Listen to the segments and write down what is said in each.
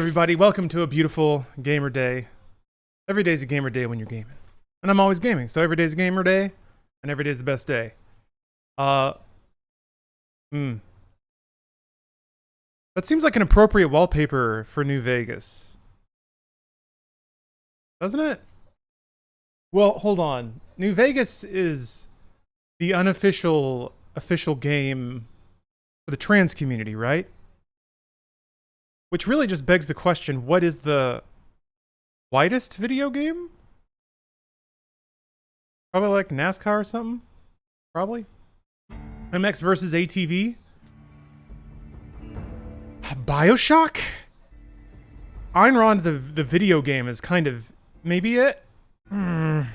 everybody? Welcome to a beautiful gamer day. Every day's a gamer day when you're gaming. And I'm always gaming, so every day's a gamer day, and every day's the best day. That seems like an appropriate wallpaper for New Vegas. Doesn't it? Well, hold on. New Vegas is the unofficial official game for the trans community, right? Which really just begs the question, what is the whitest video game? Probably like NASCAR or something? Probably. MX versus ATV? Bioshock? Ayn Rand, the video game, is kind of maybe it? Or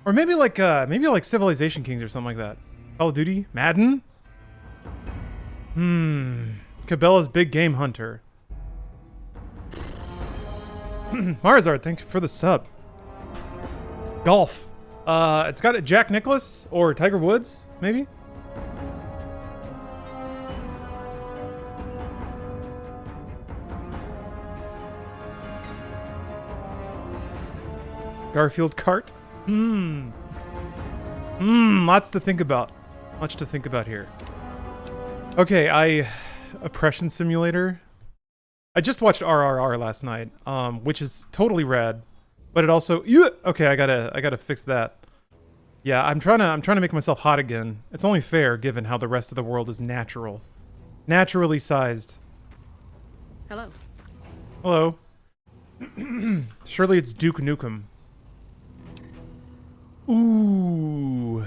maybe like Civilization Kings or something like that. Call of Duty? Madden? Cabela's Big Game Hunter. Marzard, thanks for the sub. Golf. It's got a Jack Nicklaus or Tiger Woods, maybe? Garfield Kart. Lots to think about. Much to think about here. Okay, Oppression Simulator. I just watched RRR last night, which is totally rad, but it also okay. I gotta fix that. Yeah, I'm trying to make myself hot again. It's only fair given how the rest of the world is naturally sized. Hello. Hello. Surely it's Duke Nukem. Ooh,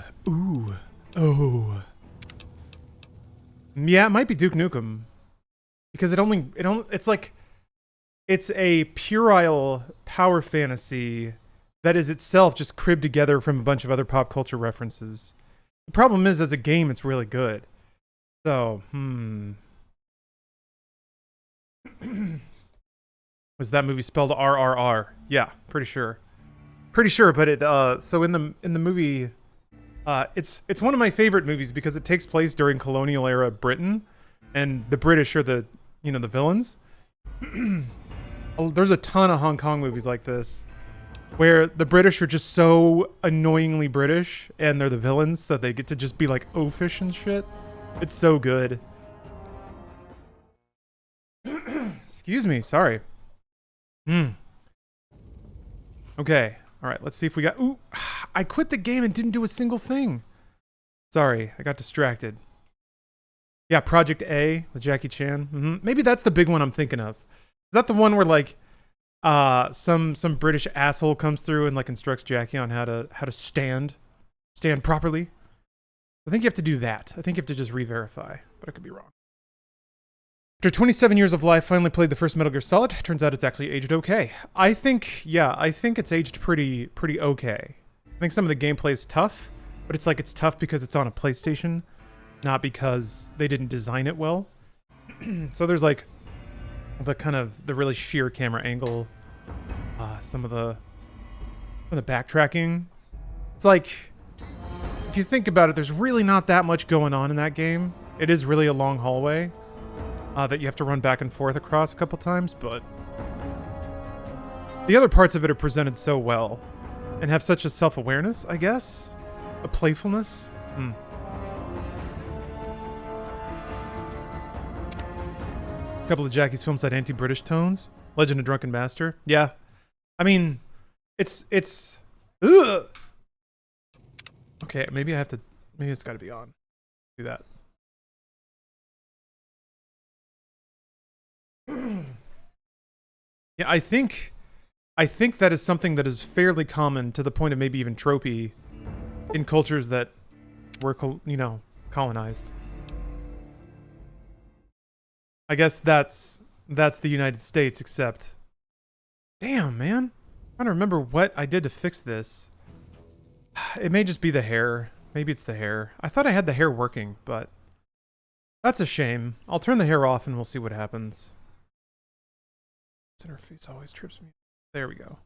oh. Yeah, it might be Duke Nukem. Because it's a puerile power fantasy that is itself just cribbed together from a bunch of other pop culture references. The problem is, as a game, it's really good. So, Was that movie spelled RRR? Yeah, pretty sure. But it so in the movie, it's one of my favorite movies because it takes place during colonial era Britain, and the British are the villains. There's a ton of Hong Kong movies like this where the British are just so annoyingly British and they're the villains, so they get to just be like oafish and shit. It's so good. Excuse me, sorry. Okay, alright, let's see if we got... Ooh, I quit the game and didn't do a single thing. Sorry, I got distracted. Yeah, Project A with Jackie Chan. Maybe that's the big one I'm thinking of. Is that the one where like some British asshole comes through and like instructs Jackie on how to stand properly? I think you have to do that. I think you have to just re-verify, but I could be wrong. After 27 years of life, finally played the first Metal Gear Solid. Turns out it's actually aged okay. I think it's aged pretty okay. I think some of the gameplay is tough, but it's tough because it's on a PlayStation, not because they didn't design it well. So there's like the really sheer camera angle, some of the backtracking. It's like, if you think about it, there's really not that much going on in that game. It is really a long hallway that you have to run back and forth across a couple times, but the other parts of it are presented so well and have such a self-awareness, I guess, a playfulness. A couple of Jackie's films had anti-British tones. Legend of Drunken Master. Yeah. I mean, it's ugh. Okay, maybe it's gotta be on. Do that. Yeah, I think that is something that is fairly common to the point of maybe even tropey in cultures that were, colonized. I guess that's the United States, except... Damn, man. I'm trying to remember what I did to fix this. It may just be the hair. Maybe it's the hair. I thought I had the hair working, but... That's a shame. I'll turn the hair off and we'll see what happens. Interface always trips me. There we go.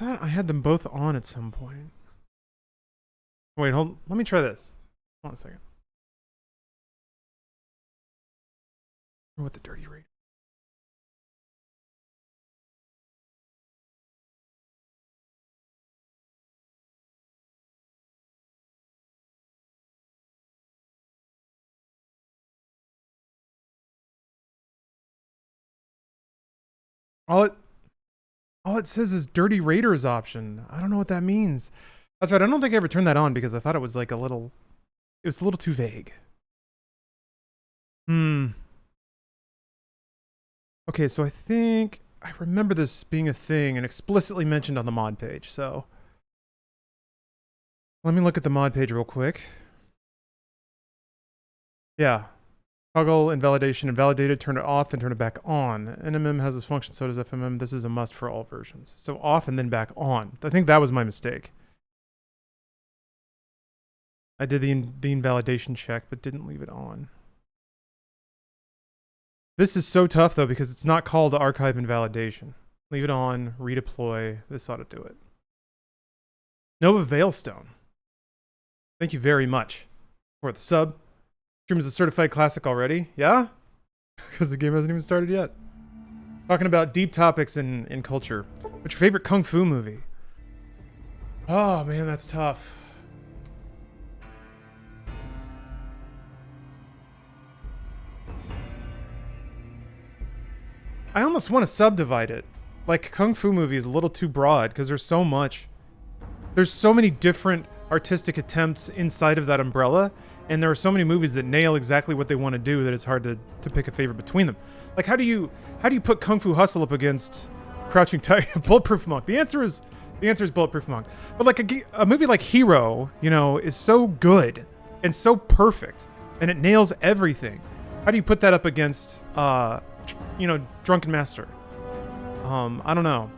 thought I had them both on at some point. Wait, hold. Let me try this. Hold on a second. What the dirty rate? All it says is Dirty Raiders option. I don't know what that means. That's right. I don't think I ever turned that on because I thought it was like it was a little too vague. Okay, so I think I remember this being a thing and explicitly mentioned on the mod page. So let me look at the mod page real quick. Yeah. Toggle invalidation, invalidated, turn it off, then turn it back on. NMM has this function, so does FMM. This is a must for all versions. So off and then back on. I think that was my mistake. I did the invalidation check, but didn't leave it on. This is so tough, though, because it's not called archive invalidation. Leave it on, redeploy. This ought to do it. Nova Veilstone. Thank you very much for the sub. Stream is a certified classic already. Yeah? Because the game hasn't even started yet. Talking about deep topics in culture. What's your favorite kung fu movie? Oh, man, that's tough. I almost want to subdivide it. Like, kung fu movie is a little too broad because there's so much. There's so many different artistic attempts inside of that umbrella, and there are so many movies that nail exactly what they want to do that it's hard to pick a favorite between them. Like, how do you put Kung Fu Hustle up against Crouching Tiger, Bulletproof Monk? The answer is Bulletproof Monk. But like a movie like Hero, you know, is so good and so perfect, and it nails everything. How do you put that up against, you know, Drunken Master? I don't know.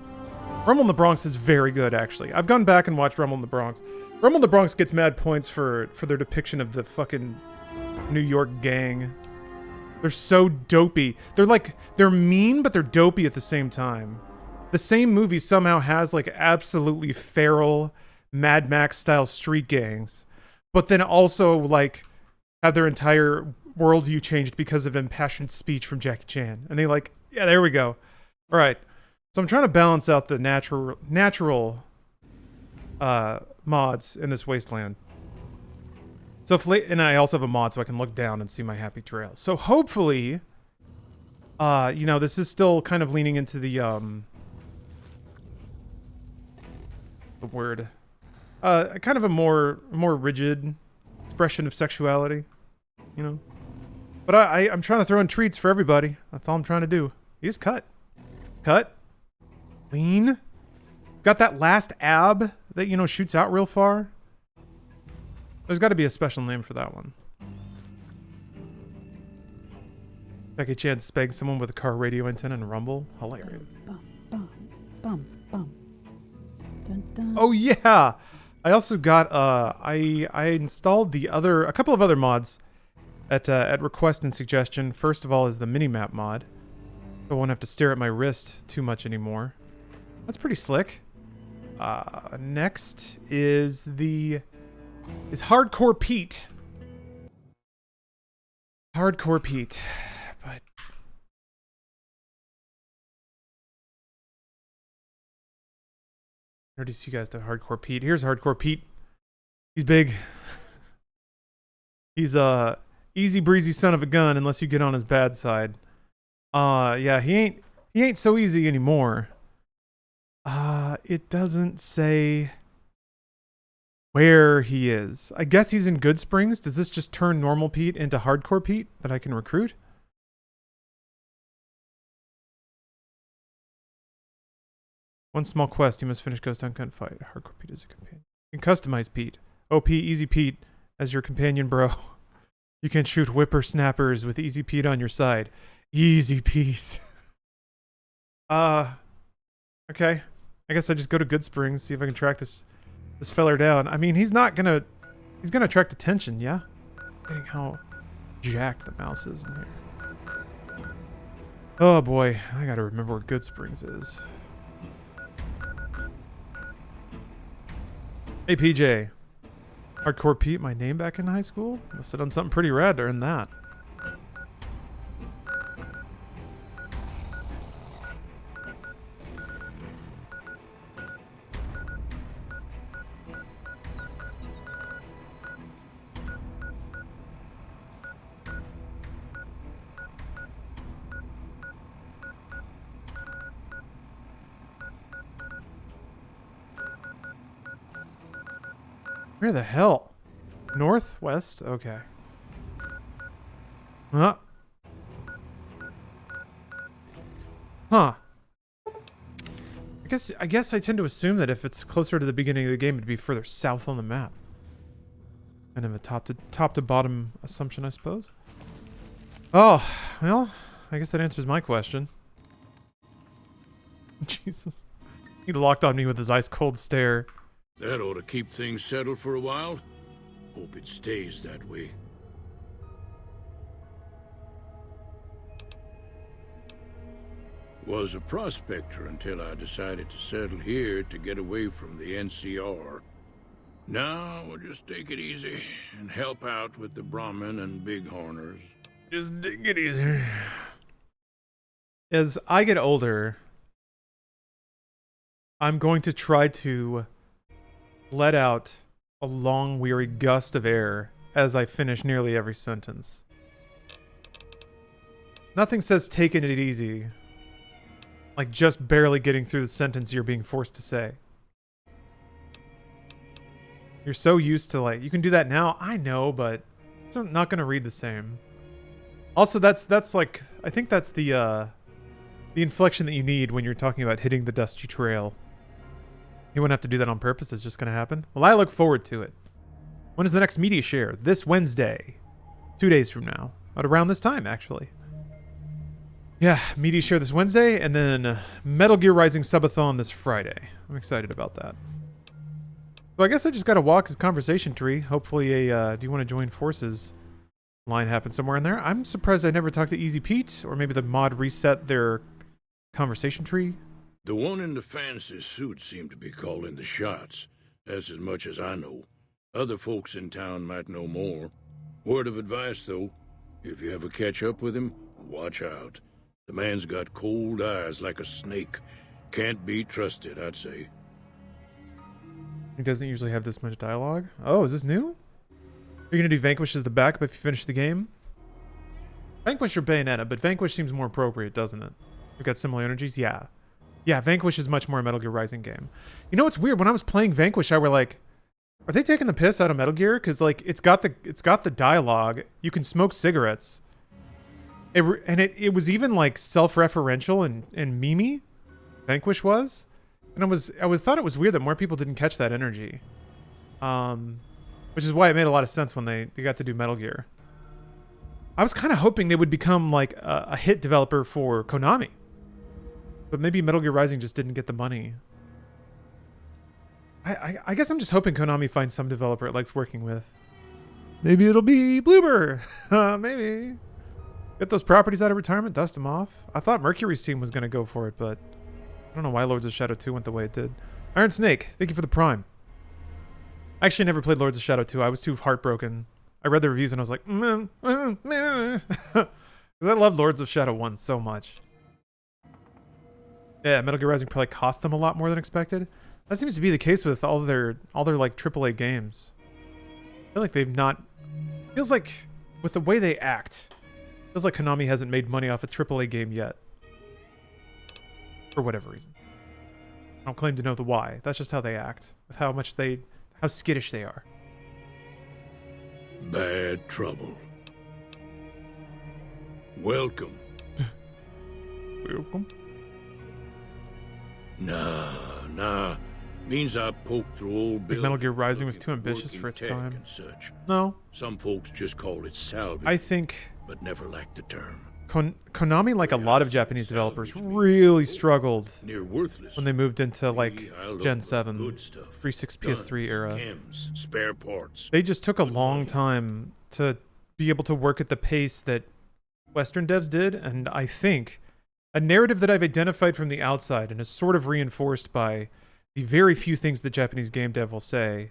Rumble in the Bronx is very good, actually. I've gone back and watched Rumble in the Bronx. Rumble in the Bronx gets mad points for their depiction of the fucking New York gang. They're so dopey. They're mean, but they're dopey at the same time. The same movie somehow has like absolutely feral Mad Max style street gangs, but then also like have their entire worldview changed because of impassioned speech from Jackie Chan. And they like, yeah, there we go. All right. So I'm trying to balance out the natural mods in this wasteland. So and I also have a mod so I can look down and see my happy trail. So hopefully, you know, this is still kind of leaning into the word, kind of a more rigid expression of sexuality, you know. But I'm trying to throw in treats for everybody. That's all I'm trying to do. He's cut, lean. Got that last ab that, you know, shoots out real far. There's got to be a special name for that one. Jackie Chan spanked someone with a car radio antenna and Rumble. Hilarious. Bum, bum, bum, bum. Dun, dun. Oh yeah, I also got I installed a couple of other mods at request and suggestion. First of all is the minimap mod. I won't have to stare at my wrist too much anymore. That's pretty slick. Next is Hardcore Pete. Hardcore Pete. But introduce you guys to Hardcore Pete. Here's Hardcore Pete. He's big. He's a easy breezy son of a gun unless you get on his bad side. Yeah, he ain't so easy anymore. It doesn't say where he is. I guess he's in Good Springs. Does this just turn normal Pete into Hardcore Pete that I can recruit? One small quest. You must finish Ghost Hunt Gunfight. Hardcore Pete is a companion. You can customize Pete. OP Easy Pete as your companion, bro. You can shoot whippersnappers with Easy Pete on your side. Easy Pete. Okay. I guess I just go to Good Springs, see if I can track this feller down. I mean, he's gonna attract attention, yeah? Getting how jacked the mouse is in here. Oh boy, I gotta remember where Good Springs is. Hey, PJ. Hardcore Pete, my name back in high school? Must have done something pretty rad to earn that. Where the hell? North? West? Okay. Huh. Huh. I guess I tend to assume that if it's closer to the beginning of the game, it'd be further south on the map. Kind of a top to bottom assumption, I suppose. Oh, well, I guess that answers my question. Jesus. He locked on me with his ice cold stare. That ought to keep things settled for a while. Hope it stays that way. Was a prospector until I decided to settle here to get away from the NCR. Now we'll just take it easy and help out with the Brahmin and Bighorners. Just take it easy. As I get older, I'm going to try to let out a long, weary gust of air as I finish nearly every sentence. Nothing says taking it easy like just barely getting through the sentence you're being forced to say. You're so used to, like, you can do that now, I know, but it's not going to read the same. Also, that's like, I think that's the inflection that you need when you're talking about hitting the dusty trail. You wouldn't have to do that on purpose. It's just going to happen. Well, I look forward to it. When is the next media share? This Wednesday. 2 days from now. At around this time, actually. Yeah, media share this Wednesday, and then Metal Gear Rising Subathon this Friday. I'm excited about that. So I guess I just got to walk his conversation tree. Hopefully a, do you want to join forces line happens somewhere in there. I'm surprised I never talked to Easy Pete, or maybe the mod reset their conversation tree. The one in the fancy suit seemed to be calling the shots. That's as much as I know. Other folks in town might know more. Word of advice, though. If you ever catch up with him, watch out. The man's got cold eyes like a snake. Can't be trusted, I'd say. He doesn't usually have this much dialogue. Oh, is this new? You're going to do Vanquish as the backup if you finish the game? Vanquish or Bayonetta, but Vanquish seems more appropriate, doesn't it? We've got similar energies? Yeah. Yeah, Vanquish is much more a Metal Gear Rising game. You know what's weird? When I was playing Vanquish, I were like, are they taking the piss out of Metal Gear? Because like it's got the dialogue. You can smoke cigarettes. It was even like self-referential and memey. Vanquish was, and I thought it was weird that more people didn't catch that energy. Which is why it made a lot of sense when they got to do Metal Gear. I was kind of hoping they would become like a hit developer for Konami. But maybe Metal Gear Rising just didn't get the money. I guess I'm just hoping Konami finds some developer it likes working with. Maybe it'll be Bloober. Maybe. Get those properties out of retirement, dust them off. I thought Mercury's team was going to go for it, but I don't know why Lords of Shadow 2 went the way it did. Iron Snake, thank you for the Prime. I actually never played Lords of Shadow 2. I was too heartbroken. I read the reviews and I was like, because I love Lords of Shadow 1 so much. Yeah, Metal Gear Rising probably cost them a lot more than expected. That seems to be the case with all their like AAA games. I feel like they've not. Feels like with the way they act, feels like Konami hasn't made money off a AAA game yet. For whatever reason. I don't claim to know the why. That's just how they act. With how skittish they are. Bad trouble. Welcome. Welcome. Nah. Means I poked through old buildings. Metal Gear Rising was too ambitious for its time. No. Some folks just call it salvage. I think, but never liked the term. Konami, like a lot of Japanese developers, really struggled near worthless when they moved into like Gen 7, 360 PS3 era. Chems, spare parts. They just took a long time to be able to work at the pace that Western devs did, and I think a narrative that I've identified from the outside and is sort of reinforced by the very few things the Japanese game dev will say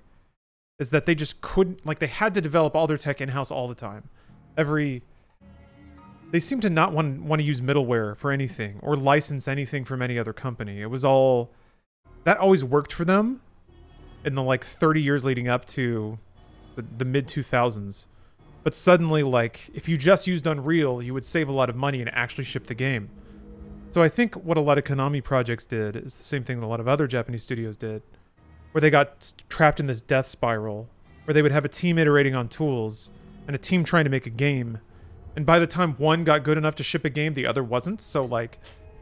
is that they just couldn't, like, they had to develop all their tech in-house all the time. They seem to not want to use middleware for anything or license anything from any other company. It was all, that always worked for them in the like 30 years leading up to the mid 2000s. But suddenly, like, if you just used Unreal, you would save a lot of money and actually ship the game. So I think what a lot of Konami projects did is the same thing that a lot of other Japanese studios did, where they got trapped in this death spiral, where they would have a team iterating on tools and a team trying to make a game. And by the time one got good enough to ship a game, the other wasn't. So, like,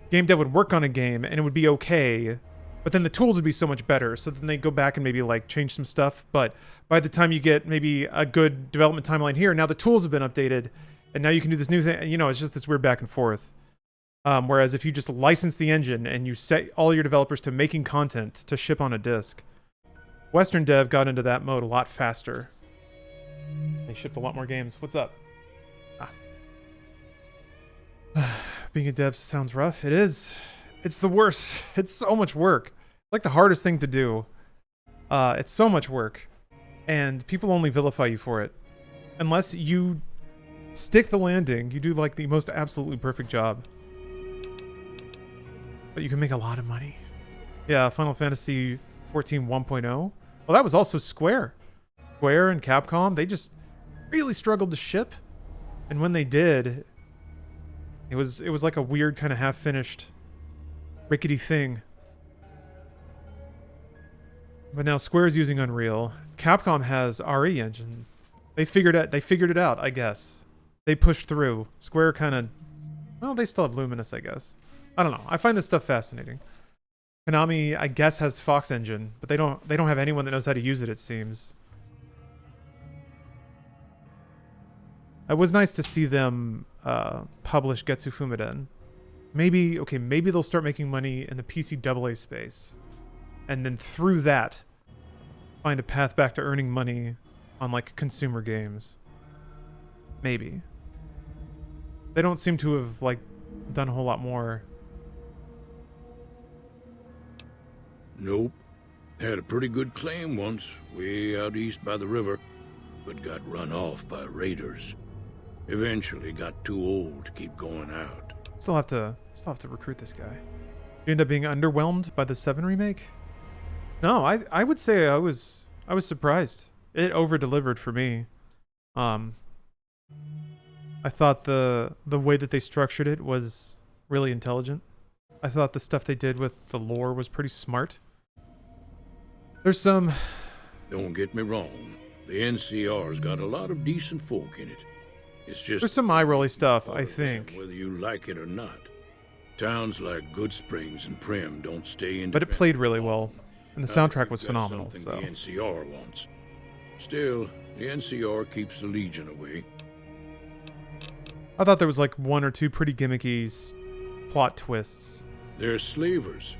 game dev would work on a game and it would be okay, but then the tools would be so much better. So then they'd go back and maybe, like, change some stuff. But by the time you get maybe a good development timeline here, now the tools have been updated and now you can do this new thing. You know, it's just this weird back and forth. Whereas if you just license the engine and you set all your developers to making content to ship on a disc, Western dev got into that mode a lot faster. They shipped a lot more games. What's up? Being a dev sounds rough. It is. It's the worst. It's so much work. Like the hardest thing to do. It's so much work. And people only vilify you for it. Unless you stick the landing, you do like the most absolutely perfect job. But you can make a lot of money. Yeah, Final Fantasy 14 1.0. Well, that was also Square. Square and Capcom, they just really struggled to ship. And when they did, it was like a weird kind of half-finished rickety thing. But now Square's using Unreal. Capcom has RE engine. They figured it out, I guess. They pushed through. Square kind of, well, they still have Luminous, I guess. I don't know. I find this stuff fascinating. Konami, I guess, has Fox engine, but they don't have anyone that knows how to use it, it seems. It was nice to see them publish Getsu Fumiden. Maybe they'll start making money in the PC AA space. And then through that, find a path back to earning money on, like, consumer games. Maybe. They don't seem to have, like, done a whole lot more. Nope. Had a pretty good claim once, way out east by the river, but got run off by raiders. Eventually got too old to keep going out. Still have to recruit this guy. You end up being underwhelmed by the 7 remake? No, I would say I was surprised. It over-delivered for me. I thought the way that they structured it was really intelligent. I thought the stuff they did with the lore was pretty smart. There's some... Don't get me wrong. The NCR's got a lot of decent folk in it. It's just... There's some eye-rolly stuff, I think. Whether you like it or not. Towns like Good Springs and Prim don't stay independent. But it played really well. And the soundtrack was phenomenal, something so... the NCR wants. Still, the NCR keeps the Legion away. I thought there was like 1 or 2 pretty gimmicky plot twists. They're slavers,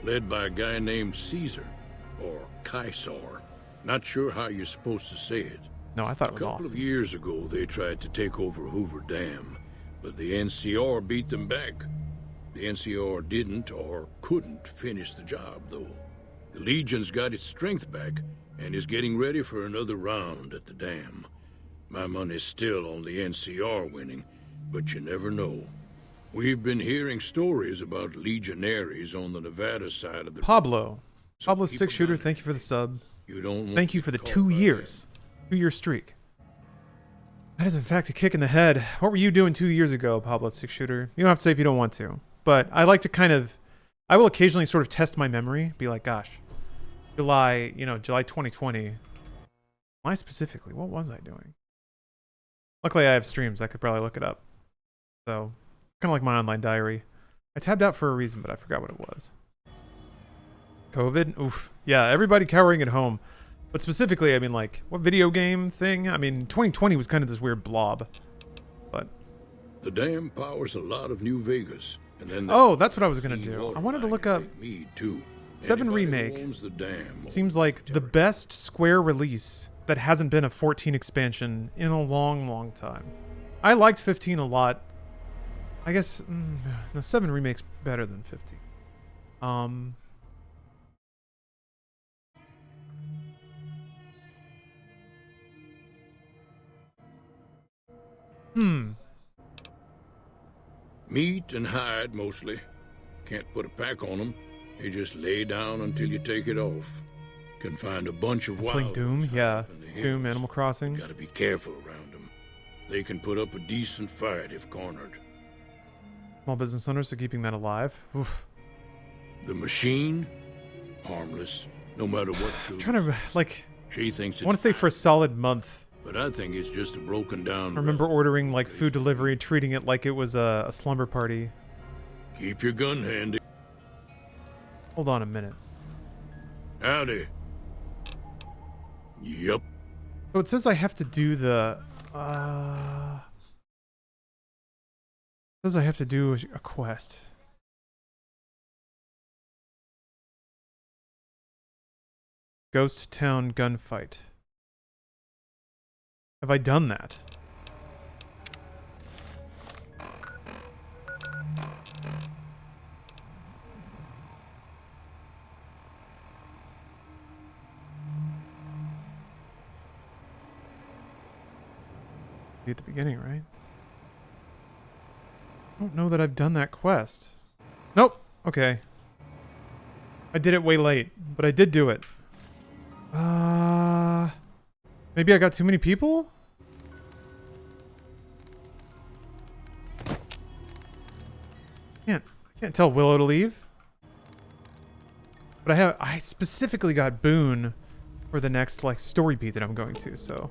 led by a guy named Caesar, or Caesar. Not sure how you're supposed to say it. No, I thought it A was couple awesome. of years ago, they tried to take over Hoover Dam, but the NCR beat them back. The NCR didn't or couldn't finish the job, though. The Legion's got its strength back and is getting ready for another round at the dam. My money's still on the NCR winning, but you never know. We've been hearing stories about legionaries on the Nevada side of the... Pablo. So Pablo keep 6 Shooter, an eye thank you for the sub. You don't want Thank you to for the be 2 caught by years. 2-year streak. That is, in fact, a kick in the head. What were you doing 2 years ago, Pablo 6 Shooter? You don't have to say if you don't want to. But I like to kind of... I will occasionally sort of test my memory. Be like, gosh, July 2020. Why specifically? What was I doing? Luckily, I have streams. I could probably look it up. So, kind of like my online diary. I tabbed out for a reason, but I forgot what it was. COVID? Oof. Yeah, everybody cowering at home. But specifically, I mean, like, what video game thing? I mean, 2020 was kind of this weird blob. But... The dam powers a lot of New Vegas. And then Oh, that's what I was going to do. I wanted to look up... Me too. 7 Anybody who Remake owns the dam seems like the best Square release that hasn't been a 14 expansion in a long, long time. I liked 15 a lot. I guess no, 7 Remake's better than 15. Hmm. Meat and hide, mostly. Can't put a pack on them. You just lay down until you take it off. Can find a bunch of Playing wild Doom? ones Yeah. up in the Doom, hills. Animal Crossing. Gotta be careful around them. They can put up a decent fight if cornered. Small business owners are keeping that alive. Oof. The machine? Harmless. No matter what I'm truth. trying to, like, She thinks I want it's to say for a solid month. but I think it's just a broken down. I remember ordering, like, food delivery, treating it like it was a slumber party. Keep your gun handy. Hold on a minute. Howdy. Yup. So it says I have to do the, it says I have to do a quest. Ghost Town gunfight. Have I done that? Be at the beginning, right? I don't know that I've done that quest. Nope. Okay. I did it way late, but I did do it. Maybe I got too many people? I can't tell Willow to leave. But I specifically got Boone for the next, like, story beat that I'm going to, so.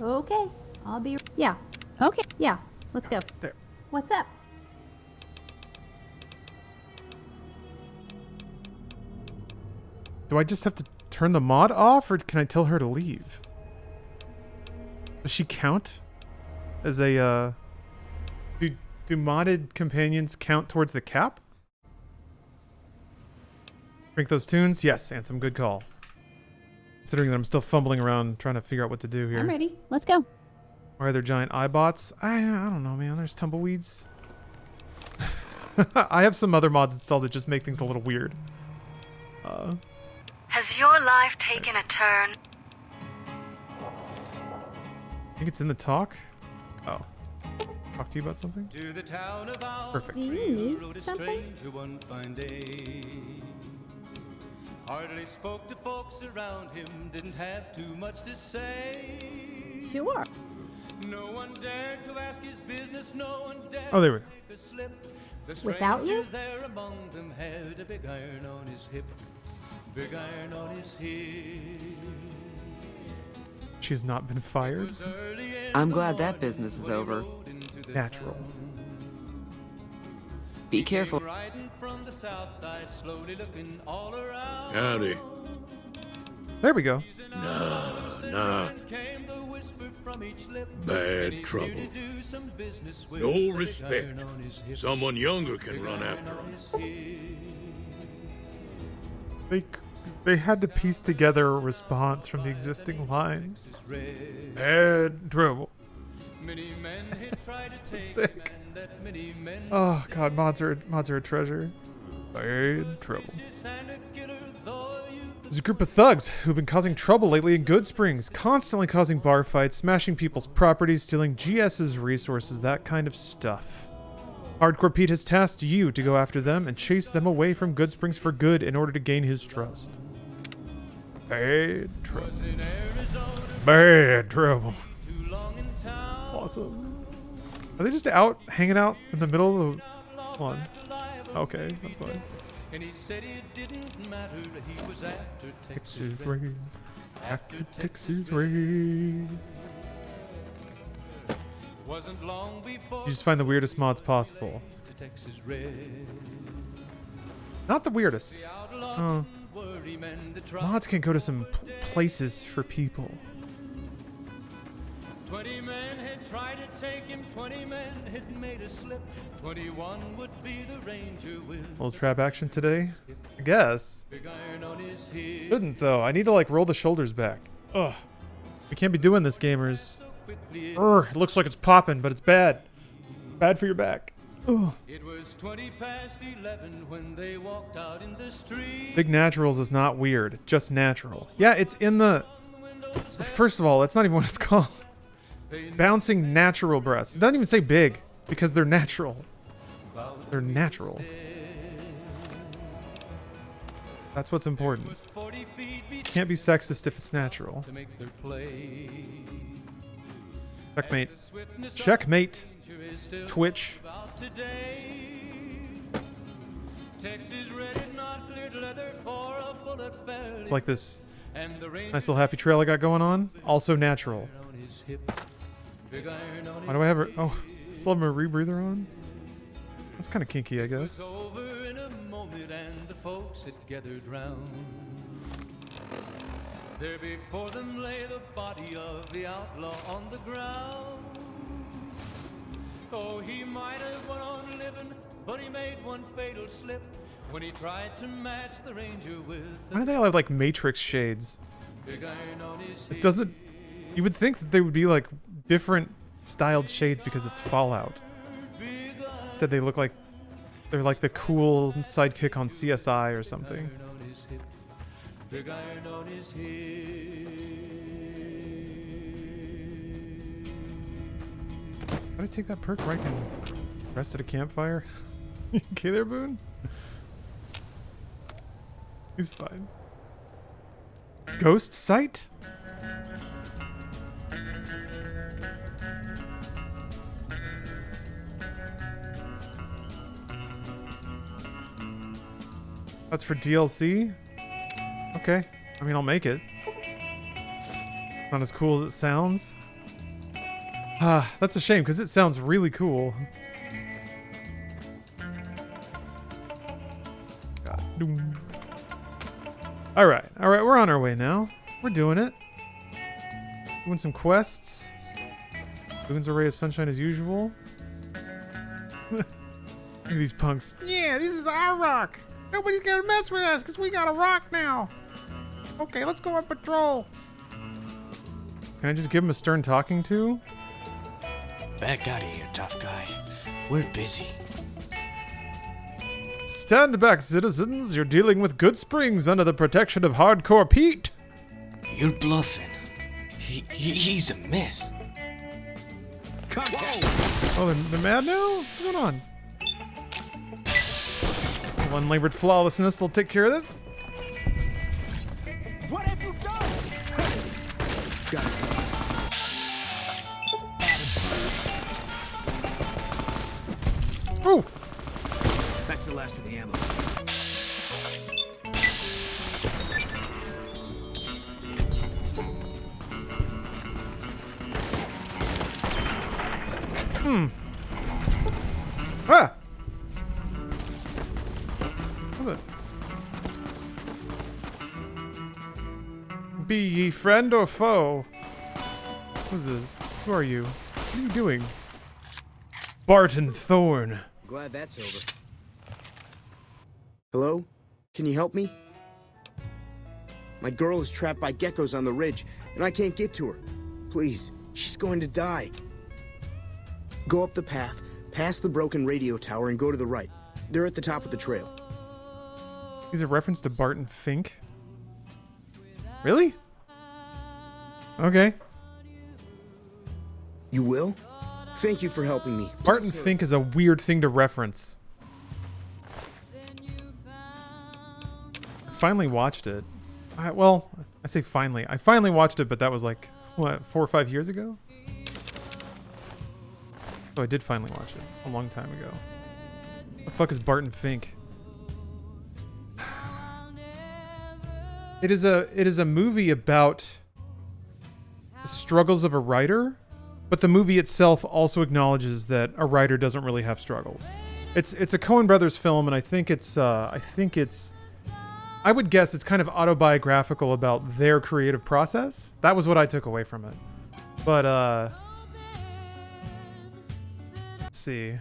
Okay. I'll be. Yeah. Okay. Yeah. Let's go. There. What's up? Do I just have to turn the mod off, or can I tell her to leave? Does she count as a, do modded companions count towards the cap? Drink those tunes? Yes, Ansem, good call. Considering that I'm still fumbling around trying to figure out what to do here. I'm ready. Let's go. Why are there giant iBots? I don't know, man. There's tumbleweeds. I have some other mods installed that just make things a little weird. Has your life taken a turn? I think it's in the talk. Oh. Talk to you about something? Perfect. Do you need something? Hardly spoke to folks around him, didn't have too much to say. Sure. No one dared to ask his business, no one dared Oh, there we go. to take a slip. The Without you? stranger there among them had a big iron on his hip. Big iron on his hip. She has not been fired. I'm glad that business is over. Natural. Be careful. Riding from the south side, slowly looking all around. Howdy. There we go. Nah. Came the whisper from each lip. Bad trouble. To do some business with No the big respect. iron on his hip. Someone younger can run after him. They had to piece together a response from the existing lines. Bad trouble. Many men had tried to take Sick. and that many men Oh god, mods are a treasure. Bad trouble. There's a group of thugs who've been causing trouble lately in Good Springs, constantly causing bar fights, smashing people's properties, stealing GS's resources, that kind of stuff. Hardcore Pete has tasked you to go after them and chase them away from Good Springs for good in order to gain his trust. Bad trouble. Bad trouble. Awesome. Are they just out, hanging out in the middle of the... Hold on. Okay, that's fine. And he said it didn't matter, he was after Texas Texas Red. rain. After Texas rain. Wasn't long before You just find the weirdest mods possible. to Texas Red. Not the weirdest. The outlaw Oh. worry men that tried. Mods can go to some places for people. 20 men had tried to take him, 20 men had made a slip. 21 would be the ranger with Little trap action today? I guess. big iron on his hip. Shouldn't though. I need to like roll the shoulders back. Ugh. We can't be doing this, gamers. So quickly It looks like it's popping, but it's bad. Bad for your back. Ugh. it was 20 past 11 when they walked out in the street. Big Naturals is not weird, just natural. Yeah, it's in the... First of all, that's not even what it's called. Bouncing natural breasts. It doesn't even say big because they're natural. They're natural. That's what's important. Can't be sexist if it's natural. Checkmate. Checkmate. Twitch. It's like this nice little happy trail I got going on. Also natural. Why do I have a... Oh, still have my rebreather on? That's kind of kinky, I guess. There before them lay the body of the outlaw on the ground. Oh, he might have went on living, but he made one fatal slip when he tried to match the ranger with. Why do they all have like Matrix shades? It doesn't. You would think that they would be like different styled shades because it's Fallout. Instead, they look like they're like the cool sidekick on CSI or something. Big iron on his head. How did I take that perk where I can rest at a campfire? You okay there, Boone? He's fine. Ghost sight? That's for DLC? Okay. I mean, I'll make it. Not as cool as it sounds. Ah, that's a shame, because it sounds really cool. God. Alright, we're on our way now. We're doing it. Doing some quests. Boone's a ray of sunshine as usual. Look at these punks. Yeah, this is our rock! Nobody's gonna mess with us, because we got a rock now! Okay, let's go on patrol. Can I just give him a stern talking to? Back out of here, tough guy. We're busy. Stand back, citizens. You're dealing with Good Springs under the protection of Hardcore Pete. You're bluffing. He's a mess. Oh, they're mad now? What's going on? Unlabored flawlessness will take care of this. What have you done? Got it. Ooh! That's the last of the ammo. Ah! What the? Be ye friend or foe? Who's this? Who are you? What are you doing? Barton Thorne. Glad that's over. Hello? Can you help me? My girl is trapped by geckos on the ridge, and I can't get to her. Please, she's going to die. Go up the path, past the broken radio tower, and go to the right. They're at the top of the trail. Is a reference to Barton Fink? Really? Okay. You will? Thank you for helping me. Barton Fink is a weird thing to reference. I finally watched it. Well, I say finally. I finally watched it, but that was like, what, 4 or 5 years ago? Oh, I did finally watch it. A long time ago. What the fuck is Barton Fink? It is a movie about the struggles of a writer, but the movie itself also acknowledges that a writer doesn't really have struggles. It's a Coen Brothers film, and I think it's I would guess it's kind of autobiographical about their creative process. That was what I took away from it. But let's see. I'm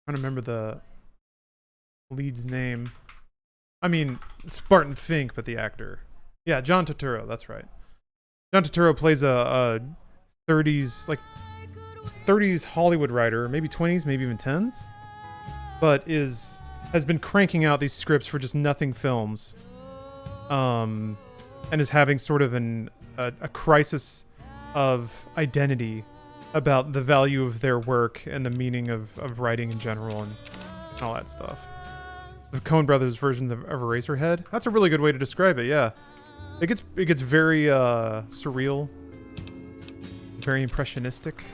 trying to remember the lead's name. I mean, it's Barton Fink, but the actor. Yeah, John Turturro, that's right. John Turturro plays a 30s Hollywood writer, maybe 20s, maybe even 10s, but has been cranking out these scripts for just nothing films, and is having sort of a crisis of identity about the value of their work and the meaning of writing in general and all that stuff. The Coen Brothers version of Eraserhead. That's a really good way to describe it. Yeah, it gets very surreal, very impressionistic.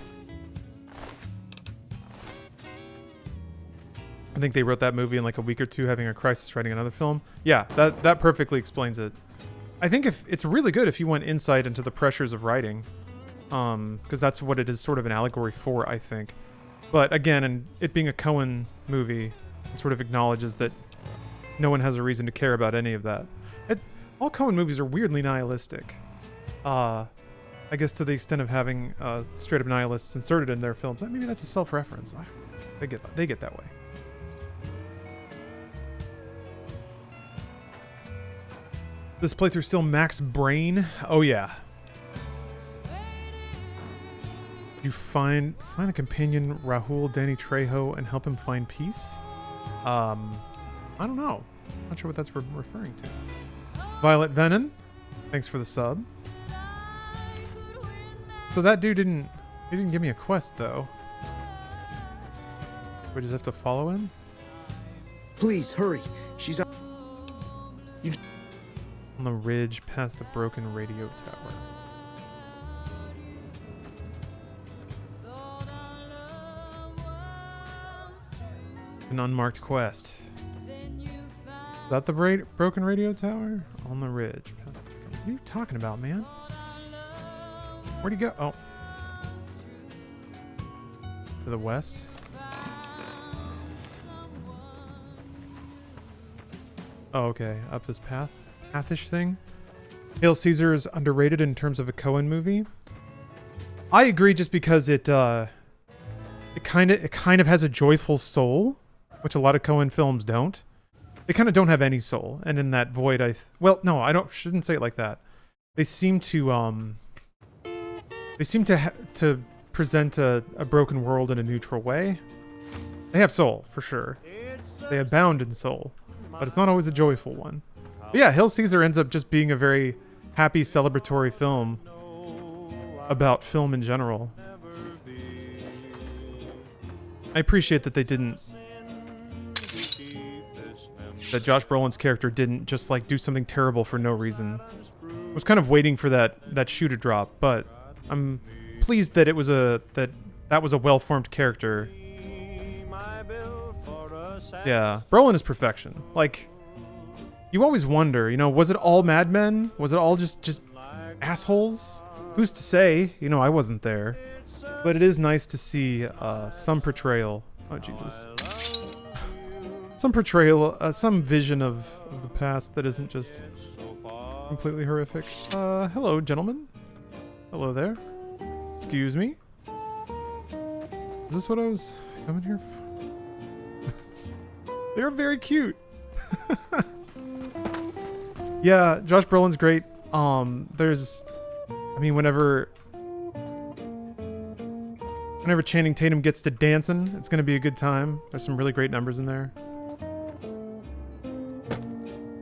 I think they wrote that movie in like a week or two, having a crisis writing another film. Yeah, that perfectly explains it. I think if it's really good if you want insight into the pressures of writing, because that's what it is sort of an allegory for, I think. But again, and it being a Coen movie, it sort of acknowledges that no one has a reason to care about any of that. All Coen movies are weirdly nihilistic. I guess to the extent of having straight up nihilists inserted in their films. Maybe that's a self-reference. They get that way. This playthrough still max brain? Oh yeah. You find a companion, Rahul Danny Trejo, and help him find peace? I don't know. Not sure what that's referring to. Violet Venom, thanks for the sub. So that dude didn't give me a quest though. We just have to follow him? Please, hurry. She's on the ridge past the broken radio tower. An unmarked quest. Is that the broken radio tower? On the ridge. What are you talking about, man? Where'd he go? Oh. To the west? Oh, okay. Up this path? Pathish thing? Hail Caesar is underrated in terms of a Coen movie. I agree, just because it kind of has a joyful soul, which a lot of Coen films don't. They kind of don't have any soul, and in that void, shouldn't say it like that. They seem to to present a broken world in a neutral way. They have soul for sure. They abound in soul, but it's not always a joyful one. But yeah, Hail Caesar ends up just being a very happy, celebratory film about film in general. I appreciate that they didn't. That Josh Brolin's character didn't just like do something terrible for no reason. I was kind of waiting for that shoe to drop, but I'm pleased that it was that was a well-formed character. Yeah, Brolin is perfection. Like, you always wonder, was it all madmen? Was it all just assholes? Who's to say? I wasn't there. But it is nice to see some portrayal. Oh, Jesus. Some portrayal, some vision of the past that isn't just completely horrific. Hello, gentlemen. Hello there. Excuse me. Is this what I was coming here for? They're very cute. Yeah, Josh Brolin's great. Whenever Channing Tatum gets to dancing, it's gonna be a good time. There's some really great numbers in there.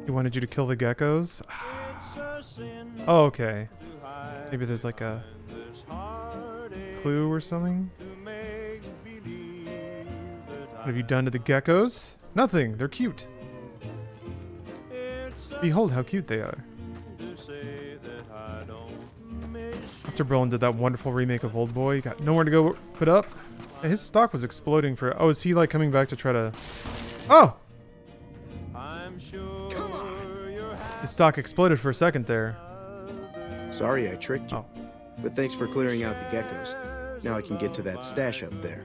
He wanted you to kill the geckos? Oh, okay. Maybe there's like a clue or something? What have you done to the geckos? Nothing. They're cute. Behold how cute they are. After Brolin did that wonderful remake of Old Boy, you got nowhere to go put up. His stock was exploding for... Oh, is he like coming back to try to... Oh! His stock exploded for a second there. Sorry I tricked you. Oh. But thanks for clearing out the geckos. Now I can get to that stash up there.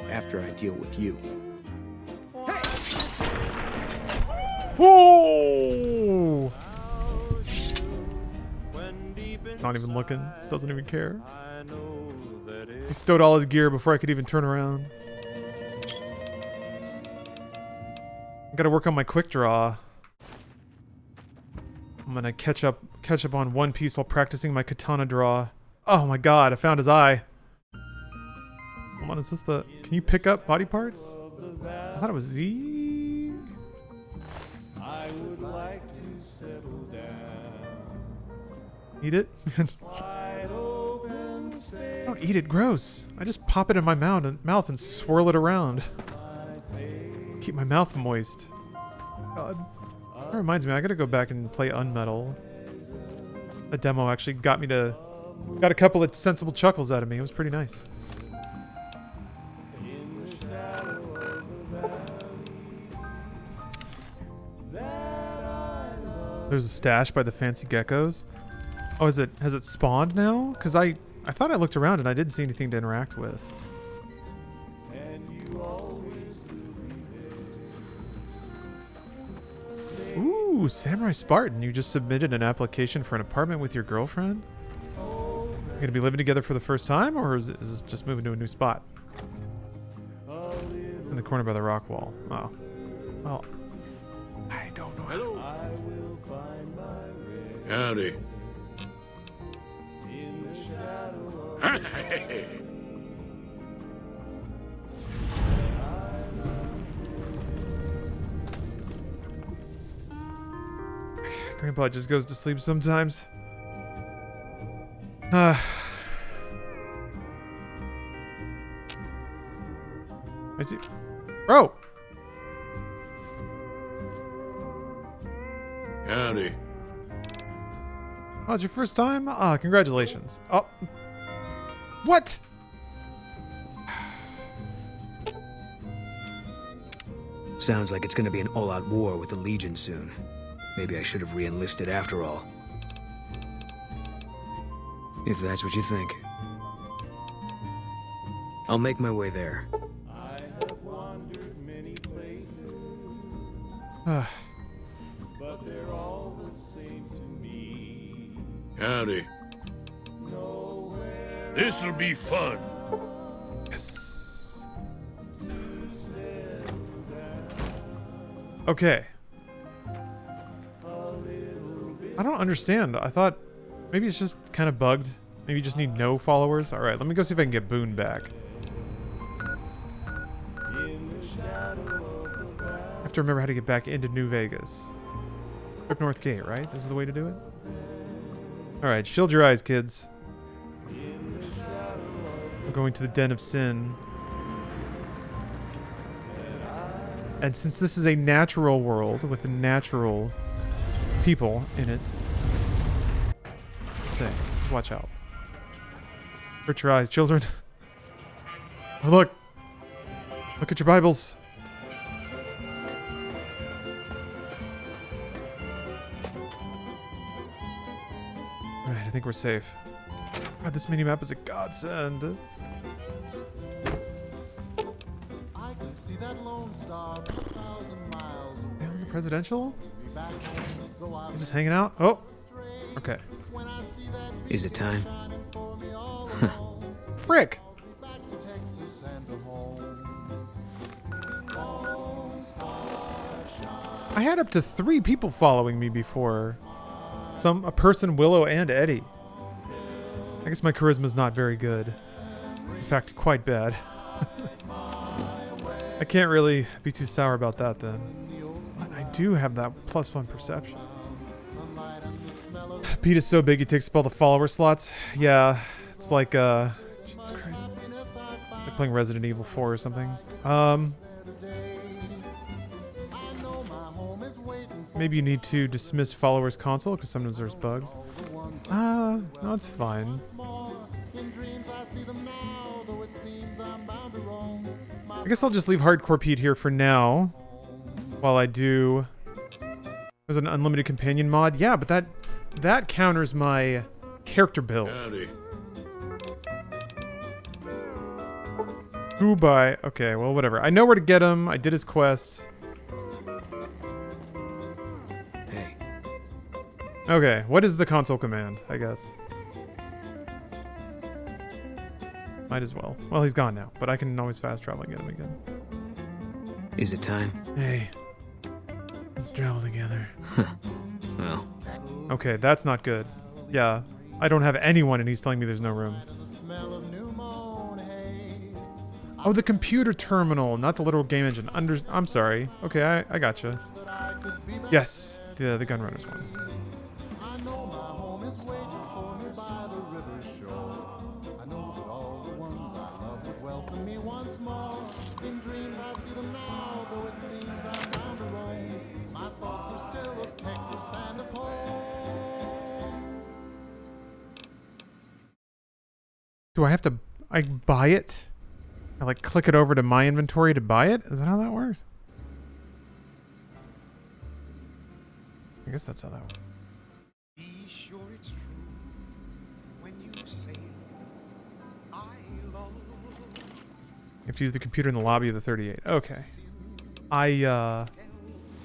After I deal with you. Whoa! Not even looking. Doesn't even care. He stowed all his gear before I could even turn around. I gotta work on my quick draw. I'm gonna catch up on One Piece while practicing my katana draw. Oh my god, I found his eye. Hold on, is this the... Can you pick up body parts? I thought it was Z. I would like to settle down. Eat it? Wide open Don't eat it, gross. I just pop it in my mouth and swirl it around. Keep my mouth moist. God. That reminds me, I gotta go back and play Unmetal. The demo actually got a couple of sensible chuckles out of me. It was pretty nice. There's a stash by the fancy geckos. Oh, has it spawned now? Because I thought I looked around and I didn't see anything to interact with. Ooh, Samurai Spartan. You just submitted an application for an apartment with your girlfriend? You gonna be living together for the first time, or is this just moving to a new spot? In the corner by the rock wall. Oh. Well, I don't know. Hello. Howdy. Grandpa just goes to sleep sometimes. Is he? Bro! Howdy. Oh, it's your first time? Ah, congratulations. Oh. What? Sounds like it's gonna be an all-out war with the Legion soon. Maybe I should have re-enlisted after all. If that's what you think. I'll make my way there. Howdy. This'll be fun. Yes. Okay. I don't understand. I thought maybe it's just kind of bugged. Maybe you just need no followers. All right, let me go see if I can get Boone back. I have to remember how to get back into New Vegas. Up North Gate, right? This is the way to do it? All right, shield your eyes, kids. We're going to the Den of Sin. And since this is a natural world with natural people in it, just say, watch out. Hurt your eyes, children. Oh, look. Look at your Bibles. Alright, I think we're safe. God, this mini-map is a godsend. I can see that lone star 1,000 miles They on the presidential? away. Just hanging out? Oh, okay. Is it time? Frick! I had up to 3 people following me before. A person, Willow, and Eddie. I guess my charisma's not very good. In fact, quite bad. I can't really be too sour about that then. But I do have that +1 perception. Pete is so big he takes up all the follower slots. Yeah, it's like, Jesus Christ. Like playing Resident Evil 4 or something. Maybe you need to dismiss followers console because sometimes there's bugs. No, it's fine. I guess I'll just leave Hardcore Pete here for now. While I do... There's an unlimited companion mod. Yeah, but that counters my character build. Howdy. Goodbye. Okay, well, whatever. I know where to get him. I did his quest. Hey. Okay, what is the console command, I guess? Might as well. Well, he's gone now, but I can always fast travel and get him again. Is it time? Hey. Let's travel together. Well. Okay, that's not good. Yeah, I don't have anyone and he's telling me there's no room. Oh, the computer terminal, not the literal game engine. I'm sorry. Okay, I gotcha. Yes, the Gunrunners one. I see them now, though it seems I'm bound to roam. My thoughts are still of Texas and of home. Do I have to buy it? I like click it over to my inventory to buy it? Is that how that works? I guess that's how that works. Be sure it's true when you say I love. You have to use the computer in the lobby of the 38. Okay. I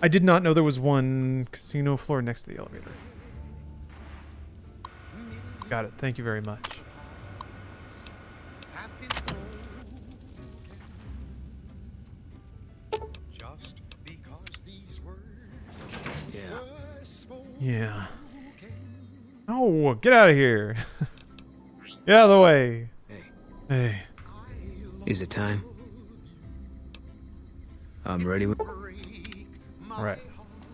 did not know there was one casino floor next to the elevator. Got it. Thank you very much. Just because these words Yeah. Oh, get out of here. Get out of the way. Hey. Is it time? I'm ready. All right.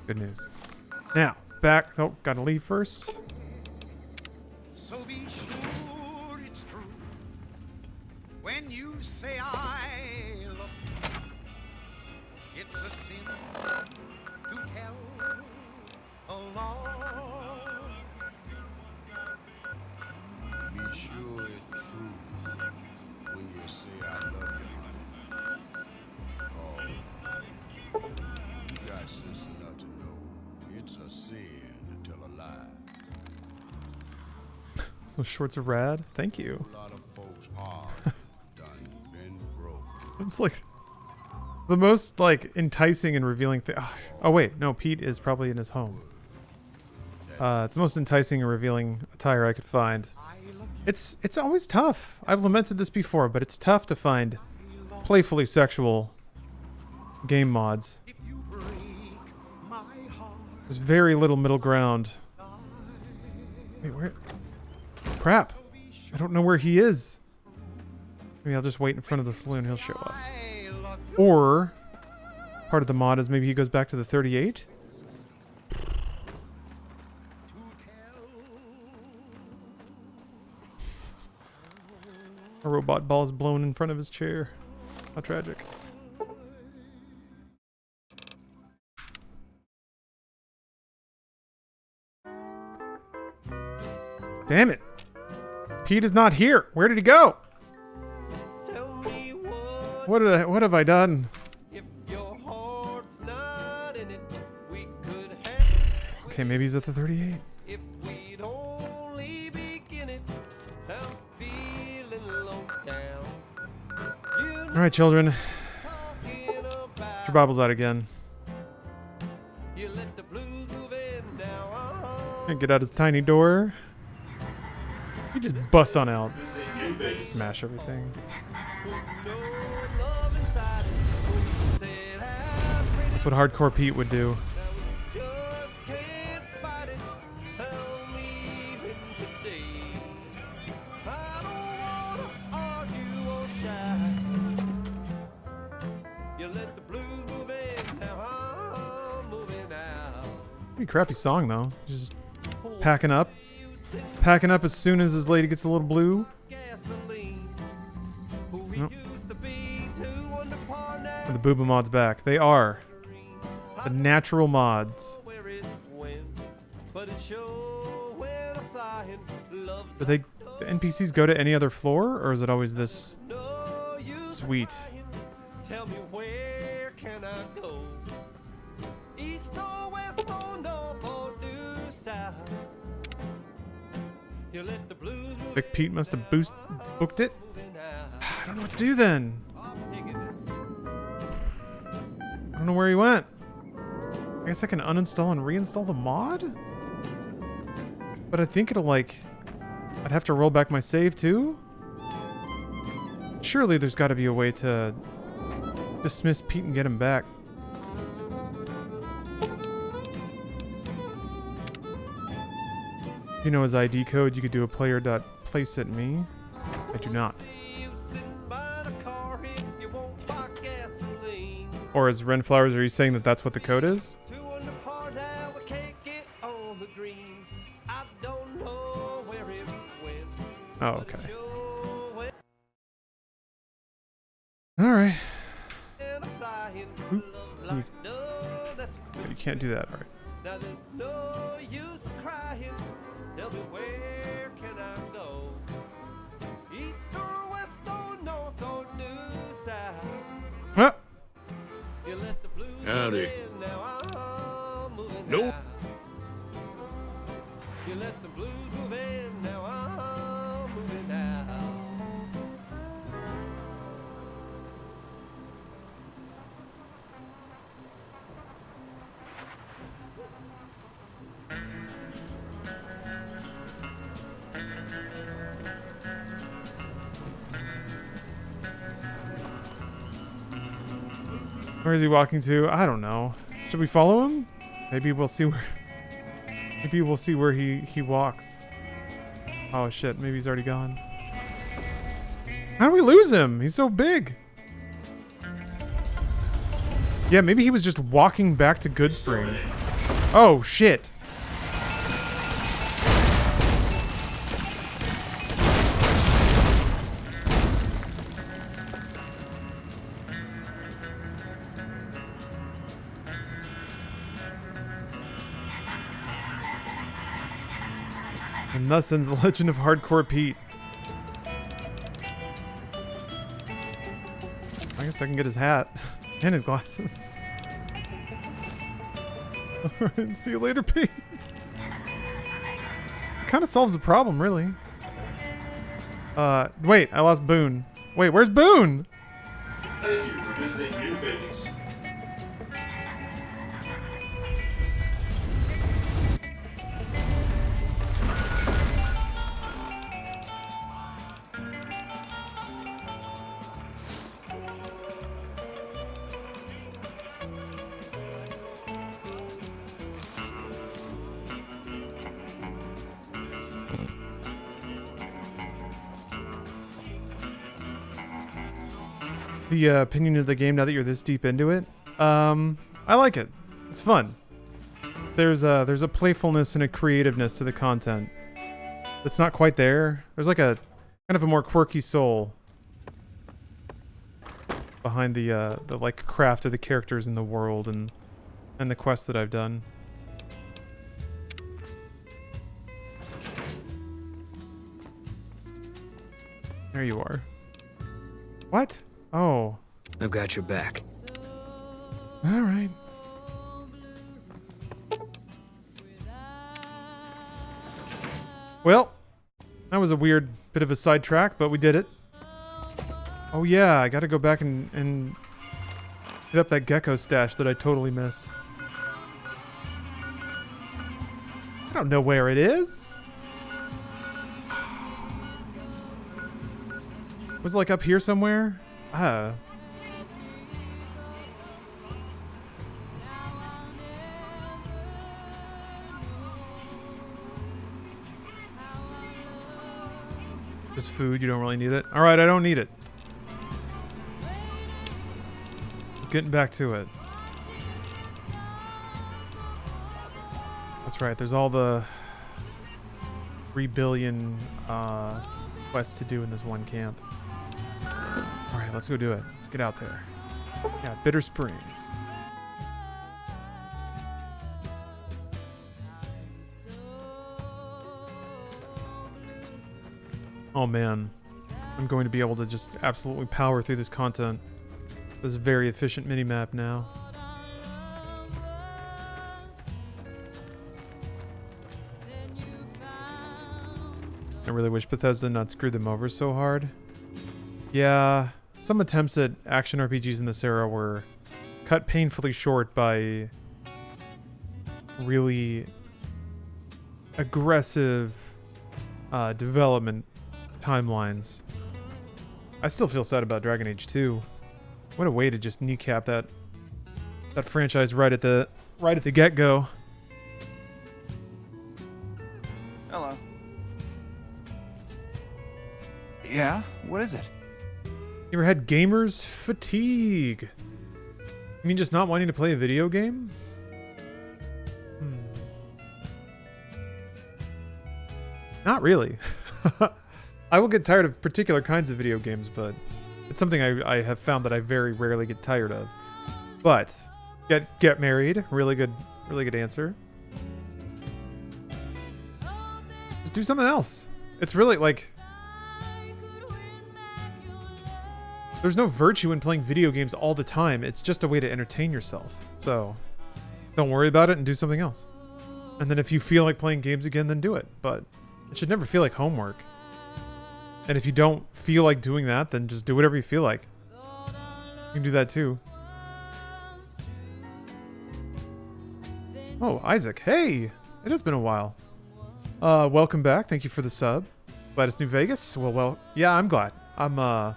Good news. Now, back. Oh, gotta leave first. So be sure it's true when you say I love you. It's a sin to tell a lie. Be sure it's true when you say I love you, honey. Call. You got sense enough to know it's a sin to tell a lie. Those shorts are rad. Thank you. A lot of folks are done been broke. It's like the most like enticing and revealing thing. Oh wait, no, Pete is probably in his home. It's the most enticing and revealing attire I could find. It's always tough. I've lamented this before, but it's tough to find playfully sexual game mods. There's very little middle ground. Wait, where? Crap. I don't know where he is. Maybe I'll just wait in front of the saloon. He'll show up. Or part of the mod is maybe he goes back to the 38. A robot ball is blown in front of his chair. How tragic. Damn it. Pete is not here. Where did he go? What have I done? Okay, maybe he's at the 38. All right, children. Get your Bibles out again. And get out his tiny door. You just bust on out. Smash everything. That's what Hardcore Pete would do. Pretty crappy song though. Just packing up. Packing up as soon as his lady gets a little blue. Nope. Are the booba mods back? They are. The natural mods. Do they, the NPCs go to any other floor, or is it always this sweet? Tell me where can I go? East or west or north or due south? You let the blues move. Big Pete must have booked it. I don't know what to do then. I don't know where he went. I guess I can uninstall and reinstall the mod? But I think it'll like... I'd have to roll back my save too? Surely there's got to be a way to dismiss Pete and get him back. If you know his ID code, you could do a player.placeitme. I do not. Or as Renflowers, are you saying that that's what the code is? Oh, okay. All right. crying. Oop. Love's like no, that's You can't do that. All right. now there's no use crying. Tell me where can I go? East or west or north or due south? Ah. You let the blues Howdy. in, now I'm moving Nope. out. You let the blues move in, now I'm moving out. Where is he walking to? I don't know. Should we follow him? Maybe we'll see where. Maybe we'll see where he walks. Oh shit! Maybe he's already gone. How do we lose him? He's so big. Yeah, maybe he was just walking back to Good Springs. Oh shit! And thus ends the legend of Hardcore Pete. I guess I can get his hat and his glasses. Alright, see you later, Pete. Kind of solves the problem, really. Wait, I lost Boone. Wait, where's Boone? Thank you for visiting New Vegas. The opinion of the game now that you're this deep into it. I like it. It's fun. There's a playfulness and a creativeness to the content that's not quite there. There's like a kind of a more quirky soul behind the like craft of the characters in the world and the quests that I've done. There you are. What? Oh. I've got your back. All right. Well, that was a weird bit of a sidetrack, but we did it. Oh yeah, I gotta go back and hit up that gecko stash that I totally missed. I don't know where it is. Was it like up here somewhere? Just food, you don't really need it. Alright, I don't need it. Getting back to it. That's right, there's all the 3 billion quests to do in this one camp. Alright, let's go do it. Let's get out there. Yeah, Bitter Springs. Oh man. I'm going to be able to just absolutely power through this content. This very efficient minimap now. I really wish Bethesda not screwed them over so hard. Yeah, some attempts at action RPGs in this era were cut painfully short by really aggressive development timelines. I still feel sad about Dragon Age 2. What a way to just kneecap that franchise right at the get-go. Hello. Yeah? What is it? You ever had gamer's fatigue? You mean just not wanting to play a video game? Not really. I will get tired of particular kinds of video games, but it's something I have found that I very rarely get tired of. But get married. Really good answer. Just do something else. It's really like there's no virtue in playing video games all the time. It's just a way to entertain yourself. So don't worry about it and do something else. And then if you feel like playing games again, then do it. But it should never feel like homework. And if you don't feel like doing that, then just do whatever you feel like. You can do that too. Oh, Isaac. Hey! It has been a while. Welcome back. Thank you for the sub. Glad it's New Vegas. Well, yeah, I'm glad. I'm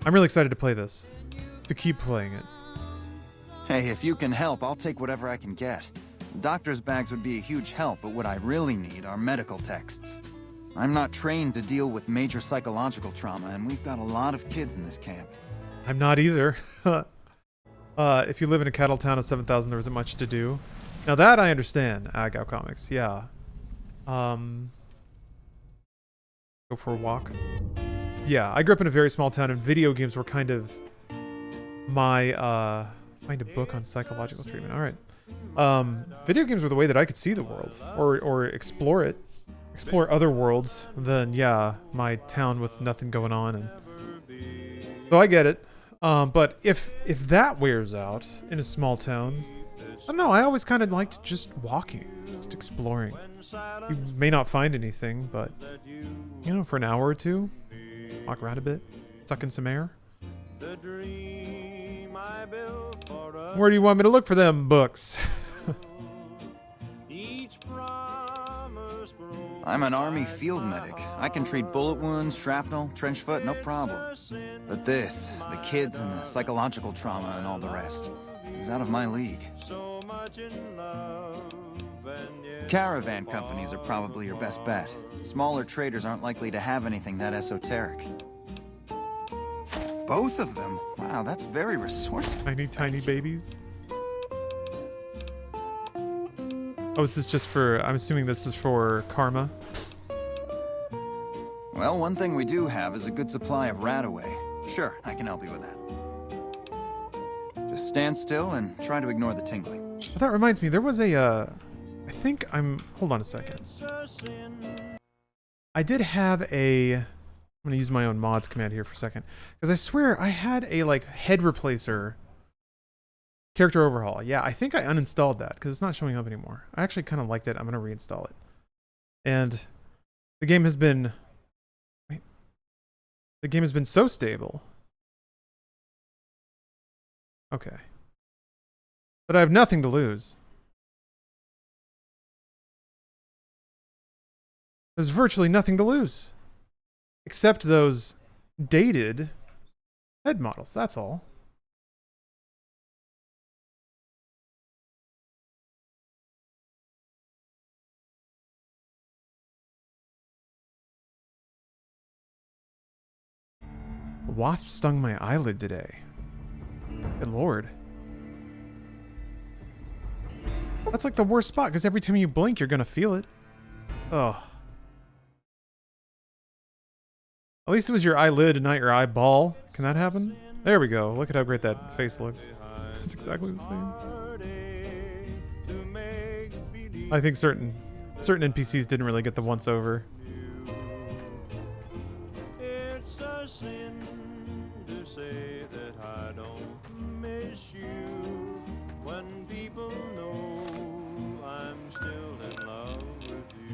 really excited to play this. To keep playing it. Hey, if you can help, I'll take whatever I can get. Doctor's bags would be a huge help, but what I really need are medical texts. I'm not trained to deal with major psychological trauma, and we've got a lot of kids in this camp. I'm not either. If you live in a cattle town of 7,000, there isn't much to do. Now that I understand, Agao Comics, yeah. Go for a walk. Yeah, I grew up in a very small town, and video games were kind of my, find a book on psychological treatment. All right. Video games were the way that I could see the world, or explore it. Explore other worlds than, yeah, my town with nothing going on. And so I get it. But if that wears out in a small town, I don't know, I always kind of liked just walking, just exploring. You may not find anything, but, you know, for an hour or two, walk around a bit, suck in some air. Where do you want me to look for them books? I'm an army field medic. I can treat bullet wounds, shrapnel, trench foot, no problem. But this, the kids and the psychological trauma and all the rest, is out of my league. Caravan companies are probably your best bet. Smaller traders aren't likely to have anything that esoteric. Both of them? Wow, that's very resourceful. Tiny babies. Oh, this is just for, I'm assuming this is for karma. Well, one thing we do have is a good supply of Radaway. Sure, I can help you with that. Just stand still and try to ignore the tingling. Well, that reminds me, there was a, I think hold on a second. I did have I'm gonna use my own mods command here for a second. Because I swear I had a, like, head replacer character overhaul. Yeah, I think I uninstalled that because it's not showing up anymore. I actually kind of liked it. I'm going to reinstall it. And the game has been... Wait. The game has been so stable. Okay. But I have nothing to lose. There's virtually nothing to lose. Except those dated head models. That's all. A wasp stung my eyelid today. Good lord. That's like the worst spot, because every time you blink, you're gonna feel it. Ugh. At least it was your eyelid and not your eyeball. Can that happen? There we go. Look at how great that face looks. It's exactly the same. I think certain NPCs didn't really get the once over. It's a sin to say that I don't miss you when people know I'm still in love with you.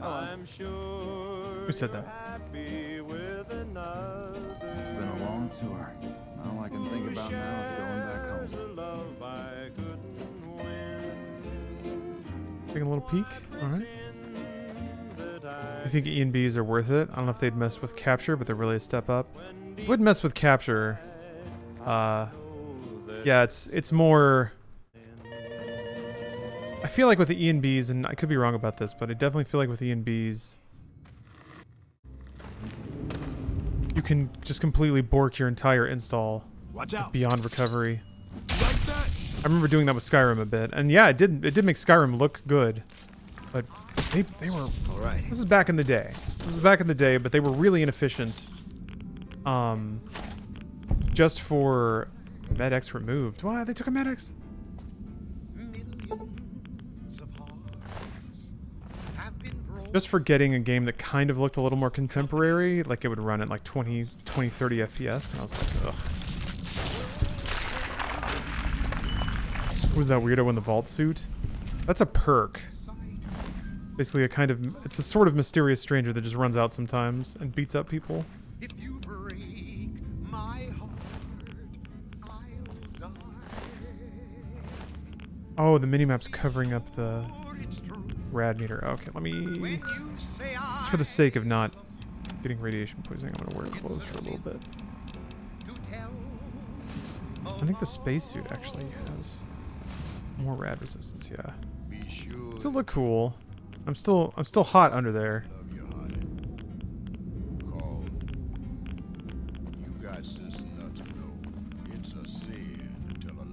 I'm sure Who said that? happy with another. It's been a long tour. All I can think about now is going back home. Love I couldn't win. Taking a little peek. Alright. You think E&Bs are worth it? I don't know if they'd mess with capture, but they're really a step up. Would mess with capture. Yeah, it's more... I feel like with the E&Bs, and I could be wrong about this, but I definitely feel like with E&Bs, you can just completely bork your entire install beyond recovery. I remember doing that with Skyrim a bit, and yeah, it did make Skyrim look good, but they were... Alright. This is back in the day. This is back in the day, but they were really inefficient. just for MedX removed. Why? They took a MedX? Just for getting a game that kind of looked a little more contemporary, like it would run at like 20, 30 FPS, and I was like, ugh. Who's that weirdo in the vault suit? That's a perk. Basically a kind of, it's a sort of mysterious stranger that just runs out sometimes and beats up people. If you break my heart, I'll die. Oh, the minimap's covering up the rad meter. Okay, let me... Just for the sake of not getting radiation poisoning, I'm gonna wear clothes for a little bit. I think the spacesuit actually has more rad resistance, yeah. Does it look cool? I'm still hot under there.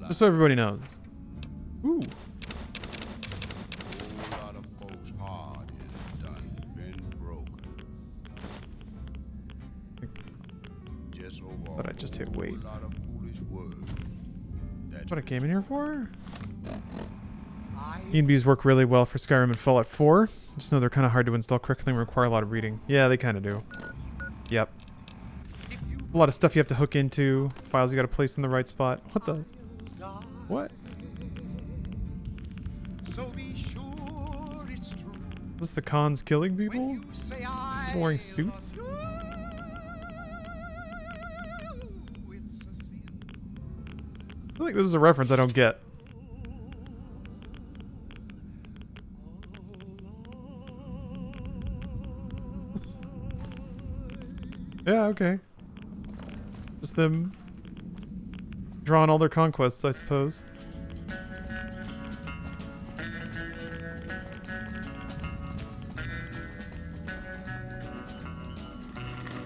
Just so everybody knows. Ooh. But I just hit wait. That's what I came in here for? E&Bs work really well for Skyrim and Fallout 4. Just know they're kind of hard to install quickly and require a lot of reading. Yeah, they kind of do. Yep. A lot of stuff you have to hook into. Files you got to place in the right spot. What the? What? Is this the cons killing people? Wearing suits? I feel like this is a reference I don't get. Yeah, okay. Just them drawing all their conquests, I suppose.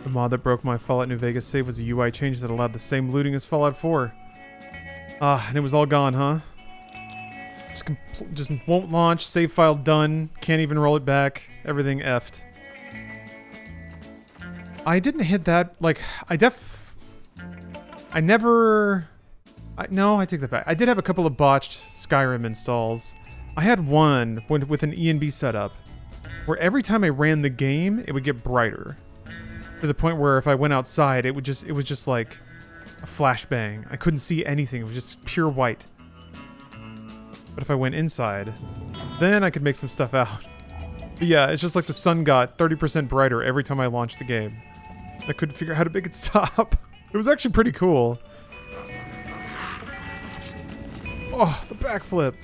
The mod that broke my Fallout New Vegas save was a UI change that allowed the same looting as Fallout 4. Ah, and it was all gone, huh? Just won't launch, save file done, can't even roll it back, everything effed. I didn't hit that, like, no, I take that back. I did have a couple of botched Skyrim installs. I had one with an E&B setup where every time I ran the game, it would get brighter. To the point where if I went outside, it was just like a flashbang. I couldn't see anything. It was just pure white. But if I went inside, then I could make some stuff out. But yeah, it's just like the sun got 30% brighter every time I launched the game. I couldn't figure out how to make it stop. It was actually pretty cool. Oh, the backflip.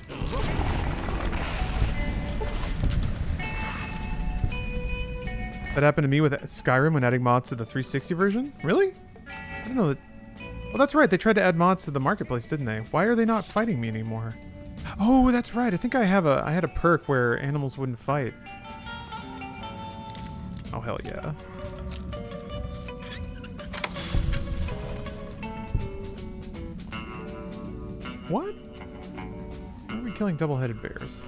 That happened to me with Skyrim when adding mods to the 360 version? Really? I didn't know that. Oh, that's right. They tried to add mods to the marketplace, didn't they? Why are they not fighting me anymore? Oh, that's right. I think I had a perk where animals wouldn't fight. Oh, hell yeah. What? Why are we killing double-headed bears?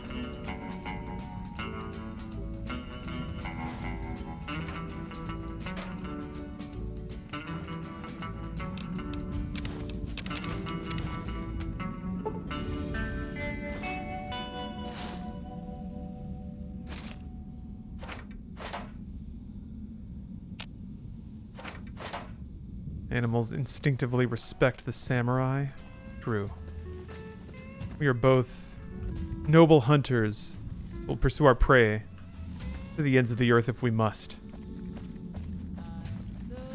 Animals instinctively respect the samurai. It's true. We are both noble hunters. We'll pursue our prey to the ends of the earth if we must.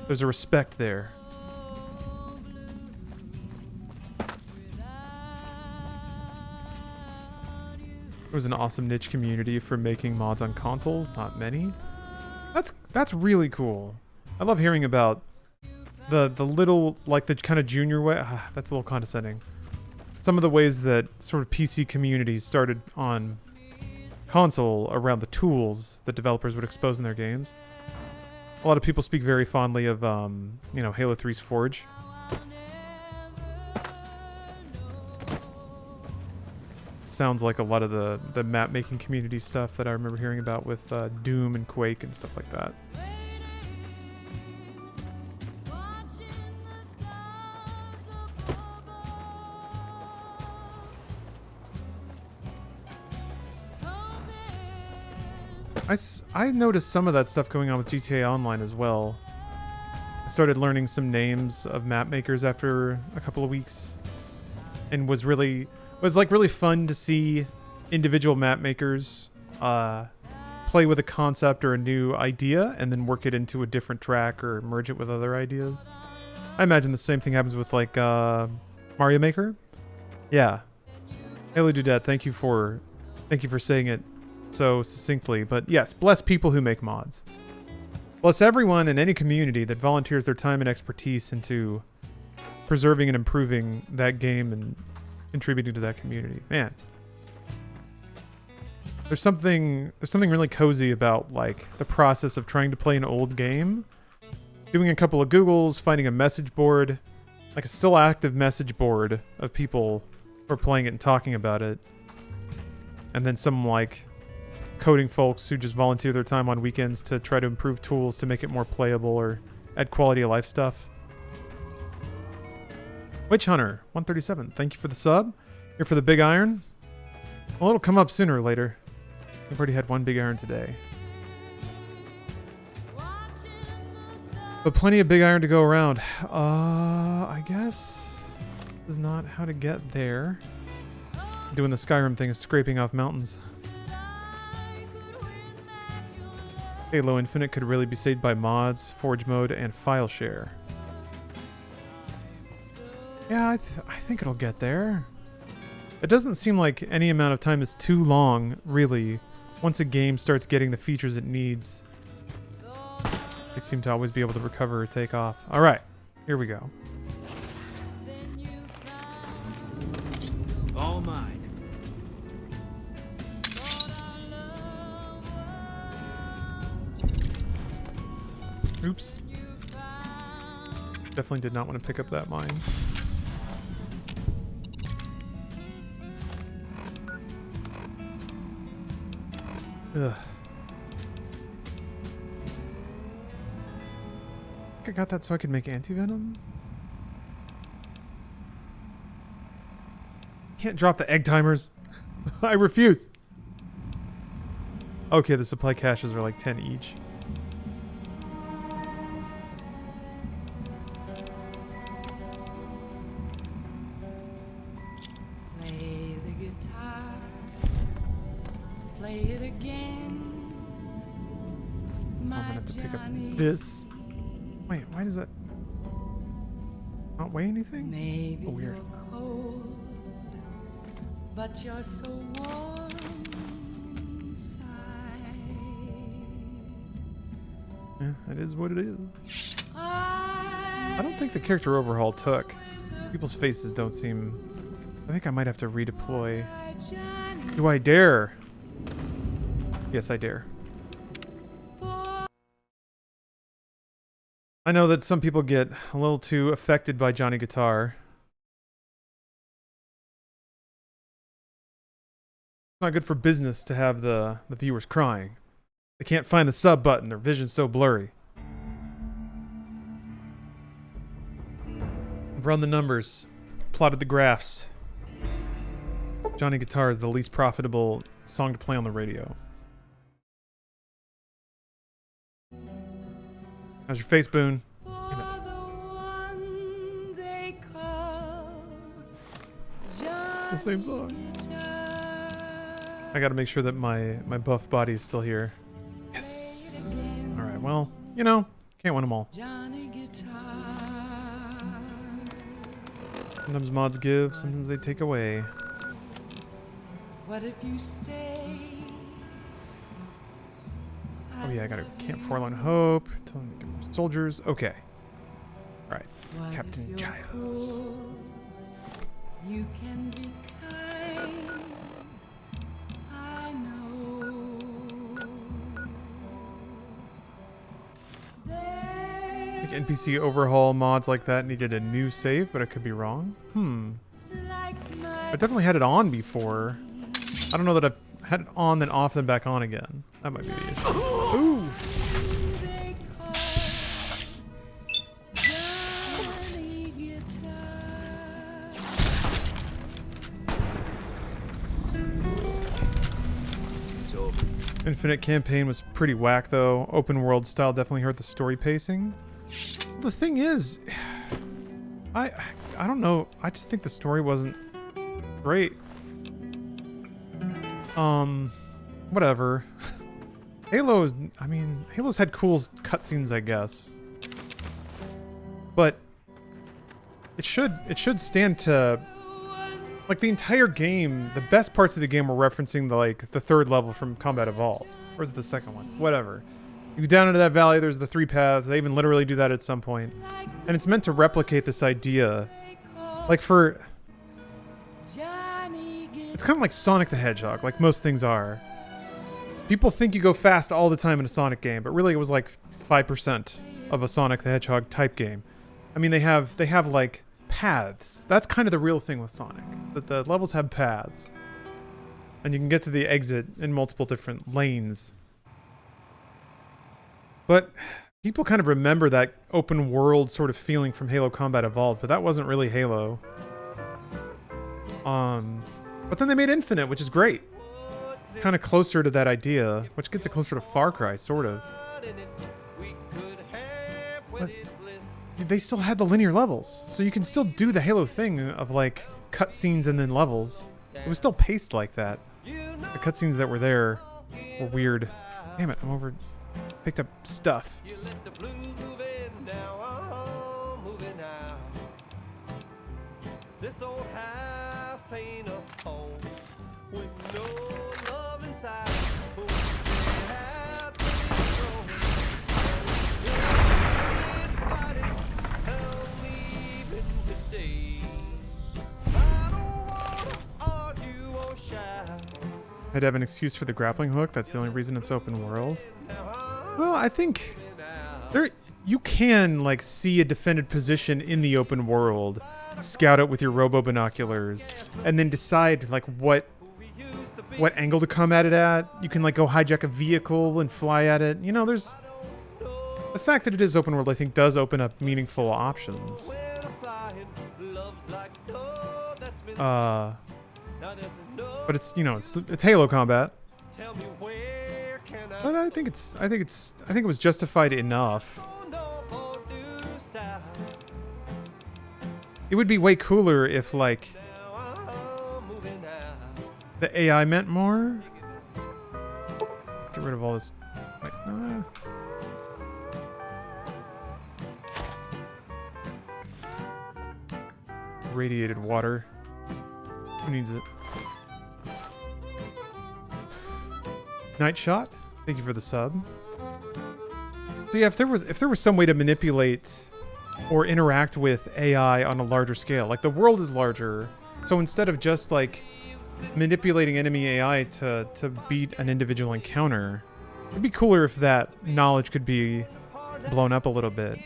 There's a respect there. There was an awesome niche community for making mods on consoles. Not many. That's really cool. I love hearing about the little, like the kind of junior way. That's a little condescending. Some of the ways that sort of PC communities started on console around the tools that developers would expose in their games. A lot of people speak very fondly of, you know, Halo 3's Forge. Sounds like a lot of the map making community stuff that I remember hearing about with Doom and Quake and stuff like that. I noticed some of that stuff going on with GTA Online as well. I started learning some names of map makers after a couple of weeks, and was really fun to see individual map makers play with a concept or a new idea and then work it into a different track or merge it with other ideas. I imagine the same thing happens with like Mario Maker. Yeah. Haley Dudette, thank you for saying it so succinctly. But yes, bless people who make mods. Bless everyone in any community that volunteers their time and expertise into preserving and improving that game and contributing to that community. Man. There's something really cozy about like the process of trying to play an old game, doing a couple of Googles, finding a message board, like a still active message board of people who are playing it and talking about it, and then some like coding folks who just volunteer their time on weekends to try to improve tools to make it more playable or add quality of life stuff. Witch Hunter 137, thank you for the sub. Here for the big iron. Well, it'll come up sooner or later. We've already had one big iron today. But plenty of big iron to go around. I guess this is not how to get there. Doing the Skyrim thing of scraping off mountains. Halo Infinite could really be saved by mods, Forge mode, and file share. Yeah, I think it'll get there. It doesn't seem like any amount of time is too long, really. Once a game starts getting the features it needs, they seem to always be able to recover or take off. All right, here we go. All mine. Oops. Definitely did not want to pick up that mine. Ugh. I got that so I could make anti-venom? Can't drop the egg timers. I refuse. Okay, the supply caches are like 10 each. Play the guitar, play it again. I'm gonna have to pick up this. Wait, why does that not weigh anything? Maybe oh, weird. You're cold, but you're so warm inside. Yeah, that is what it is. I don't think the character overhaul took. People's faces don't seem... I think I might have to redeploy. Do I dare? Yes, I dare. I know that some people get a little too affected by Johnny Guitar. It's not good for business to have the viewers crying. They can't find the sub button, their vision's so blurry. I've run the numbers, plotted the graphs. Johnny Guitar is the least profitable song to play on the radio. How's your face, Boone? Damn it. The same song. I gotta make sure that my buff body is still here. Yes. Alright, well, you know, can't win them all. Sometimes mods give, sometimes they take away. What if you stay? Oh yeah, I gotta Camp Forlorn Hope. Tell them to get more soldiers. Okay. Alright. Captain Giles. You can be kind. I know. Like NPC overhaul mods like that needed a new save, but I could be wrong. I definitely had it on before. I don't know that I've had it on, then off, then back on again. That might be the issue. Ooh! It's over. Infinite campaign was pretty whack though. Open world style definitely hurt the story pacing. The thing is, I don't know. I just think the story wasn't great. Whatever. Halo's had cool cutscenes, I guess. But it should stand to, like, the entire game, the best parts of the game were referencing the third level from Combat Evolved. Or is it the second one? Whatever. You go down into that valley, there's the 3 paths. They even literally do that at some point. And it's meant to replicate this idea. Like for... It's kind of like Sonic the Hedgehog, like most things are. People think you go fast all the time in a Sonic game, but really it was like 5% of a Sonic the Hedgehog type game. I mean, they have like paths. That's kind of the real thing with Sonic, that the levels have paths. And you can get to the exit in multiple different lanes. But people kind of remember that open world sort of feeling from Halo Combat Evolved, but that wasn't really Halo. But then they made Infinite, which is great. Kind of closer to that idea, which gets it closer to Far Cry, sort of. But they still had the linear levels, so you can still do the Halo thing of like cutscenes and then levels. It was still paced like that. The cutscenes that were there were weird. Damn it, picked up stuff. This old house ain't a home with no love inside. I'd have an excuse for the grappling hook. That's the only reason it's open world. Well, I think you can like see a defended position in the open world, scout it with your robo binoculars, and then decide like what angle to come at it at. You can like go hijack a vehicle and fly at it. You know, there's the fact that it is open world, I think, does open up meaningful options. But it's, you know, it's Halo combat. But I think it was justified enough. It would be way cooler if like the AI meant more. Let's get rid of all this. Wait, radiated water. Who needs it? Night Shot, thank you for the sub. So yeah, if there was some way to manipulate or interact with AI on a larger scale, like the world is larger, so instead of just like manipulating enemy AI to beat an individual encounter, it'd be cooler if that knowledge could be blown up a little bit.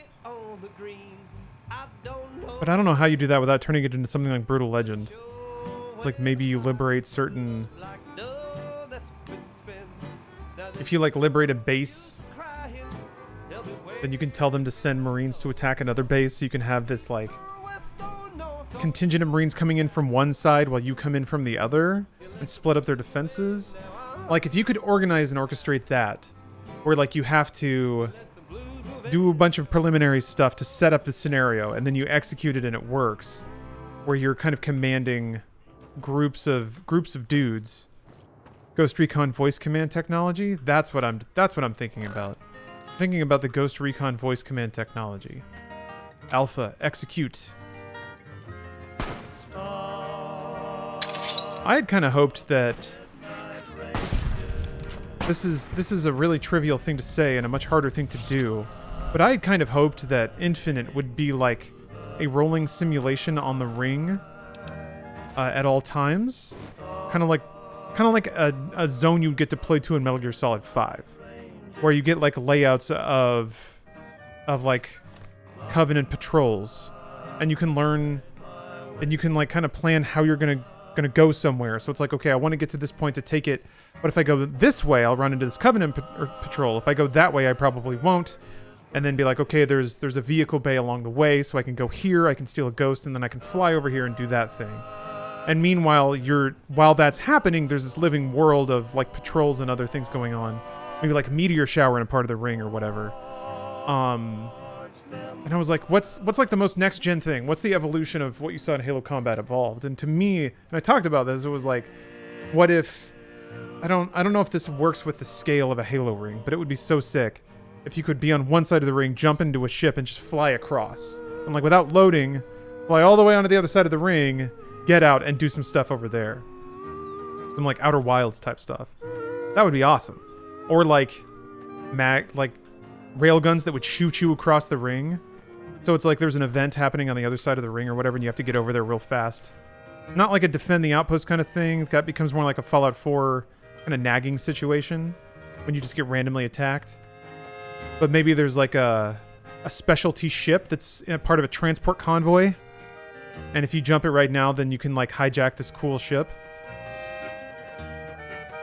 But I don't know how you do that without turning it into something like Brutal Legend. It's like maybe you liberate certain... If you like liberate a base, then you can tell them to send Marines to attack another base, so you can have this like contingent of Marines coming in from one side while you come in from the other and split up their defenses. Like if you could organize and orchestrate that, where like you have to do a bunch of preliminary stuff to set up the scenario and then you execute it and it works, where you're kind of commanding groups of dudes. Ghost Recon voice command technology, that's what I'm thinking about. I'm thinking about the Ghost Recon voice command technology. Alpha, execute. I had kind of hoped that this is a really trivial thing to say and a much harder thing to do, but I had kind of hoped that Infinite would be like a rolling simulation on the ring at all times, kind of like a zone you'd get to play to in Metal Gear Solid 5, where you get like layouts of like Covenant patrols, and you can learn, and you can like kind of plan how you're gonna go somewhere. So it's like, okay, I want to get to this point to take it, but if I go this way, I'll run into this Covenant patrol. If I go that way, I probably won't. And then be like, okay, there's a vehicle bay along the way, so I can go here, I can steal a ghost, and then I can fly over here and do that thing. And meanwhile, while that's happening, there's this living world of like patrols and other things going on. Maybe like a meteor shower in a part of the ring or whatever. And I was like, what's like the most next gen thing? What's the evolution of what you saw in Halo Combat Evolved? And to me, and I talked about this, it was like, what if I don't know if this works with the scale of a Halo ring, but it would be so sick if you could be on one side of the ring, jump into a ship, and just fly across. And like without loading, fly all the way onto the other side of the ring, get out, and do some stuff over there. Some like Outer Wilds type stuff. That would be awesome. Or like railguns that would shoot you across the ring. So it's like there's an event happening on the other side of the ring or whatever, and you have to get over there real fast. Not like a defend the outpost kind of thing. That becomes more like a Fallout 4 kind of nagging situation when you just get randomly attacked. But maybe there's like a specialty ship that's part of a transport convoy. And if you jump it right now, then you can like hijack this cool ship.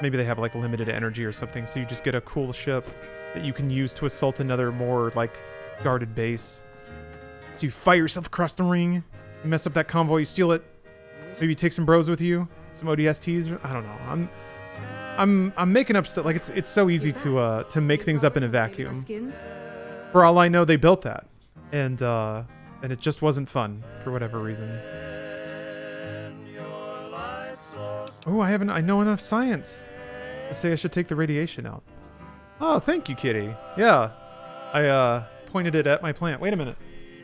Maybe they have like limited energy or something, so you just get a cool ship that you can use to assault another more like guarded base. So you fire yourself across the ring, you mess up that convoy, you steal it. Maybe you take some bros with you, some ODSTs. I don't know. I'm making up stuff. Like it's so easy to make things up in a vacuum. For all I know, they built that, and it just wasn't fun for whatever reason. Oh, I know enough science to say I should take the radiation out. Oh, thank you, kitty. Yeah, I pointed it at my plant. Wait a minute.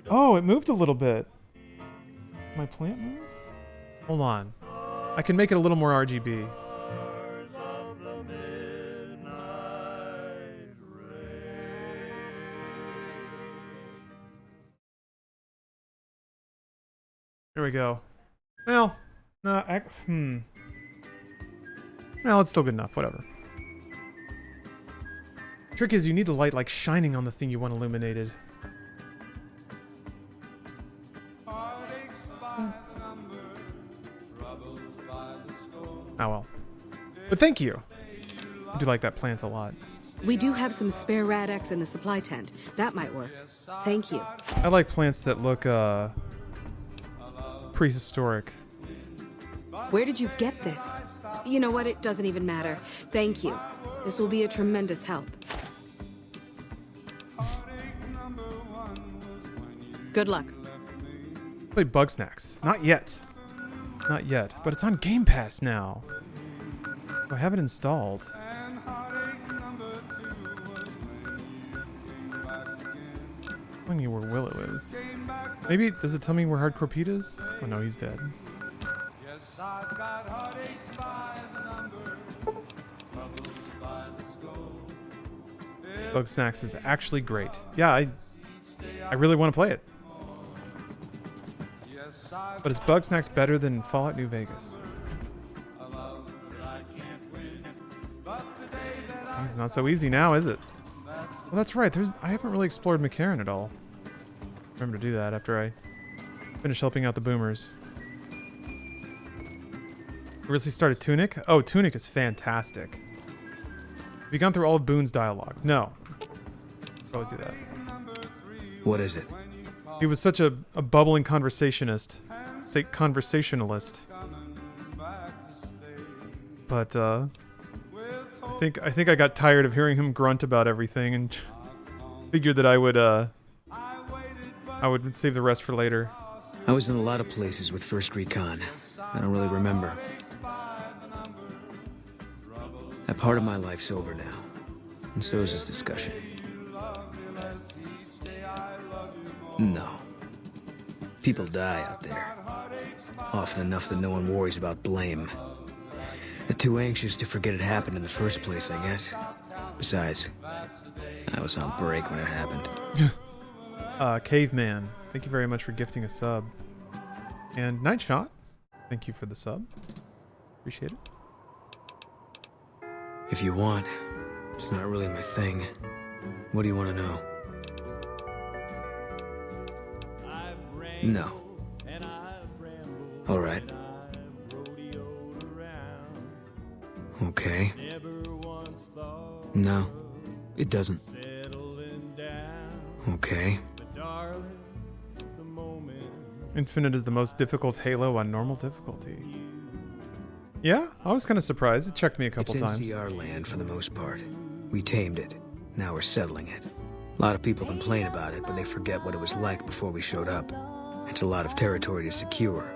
Oh, it moved a little bit. My plant moved? Hold on. I can make it a little more RGB. There we go. Well, no, well, it's still good enough. Whatever. Trick is you need the light like shining on the thing you want illuminated. Oh well. But thank you. I do like that plant a lot. We do have some spare Rad-X in the supply tent. That might work. Thank you. I like plants that look prehistoric. Where did you get this? You know what? It doesn't even matter. Thank you. This will be a tremendous help. Good luck. Play Bug Snacks. Not yet. Not yet. But it's on Game Pass now. I have it installed. Telling me where Willow is. Maybe, does it tell me where Hardcore Pete is? Oh no, he's dead. Bug Snacks is actually great. Yeah, I really want to play it. But is Bug Snacks better than Fallout New Vegas? It's not so easy now, is it? Well, that's right. I haven't really explored McCarran at all. Remember to do that after I finish helping out the boomers. Recently started Tunic? Oh, Tunic is fantastic. Have you gone through all of Boone's dialogue? No. Probably do that. What is it? He was such a bubbling conversationalist. Say conversationalist. But I think I got tired of hearing him grunt about everything and figured that I would save the rest for later. I was in a lot of places with First Recon. I don't really remember. That part of my life's over now. And so is this discussion. No. People die out there. Often enough that no one worries about blame. They're too anxious to forget it happened in the first place, I guess. Besides, I was on break when it happened. Caveman, thank you very much for gifting a sub. And Nightshot, thank you for the sub. Appreciate it. If you want, it's not really my thing. What do you want to know? No. All right. Okay. No, it doesn't. Infinite is the most difficult Halo on normal difficulty. Yeah, I was kind of surprised. It checked me a couple times. It's NCR land for the most part. We tamed it. Now we're settling it. A lot of people complain about it, but they forget what it was like before we showed up. It's a lot of territory to secure.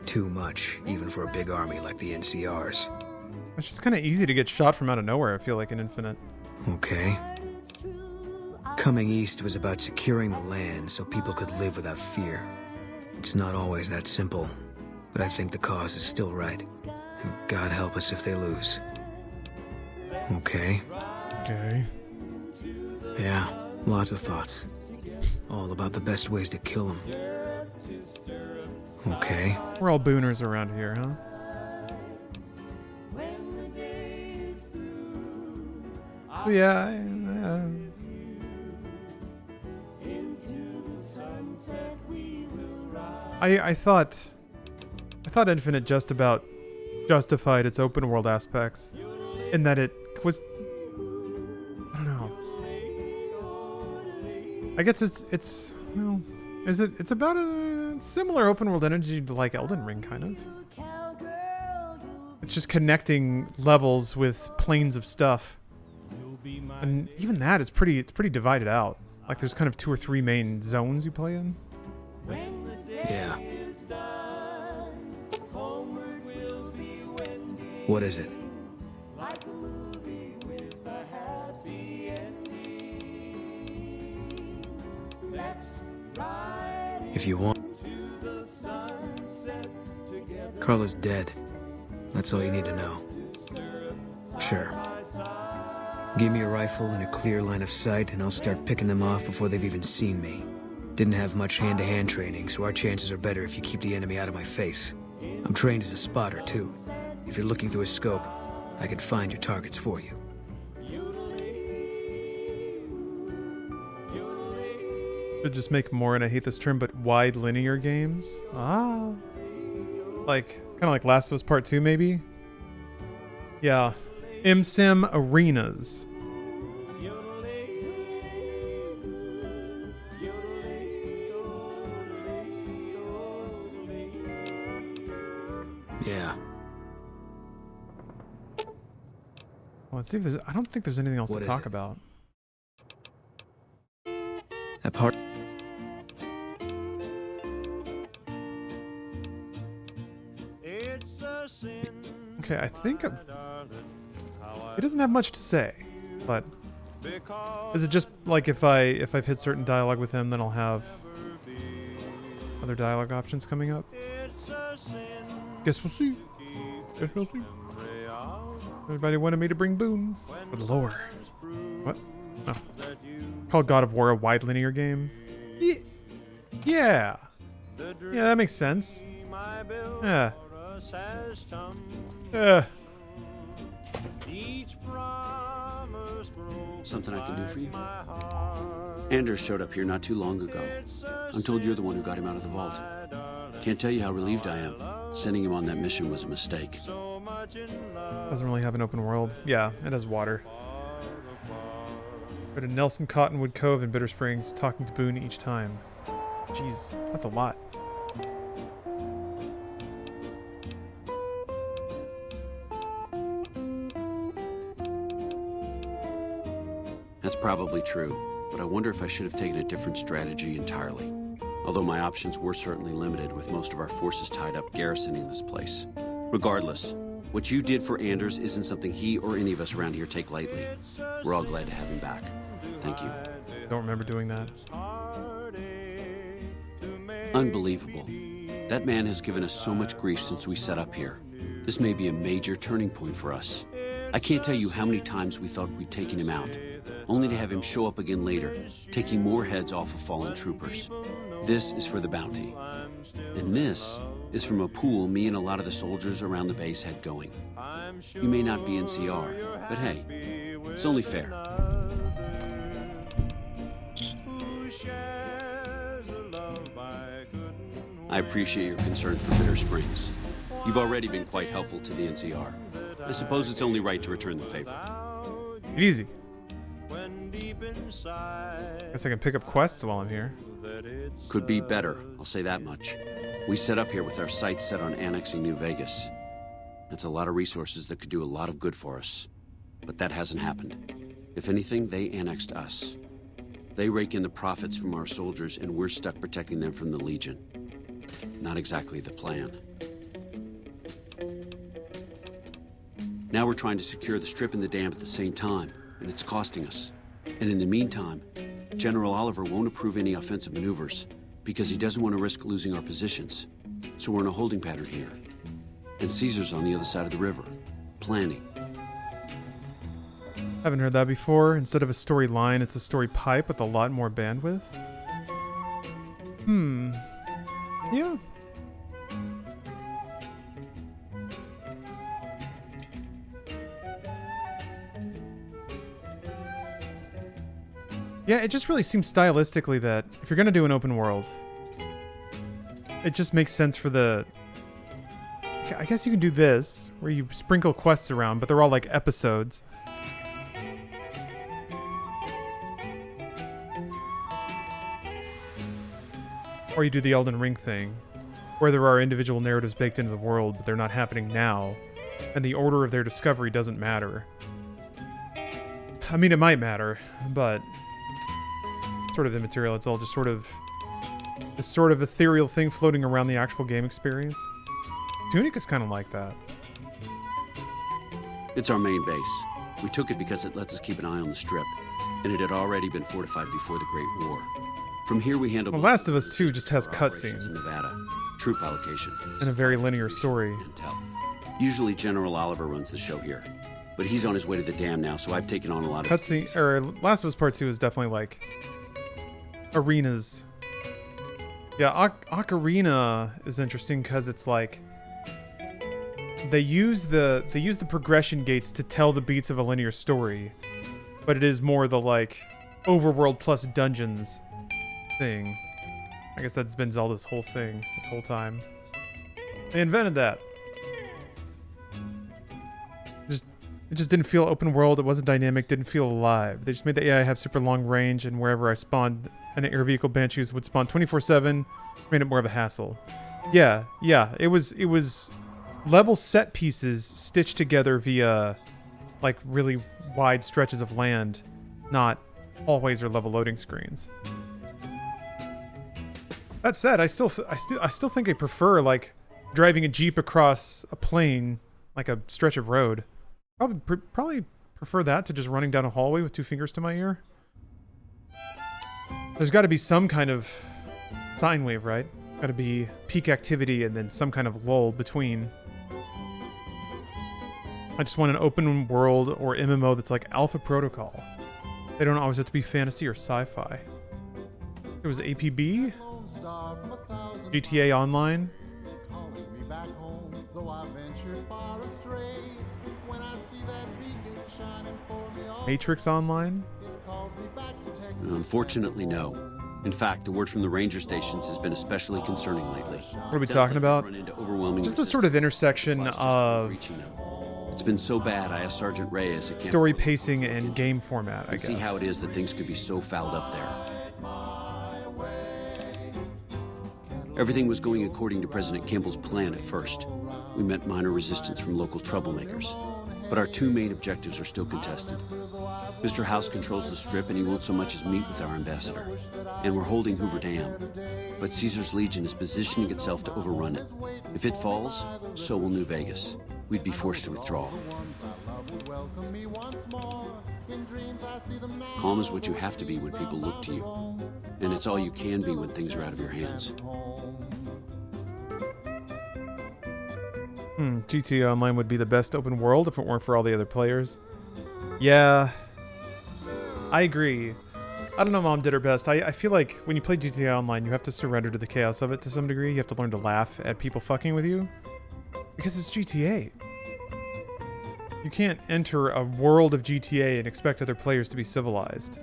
Too much, even for a big army like the NCR's. It's just kind of easy to get shot from out of nowhere, I feel like, in Infinite. Okay. Coming east was about securing the land so people could live without fear. It's not always that simple, but I think the cause is still right. And God help us if they lose. Okay. Okay. Yeah, lots of thoughts. All about the best ways to kill them. Okay. We're all booners around here, huh? Yeah. I thought Infinite just about justified its open world aspects in that it was, I don't know. I guess it's well, it's about a similar open world energy to like Elden Ring kind of. It's just connecting levels with planes of stuff. And even that is pretty divided out. Like there's kind of 2 or 3 main zones you play in. Yeah. What is it? If you want. Carla's dead. That's all you need to know. Sure. Give me a rifle and a clear line of sight, and I'll start picking them off before they've even seen me. Didn't have much hand-to-hand training, so our chances are better if you keep the enemy out of my face. I'm trained as a spotter, too. If you're looking through a scope, I can find your targets for you. Should just make more, and I hate this term, but wide linear games. Ah. Like, kind of like Last of Us Part 2, maybe? Yeah. MSim Arenas. Yeah. Well, let's see if there's... I don't think there's anything else What to is talk it? about. That part. Okay, I think he doesn't have much to say, but is it just like if I've hit certain dialogue with him, then I'll have other dialogue options coming up? Guess we'll see. Guess we'll see. Everybody wanted me to bring Boone for the lore. What? Oh. Called God of War a wide linear game? Yeah. Yeah, that makes sense. Yeah. Something I can do for you? Anders showed up here not too long ago. I'm told you're the one who got him out of the vault. Can't tell you how relieved I am. Sending him on that mission was a mistake. Doesn't really have an open world. Yeah, it has water. Go to Nelson Cottonwood Cove in Bitter Springs, talking to Boone each time. Jeez, that's a lot. That's probably true, but I wonder if I should have taken a different strategy entirely. Although my options were certainly limited, with most of our forces tied up garrisoning this place. Regardless, what you did for Anders isn't something he or any of us around here take lightly. We're all glad to have him back. Thank you. Don't remember doing that. Unbelievable. That man has given us so much grief since we set up here. This may be a major turning point for us. I can't tell you how many times we thought we'd taken him out, only to have him show up again later, taking more heads off of fallen troopers. This is for the bounty. And this is from a pool me and a lot of the soldiers around the base had going. You may not be NCR, but hey, it's only fair. I appreciate your concern for Bitter Springs. You've already been quite helpful to the NCR. I suppose it's only right to return the favor. Easy. Guess I can pick up quests while I'm here. Could be better, I'll say that much. We set up here with our sights set on annexing New Vegas. That's a lot of resources that could do a lot of good for us. But that hasn't happened. If anything, they annexed us. They rake in the profits from our soldiers, and we're stuck protecting them from the Legion. Not exactly the plan. Now we're trying to secure the Strip and the dam at the same time, and it's costing us. And in the meantime, General Oliver won't approve any offensive maneuvers because he doesn't want to risk losing our positions. So we're in a holding pattern here. And Caesar's on the other side of the river, planning. Haven't heard that before. Instead of a storyline, it's a story pipe with a lot more bandwidth. Yeah. Yeah, it just really seems stylistically that if you're going to do an open world, it just makes sense for the... I guess you can do this, where you sprinkle quests around, but they're all like episodes. Or you do the Elden Ring thing, where there are individual narratives baked into the world, but they're not happening now, and the order of their discovery doesn't matter. I mean, it might matter, but sort of immaterial. It's all just sort of this sort of ethereal thing floating around the actual game experience. Tunic is kind of like that. It's our main base. We took it because it lets us keep an eye on the Strip, and it had already been fortified before the Great War. From here we handle... Well, Last of Us 2 just has cutscenes. In Nevada, troop allocation, and a very linear story. Intel. Usually General Oliver runs the show here, but he's on his way to the dam now, so I've taken on a lot of... Cutscene, or Last of Us Part 2 is definitely like arenas. Yeah, Ocarina is interesting because it's like they use the progression gates to tell the beats of a linear story, but it is more the like overworld plus dungeons thing. I guess that's been Zelda's whole thing this whole time. They invented that. It just didn't feel open world. It wasn't dynamic. Didn't feel alive. They just made the AI have super long range, and wherever I spawned, an air vehicle Banshees would spawn 24/7. Made it more of a hassle. Yeah. It was level set pieces stitched together via like really wide stretches of land, not hallways or level loading screens. That said, I still think I prefer like driving a Jeep across a plain, like a stretch of road. Probably prefer that to just running down a hallway with 2 fingers to my ear. There's got to be some kind of sine wave, right? It's got to be peak activity and then some kind of lull between. I just want an open world or MMO that's like Alpha Protocol. They don't always have to be fantasy or sci-fi. It was APB, GTA Online. Matrix Online? Unfortunately, no. In fact, the word from the ranger stations has been especially concerning lately. What are we talking about? Just the sort of intersection of... It's been so bad, I asked Sergeant Reyes... story pacing and game format, I guess. See how it is that things could be so fouled up there. Everything was going according to President Kimball's plan at first. We met minor resistance from local troublemakers. But our 2 main objectives are still contested. Mr. House controls the Strip and he won't so much as meet with our ambassador. And we're holding Hoover Dam. But Caesar's Legion is positioning itself to overrun it. If it falls, so will New Vegas. We'd be forced to withdraw. Calm is what you have to be when people look to you. And it's all you can be when things are out of your hands. GTA Online would be the best open world if it weren't for all the other players. Yeah, I agree. I don't know, Mom did her best. I feel like when you play GTA Online, you have to surrender to the chaos of it to some degree. You have to learn to laugh at people fucking with you. Because it's GTA. You can't enter a world of GTA and expect other players to be civilized.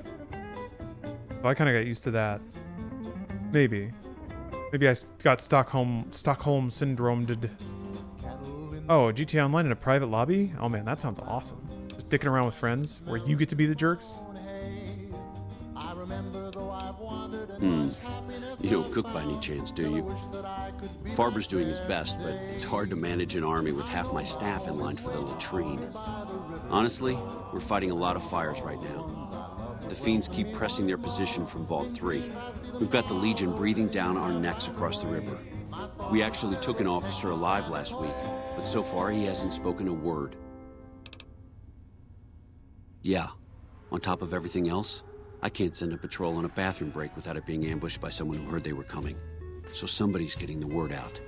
So I kind of got used to that. Maybe. Maybe I got Stockholm syndromed. Oh, GTA Online in a private lobby? Oh man, that sounds awesome. Just dicking around with friends where you get to be the jerks. You don't cook by any chance, do you? Farber's doing his best, but it's hard to manage an army with half my staff in line for the latrine. Honestly, we're fighting a lot of fires right now. The fiends keep pressing their position from Vault 3. We've got the Legion breathing down our necks across the river. We actually took an officer alive last week, but so far he hasn't spoken a word. Yeah, on top of everything else, I can't send a patrol on a bathroom break without it being ambushed by someone who heard they were coming. So somebody's getting the word out.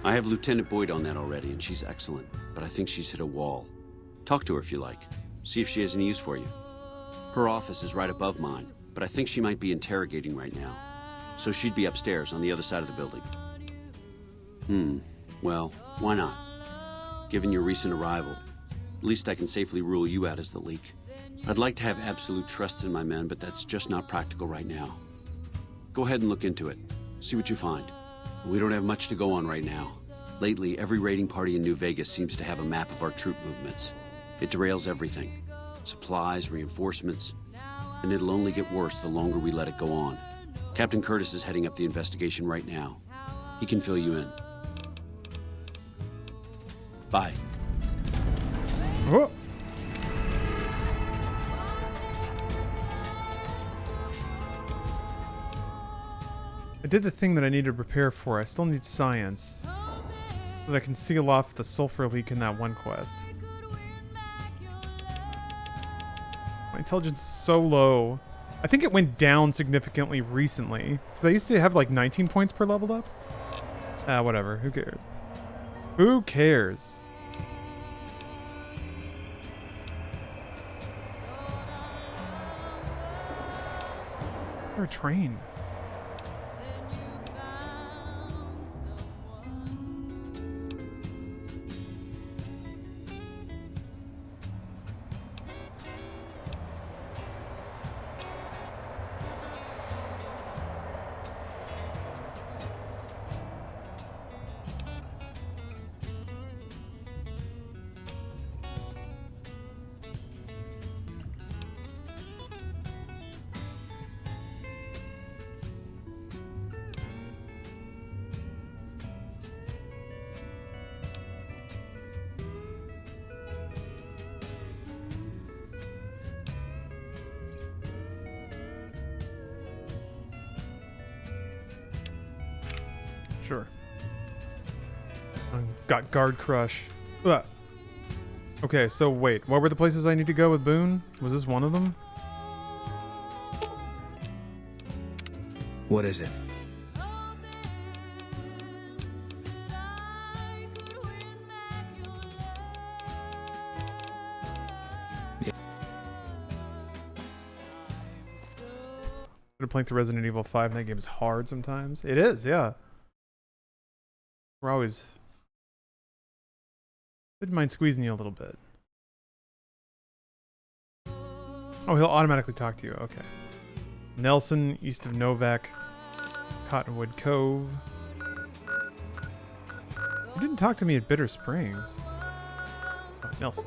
I have Lieutenant Boyd on that already, and she's excellent, but I think she's hit a wall. Talk to her if you like. See if she has any use for you. Her office is right above mine, but I think she might be interrogating right now. So she'd be upstairs on the other side of the building. Well, why not? Given your recent arrival, at least I can safely rule you out as the leak. I'd like to have absolute trust in my men, but that's just not practical right now. Go ahead and look into it. See what you find. We don't have much to go on right now. Lately, every raiding party in New Vegas seems to have a map of our troop movements. It derails everything. Supplies, reinforcements. And it'll only get worse the longer we let it go on. Captain Curtis is heading up the investigation right now. He can fill you in. Bye. Oh. I did the thing that I needed to prepare for. I still need science. So that I can seal off the sulfur leak in that one quest. My intelligence is so low. I think it went down significantly recently. Because I used to have like 19 points per leveled up. Whatever. Who cares? Who cares? Or a train. Sure. Got guard crush. Ugh. Okay, so wait, what were the places I need to go with Boone? Was this one of them? What is it? Playing through Resident Evil 5 and that game is hard sometimes. It is, yeah. We're always... Didn't mind squeezing you a little bit. Oh, he'll automatically talk to you. Okay. Nelson, east of Novak. Cottonwood Cove. You didn't talk to me at Bitter Springs. Oh, Nelson.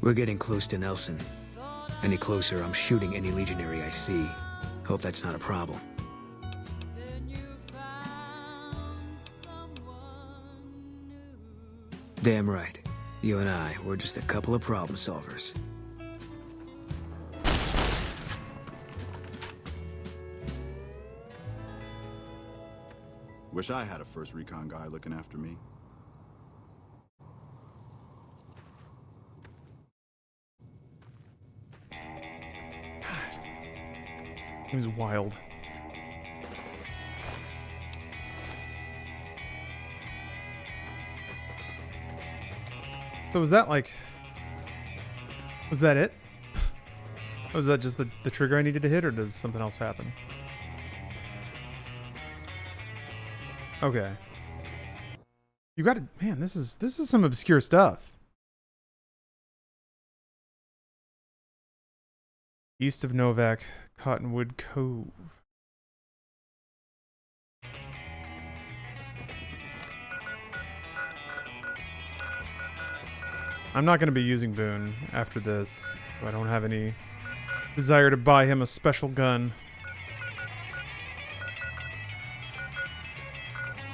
We're getting close to Nelson. Any closer, I'm shooting any legionary I see. Hope that's not a problem. Damn right. You and I, we're just a couple of problem solvers. Wish I had a first recon guy looking after me. He was wild. So was that like... Was that it? Was that just the trigger I needed to hit, or does something else happen? Okay. You got to... Man, this is some obscure stuff. East of Novak, Cottonwood Cove. I'm not going to be using Boone after this, so I don't have any desire to buy him a special gun.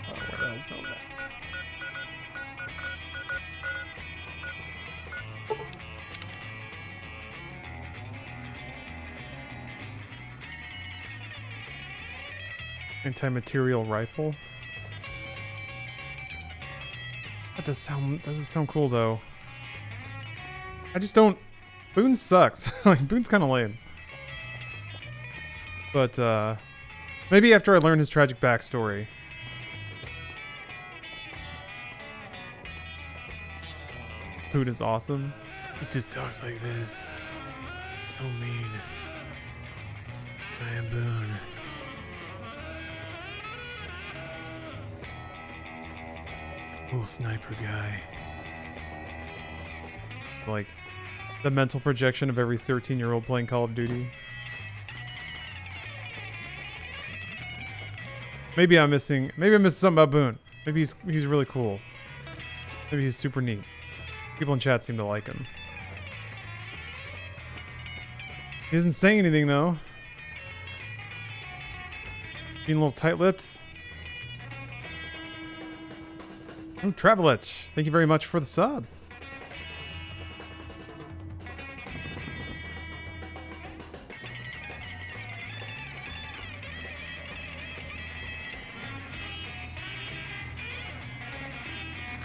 Oh, where the hell's Novak? Anti-material rifle. That doesn't sound cool though. I just don't. Boone sucks. Like Boone's kind of lame. But maybe after I learn his tragic backstory. Boone is awesome. He just talks like this. So mean. I am Boone. Cool sniper guy. Like the mental projection of every 13-year-old playing Call of Duty. Maybe I'm missing something about Boone. Maybe he's really cool. Maybe he's super neat. People in chat seem to like him. He isn't saying anything though. Being a little tight-lipped. Oh, Travelich, thank you very much for the sub.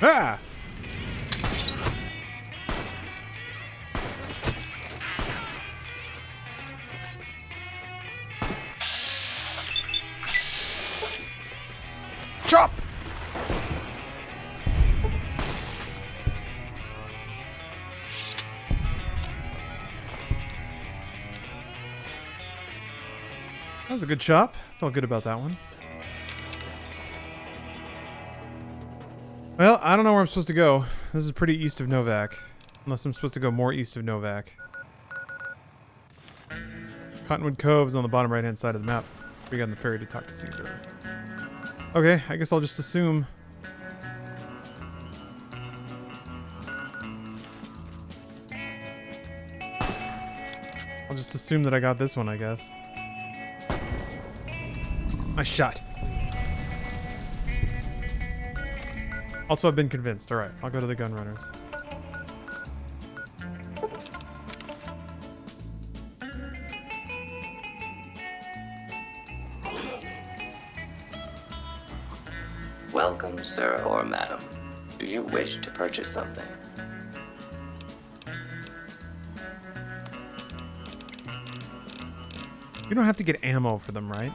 Ah! Chop! That was a good chop. Felt good about that one. Well, I don't know where I'm supposed to go. This is pretty east of Novak. Unless I'm supposed to go more east of Novak. Cottonwood Cove is on the bottom right-hand side of the map. We got on the ferry to talk to Caesar. Okay, I guess I'll just assume... I'll just assume that I got this one, I guess. I shot. Also, I've been convinced. Alright, I'll go to the gun runners. Welcome, sir or madam. Do you wish to purchase something? You don't have to get ammo for them, right?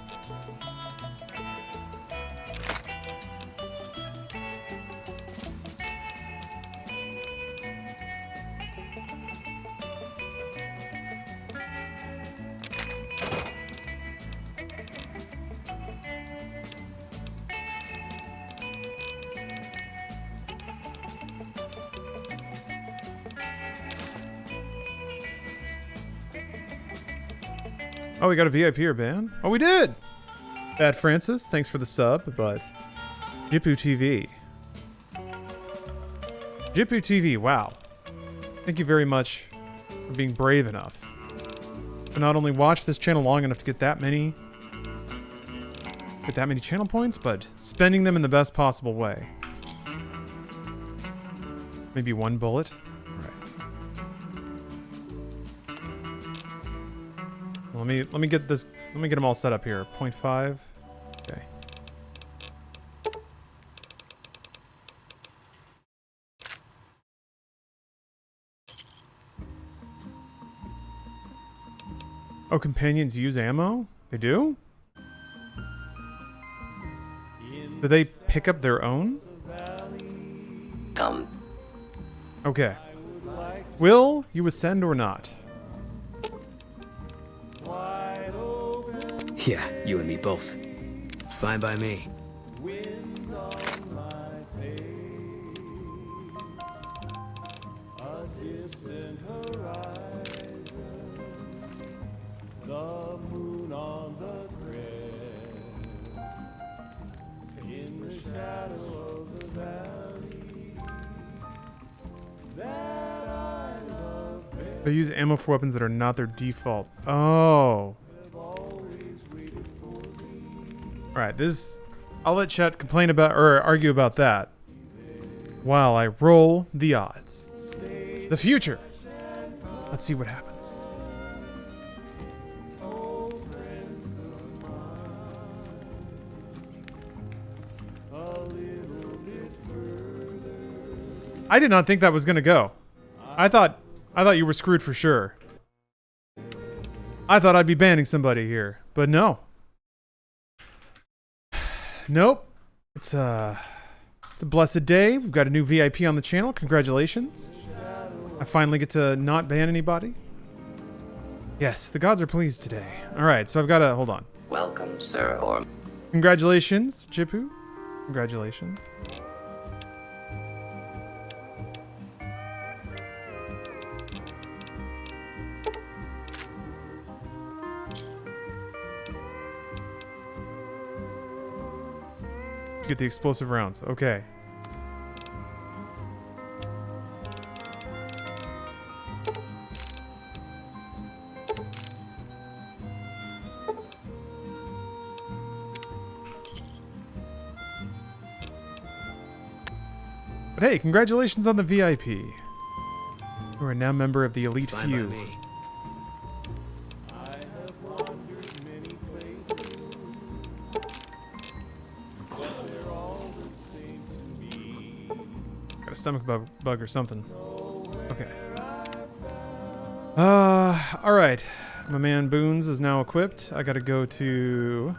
Oh, we got a VIP here, man. Oh, we did! Bad Francis, thanks for the sub, but... Jipu TV. Jipu TV, wow. Thank you very much for being brave enough to not only watch this channel long enough to get that many channel points, but spending them in the best possible way. Maybe one bullet. Let me get this. Let me get them all set up here. 0.5. Okay. Oh, companions use ammo? They do? Do they pick up their own? Okay. Will you ascend or not? Yeah, you and me both. Fine by me. In the shadow of the valley, They use ammo for weapons that are not their default. Oh. Alright, this... I'll let chat complain about, or argue about that, while I roll the odds. The future. Let's see what happens. I did not think that was gonna go. I thought you were screwed for sure. I thought I'd be banning somebody here, but no. Nope. It's a blessed day. We've got a new VIP on the channel. Congratulations. I finally get to not ban anybody. Yes, the gods are pleased today. Alright, so I've got to... Hold on. Welcome, sir, or... Congratulations, Jipu. Congratulations. Get the explosive rounds. Okay. But hey, congratulations on the VIP. You are now a member of the elite few. Got a stomach bug or something. Okay. Alright. My man Boons is now equipped. I gotta go to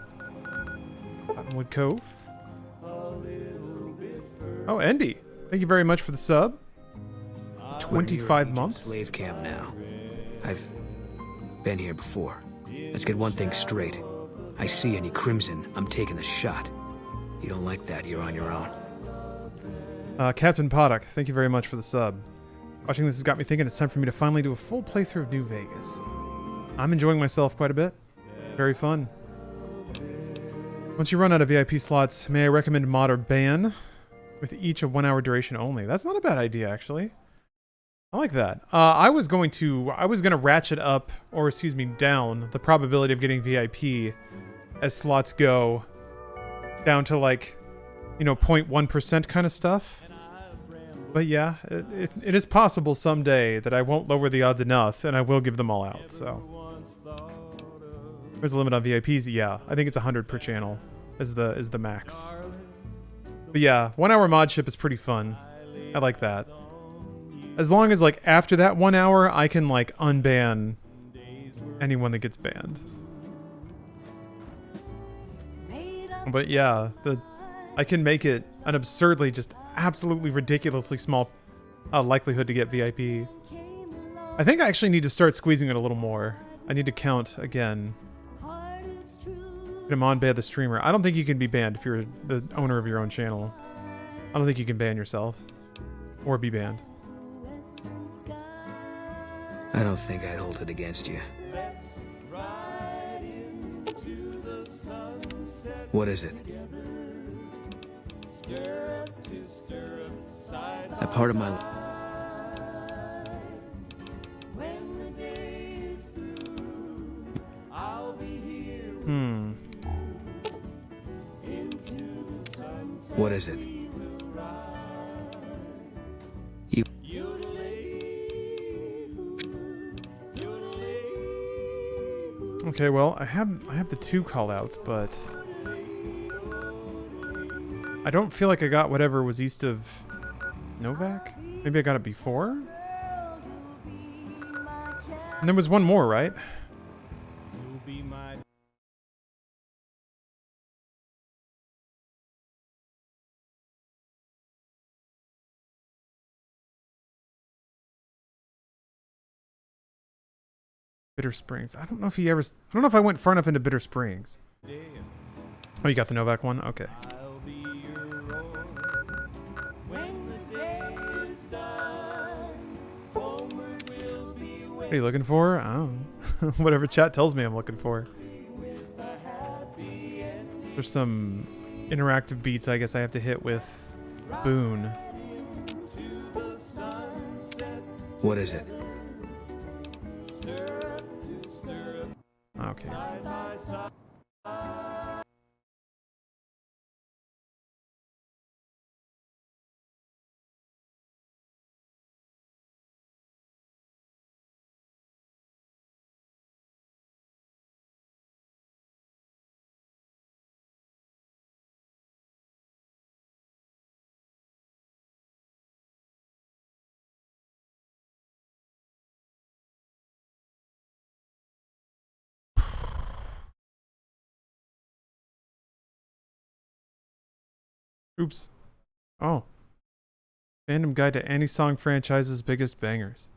Cottonwood Cove. Oh, Endy. Thank you very much for the sub. 25 months. Slave camp now. I've been here before. Let's get one thing straight. I see any crimson, I'm taking a shot. You don't like that, you're on your own. Captain Poddock, thank you very much for the sub. Watching this has got me thinking it's time for me to finally do a full playthrough of New Vegas. I'm enjoying myself quite a bit. Very fun. Once you run out of VIP slots, may I recommend mod or ban? With each a 1 hour duration only. That's not a bad idea, actually. I like that. I was gonna ratchet up, or excuse me, down the probability of getting VIP as slots go down to like, you know, 0.1% kind of stuff. But yeah, it is possible someday that I won't lower the odds enough, and I will give them all out, so. There's a limit on VIPs, yeah. I think it's 100 per channel is the max. But yeah, 1 hour mod ship is pretty fun. I like that. As long as like after that 1 hour, I can like unban anyone that gets banned. But yeah, I can make it an absurdly, just absolutely ridiculously small likelihood to get VIP. I think I actually need to start squeezing it a little more. I need to count again. Get him on ban the streamer. I don't think you can be banned if you're the owner of your own channel. I don't think you can ban yourself. Or be banned. I don't think I'd hold it against you. What is it? A part of my life. What is it? You. Okay, well, I have the 2 callouts, but I don't feel like I got whatever was east of Novak. Maybe I got it before. And there was one more, right? Bitter Springs. I don't know if I went far enough into Bitter Springs. Oh, you got the Novak one? Okay. What are you looking for? I don't know. Whatever chat tells me I'm looking for. There's some interactive beats I guess I have to hit with Boone. What is it? Okay. Oops. Oh. Fandom guide to any song franchise's biggest bangers.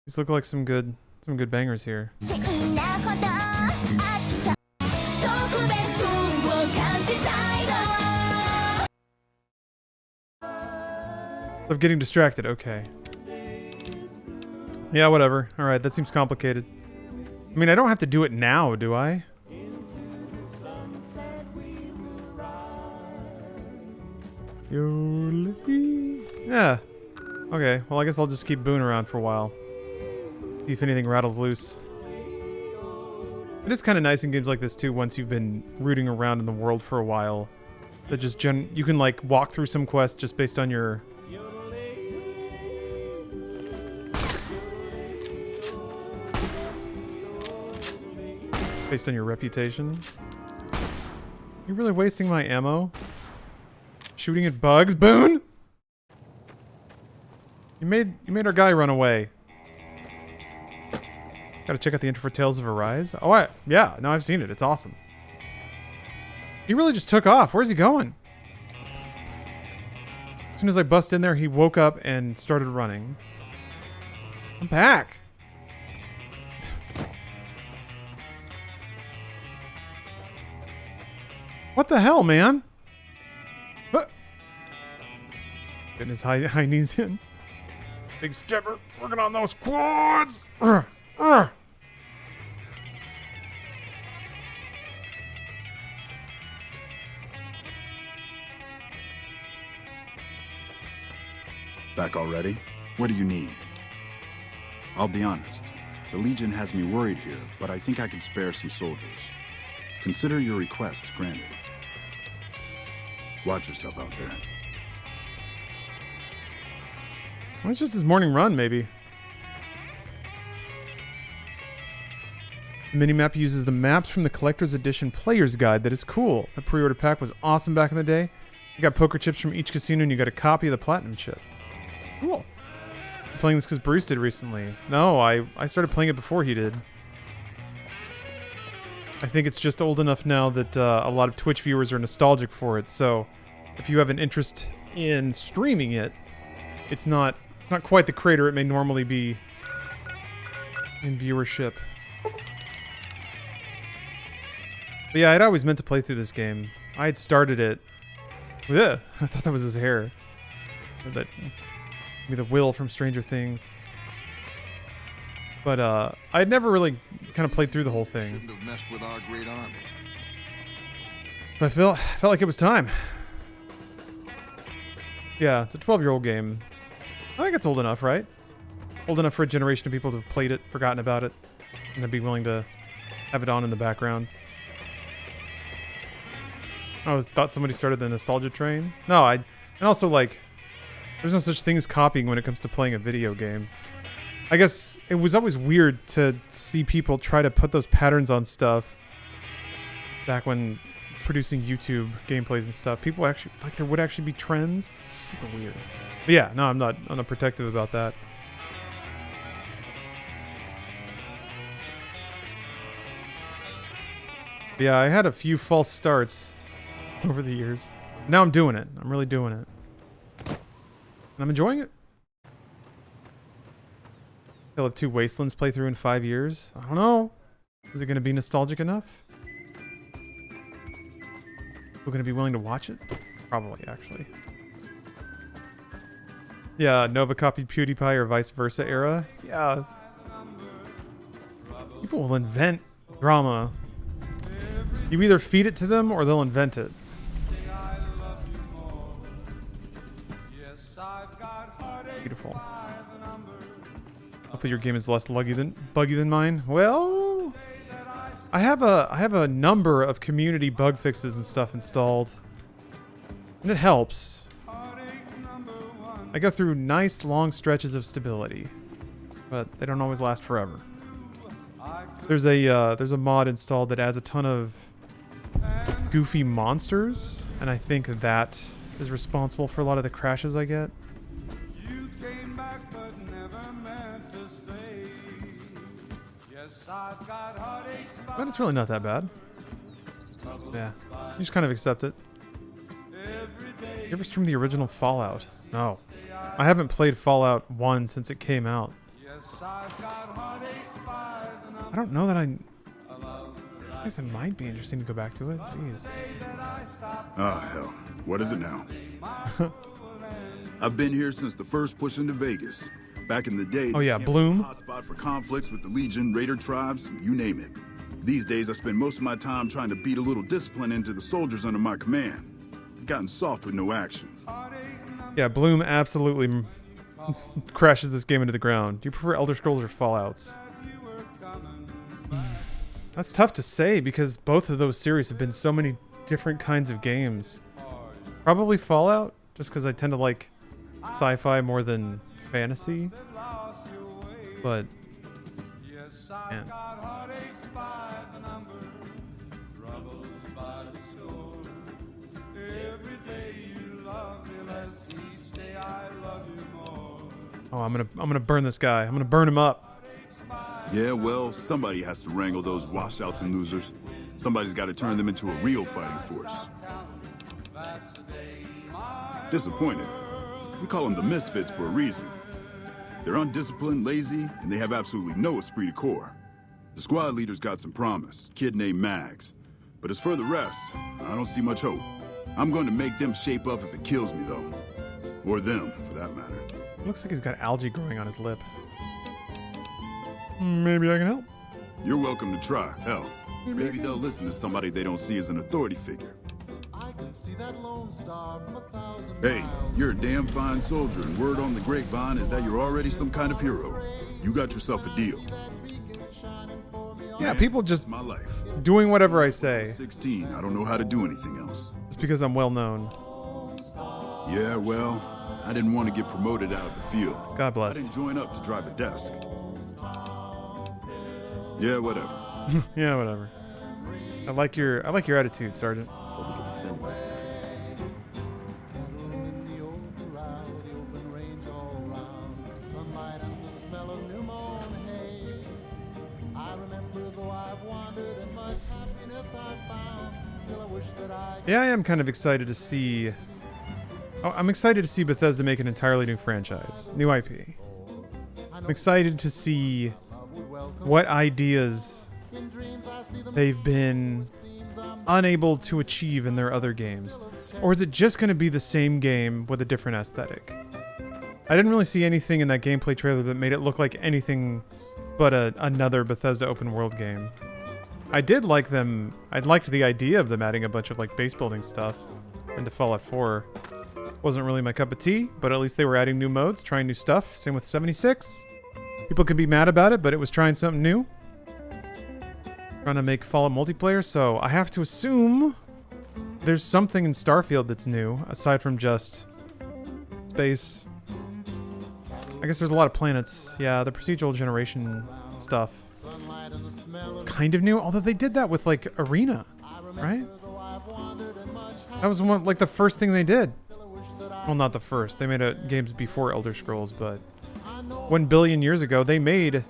These look like some good bangers here. I'm getting distracted. Okay. Yeah, whatever. All right, that seems complicated. I mean, I don't have to do it now, do I? Yeah. Okay, well, I guess I'll just keep booing around for a while. See if anything rattles loose. It is kind of nice in games like this, too, once you've been rooting around in the world for a while. That just you can, like, walk through some quests just based on your... based on your reputation. You're really wasting my ammo? Shooting at bugs, Boone? You made our guy run away. Gotta check out the intro for Tales of Arise. Oh, yeah, no, I've seen it. It's awesome. He really just took off. Where's he going? As soon as I bust in there, he woke up and started running. I'm back. What the hell, man? Getting his high knees in. Big stepper, working on those quads. Back already? What do you need? I'll be honest. The Legion has me worried here, but I think I can spare some soldiers. Consider your request granted. Watch yourself out there. Well, it's just his morning run, maybe. The minimap uses the maps from the Collector's Edition Player's Guide. That is cool. The pre-order pack was awesome back in the day. You got poker chips from each casino and you got a copy of the Platinum chip. Cool. I'm playing this because Bruce did recently. No, I started playing it before he did. I think it's just old enough now that a lot of Twitch viewers are nostalgic for it. So if you have an interest in streaming it, it's not quite the crater it may normally be in viewership. But yeah, I'd always meant to play through this game. I had started it. Ugh, I thought that was his hair. That maybe the Will from Stranger Things. But I'd never really kind of played through the whole thing. Shouldn't have messed with our great army. So I felt like it was time. Yeah, it's a 12-year-old game. I think it's old enough, right? Old enough for a generation of people to have played it, forgotten about it, and to be willing to have it on in the background. I thought somebody started the nostalgia train. No, and also, like, there's no such thing as copying when it comes to playing a video game. I guess it was always weird to see people try to put those patterns on stuff back when producing YouTube gameplays and stuff. People actually, like, there would actually be trends. Super weird. But yeah, no, I'm not protective about that. But yeah, I had a few false starts over the years. Now I'm doing it. I'm really doing it. And I'm enjoying it. I'll have 2 Wastelands playthrough in 5 years. I don't know. Is it going to be nostalgic enough? We're going to be willing to watch it? Probably, actually. Yeah, Nova copied PewDiePie or vice versa era. Yeah. People will invent drama. You either feed it to them or they'll invent it. Beautiful. Hopefully your game is less buggy than mine. Well, I have a number of community bug fixes and stuff installed, and it helps. I go through nice long stretches of stability, but they don't always last forever. There's a mod installed that adds a ton of goofy monsters, and I think that is responsible for a lot of the crashes I get. But it's really not that bad. Yeah, you just kind of accept it. You ever streamed the original Fallout? No. I haven't played Fallout 1 since it came out. I don't know that I guess it might be interesting to go back to it. Jeez. Ah, hell. What is it now? I've been here since the first push into Vegas. Back in the day, oh yeah, Bloom. Hotspot for conflicts with the Legion, Raider tribes, you name it. These days, I spend most of my time trying to beat a little discipline into the soldiers under my command. I've gotten soft with no action. Yeah, Bloom absolutely crashes this game into the ground. Do you prefer Elder Scrolls or Fallouts? That's tough to say because both of those series have been so many different kinds of games. Probably Fallout, just because I tend to like sci-fi more than fantasy. But man. Oh, I'm gonna burn this guy. I'm gonna burn him up. Yeah, well, somebody has to wrangle those washouts and losers. Somebody's got to turn them into a real fighting force. Disappointed. We call them the misfits for a reason. They're undisciplined, lazy, and they have absolutely no esprit de corps. The squad leader's got some promise, kid named Mags. But as for the rest, I don't see much hope. I'm going to make them shape up if it kills me, though. Or them, for that matter. Looks like he's got algae growing on his lip. Maybe I can help. You're welcome to try. Hell, maybe they'll listen to somebody they don't see as an authority figure. I can see that lone star from 1,000 Hey, you're a damn fine soldier, and word on the grapevine is that you're already some kind of hero. You got yourself a deal. Yeah, people just my life. Doing whatever I say. 16, I don't know how to do anything else. It's because I'm well known. Yeah, well, I didn't want to get promoted out of the field. God bless. I didn't join up to drive a desk. Yeah, whatever. Yeah, whatever. I like your attitude, Sergeant. Yeah, I am kind of excited to see... Oh, I'm excited to see Bethesda make an entirely new franchise. New IP. I'm excited to see what ideas they've been unable to achieve in their other games. Or is it just going to be the same game with a different aesthetic? I didn't really see anything in that gameplay trailer that made it look like anything but another Bethesda open world game. I did like them. I liked the idea of them adding a bunch of like base building stuff into Fallout 4. Wasn't really my cup of tea, but at least they were adding new modes, trying new stuff. Same with 76. People could be mad about it, but it was trying something new. Trying to make Fallout multiplayer, so I have to assume there's something in Starfield that's new, aside from just space. I guess there's a lot of planets. Yeah, the procedural generation stuff. Kind of new, although they did that with like Arena, right? That was one, like the first thing they did. Well, not the first. They made games before Elder Scrolls, but 1 billion years ago, they made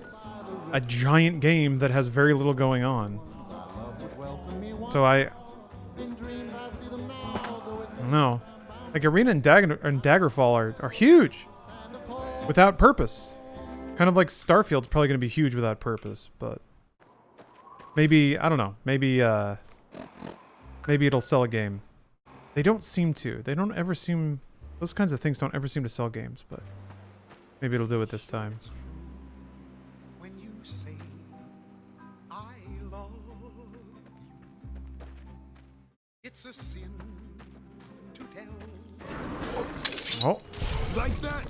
a giant game that has very little going on. So I don't know. Like Arena and Daggerfall are huge without purpose. Kind of like Starfield's probably going to be huge without purpose, but maybe, I don't know. Maybe it'll sell a game. They don't seem to. They don't ever seem... Those kinds of things don't ever seem to sell games, but maybe it'll do it this time. When you say It's a sin to tell. Oh. Like that.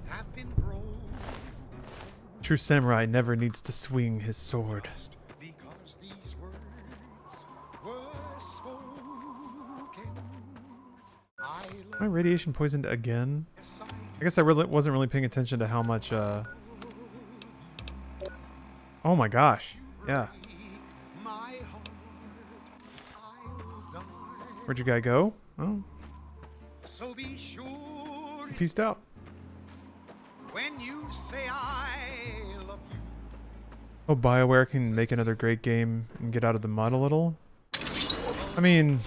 Have been broken True samurai never needs to swing his sword. because these words were spoken. Am I radiation poisoned again? I guess I really wasn't really paying attention to how much, Oh my gosh. Yeah. Where'd your guy go? Oh. So be sure Peaced out. when you say I love you. Oh, BioWare can make another great game and get out of the mud a little? I mean,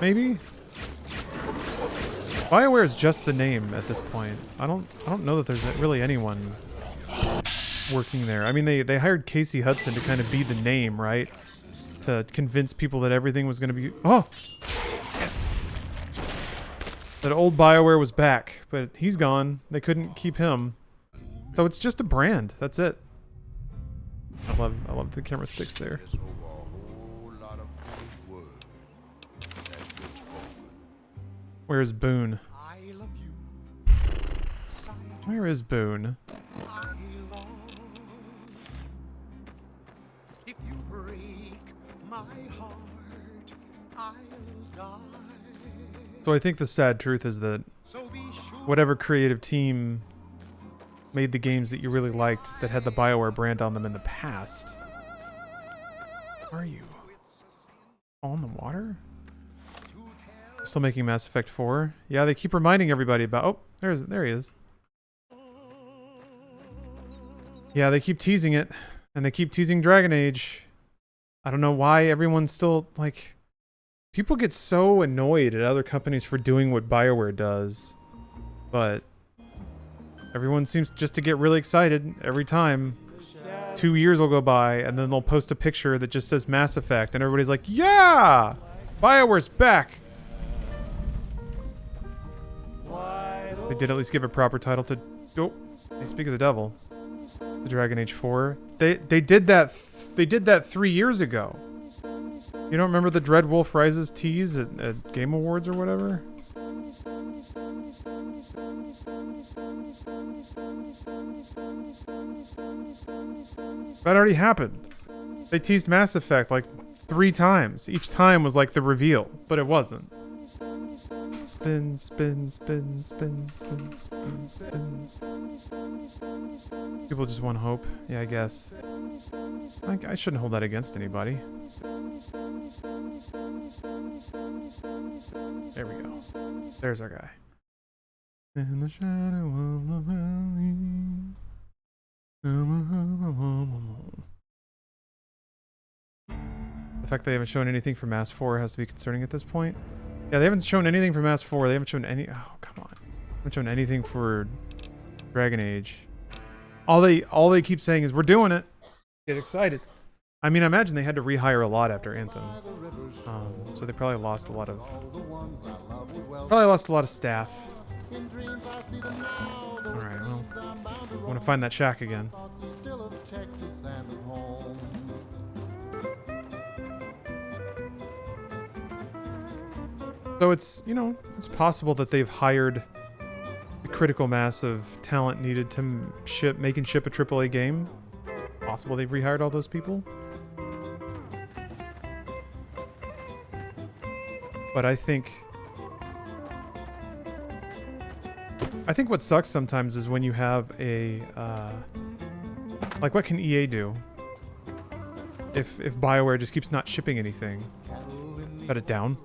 maybe? BioWare is just the name at this point. I don't know that there's really anyone working there. I mean, they hired Casey Hudson to kind of be the name, right? To convince people that everything was going to be... Oh! Yes! That old BioWare was back, but he's gone. They couldn't keep him. So it's just a brand. That's it. I love the camera sticks there. Where's Boone? Where is Boone? If you break my heart, I'll die. So I think the sad truth is that whatever creative team made the games that you really liked that had the BioWare brand on them in the past. Where are you? On the water? Still making Mass Effect 4? Yeah, they keep reminding everybody about... Oh, there he is. Yeah, they keep teasing it. And they keep teasing Dragon Age. I don't know why everyone's still, like... People get so annoyed at other companies for doing what BioWare does. But... everyone seems just to get really excited every time. 2 years will go by, and then they'll post a picture that just says Mass Effect, and everybody's like, yeah! BioWare's back! They did at least give a proper title to... Oh, they speak of the devil. The Dragon Age 4. They did that 3 years ago. You don't remember the Dread Wolf Rises tease at Game Awards or whatever? That already happened. They teased Mass Effect like 3 times. Each time was like the reveal, but it wasn't. Spin, spin, spin, spin, spin, spin, spin. People just want hope. Yeah, I guess. I shouldn't hold that against anybody. There we go. There's our guy. In the shadow of the valley. The fact they haven't shown anything for Mass 4 has to be concerning at this point. Yeah, they haven't shown anything for Mass 4. They haven't shown any... Oh, come on. They haven't shown anything for Dragon Age. All they keep saying is, we're doing it. Get excited. I mean, I imagine they had to rehire a lot after Anthem. So they probably lost a lot of... staff. Alright, well... I want to find that shack again. So it's, you know, it's possible that they've hired the critical mass of talent needed to make and ship a AAA game. Possible they've rehired all those people. But I think what sucks sometimes is when you have a, like what can EA do? If BioWare just keeps not shipping anything. Shut it down.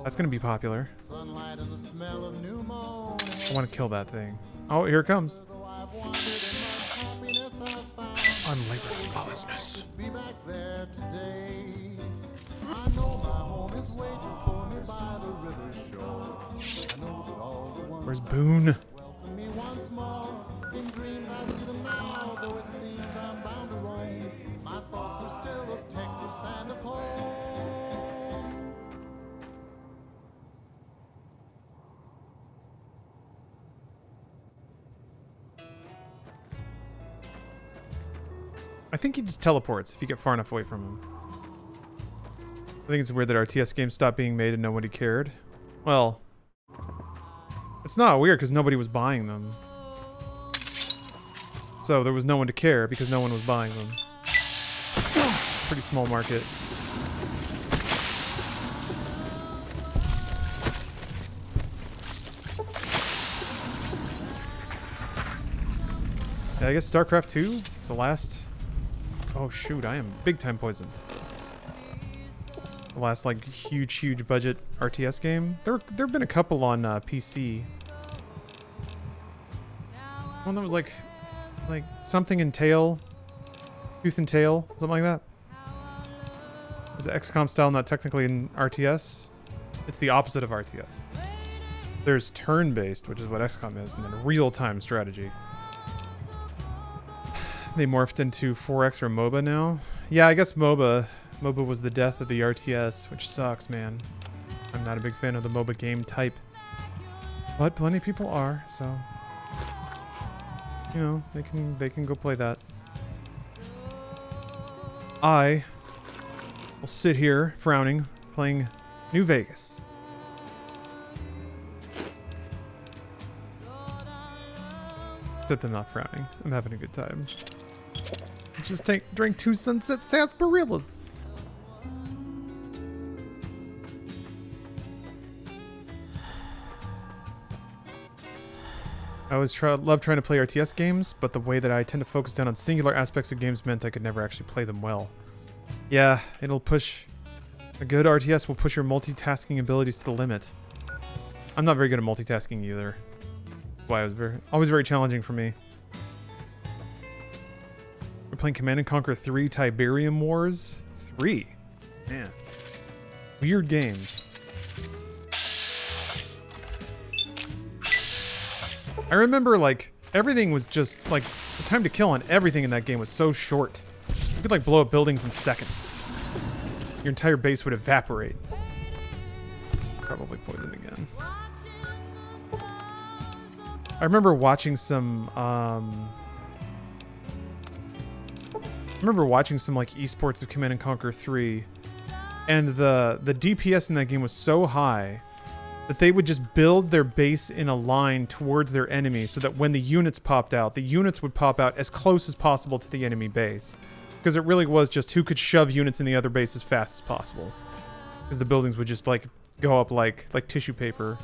That's gonna be popular. I want to kill that thing. Oh, here it comes. Unlabeled lawlessness. Where's Boone? I think he just teleports if you get far enough away from him. I think it's weird that RTS games stopped being made and nobody cared. Well, it's not weird because nobody was buying them. So there was no one to care because no one was buying them. Pretty small market. Yeah, I guess StarCraft 2 is the last... Oh shoot, I am big time poisoned. The last like huge budget RTS game. There've been a couple on PC. One that was like something in tail, tooth and tail, something like that. Is it XCOM style not technically in RTS? It's the opposite of RTS. There's turn-based, which is what XCOM is, and then real-time strategy. They morphed into 4X or MOBA now. Yeah, I guess MOBA was the death of the RTS, which sucks, man. I'm not a big fan of the MOBA game type. But plenty of people are, so you know, they can go play that. I will sit here frowning, playing New Vegas. Except I'm not frowning. I'm having a good time. Just drink 2 Sunset Sarsaparillas. I always love trying to play RTS games, but the way that I tend to focus down on singular aspects of games meant I could never actually play them well. Yeah, it'll push... A good RTS will push your multitasking abilities to the limit. I'm not very good at multitasking either. That's why it was always very challenging for me. We're playing Command & Conquer 3 Tiberium Wars 3. Man. Weird games. I remember, like, everything was just, like, the time to kill on everything in that game was so short. You could, like, blow up buildings in seconds. Your entire base would evaporate. Probably poison again. I remember watching some, like, esports of Command & Conquer 3, and the DPS in that game was so high that they would just build their base in a line towards their enemy so that when the units popped out, the units would pop out as close as possible to the enemy base. Because it really was just who could shove units in the other base as fast as possible. Because the buildings would just, like, go up like tissue paper.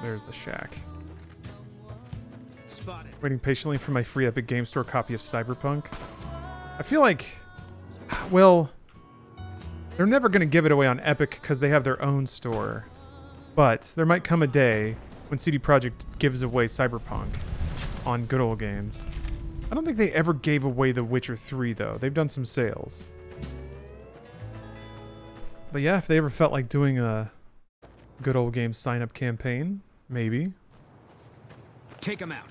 There's the shack. Waiting patiently for my free Epic Game Store copy of Cyberpunk. I feel like... Well, they're never going to give it away on Epic because they have their own store. But there might come a day when CD Projekt gives away Cyberpunk on Good Old Games. I don't think they ever gave away The Witcher 3, though. They've done some sales. But yeah, if they ever felt like doing a Good Old Games sign-up campaign, maybe. Take him out.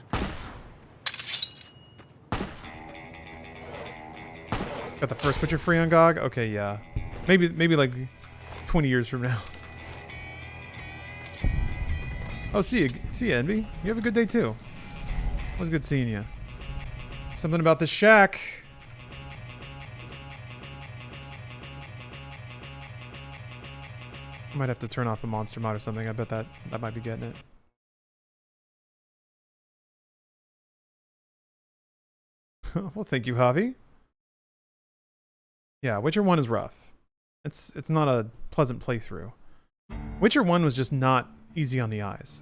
Got the first Witcher free on GOG? Okay, yeah. Maybe like 20 years from now. Oh, see you, Envy. You have a good day too. It was good seeing you. Something about the shack. I might have to turn off the monster mod or something. I bet that might be getting it. Well, thank you, Javi. Yeah, Witcher 1 is rough. It's not a pleasant playthrough. Witcher 1 was just not easy on the eyes.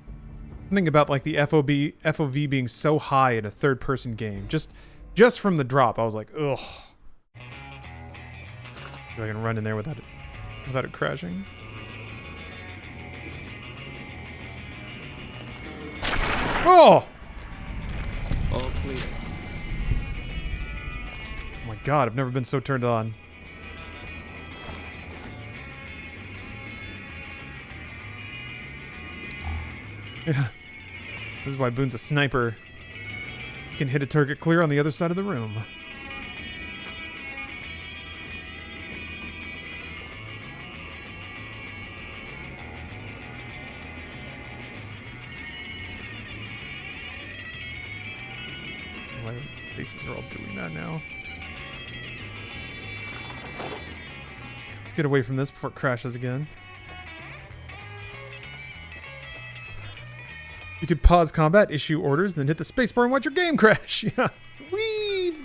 Think about like the FOV being so high in a third-person game. Just from the drop, I was like, ugh. If I can run in there without it crashing. Oh! All clear. Oh my god, I've never been so turned on. Yeah. This is why Boone's a sniper. He can hit a target clear on the other side of the room. faces are all doing that now. Let's get away from this before it crashes again. You could pause combat, issue orders, then hit the spacebar and watch your game crash. Yeah. Whee!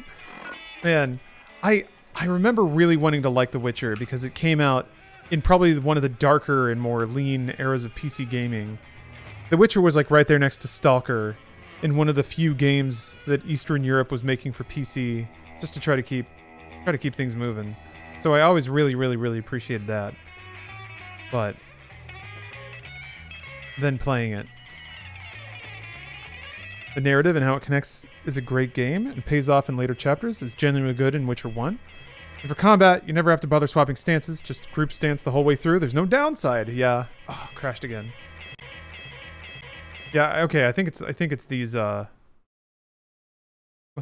Man, I remember really wanting to like The Witcher because it came out in probably one of the darker and more lean eras of PC gaming. The Witcher was like right there next to Stalker in one of the few games that Eastern Europe was making for PC just to try to keep things moving. So I always really appreciated that. But then playing it, the narrative and how it connects is a great game and pays off in later chapters. It's genuinely good in Witcher 1. And for combat, you never have to bother swapping stances, just group stance the whole way through. There's no downside. Yeah. Oh, crashed again. Yeah, okay, I think it's these must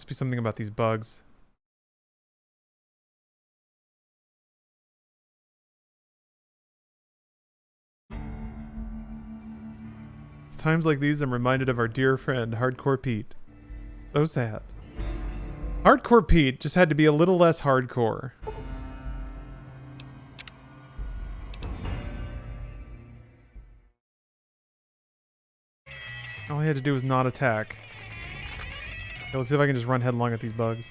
be something about these bugs. It's times like these I'm reminded of our dear friend Hardcore Pete. So sad. Hardcore Pete just had to be a little less hardcore. All he had to do was not attack. Okay, let's see if I can just run headlong at these bugs.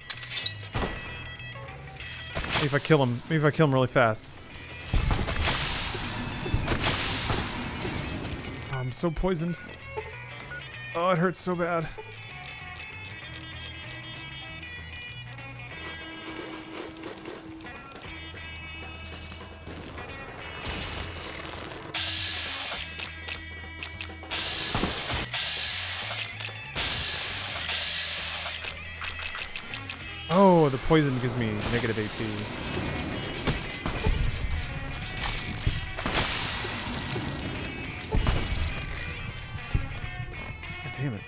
Maybe if I kill him. Maybe if I kill him really fast. Oh, I'm so poisoned. Oh, it hurts so bad. Oh, the poison gives me negative AP. God damn it.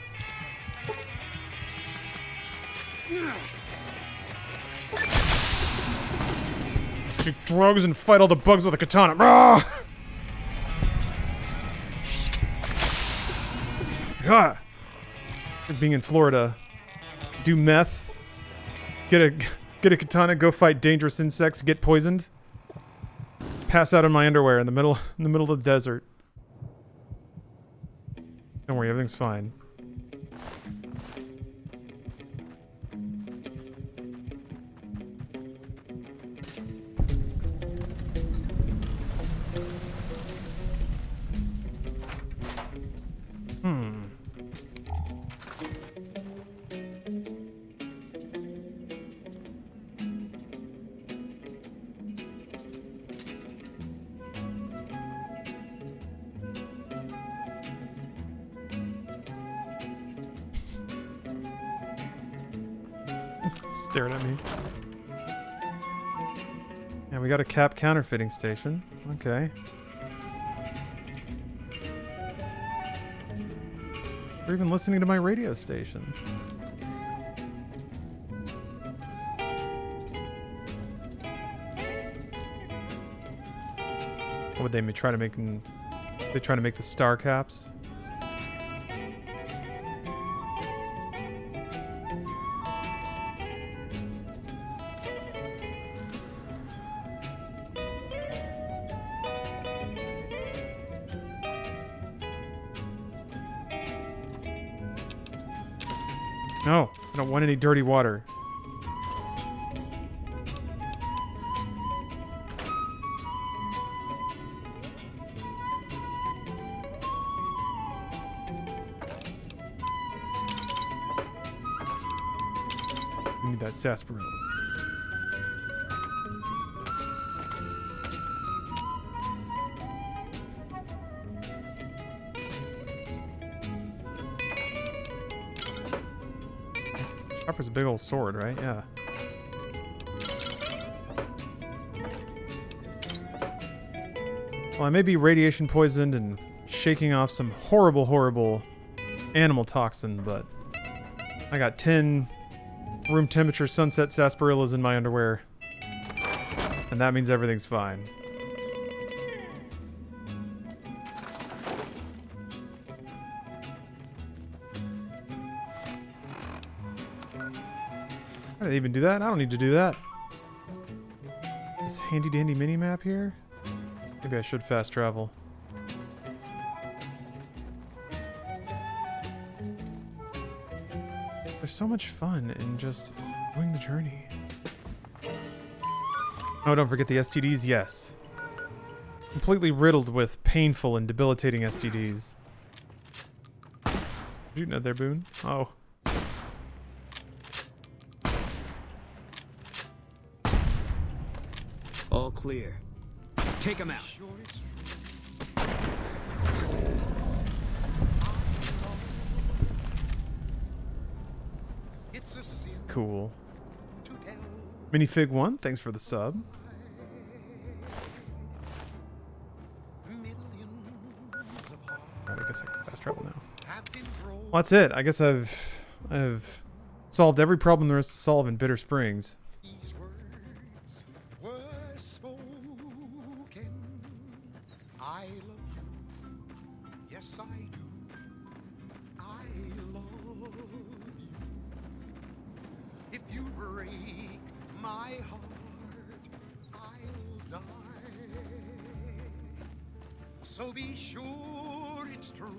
Take drugs and fight all the bugs with a katana. Ah! Ah! Being in Florida, do meth. Get a katana, go fight dangerous insects, get poisoned. Pass out in my underwear in the middle of the desert. Don't worry, everything's fine. Staring at me. Yeah, we got a cap counterfeiting station. Okay. They're even listening to my radio station. What would they be trying to make? They trying to make the star caps? No, I don't want any dirty water. I need that sarsaparilla. Chopper's a big old sword, right? Yeah. Well, I may be radiation poisoned and shaking off some horrible animal toxin, but I got 10 room temperature sunset sarsaparillas in my underwear. And that means everything's fine. I didn't even do that. I don't need to do that. This handy dandy mini map here. Maybe I should fast travel. There's so much fun in just doing the journey. Oh, don't forget the STDs. Yes. Completely riddled with painful and debilitating STDs. Did you know there, Boone? Oh. All clear. Take him out. Cool. Minifig 1, thanks for the sub. Alright, I guess I can fast travel now. Well, that's it. I guess I've solved every problem there is to solve in Bitter Springs. I love you. Yes, I do. I love you. If you break my heart, I'll die. So be sure it's true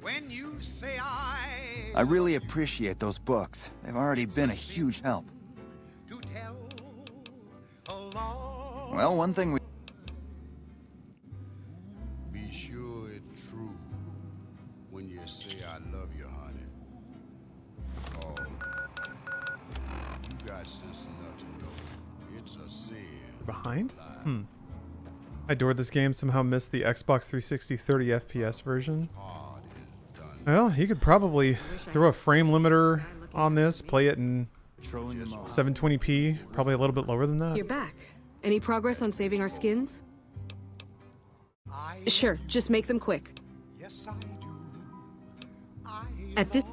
when you say I really appreciate those books. They've already been a huge help. Well, one thing we... Be sure it's true when you say I love you, honey. Oh, you got sense enough to know it's a sin. Behind? I adored this game, somehow missed the Xbox 360 30 FPS version. Well, you could probably throw a frame limiter on this, play it in 720p, probably a little bit lower than that. You're back. Any progress on saving our skins? Sure, just make them quick. Yes, I do. At this...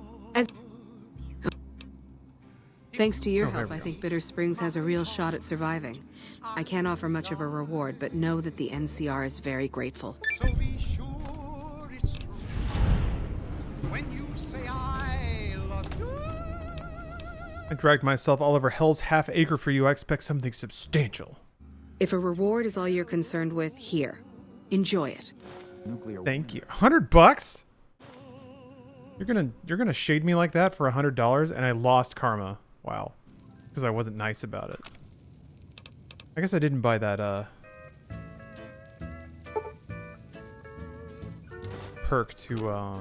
Thanks to your help, I think Bitter Springs has a real shot at surviving. I can't offer much of a reward, but know that the NCR is very grateful. So be sure it's true when you say I love you. I dragged myself all over Hell's Half Acre for you. I expect something substantial. If a reward is all you're concerned with, here. Enjoy it. Thank you. $100? You're gonna shade me like that for $100, and I lost karma. Wow. Because I wasn't nice about it. I guess I didn't buy that perk to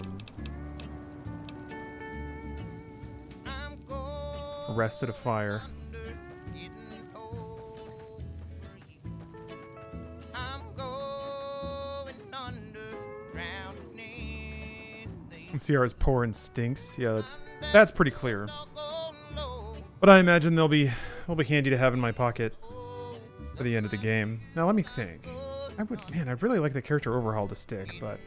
Arrested a Fire. And Sierra's poor and stinks. Yeah, that's pretty clear. But I imagine they'll be handy to have in my pocket for the end of the game. Now let me think. I'd really like the character overhaul to stick, but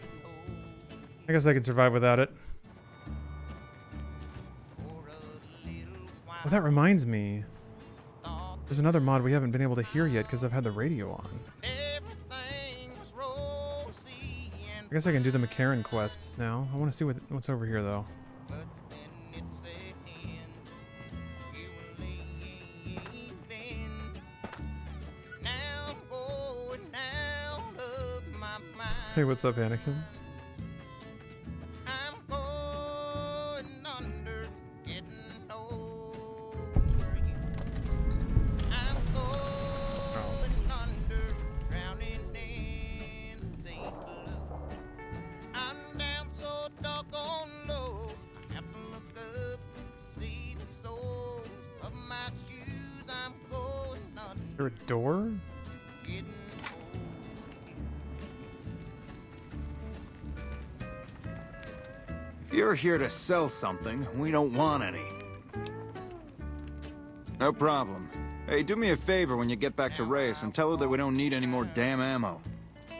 I guess I can survive without it. Well, that reminds me. There's another mod we haven't been able to hear yet because I've had the radio on. I guess I can do the McCarran quests now. I want to see what's over here, though. Hey, what's up, Anakin? Is there a door? If you're here to sell something, we don't want any. No problem. Hey, do me a favor when you get back to Reyes and tell her that we don't need any more damn ammo.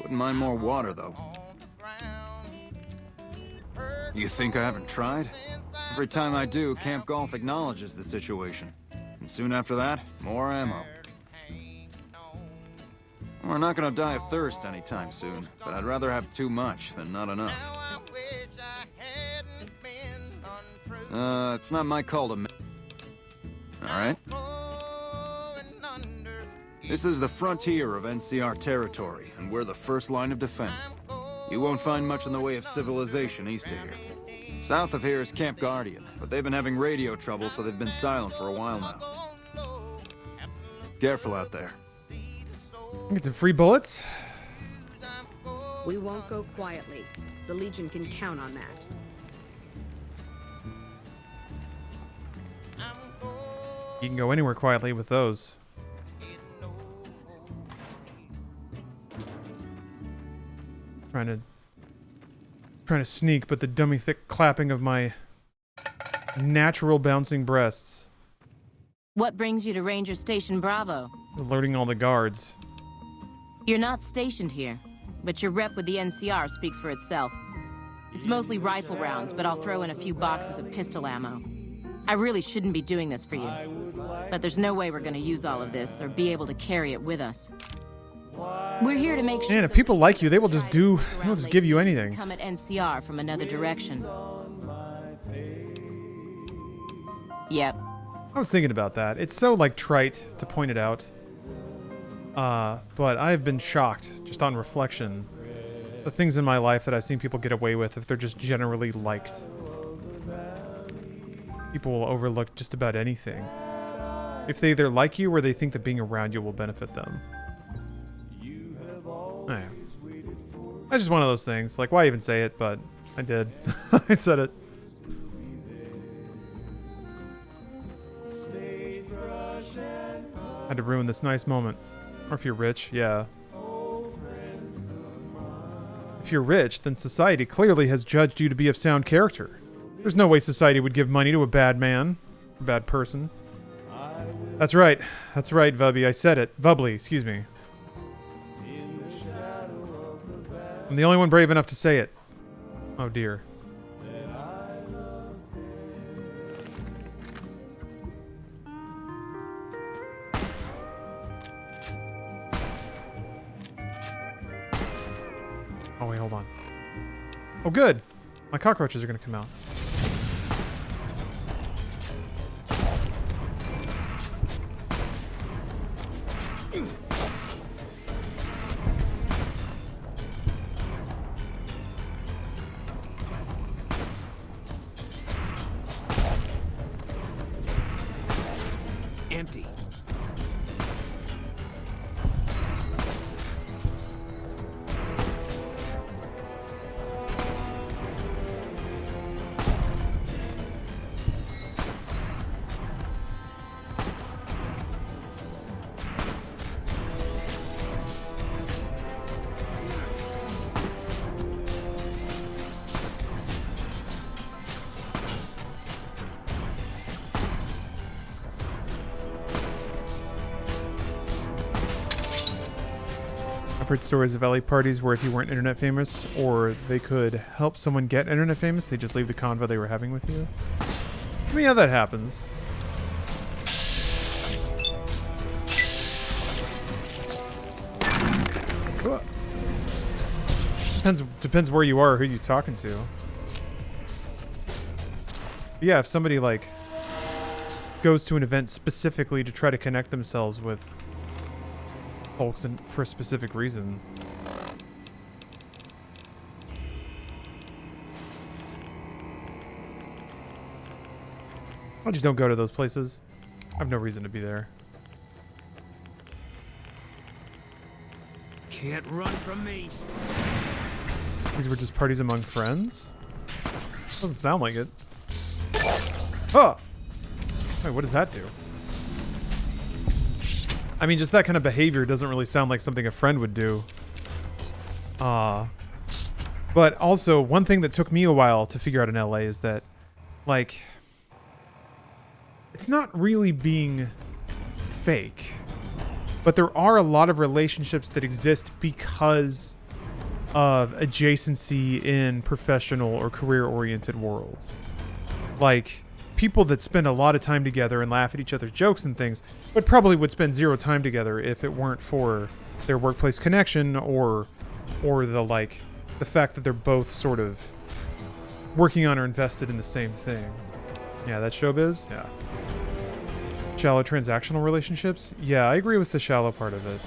Wouldn't mind more water, though. You think I haven't tried? Every time I do, Camp Golf acknowledges the situation. And soon after that, more ammo. We're not gonna die of thirst anytime soon, but I'd rather have too much than not enough. It's not my call to make. right? This is the frontier of NCR territory, and we're the first line of defense. You won't find much in the way of civilization east of here. South of here is Camp Guardian, but they've been having radio trouble, so they've been silent for a while now. Careful out there. Get some free bullets. We won't go quietly. The Legion can count on that. You can go anywhere quietly with those. Trying to sneak, but the dummy thick clapping of my natural bouncing breasts. What brings you to Ranger Station Bravo? Alerting all the guards. You're not stationed here, but your rep with the NCR speaks for itself. It's mostly rifle rounds, but I'll throw in a few boxes of pistol ammo. I really shouldn't be doing this for you, but there's no way we're gonna use all of this or be able to carry it with us. We're here to make sure. Man, if people like you, they will just give you anything. Come at NCR from another direction. Yep. I was thinking about that. It's so like trite to point it out. But I've been shocked, just on reflection, the things in my life that I've seen people get away with if they're just generally liked. People will overlook just about anything if they either like you or they think that being around you will benefit them. Yeah. That's just one of those things. Like, why even say it? But I did. I said it. Had to ruin this nice moment. Or if you're rich, yeah. If you're rich, then society clearly has judged you to be of sound character. There's no way society would give money to a bad man, a bad person. That's right. That's right, Vubby. I said it. Vubbly, excuse me. I'm the only one brave enough to say it. Oh dear. Oh wait, hold on. Oh good! My cockroaches are gonna come out. Empty. I've heard stories of LA parties where if you weren't internet famous or they could help someone get internet famous, they just leave the convo they were having with you. I mean, yeah, that happens. Depends where you are or who you're talking to. But yeah, if somebody like goes to an event specifically to try to connect themselves with folks and for a specific reason. I just don't go to those places. I have no reason to be there. Can't run from me. These were just parties among friends? Doesn't sound like it. Oh! Wait, what does that do? I mean, just that kind of behavior doesn't really sound like something a friend would do. But also, one thing that took me a while to figure out in LA is that, like, it's not really being fake, but there are a lot of relationships that exist because of adjacency in professional or career-oriented worlds. Like, people that spend a lot of time together and laugh at each other's jokes and things, but probably would spend zero time together if it weren't for their workplace connection or the fact that they're both sort of working on or invested in the same thing. Yeah, that showbiz? Yeah. Shallow transactional relationships? Yeah, I agree with the shallow part of it.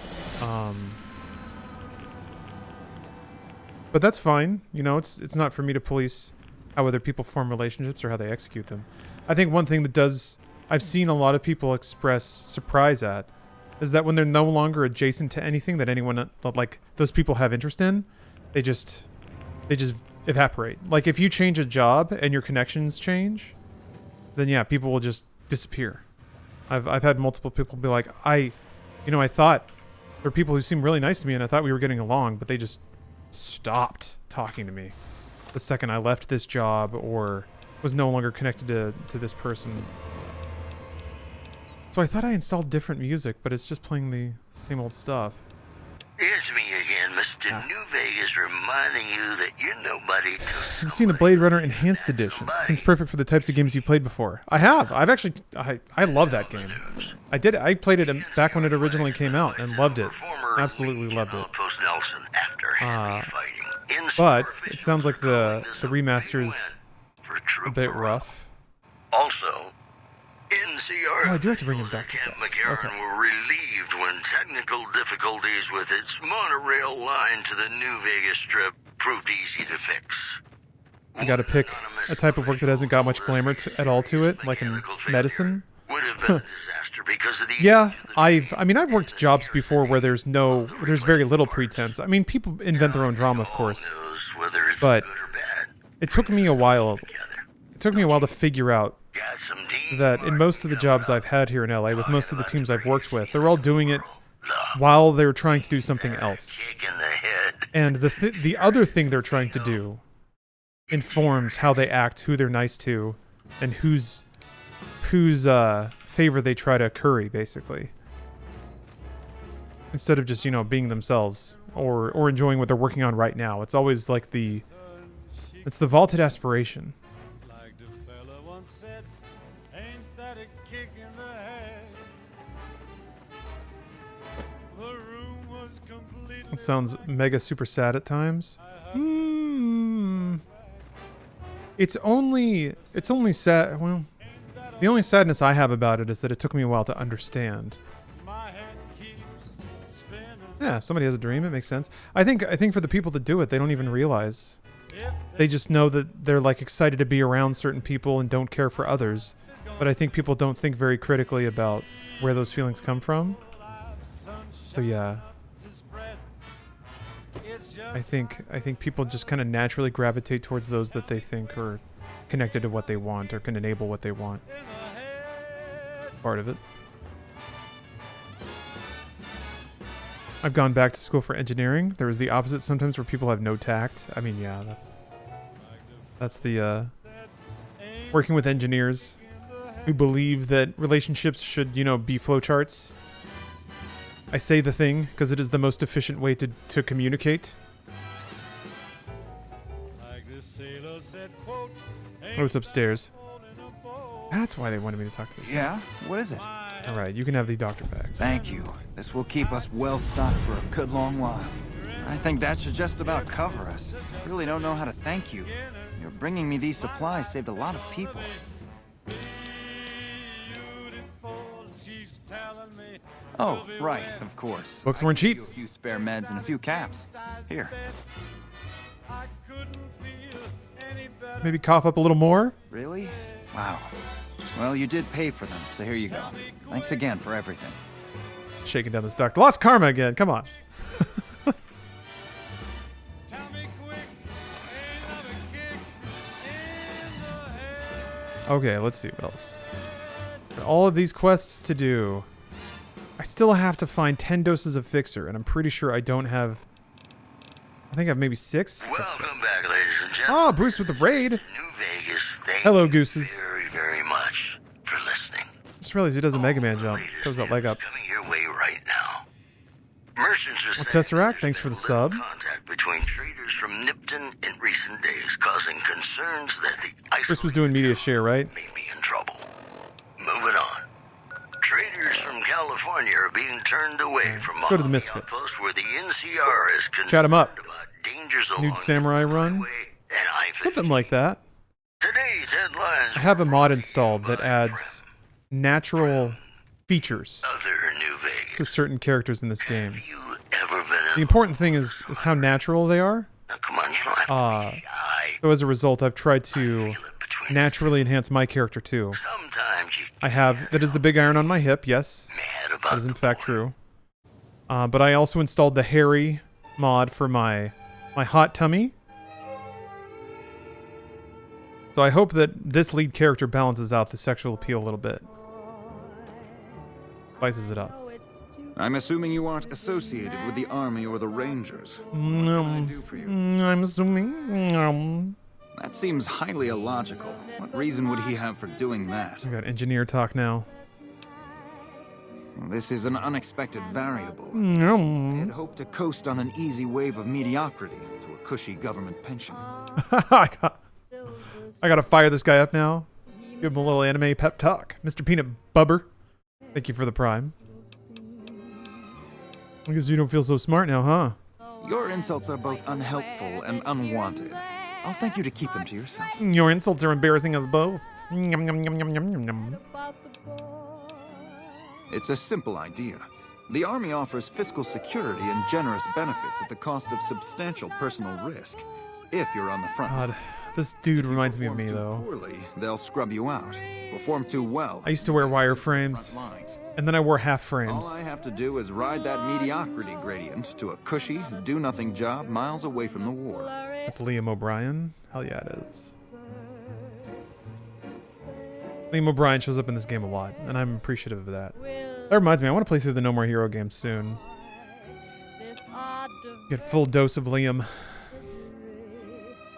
But that's fine. You know, it's not for me to police how other people form relationships or how they execute them. I think one thing that I've seen a lot of people express surprise at is that when they're no longer adjacent to anything that anyone, like, those people have interest in, they just evaporate. Like, if you change a job and your connections change, then yeah, people will just disappear. I've had multiple people be like, I thought there were people who seemed really nice to me and I thought we were getting along, but they just stopped talking to me the second I left this job or was no longer connected to this person. So I thought I installed different music, but it's just playing the same old stuff. It's me again, Mr. New Vegas, reminding you that you're nobody to... I've seen the Blade Runner Enhanced Edition. Seems perfect for the types of games you played before. I have. I've actually... I love that game. I played it back when it originally came out and loved it. Absolutely loved it. Post Nelson after heavy fighting. But it sounds like the remaster's a bit rough. Also, NCR... Oh, I do have to bring in Dr. Camp Fox. McCarran Okay. were relieved when technical difficulties with its monorail line to the New Vegas Strip proved easy to fix. You gotta pick a type of work that hasn't got much glamour at all to it, like in medicine. Would have been a disaster because of the... Yeah, I've worked jobs before where there's very little pretense. I mean, people invent their own drama, of course. But it took me a while. It took me a while to figure out that in most of the jobs I've had here in LA, with most of the teams I've worked with, they're all doing it while they're trying to do something else. And the other thing they're trying to do informs how they act, who they're nice to, and whose favor they try to curry, basically. Instead of just, being themselves or enjoying what they're working on right now. It's always like it's the vaulted aspiration. It sounds mega super sad at times. It's only sad. Well, the only sadness I have about it is that it took me a while to understand. Yeah, if somebody has a dream, it makes sense. I think for the people that do it, they don't even realize. They just know that they're like excited to be around certain people and don't care for others. But I think people don't think very critically about where those feelings come from. So yeah. I think people just kind of naturally gravitate towards those that they think are connected to what they want or can enable what they want. Part of it. I've gone back to school for engineering. There was the opposite sometimes where people have no tact. I mean, yeah, that's the working with engineers who believe that relationships should, be flowcharts. I say the thing because it is the most efficient way to communicate. Oh, it's upstairs. That's why they wanted me to talk to this guy. Yeah? What is it? All right, you can have the doctor bags. Thank you. This will keep us well stocked for a good long while. I think that should just about cover us. Really don't know how to thank you. Your bringing me these supplies saved a lot of people. Oh, right, of course. Books weren't cheap. A few spare meds and a few caps. Here. Maybe cough up a little more? Really? Wow. Well, you did pay for them, so here you go. Thanks again for everything. Shaking down this doctor. Lost karma again. Come on. Okay, let's see what else. Got all of these quests to do. I still have to find 10 doses of Fixer, and I'm pretty sure I don't have... I think I have maybe 6? Welcome back, ladies and gentlemen. Oh, Bruce with the raid. New Vegas, thank Hello, you Gooses. very, very much for listening. Just realized he does a Mega Man jump. Throws that leg up. Coming your way right now. Merchants are Well, Tesseract, thanks for the sub. contact between traders from Nipton in recent days, causing concerns that the Bruce was doing media share, right? may be in trouble. Moving on. Traders from California are being turned away from Let's go to the Misfits. outposts where the NCR is concerned Chat him up. about dangers along Nude Samurai Run? and Something like that. Today's headlines. I have a mod installed that adds natural features Other New Vegas. to certain characters in this game. Ever been The important thing is how natural they are. Now, come on, you don't have to be shy. So as a result, I've tried to naturally enhance my character too. Sometimes you I have, that is the big iron on my hip, yes. That is in fact true. But I also installed the hairy mod for my hot tummy. So I hope that this lead character balances out the sexual appeal a little bit. Spices it up. I'm assuming you aren't associated with the Army or the Rangers. I'm assuming. That seems highly illogical. What reason would he have for doing that? We got engineer talk now. This is an unexpected variable. I'd hoped to coast on an easy wave of mediocrity to a cushy government pension. I gotta fire this guy up now. Give him a little anime pep talk. Mr. Peanut Bubber, thank you for the prime. I guess you don't feel so smart now, huh? Your insults are both unhelpful and unwanted. I'll thank you to keep them to yourself. Your insults are embarrassing us both. Yum, yum, yum, yum, yum, yum. It's a simple idea. The Army offers fiscal security and generous benefits at the cost of substantial personal risk. If you're on the front. God, this dude reminds me of me, though. Poorly, they'll scrub you out. Perform too well. I used to wear wireframes, and then I wore half frames. All I have to do is ride that mediocrity gradient to a cushy, do-nothing job miles away from the war. That's Liam O'Brien? Hell yeah, it is. Liam O'Brien shows up in this game a lot, and I'm appreciative of that. That reminds me, I want to play through the No More Hero games soon. Get full dose of Liam.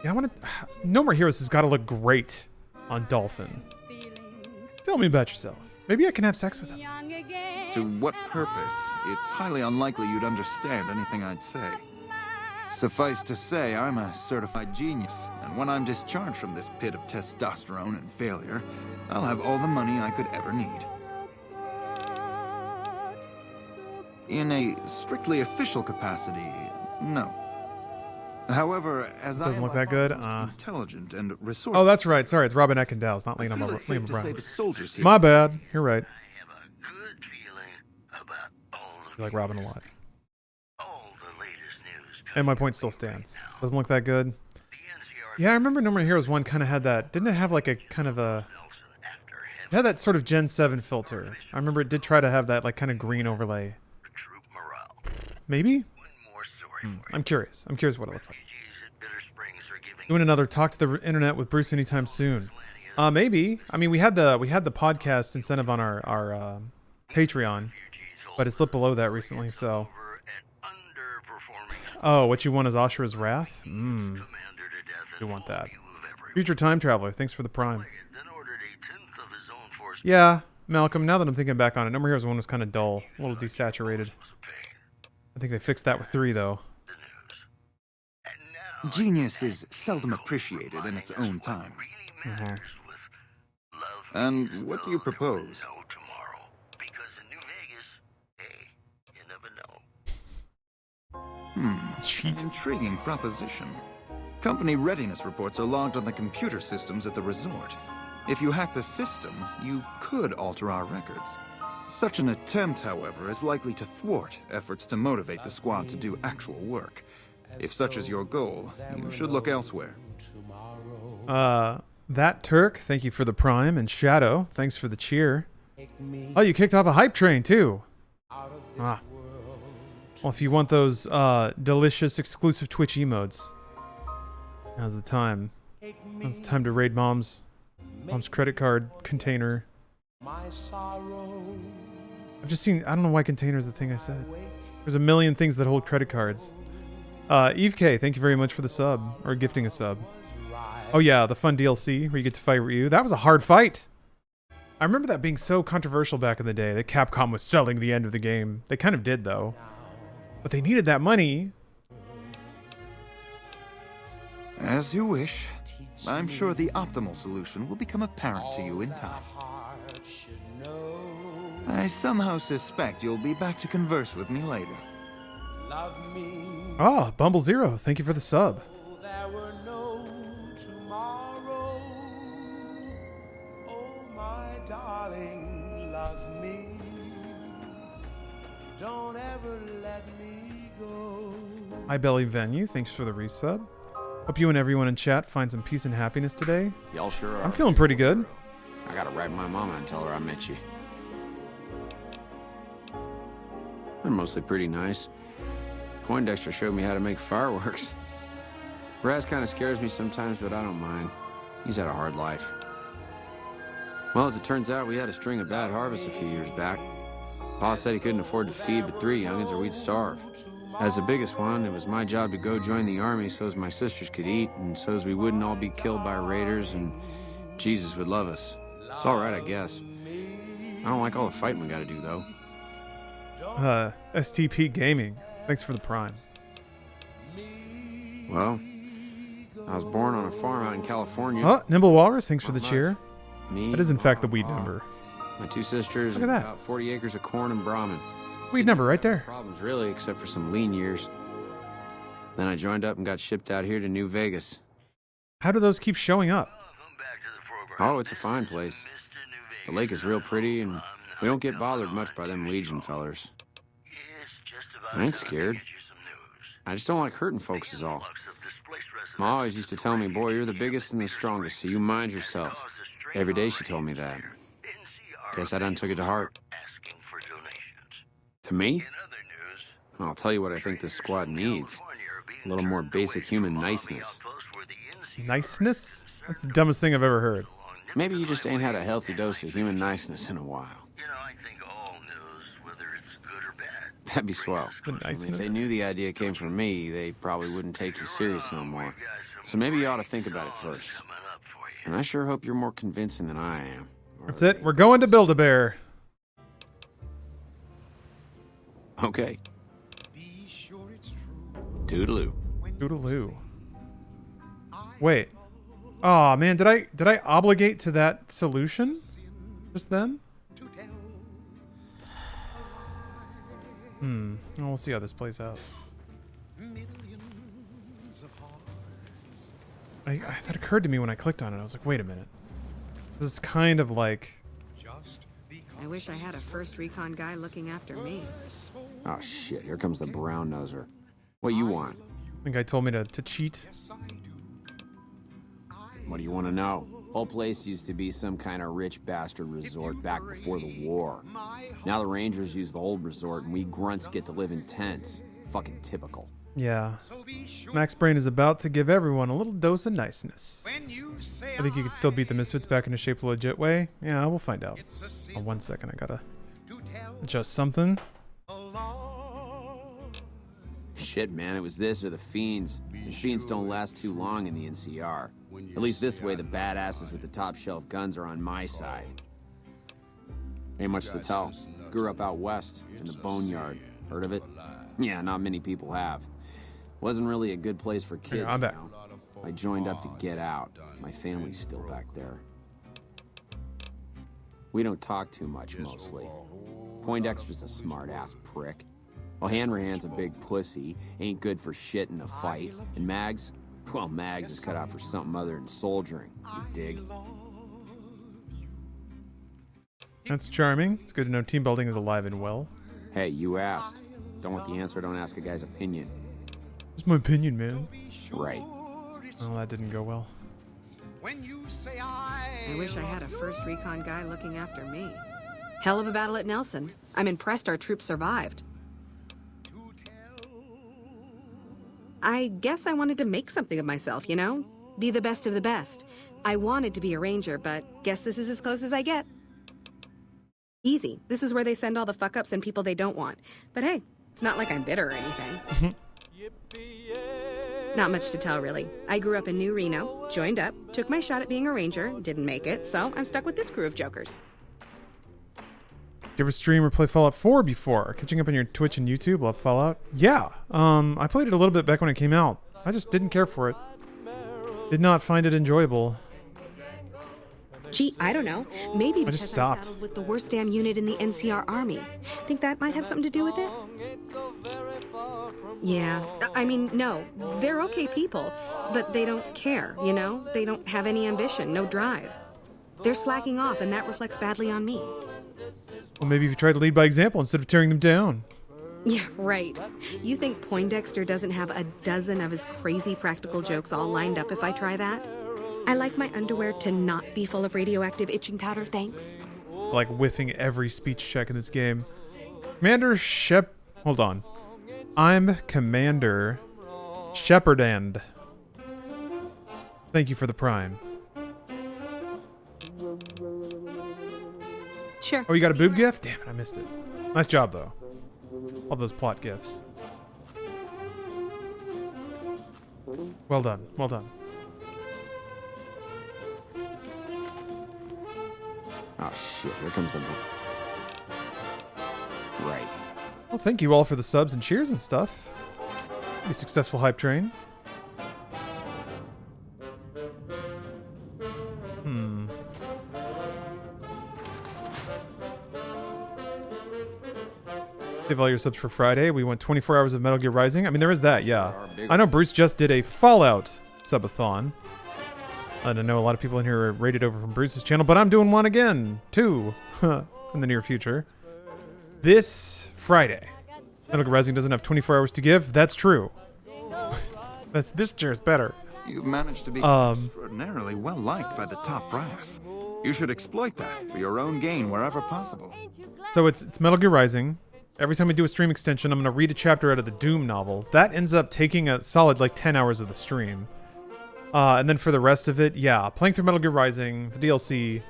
Yeah, I want to... No More Heroes has got to look great on Dolphin. Tell me about yourself. Maybe I can have sex with him. To what purpose? It's highly unlikely you'd understand anything I'd say. Suffice to say, I'm a certified genius, and when I'm discharged from this pit of testosterone and failure, I'll have all the money I could ever need. In a strictly official capacity, no. However, as doesn't look that good. Intelligent and resourceful. Oh, that's right. Sorry, it's Robin Eckendale. It's not Liam O'Brien. Soldiers here. My bad. You're right. You like Robin a lot. And my point still stands. Doesn't look that good. Yeah, I remember No More Heroes 1 kind of had that. Didn't it have like a kind of a... It had that sort of Gen 7 filter. I remember it did try to have that like kind of green overlay. Maybe? I'm curious. I'm curious what it looks like. Doing another talk to the internet with Bruce anytime soon. Maybe. I mean, we had the podcast incentive on our Patreon, but it slipped below that recently, so... Oh, what you want is Ashura's Wrath? You want that. Future Time Traveler, thanks for the prime. Yeah, Malcolm, now that I'm thinking back on it, No More Heroes 1 was kind of dull, a little desaturated. I think they fixed that with 3, though. Genius is seldom appreciated in its own time. And what do you propose? Intriguing proposition. Company readiness reports are logged on the computer systems at the resort. If you hack the system, you could alter our records. Such an attempt, however, is likely to thwart efforts to motivate the squad to do actual work. If such is your goal, you should look elsewhere. That Turk, thank you for the prime, and Shadow, thanks for the cheer. Oh, you kicked off a hype train, too. Ah. Well, if you want those delicious exclusive Twitch emotes, now's the time. Now's the time to raid Mom's credit card container. I've just seen, I don't know why container is the thing I said. There's a million things that hold credit cards. Eve K, thank you very much for the sub, or gifting a sub. Oh yeah, the fun DLC where you get to fight Ryu. That was a hard fight. I remember that being so controversial back in the day that Capcom was selling the end of the game. They kind of did though. But they needed that money. As you wish. I'm sure the optimal solution will become apparent to you in time. I somehow suspect you'll be back to converse with me later. Oh, Bumble Zero, thank you for the sub. Hi, Belly Venue. Thanks for the resub. Hope you and everyone in chat find some peace and happiness today. Y'all sure are. I'm feeling pretty good. I gotta write my mama and tell her I met you. They're mostly pretty nice. Poindexter showed me how to make fireworks. Raz kind of scares me sometimes, but I don't mind. He's had a hard life. Well, as it turns out, we had a string of bad harvests a few years back. Pa said he couldn't afford to feed but 3 youngins or we'd starve. As the biggest one, it was my job to go join the army so's my sisters could eat and so's we wouldn't all be killed by raiders and Jesus would love us. It's all right, I guess. I don't like all the fighting we gotta do, though. STP Gaming. Thanks for the prime. Well, I was born on a farm out in California. Oh, Nimble Walrus, thanks for the Not cheer. much. Me, That is in fact the weed Pa, number. My 2 sisters, Look at and that. about 40 acres of corn and Brahmin. Weed number right there. Problems really, except for some lean years. Then I joined up and got shipped out here to New Vegas. How do those keep showing up? Oh, it's a fine place. The lake is real pretty, and we don't get bothered much by them Legion fellers. I ain't scared. I just don't like hurting folks is all. Ma always used to tell me, boy, you're the biggest and the strongest, so you mind yourself. Every day she told me that. Guess I done took it to heart. To me? I'll tell you what I think this squad needs. A little more basic human niceness. Niceness? That's the dumbest thing I've ever heard. Maybe you just ain't had a healthy dose of human niceness in a while. That'd be swell. The I mean, niceness? if they knew the idea came from me, they probably wouldn't take you serious no more. So maybe you ought to think about it first. And I sure hope you're more convincing than I am. That's it. We're going to Build-A-Bear. Okay. Toodaloo. Toodaloo. Wait. Oh man, did I obligate to that solution just then? Well, we'll see how this plays out. That occurred to me when I clicked on it. I was like, wait a minute. This is kind of like... I wish I had a first recon guy looking after me. Oh shit, here comes the brown noser. What you want? I think I told me to cheat. What do you want to know? Whole place used to be some kind of rich bastard resort back before the war. Now the Rangers use the old resort and we grunts get to live in tents. Fucking typical. Yeah. Max Brain is about to give everyone a little dose of niceness. I think you could still beat the Misfits back into shape the legit way. Yeah, we'll find out. Oh, 1 second, I gotta adjust something. Shit, man, it was this or the Fiends. The Fiends don't last too long in the NCR. At least this way, the badasses with the top shelf guns are on my side. Ain't much to tell. Grew up out west, in the Boneyard. Heard of it? Yeah, not many people have. Wasn't really a good place for kids. I'm back. You know? I joined up to get out. My family's still back there. We don't talk too much, mostly. Poindexter's a smart-ass prick. Well, Hanrahan's a big pussy, ain't good for shit in a fight. And Mags? Well, Mags is cut out for something other than soldiering, you dig? That's charming. It's good to know team building is alive and well. Hey, you asked. Don't want the answer, don't ask a guy's opinion. It's my opinion, man. Right. Well, that didn't go well. I wish I had a first recon guy looking after me. Hell of a battle at Nelson. I'm impressed our troops survived. I guess I wanted to make something of myself, you know? Be the best of the best. I wanted to be a ranger, but guess this is as close as I get. Easy. This is where they send all the fuck-ups and people they don't want. But hey, it's not like I'm bitter or anything. Not much to tell, really. I grew up in New Reno, joined up, took my shot at being a ranger, didn't make it, so I'm stuck with this crew of jokers. Did you ever stream or play Fallout 4 before? Catching up on your Twitch and YouTube, love Fallout? Yeah, I played it a little bit back when it came out. I just didn't care for it. Did not find it enjoyable. Gee, I don't know. Maybe because just I'm stopped. saddled with the worst damn unit in the NCR Army. Think that might have something to do with it? Yeah, I mean, no. They're okay people, but they don't care, you know? They don't have any ambition, no drive. They're slacking off, and that reflects badly on me. Well, maybe if you tried to lead by example instead of tearing them down. Yeah, right. You think Poindexter doesn't have a dozen of his crazy practical jokes all lined up if I try that? I like my underwear to not be full of radioactive itching powder, thanks. Like whiffing every speech check in this game. Commander Hold on. I'm Commander Shepardand. Thank you for the prime. Sure. Oh, you got a boob gif? Damn it, I missed it. Nice job, though. All those plot gifs. Well done. Well done. Oh shit, here comes the... Right. Well, thank you all for the subs and cheers and stuff. Be successful hype train. Give all your subs for Friday. We went 24 hours of Metal Gear Rising. I mean, there is that, yeah. I know Bruce just did a Fallout subathon. I know a lot of people in here are rated over from Bruce's channel, but I'm doing one again, too, in the near future. This Friday. Metal Gear Rising doesn't have 24 hours to give. That's true. This chair's better. You've managed to be extraordinarily well liked by the top brass. You should exploit that for your own gain wherever possible. So it's Metal Gear Rising. Every time we do a stream extension, I'm going to read a chapter out of the Doom novel. That ends up taking a solid, 10 hours of the stream. And then for the rest of it, yeah, playing through Metal Gear Rising, the DLC,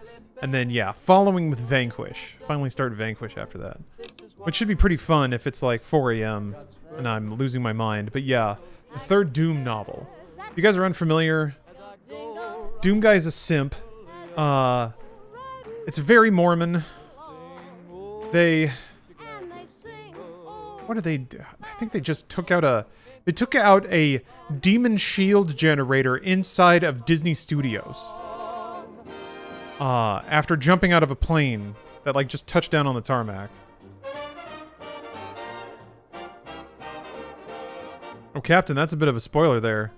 and then, yeah, following with Vanquish. Finally start Vanquish after that. Which should be pretty fun if it's 4 a.m. and I'm losing my mind. But yeah, the third Doom novel. If you guys are unfamiliar, Doom Guy's a simp. It's very Mormon. What did they do? I think they just took out a demon shield generator inside of Disney Studios. After jumping out of a plane that just touched down on the tarmac. Oh, Captain, that's a bit of a spoiler there.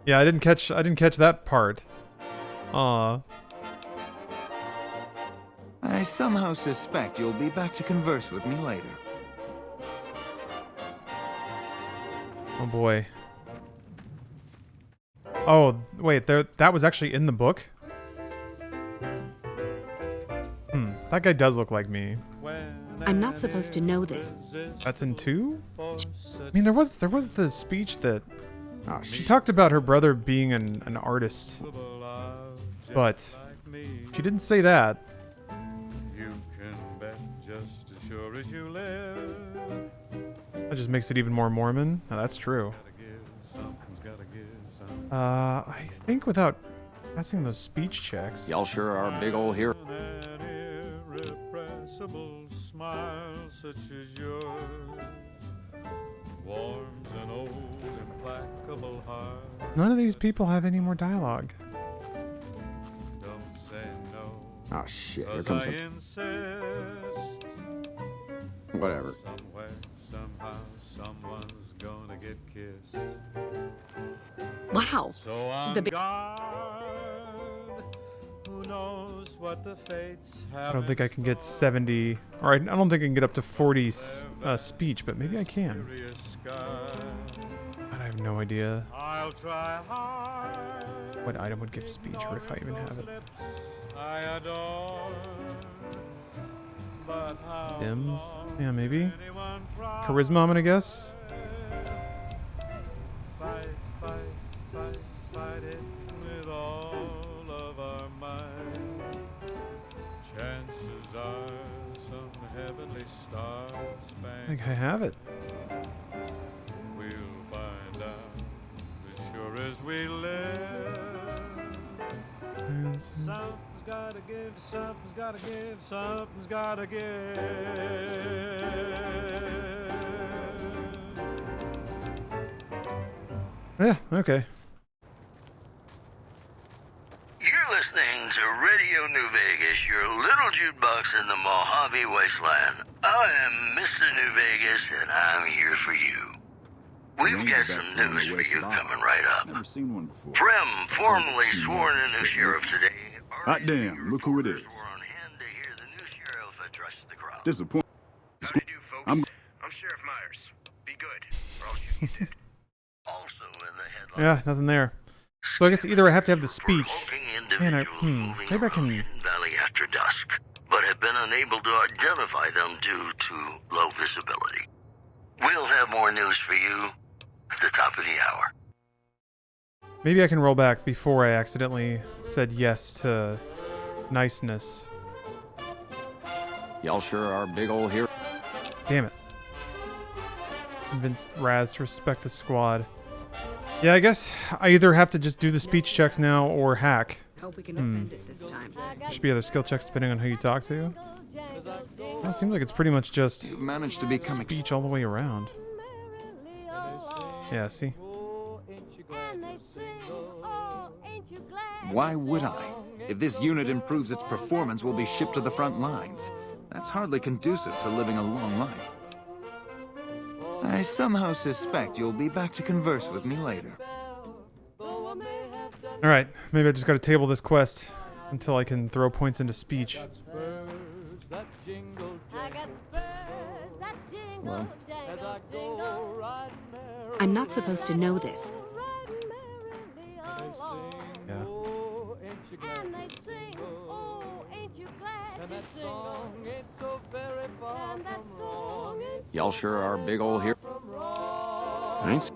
Yeah, I didn't catch that part. I somehow suspect you'll be back to converse with me later. Oh boy. Oh, wait, that was actually in the book? That guy does look like me. I'm not supposed to know this. That's in 2? I mean, there was the speech that... she talked about her brother being an artist. But she didn't say that. That just makes it even more Mormon. No, that's true. I think without passing those speech checks... Y'all sure are a big old hero. Smile such as yours warms an old implacable heart. None of these people have any more dialogue. Don't say no. Oh shit, here comes Whatever. Somewhere, somehow, someone's gonna get kissed. Wow. So on guard, who knows what the fates have. I don't think I can get 70... Alright, I don't think I can get up to 40 speech, but maybe I can. But I have no idea I'll try hard. what item would give speech, or if I even have it. I adore, but how Dims? Yeah, maybe. Charisma, I'm gonna guess. fight, fight, fight, fight it with all of our might. Chances are some heavenly star I think I have it. We'll find out as sure as we live. Something's gotta give, something's gotta give, something's gotta give. Yeah, okay. You're listening to Radio New Vegas, your little jukebox in the Mojave Wasteland. I am Mr. New Vegas, and I'm here for you. We've got some news for you coming right up. Never seen one before. Prem formally sworn in new sheriff today. Hot damn, look who it is. Disappointed. I'm Sheriff Myers. Be good, or I'll shoot you dead. Also in the headline. Yeah, nothing there. So I guess either I have to have the speech. Man, maybe I can. Valley after dusk, but have been unable to identify them due to low visibility. We'll have more news for you at the top of the hour. Maybe I can roll back before I accidentally said yes to niceness. Y'all sure are big old hero. Damn it. Convince Raz to respect the squad. Yeah, I guess I either have to just do the speech checks now or hack. Hope we can defend it this time. There should be other skill checks depending on who you talk to. Well, it seems like it's pretty much just You've managed to become speech all the way around. Yeah, see? Why would I? If this unit improves its performance, we'll be shipped to the front lines. That's hardly conducive to living a long life. I somehow suspect you'll be back to converse with me later. Alright, maybe I just gotta table this quest until I can throw points into speech. Well. I'm not supposed to know this. Yeah. Y'all sure are big old hero. Thanks.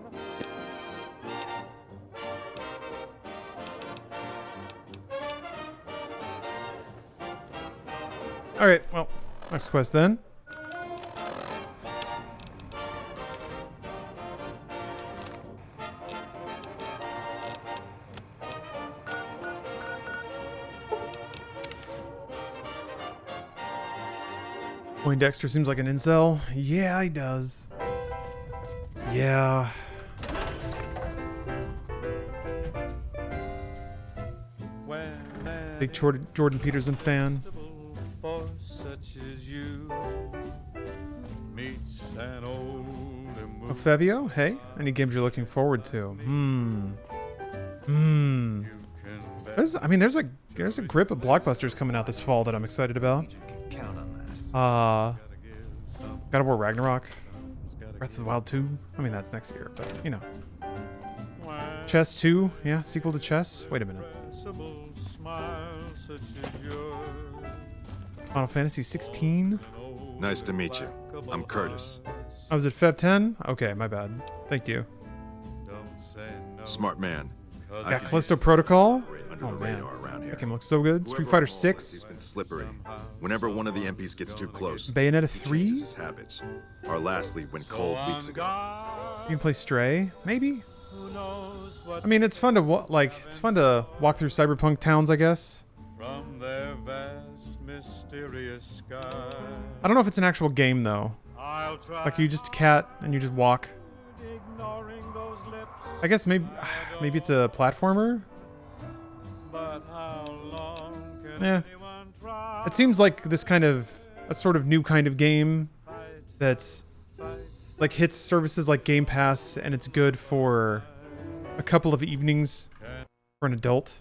Alright, well, next quest then. Poindexter seems like an incel. Yeah, he does. Yeah. Big Jordan Peterson fan. For such as you meets an old and Fevio, hey? Any games you're looking forward to? There's a grip of blockbusters coming out this fall that I'm excited about. God of War Ragnarok, Breath of the Wild 2. I mean, that's next year, but you know. Chess 2, yeah, sequel to Chess. Wait a minute. Final Fantasy 16. Nice to meet you. I'm Curtis. Oh, was it Fev 10? Okay, my bad. Thank you. Smart man. Yeah, Callisto Protocol. Under the radar around here. That game looks so good. Street Fighter 6. Been slippery. Whenever one of the MPs gets too close, Bayonetta he 3. changes his habits. Our last lead went cold weeks ago. You can play Stray, maybe. I mean, it's fun to walk through cyberpunk towns, I guess. from their vast mysterious sky. I don't know if it's an actual game though. Like you just a cat and you just walk. I guess maybe it's a platformer. Yeah. It seems like this kind of a sort of new kind of game that's like hits services like Game Pass and it's good for a couple of evenings for an adult.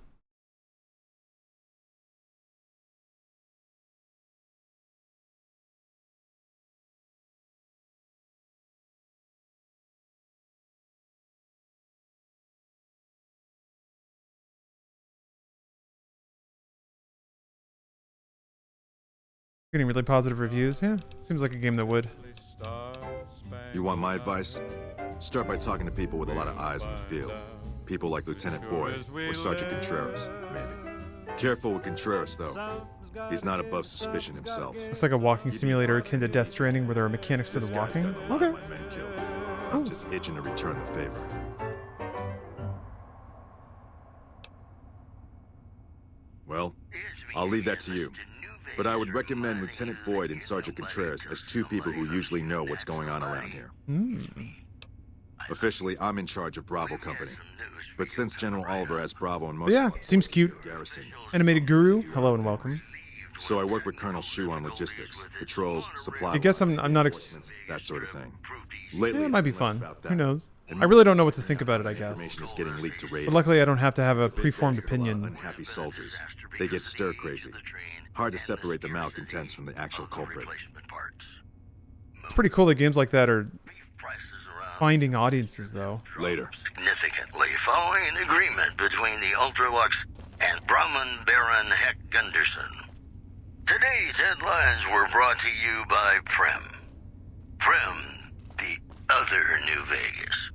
Getting really positive reviews. Yeah, seems like a game that would. You want my advice? Start by talking to people with a lot of eyes in the field. People like Lieutenant Boyd or Sergeant Contreras, maybe. Careful with Contreras, though. He's not above suspicion himself. Looks like a walking simulator akin to Death Stranding where there are mechanics to the walking. Okay. I'm just itching to return the favor. Well, I'll leave that to you. But I would recommend Lieutenant Boyd and Sergeant Contreras as two people who usually know what's going on around here. Officially, I'm in charge of Bravo Company. But since General Oliver has Bravo and most Yeah, seems cute. garrison, Animated Guru, hello and welcome. so I work with Colonel Shu on logistics, patrols, supply. I guess I'm not that sort of thing. Lately, Yeah, it might be it's less fun. about that. Who knows? And I really don't know what to think about it, I guess. Information is getting leaked to radio. But luckily I don't have to have a preformed A lot of opinion. unhappy soldiers. They get stir crazy. Hard to separate the malcontents from the actual culprit. It's pretty cool that games like that are finding audiences, though. Later. Significantly following an agreement between the Ultralux and Brahman Baron Heck Gunderson. Today's headlines were brought to you by Prem. Prem, the other New Vegas.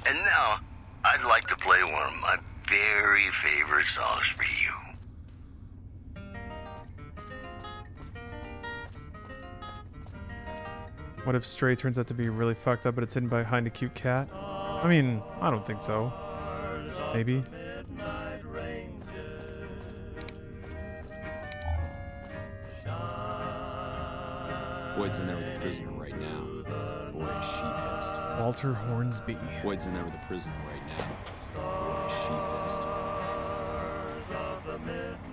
And now, I'd like to play one of my very favorite songs for you. What if Stray turns out to be really fucked up, but it's hidden behind a cute cat? I mean, I don't think so. Maybe. Boyd's in there with the prisoner right now. Boy, is she pissed. Walter Hornsby. Boyd's in there with the prisoner right now. Boy, is she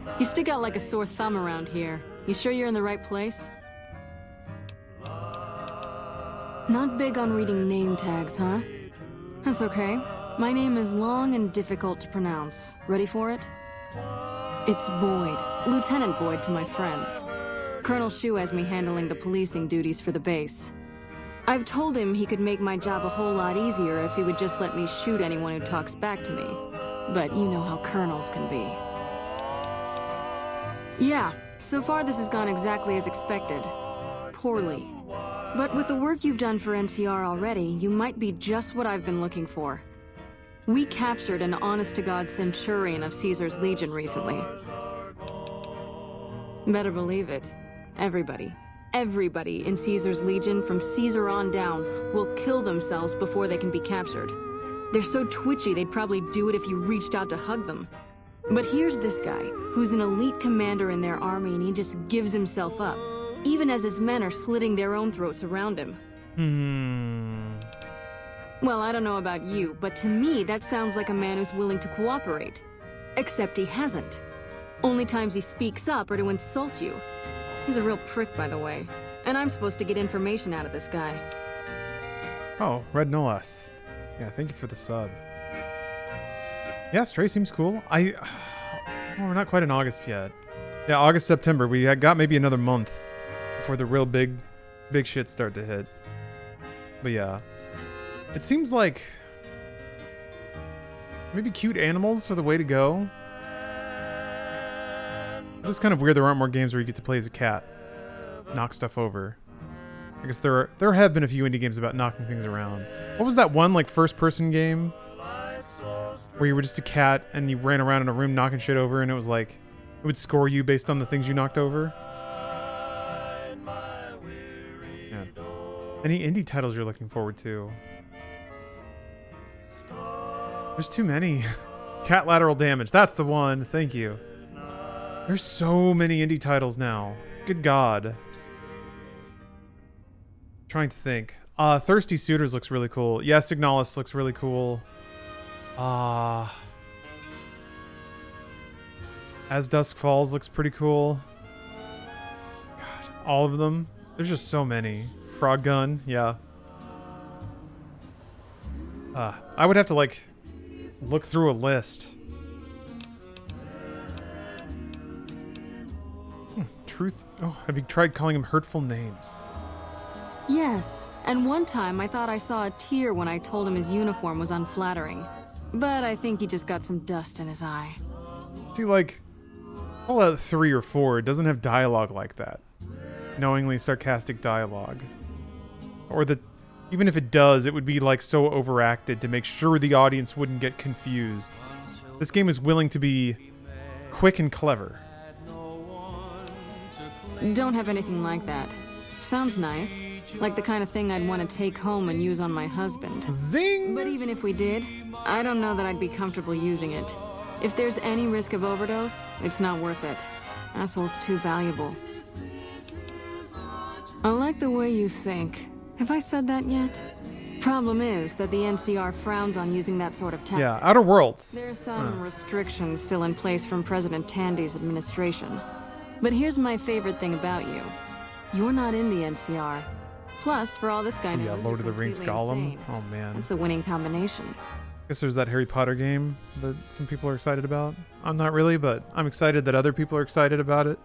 pissed. You stick out like a sore thumb around here. You sure you're in the right place? Not big on reading name tags, huh? That's okay. My name is long and difficult to pronounce. Ready for it? It's Boyd. Lieutenant Boyd to my friends. Colonel Shu has me handling the policing duties for the base. I've told him he could make my job a whole lot easier if he would just let me shoot anyone who talks back to me. But you know how colonels can be. Yeah, so far this has gone exactly as expected. Poorly. But with the work you've done for NCR already, you might be just what I've been looking for. We captured an honest-to-God centurion of Caesar's Legion recently. Better believe it. Everybody in Caesar's Legion from Caesar on down will kill themselves before they can be captured. They're so twitchy they'd probably do it if you reached out to hug them. But here's this guy, who's an elite commander in their army, and he just gives himself up, even as his men are slitting their own throats around him. Well, I don't know about you, but to me that sounds like a man who's willing to cooperate. Except he hasn't. Only times he speaks up are to insult you. He's a real prick, by the way. And I'm supposed to get information out of this guy. Oh, Red No Less. Yeah, thank you for the sub. Yeah, Stray seems cool. Well, we're not quite in August yet. Yeah, August, September. We got maybe another month before the real big shit start to hit. But yeah. It seems like maybe cute animals are the way to go. It's kind of weird there aren't more games where you get to play as a cat. Knock stuff over. I guess there have been a few indie games about knocking things around. What was that one, like, first-person game? Where you were just a cat and you ran around in a room knocking shit over and it was like... It would score you based on the things you knocked over? Yeah. Any indie titles you're looking forward to? There's too many. Cat lateral damage. That's the one. Thank you. There's so many indie titles now. Good God. Trying to think. Thirsty Suitors looks really cool. Yeah, Signalis looks really cool. As Dusk Falls looks pretty cool. God, all of them. There's just so many. Frog Gun, yeah. I would have to, like, look through a list. Truth. Oh, have you tried calling him hurtful names? Yes, and one time I thought I saw a tear when I told him his uniform was unflattering. But I think he just got some dust in his eye. See, like, Fallout 3 or 4 doesn't have dialogue like that. Knowingly sarcastic dialogue. Or that, even if it does, it would be, like, so overacted to make sure the audience wouldn't get confused. This game is willing to be quick and clever. Don't have anything like that. Sounds nice. Like the kind of thing I'd want to take home and use on my husband. Zing! But even if we did, I don't know that I'd be comfortable using it. If there's any risk of overdose, it's not worth it. Asshole's too valuable. I like the way you think. Have I said that yet? Problem is that the NCR frowns on using that sort of tactic. Yeah, Outer Worlds. There's some restrictions still in place from President Tandy's administration. But here's my favorite thing about you. You're not in the NCR. Plus, for all this guy knows, yeah, Lord of the Rings Gollum. Oh, man. It's a winning combination. I guess there's that Harry Potter game that some people are excited about. I'm not really, but I'm excited that other people are excited about it.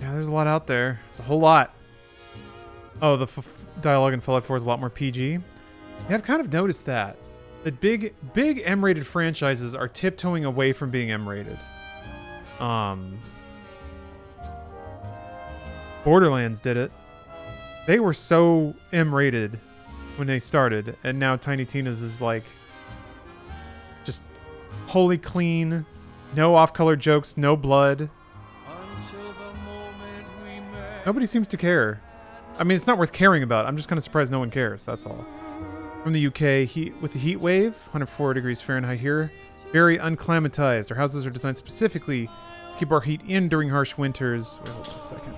Yeah, Yeah, there's a lot out there. It's a whole lot. Oh, the dialogue in Fallout 4 is a lot more PG. Yeah, I've kind of noticed that. That big M-rated franchises are tiptoeing away from being M-rated. Borderlands did it. They were so M-rated when they started, and now Tiny Tina's is like just wholly clean, no off-color jokes, no blood. Nobody seems to care. I mean, it's not worth caring about. I'm just kind of surprised no one cares. That's all. From the UK, with the heat wave, 104 degrees Fahrenheit here. Very unclimatized. Our houses are designed specifically to keep our heat in during harsh winters. Wait, hold on a second.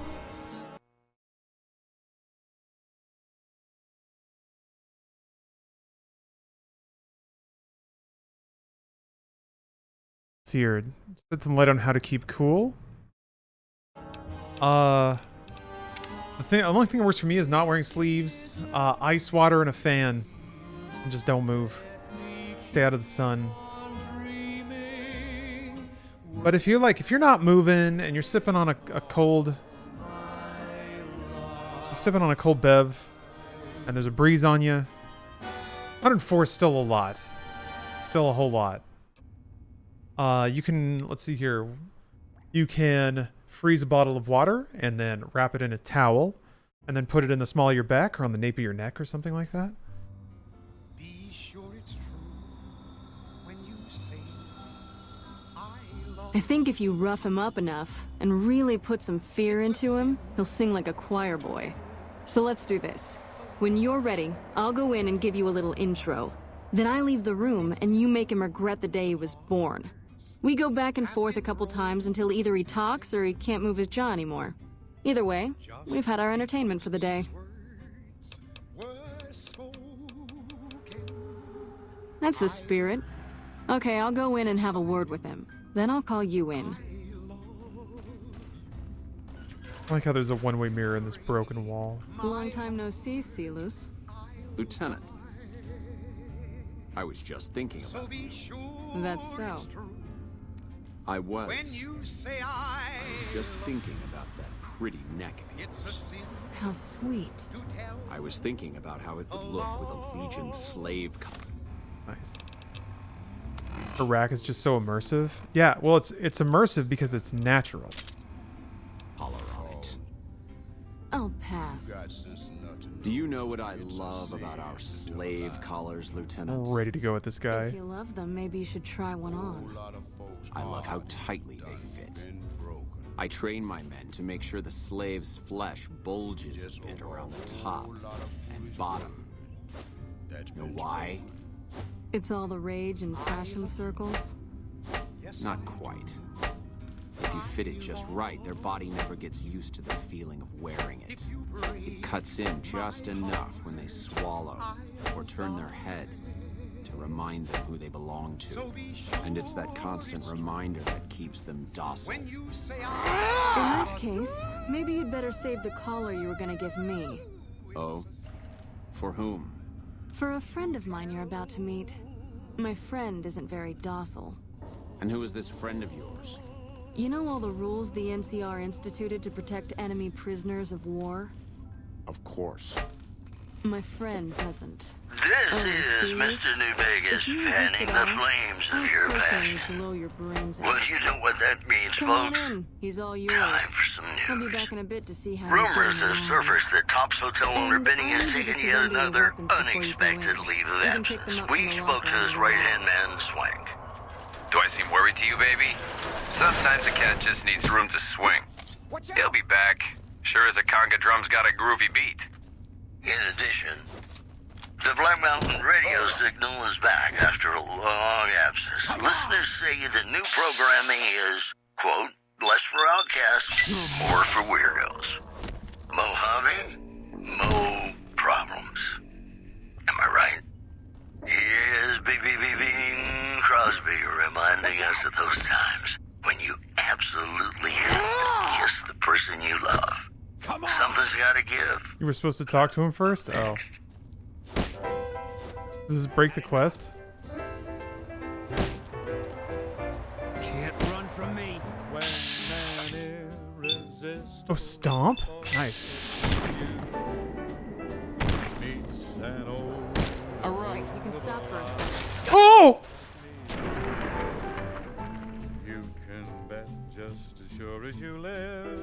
Let's see here. Shed some light on how to keep cool. The only thing that works for me is not wearing sleeves, ice water, and a fan. And just don't move. Stay out of the sun. But if you're not moving and you're sipping on a cold bev, and there's a breeze on you, 104 is still a lot. Still a whole lot. You can, let's see here. You can freeze a bottle of water and then wrap it in a towel and then put it in the small of your back or on the nape of your neck or something like that. Be sure it's true when you say I think if you rough him up enough and really put some fear into him, he'll sing like a choir boy. So let's do this. When you're ready, I'll go in and give you a little intro. Then I leave the room and you make him regret the day he was born. We go back and forth a couple times until either he talks or he can't move his jaw anymore. Either way, we've had our entertainment for the day. That's the spirit. Okay, I'll go in and have a word with him. Then I'll call you in. I like how there's a one-way mirror in this broken wall. Long time no see, Celus. Lieutenant. I was just thinking about you. That's so. I was just thinking about that pretty neck of yours. How sweet. I was thinking about how it would look with a Legion slave color. Nice. Iraq is just so immersive. Yeah, well, it's immersive because it's natural. Holler on it. I'll pass. Do you know what I love about our slave collars, Lieutenant? Ready to go with this guy. If you love them, maybe you should try one on. I love how tightly they fit. I train my men to make sure the slave's flesh bulges a bit around the top and bottom. Know why? It's all the rage in fashion circles? Not quite. If you fit it just right, their body never gets used to the feeling of wearing it. It cuts in just enough when they swallow or turn their head to remind them who they belong to. And it's that constant reminder that keeps them docile. In that case, maybe you'd better save the collar you were gonna give me. Oh? For whom? For a friend of mine you're about to meet. My friend isn't very docile. And who is this friend of yours? You know all the rules the NCR instituted to protect enemy prisoners of war? Of course. My friend doesn't. This is Mr. New Vegas fanning the flames of your passion. Blow your brains out. Well, you know what that means, Come folks. on in. He's all yours. Time for some I'll news. be back in a bit to see how. Rumors have surfaced that Top's hotel owner Benny has taken yet another unexpected leave of absence. We spoke to his right-hand man, Swank. Do I seem worried to you, baby? Sometimes a cat just needs room to swing. He'll be back. Sure as a conga drum's got a groovy beat. In addition, the Black Mountain radio signal is back after a long absence. Listeners say the new programming is, quote, less for outcasts, more for weirdos. Mojave, mo problems. Am I right? Here's Bing Crosby reminding us of those times when you absolutely have to kiss the person you love. Something's gotta give. You were supposed to talk to him first? Oh. Does this break the quest? Can't run from me. When man irresistible Oh, stomp? Nice. Alright, you can stop for a second. Oh! You can bet just as sure as you live.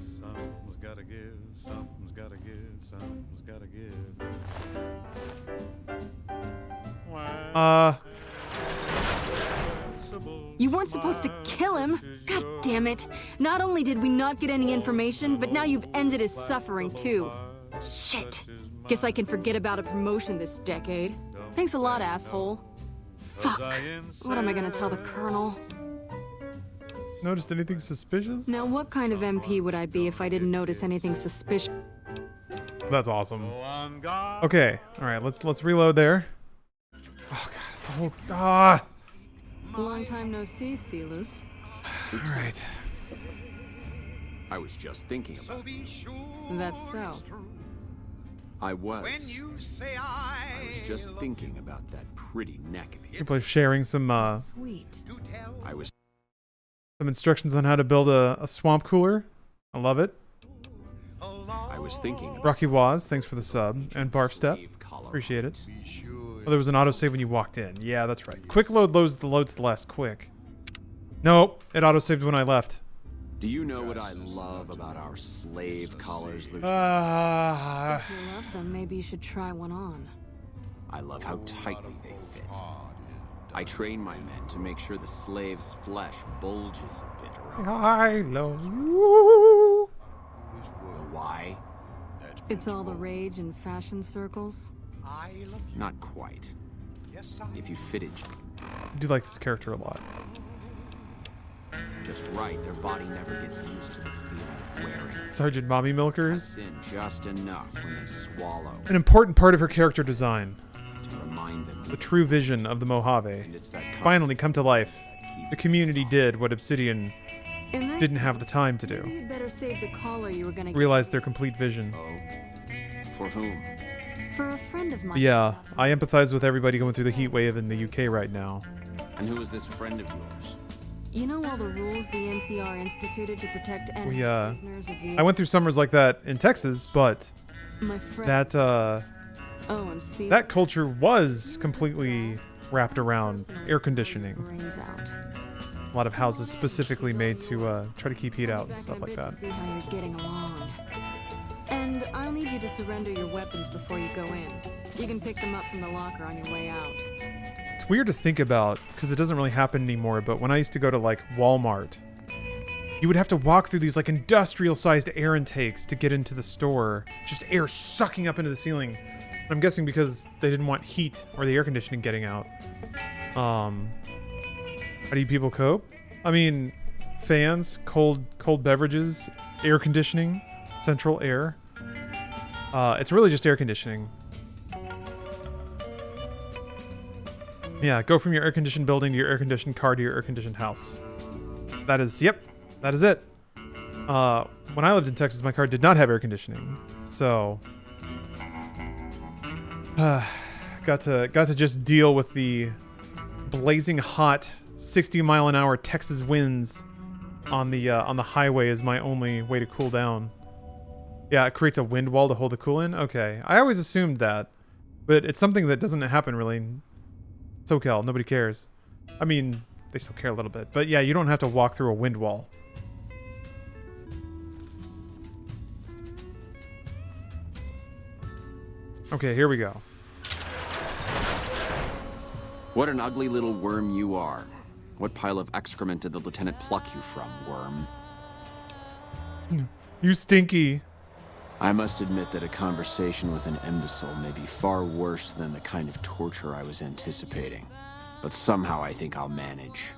Something's gotta give, something's gotta give, something's gotta give. You weren't supposed to kill him. God damn it. Not only did we not get any information, but now you've ended his suffering too. Shit. Guess I can forget about a promotion this decade. Thanks a lot, asshole. Fuck. What am I gonna tell the Colonel? Noticed anything suspicious? Now, what kind of MP would I be if I didn't notice anything suspicious? That's awesome. Okay, all right, let's reload there. Oh god, it's the whole Long time no see, Celus. All right. I was just thinking about it. That's so. I was just thinking about that pretty neck of People are sharing some Sweet. I was some instructions on how to build a swamp cooler. I love it. I was thinking Rocky Waz, thanks for the sub. And Barf Step. Appreciate it. Oh, there was an autosave when you walked in. Yeah, that's right. Quick load loads the last quick. Nope, it autosaved when I left. Do you know what I love about our slave collars, Lieutenant? If you love them, maybe you should try one on. I love how tightly they fit. I train my men to make sure the slave's flesh bulges a bit around. I love you. Why? It's all the rage in fashion circles. Not quite. If you fitted I do like this character a lot. just right, their body never gets used to the feeling of wearing. Sergeant Mommy Milkers. In just enough when they swallow. An important part of her character design. To remind them The true vision of the Mojave. Finally come to life. The community did what Obsidian didn't have the time to Maybe do. you'd better save the collar you were gonna Realize their complete vision. For whom? For a friend of mine. Yeah, I empathize with everybody going through the heat wave in the UK right now. And who is this friend of yours? You know all the rules the NCR instituted to protect enemy prisoners of war? I went through summers like that in Texas, but My friend. that and see that culture was completely wrapped around air conditioning. brains out. A lot of houses specifically made to try to keep heat out and stuff like that. See how you're getting along. And I'll need you to surrender your weapons before you go in. You can pick them up from the locker on your way out. It's weird to think about because it doesn't really happen anymore, but when I used to go to like Walmart, you would have to walk through these like industrial-sized air intakes to get into the store. Just air sucking up into the ceiling. I'm guessing because they didn't want heat or the air conditioning getting out. How do you people cope? I mean, fans, cold beverages, air conditioning, central air. It's really just air conditioning. Yeah, go from your air-conditioned building to your air-conditioned car to your air-conditioned house. That is, yep, that is it. When I lived in Texas, my car did not have air conditioning, so got to just deal with the blazing hot 60-mile-an-hour Texas winds on the highway as my only way to cool down. Yeah, it creates a wind wall to hold the cool in. Okay, I always assumed that, but it's something that doesn't happen really. SoCal, nobody cares. I mean, they still care a little bit, but yeah, you don't have to walk through a wind wall. Okay, here we go. What an ugly little worm you are. What pile of excrement did the lieutenant pluck you from, worm? You stinky. I must admit that a conversation with an imbecile may be far worse than the kind of torture I was anticipating. But somehow I think I'll manage.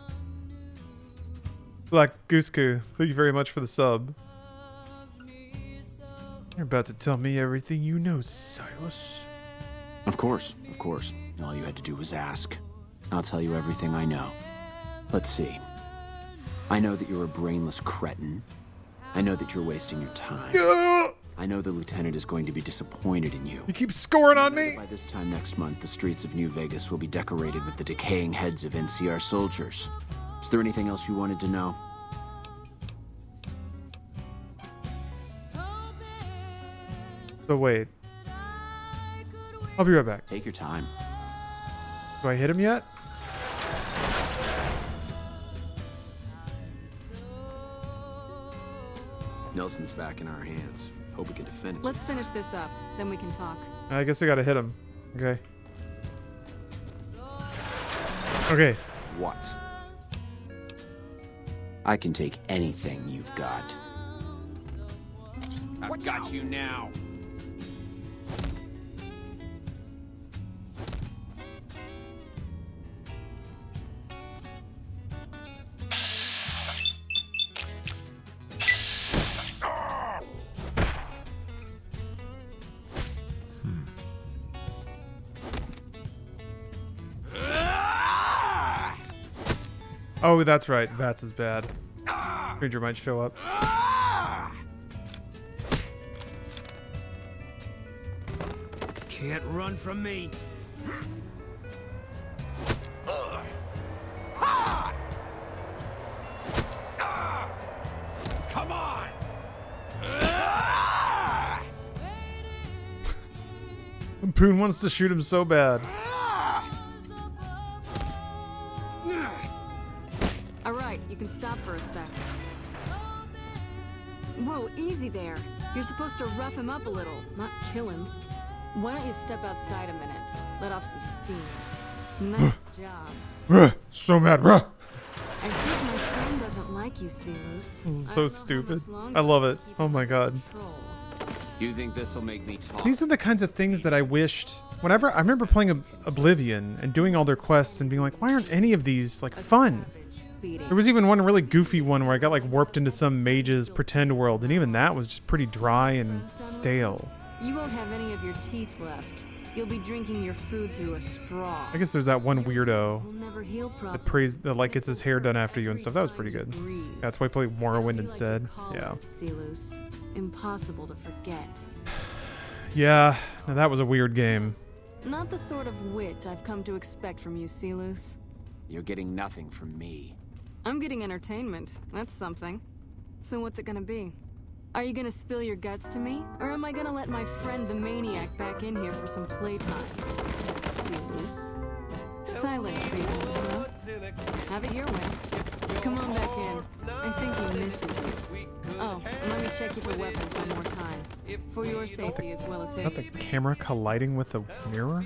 Black Goosecoo, thank you very much for the sub. You're about to tell me everything you know, Silas. Of course. All you had to do was ask. I'll tell you everything I know. Let's see. I know that you're a brainless cretin. I know that you're wasting your time. I know the lieutenant is going to be disappointed in you. You keep scoring on me! By this time next month, the streets of New Vegas will be decorated with the decaying heads of NCR soldiers. Is there anything else you wanted to know? So wait. I'll be right back. Take your time. Do I hit him yet? Nelson's back in our hands. Hope we can defend it. Let's finish this up, then we can talk. I guess I gotta hit him. Okay. Okay. What? I can take anything you've got. I've got you now. Oh, that's right. Vats is bad. Ranger might show up. Can't run from me. Come on! Poon wants to shoot him so bad. Alright, you can stop for a sec. Whoa, easy there. You're supposed to rough him up a little, not kill him. Why don't you step outside a minute? Let off some steam. Nice job. So mad. I think my friend doesn't like you, Silus. This is so stupid. I love it. Oh my god. You think this will make me talk? These are the kinds of things that I wished. Whenever I remember playing Oblivion and doing all their quests and being like, why aren't any of these like fun? There was even one really goofy one where I got like warped into some mage's pretend world, and even that was just pretty dry and stale. You won't have any of your teeth left. You'll be drinking your food through a straw. I guess there's that one weirdo Will never heal that that like gets his hair done after you and stuff. That was pretty good. That's why I played Morrowind instead. Yeah. Silus. Impossible to forget. Yeah. Now that was a weird game. Not the sort of wit I've come to expect from you, Silus. You're getting nothing from me. I'm getting entertainment. That's something. So what's it gonna be? Are you gonna spill your guts to me? Or am I gonna let my friend the maniac back in here for some playtime? Silus. Silent treatment, huh? Have it your way. Come on back in. I think he misses you. Oh, and let me check you for weapons one more time. For your safety as well as his. Not the camera colliding with the mirror?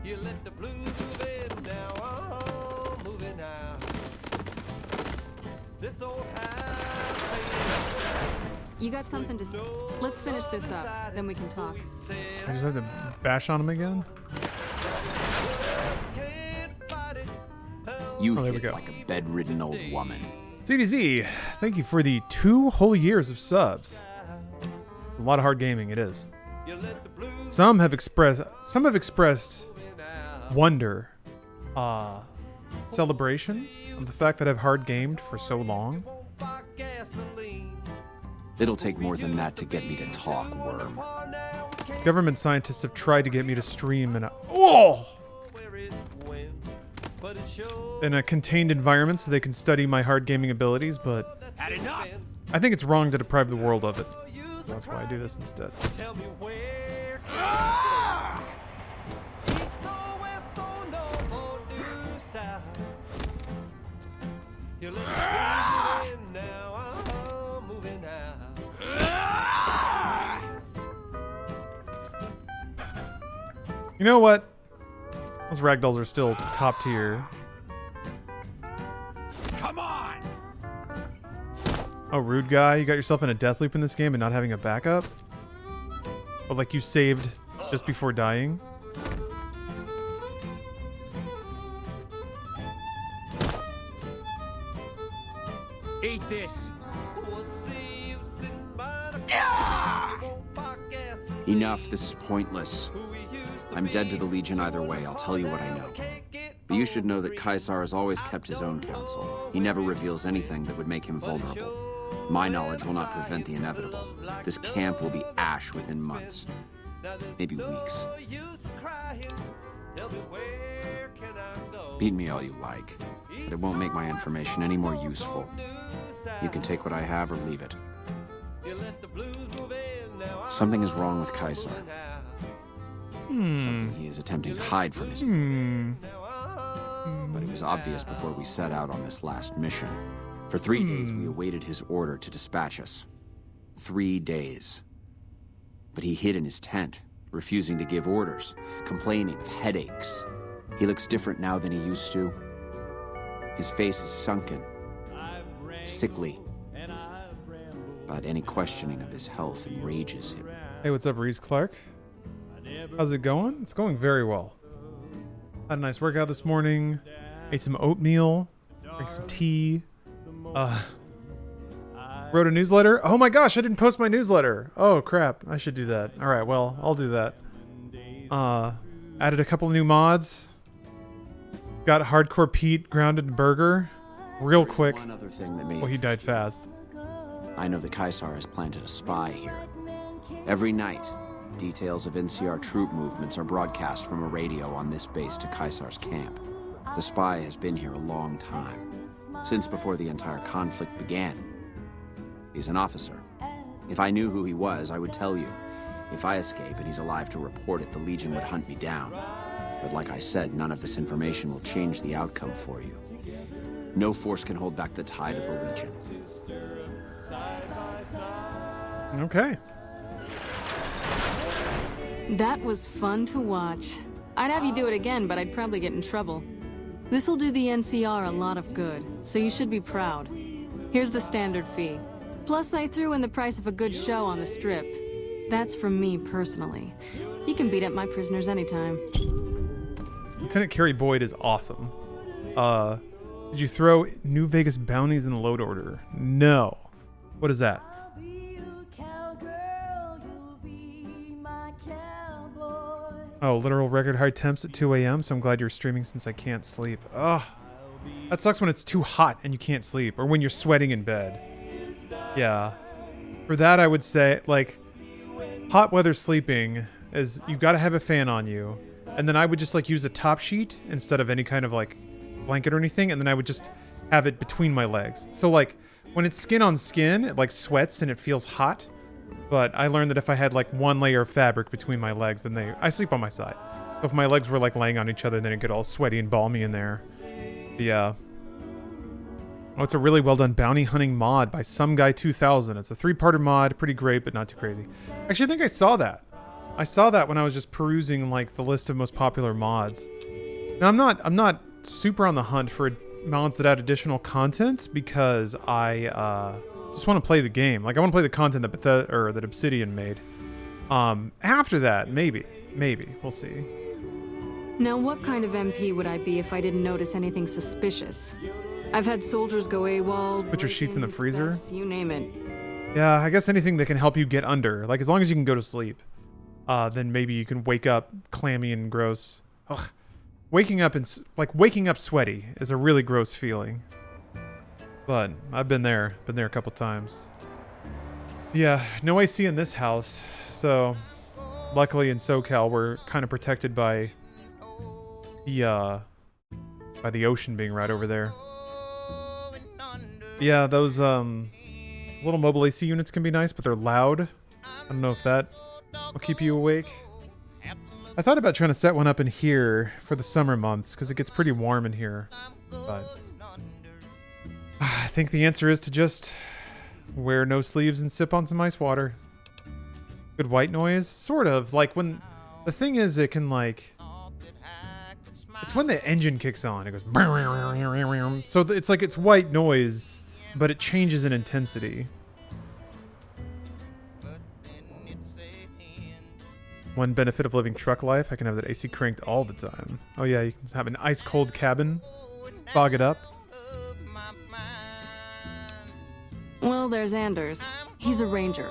You let the blues move in now, oh, moving now. This old house. You got something to say? Let's finish this up, then we can talk. I just have to bash on him again? You there we hit go. like a bedridden old woman. CDZ, thank you for the 2 whole years of subs. A lot of hard gaming, it is. Some have expressed wonder, celebration of the fact that I've hard gamed for so long. It'll take more than that to get me to talk, worm. Government scientists have tried to get me to stream in a contained environment so they can study my hard gaming abilities, but I think it's wrong to deprive the world of it. So that's why I do this instead. You know what? Those ragdolls are still top tier. Come on! Oh, rude guy. You got yourself in a death loop in this game and not having a backup? Or like you saved just before dying? Eat this. Enough, this is pointless. I'm dead to the Legion either way, I'll tell you what I know. But you should know that Caesar has always kept his own counsel. He never reveals anything that would make him vulnerable. My knowledge will not prevent the inevitable. This camp will be ash within months. Maybe weeks. Beat me all you like, but it won't make my information any more useful. You can take what I have or leave it. Something is wrong with Kaisar. Something he is attempting to hide from his people. But it was obvious before we set out on this last mission. For 3 days, we awaited his order to dispatch us. 3 days. But he hid in his tent, refusing to give orders, complaining of headaches. He looks different now than he used to. His face is sunken, sickly. But any questioning of his health enrages him. Hey, what's up, Reese Clark? How's it going? It's going very well. Had a nice workout this morning. Ate some oatmeal. Drank some tea. Wrote a newsletter. Oh my gosh, I didn't post my newsletter. Oh crap, I should do that. All right, well, I'll do that. Added a couple of new mods. Got Hardcore Pete grounded burger real quick. One other thing that made he died fast. I know that Kaisar has planted a spy here. Every night, details of NCR troop movements are broadcast from a radio on this base to Kaisar's camp. The spy has been here a long time, since before the entire conflict began. He's an officer. If I knew who he was, I would tell you. If I escape and he's alive to report it, the Legion would hunt me down. But like I said, none of this information will change the outcome for you. No force can hold back the tide of the Legion. Okay. That was fun to watch. I'd have you do it again, but I'd probably get in trouble. This'll do the NCR a lot of good, so you should be proud. Here's the standard fee. Plus, I threw in the price of a good show on the strip. That's from me personally. You can beat up my prisoners anytime. Lieutenant Carrie Boyd is awesome. Did you throw New Vegas bounties in load order? No. What is that? Oh, literal record high temps at 2 a.m., so I'm glad you're streaming since I can't sleep. Ugh. That sucks when it's too hot and you can't sleep, or when you're sweating in bed. Yeah. For that, I would say, like, hot weather sleeping is you gotta have a fan on you, and then I would just, like, use a top sheet instead of any kind of, like, blanket or anything, and then I would just have it between my legs. So, like, when it's skin on skin, it, like, sweats and it feels hot. But I learned that if I had like one layer of fabric between my legs, then I sleep on my side. So if my legs were like laying on each other, then it'd get all sweaty and balmy in there. Yeah. Oh, it's a really well done bounty hunting mod by Some Guy 2000. It's a 3-parter mod, pretty great, but not too crazy. Actually, I think I saw that. I saw that when I was just perusing like the list of most popular mods. Now I'm not super on the hunt for mods that add additional content because I just want to play the game. Like, I want to play the content that Obsidian made. After that, maybe. We'll see. Now, what kind of MP would I be if I didn't notice anything suspicious? I've had soldiers go AWOL. Put your sheets in the freezer? You name it. Yeah, I guess anything that can help you get under. Like, as long as you can go to sleep. Then maybe you can wake up clammy and gross. Ugh. Waking up sweaty is a really gross feeling. But I've been there a couple times. Yeah, no AC in this house, so luckily in SoCal we're kind of protected by the ocean being right over there. Yeah, those little mobile AC units can be nice, but they're loud. I don't know if that will keep you awake. I thought about trying to set one up in here for the summer months because it gets pretty warm in here, but I think the answer is to just wear no sleeves and sip on some ice water. Good white noise? Sort of. Like, when... The thing is, it can, like... It's when the engine kicks on. It goes... So it's like it's white noise, but it changes in intensity. One benefit of living truck life, I can have that AC cranked all the time. Oh yeah, you can have an ice-cold cabin. Fog it up. Well, there's Anders. He's a ranger.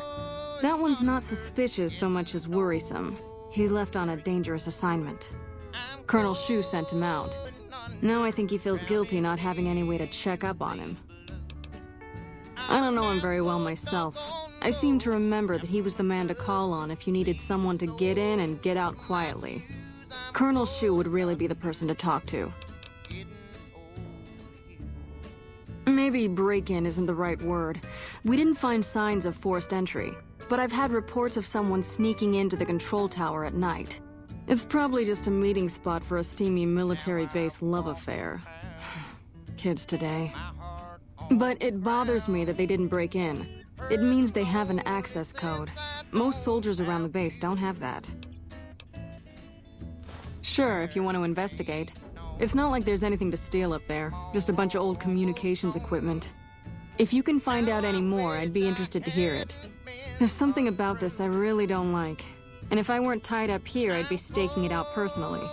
That one's not suspicious so much as worrisome. He left on a dangerous assignment. Colonel Shu sent him out. Now I think he feels guilty not having any way to check up on him. I don't know him very well myself. I seem to remember that he was the man to call on if you needed someone to get in and get out quietly. Colonel Shu would really be the person to talk to. Maybe break-in isn't the right word. We didn't find signs of forced entry, but I've had reports of someone sneaking into the control tower at night. It's probably just a meeting spot for a steamy military base love affair. Kids today. But it bothers me that they didn't break in. It means they have an access code. Most soldiers around the base don't have that. Sure, if you want to investigate. It's not like there's anything to steal up there, just a bunch of old communications equipment. If you can find out any more, I'd be interested to hear it. There's something about this I really don't like. And if I weren't tied up here, I'd be staking it out personally.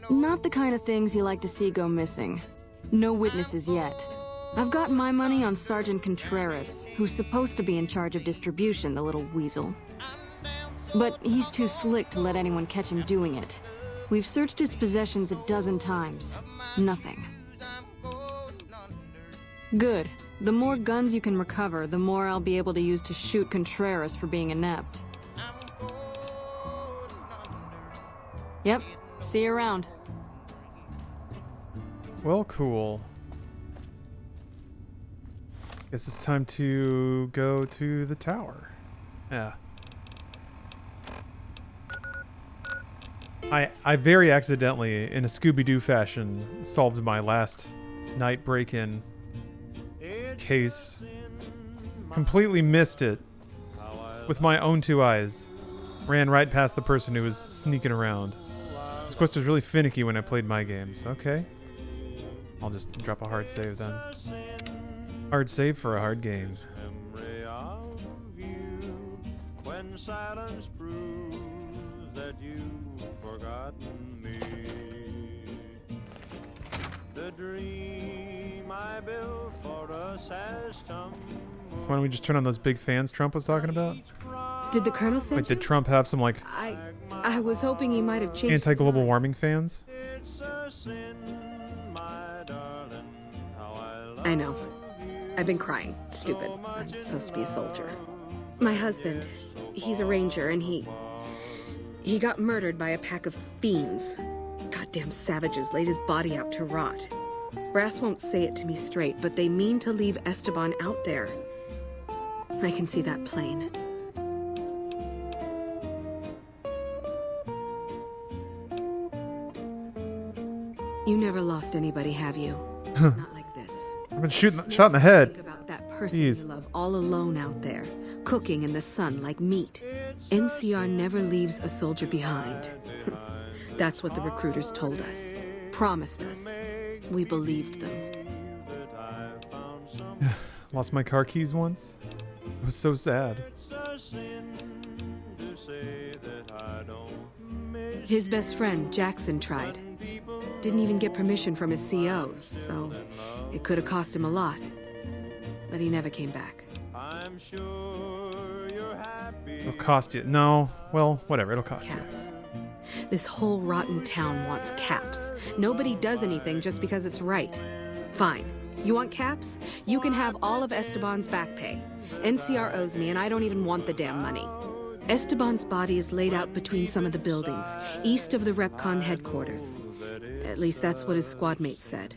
Not the kind of things you like to see go missing. No witnesses yet. I've got my money on Sergeant Contreras, who's supposed to be in charge of distribution, the little weasel. But he's too slick to let anyone catch him doing it. We've searched his possessions a dozen times. Nothing. Good. The more guns you can recover, the more I'll be able to use to shoot Contreras for being inept. Yep. See you around. Well, cool. Guess it's time to go to the tower. Yeah. I very accidentally, in a Scooby-Doo fashion, solved my last night break-in case. Completely missed it with my own two eyes. Ran right past the person who was sneaking around. This quest was really finicky when I played my games. Okay. I'll just drop a hard save then. Hard save for a hard game. When silence proves that you've forgotten me, the dream I built for us has tumbled. Why don't we just turn on those big fans Trump was talking about? Did the Colonel send Like, did Trump have some, like, I was hoping he might have changed anti-global warming fans? I know. I've been crying. Stupid. I'm supposed to be a soldier. My husband, he's a ranger, and he got murdered by a pack of fiends. Goddamn savages laid his body out to rot. Brass won't say it to me straight, but they mean to leave Esteban out there. I can see that plain. You never lost anybody, have you? Not like this. I've been shot in the head. Think about that person you love all alone out there, cooking in the sun like meat. NCR never leaves a soldier behind. That's what the recruiters told us. Promised us. We believed them. Lost my car keys once. It was so sad. His best friend, Jackson, tried. Didn't even get permission from his CO, so it could have cost him a lot. But he never came back. It'll cost you. No. Well, whatever. It'll cost Caps. This whole rotten town wants caps. Nobody does anything just because it's right. Fine. You want caps? You can have all of Esteban's back pay. NCR owes me, and I don't even want the damn money. Esteban's body is laid out between some of the buildings, east of the RepCon headquarters. At least that's what his squad mates said.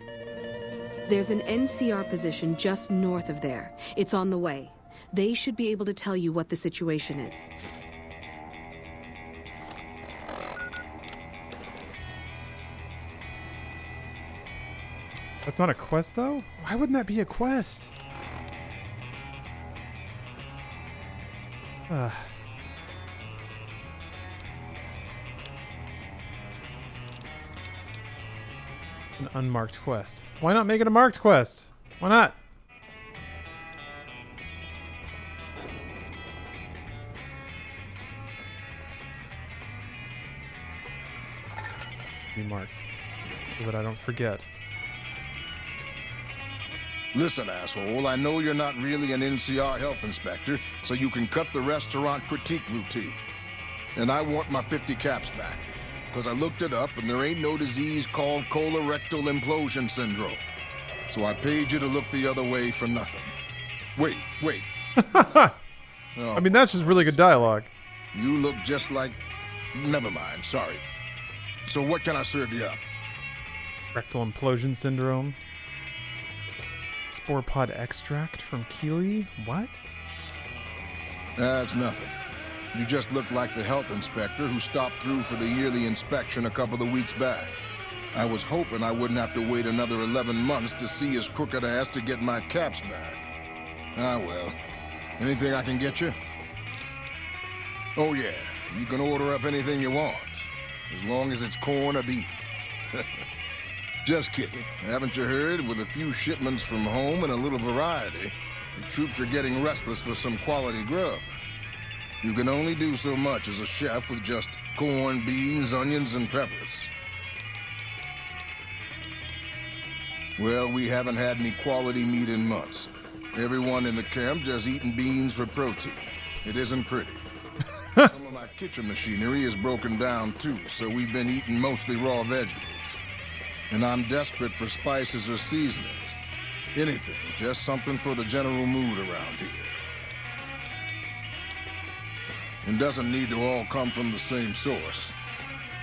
There's an NCR position just north of there. It's on the way. They should be able to tell you what the situation is. That's not a quest, though? Why wouldn't that be a quest? An unmarked quest. Why not make it a marked quest? Why not? Be marked so that I don't forget. Listen, asshole, I know you're not really an NCR health inspector, so you can cut the restaurant critique routine. And I want my 50 caps back, because I looked it up and there ain't no disease called colorectal implosion syndrome. So I paid you to look the other way for nothing. Wait. I mean, that's just really good dialogue. You look just like... Never mind, sorry. So what can I serve you up? Rectal implosion syndrome. Spore pod extract from Keeley? What? That's nothing. You just look like the health inspector who stopped through for the yearly inspection a couple of weeks back. I was hoping I wouldn't have to wait another 11 months to see his crooked ass to get my caps back. Ah, well. Anything I can get you? Oh, yeah. You can order up anything you want. As long as it's corn or beans. Just kidding. Haven't you heard? With a few shipments from home and a little variety, the troops are getting restless for some quality grub. You can only do so much as a chef with just corn, beans, onions, and peppers. Well, we haven't had any quality meat in months. Everyone in the camp just eating beans for protein. It isn't pretty. Some of my kitchen machinery is broken down too, so we've been eating mostly raw vegetables. And I'm desperate for spices or seasonings. Anything, just something for the general mood around here. It doesn't need to all come from the same source.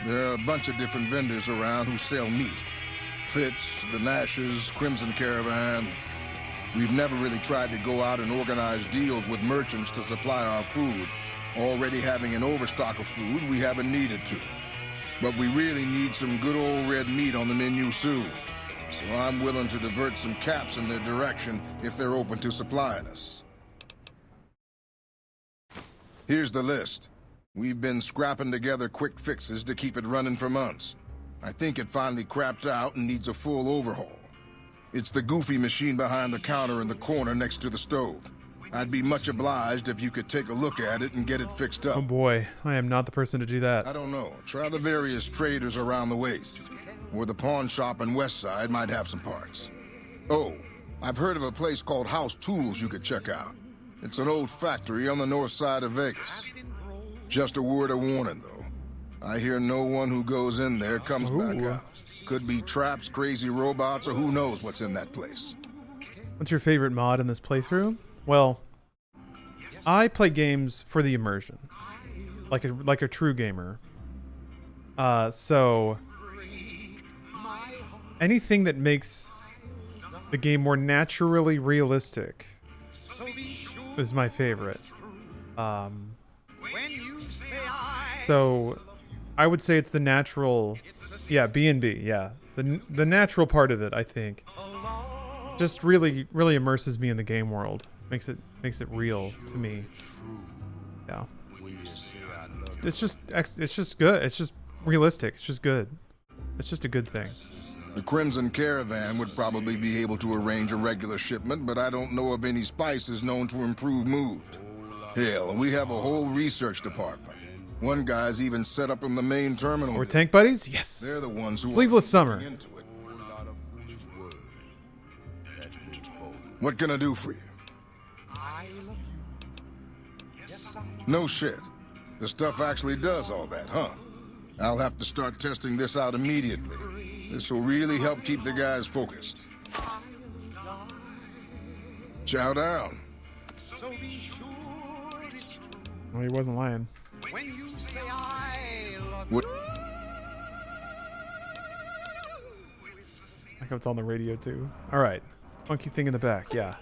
There are a bunch of different vendors around who sell meat. Fitz, the Nashes, Crimson Caravan. We've never really tried to go out and organize deals with merchants to supply our food. Already having an overstock of food, we haven't needed to. But we really need some good old red meat on the menu soon. So I'm willing to divert some caps in their direction if they're open to supplying us. Here's the list. We've been scrapping together quick fixes to keep it running for months. I think it finally crapped out and needs a full overhaul. It's the goofy machine behind the counter in the corner next to the stove. I'd be much obliged if you could take a look at it and get it fixed up. Oh boy, I am not the person to do that. I don't know. Try the various traders around the waste. Or the pawn shop in West Side might have some parts. Oh, I've heard of a place called House Tools you could check out. It's an old factory on the north side of Vegas. Just a word of warning, though. I hear no one who goes in there comes back out. Could be traps, crazy robots, or who knows what's in that place. What's your favorite mod in this playthrough? Well, I play games for the immersion, like a true gamer. So anything that makes the game more naturally realistic is my favorite. So I would say it's the natural, yeah, B&B, yeah, the natural part of it. I think just really immerses me in the game world. Makes it real to me. Yeah. It's just good. It's just realistic. It's just good. It's just a good thing. The Crimson Caravan would probably be able to arrange a regular shipment, but I don't know of any spices known to improve mood. Hell, we have a whole research department. One guy's even set up in the main terminal. We're tank buddies? Yes. They're the ones who Sleeveless Summer. What can I do for you? No shit. The stuff actually does all that, huh? I'll have to start testing this out immediately. This will really help keep the guys focused. Chow down. Well, he wasn't lying. What? Like it's on the radio too. All right, funky thing in the back. Yeah.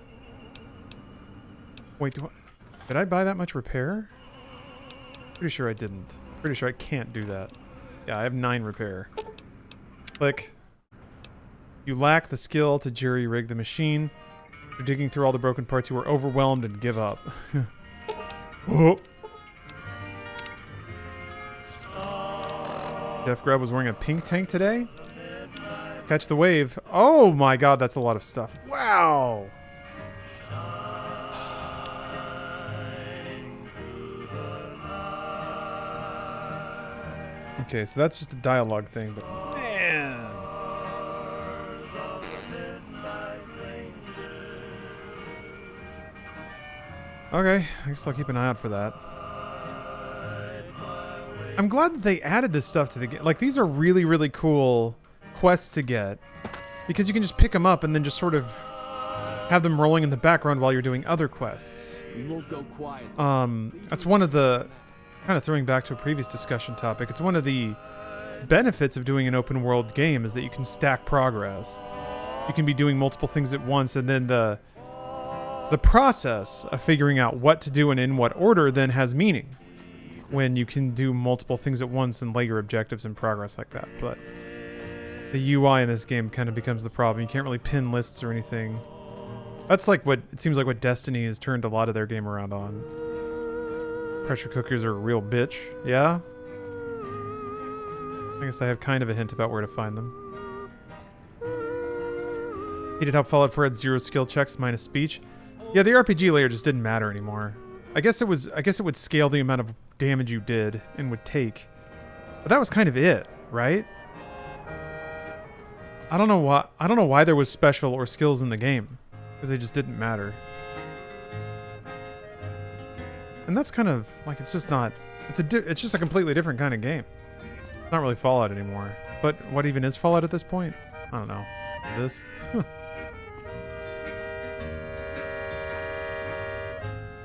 Wait, did I buy that much repair? Pretty sure I didn't. Pretty sure I can't do that. Yeah, I have 9 repair. Click. You lack the skill to jury-rig the machine. After digging through all the broken parts, you are overwhelmed and give up. Oh. Jeff Grubb was wearing a pink tank today? Catch the wave. Oh my god, that's a lot of stuff. Wow! Okay, so that's just a dialogue thing, but man! Okay, I guess I'll keep an eye out for that. I'm glad that they added this stuff to the game. Like, these are really cool quests to get, because you can just pick them up and then just sort of have them rolling in the background while you're doing other quests. That's one of the, kind of throwing back to a previous discussion topic, it's one of the benefits of doing an open world game is that you can stack progress. you can be doing multiple things at once, and then the process of figuring out what to do and in what order then has meaning when you can do multiple things at once and lay your objectives in progress like that. But the UI in this game kind of becomes the problem. You can't really pin lists or anything. That's like what it seems like what Destiny has turned a lot of their game around on. Pressure cookers are a real bitch. Yeah? I guess I have kind of a hint about where to find them. He did how Fallout 4 had 0 skill checks minus speech. Yeah, the RPG layer just didn't matter anymore. I guess it would scale the amount of damage you did and would take. But that was kind of it, right? I don't know why there was special or skills in the game, because they just didn't matter. And that's kind of like, it's just not, it's just a completely different kind of game. It's not really Fallout anymore. But what even is Fallout at this point? I don't know. This?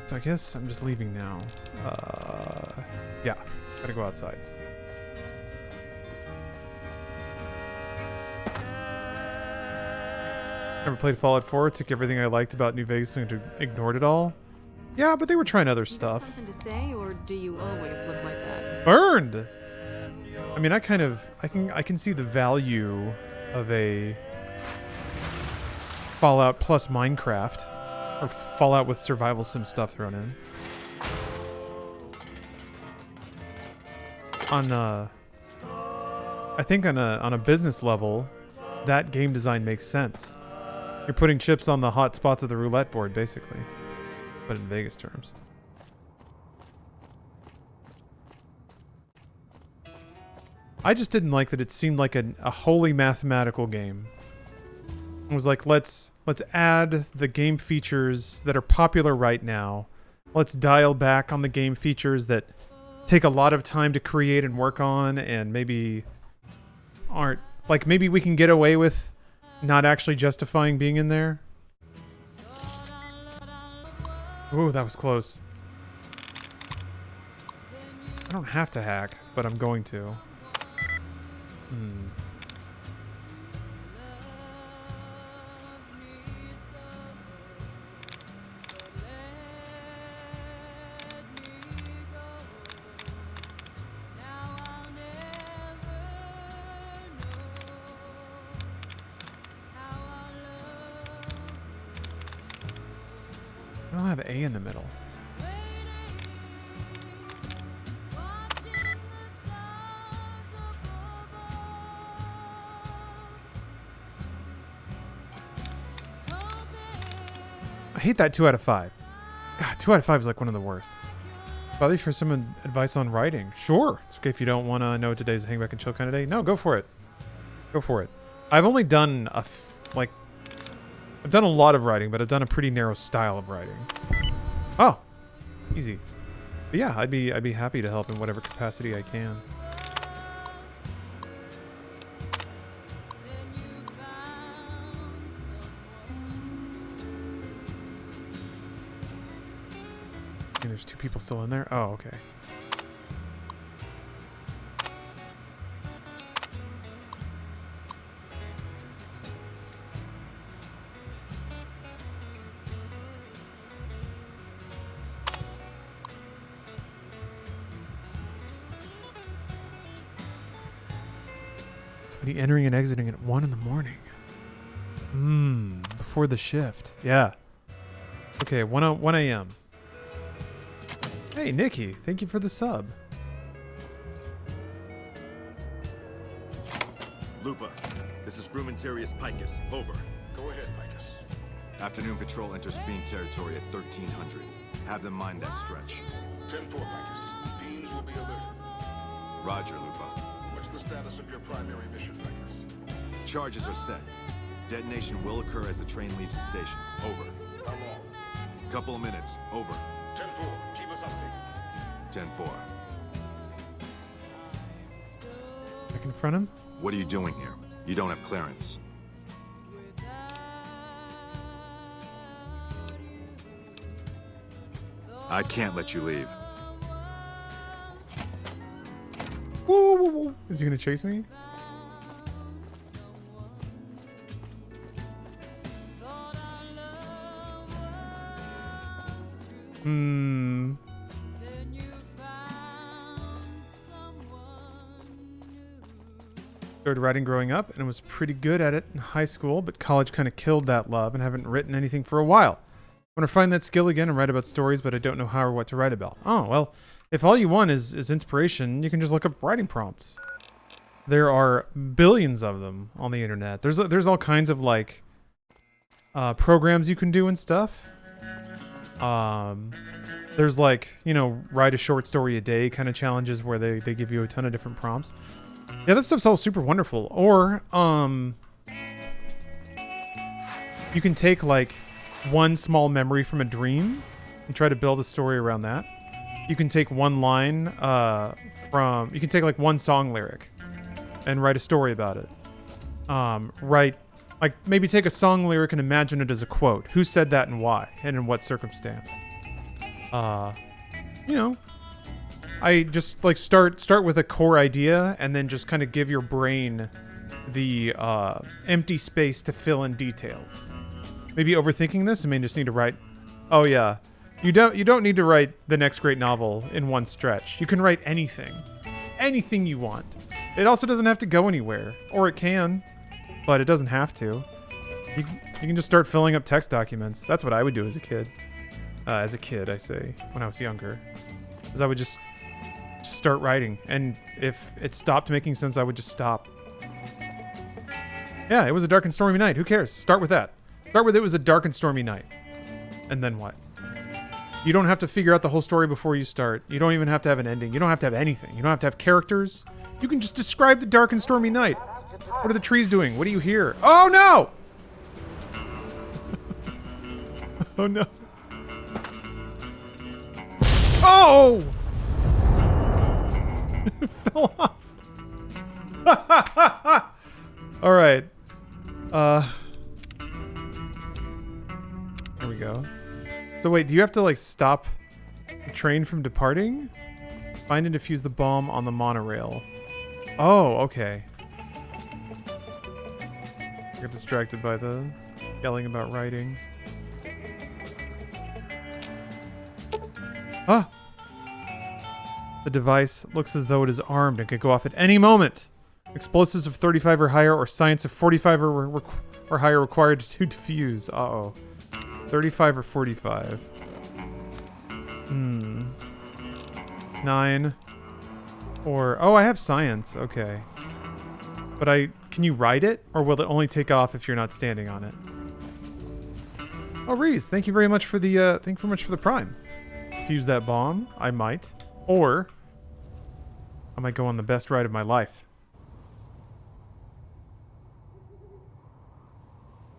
So I guess I'm just leaving now. Yeah, gotta go outside. Never played Fallout 4, took everything I liked about New Vegas and ignored it all. Yeah, but they were trying other stuff. Something to say, or do you always look like that? Burned! I mean, I can see the value of a Fallout plus Minecraft, or Fallout with survival sim stuff thrown in. I think on a business level, that game design makes sense. You're putting chips on the hot spots of the roulette board, basically, but in Vegas terms. I just didn't like that it seemed like a wholly mathematical game. It was like, let's add the game features that are popular right now. Let's dial back on the game features that take a lot of time to create and work on, and maybe aren't, like, maybe we can get away with not actually justifying being in there. Ooh, that was close. I don't have to hack, but I'm going to. I don't have A in the middle. I hate that 2 out of 5. God, 2 out of 5 is like one of the worst. Bother you for some advice on writing? Sure. It's okay if you don't want to know what today's hang back and chill kind of day. No, go for it. Go for it. I've only done I've done a lot of writing, but I've done a pretty narrow style of writing. Oh, easy. But yeah, I'd be happy to help in whatever capacity I can. And there's 2 people still in there? Oh, okay. Somebody entering and exiting at 1 in the morning. Before the shift. Yeah. Okay, 1 a.m. Hey, Nikki, thank you for the sub. Lupa, this is Frumentarius Picus. Over. Go ahead, Picus. Afternoon patrol enters Fiend territory at 1300. Have them mind that stretch. 10-4, Picus. Fiends will be alerted. Roger, Lupa. What's the status of your primary mission, Picus? Charges are set. Detonation will occur as the train leaves the station. Over. How long? Couple of minutes. Over. 10-4. Keep us updated. 10-4. I confront him? What are you doing here? You don't have clearance. I can't let you leave. Woo, woo, woo. Is he gonna chase me? Hmm. Started writing growing up and was pretty good at it in high school, but college kind of killed that love and haven't written anything for a while. I want to find that skill again and write about stories, but I don't know how or what to write about. Oh, well, if all you want is inspiration, you can just look up writing prompts. There are billions of them on the internet. There's all kinds of like programs you can do and stuff. There's like, you know, write a short story a day kind of challenges where they give you a ton of different prompts. Yeah, this stuff's all super wonderful. Or you can take like one small memory from a dream and try to build a story around that. You can take one line you can take like one song lyric and write a story about it. Like maybe take a song lyric and imagine it as a quote. Who said that and why and in what circumstance? You know, I just like start with a core idea and then just kind of give your brain the empty space to fill in details. Maybe overthinking this, I may just need to write. Oh yeah, you don't need to write the next great novel in one stretch. You can write anything you want. It also doesn't have to go anywhere, or it can, but it doesn't have to. You can just start filling up text documents. That's what I would do as a kid. As a kid, I say, when I was younger, is I would just start writing, and if it stopped making sense, I would just stop. Yeah, it was a dark and stormy night. Who cares? Start with that. Start with it was a dark and stormy night. And then what? You don't have to figure out the whole story before you start. You don't even have to have an ending. You don't have to have anything. You don't have to have characters. You can just describe the dark and stormy night. What are the trees doing? What do you hear? Oh no! Oh no. Oh! It fell off. All right. There we go. So wait, do you have to like stop the train from departing? Find and defuse the bomb on the monorail. Oh, okay. I got distracted by the yelling about writing. Ah! The device looks as though it is armed and could go off at any moment. Explosives of 35 or higher or science of 45 or higher required to defuse. Uh-oh. 35 or 45. 9. Or... Oh, I have science. Okay. But can you ride it? Or will it only take off if you're not standing on it? Oh, Reese, thank you very much for the, Prime. Fuse that bomb. I might. Or... I might go on the best ride of my life.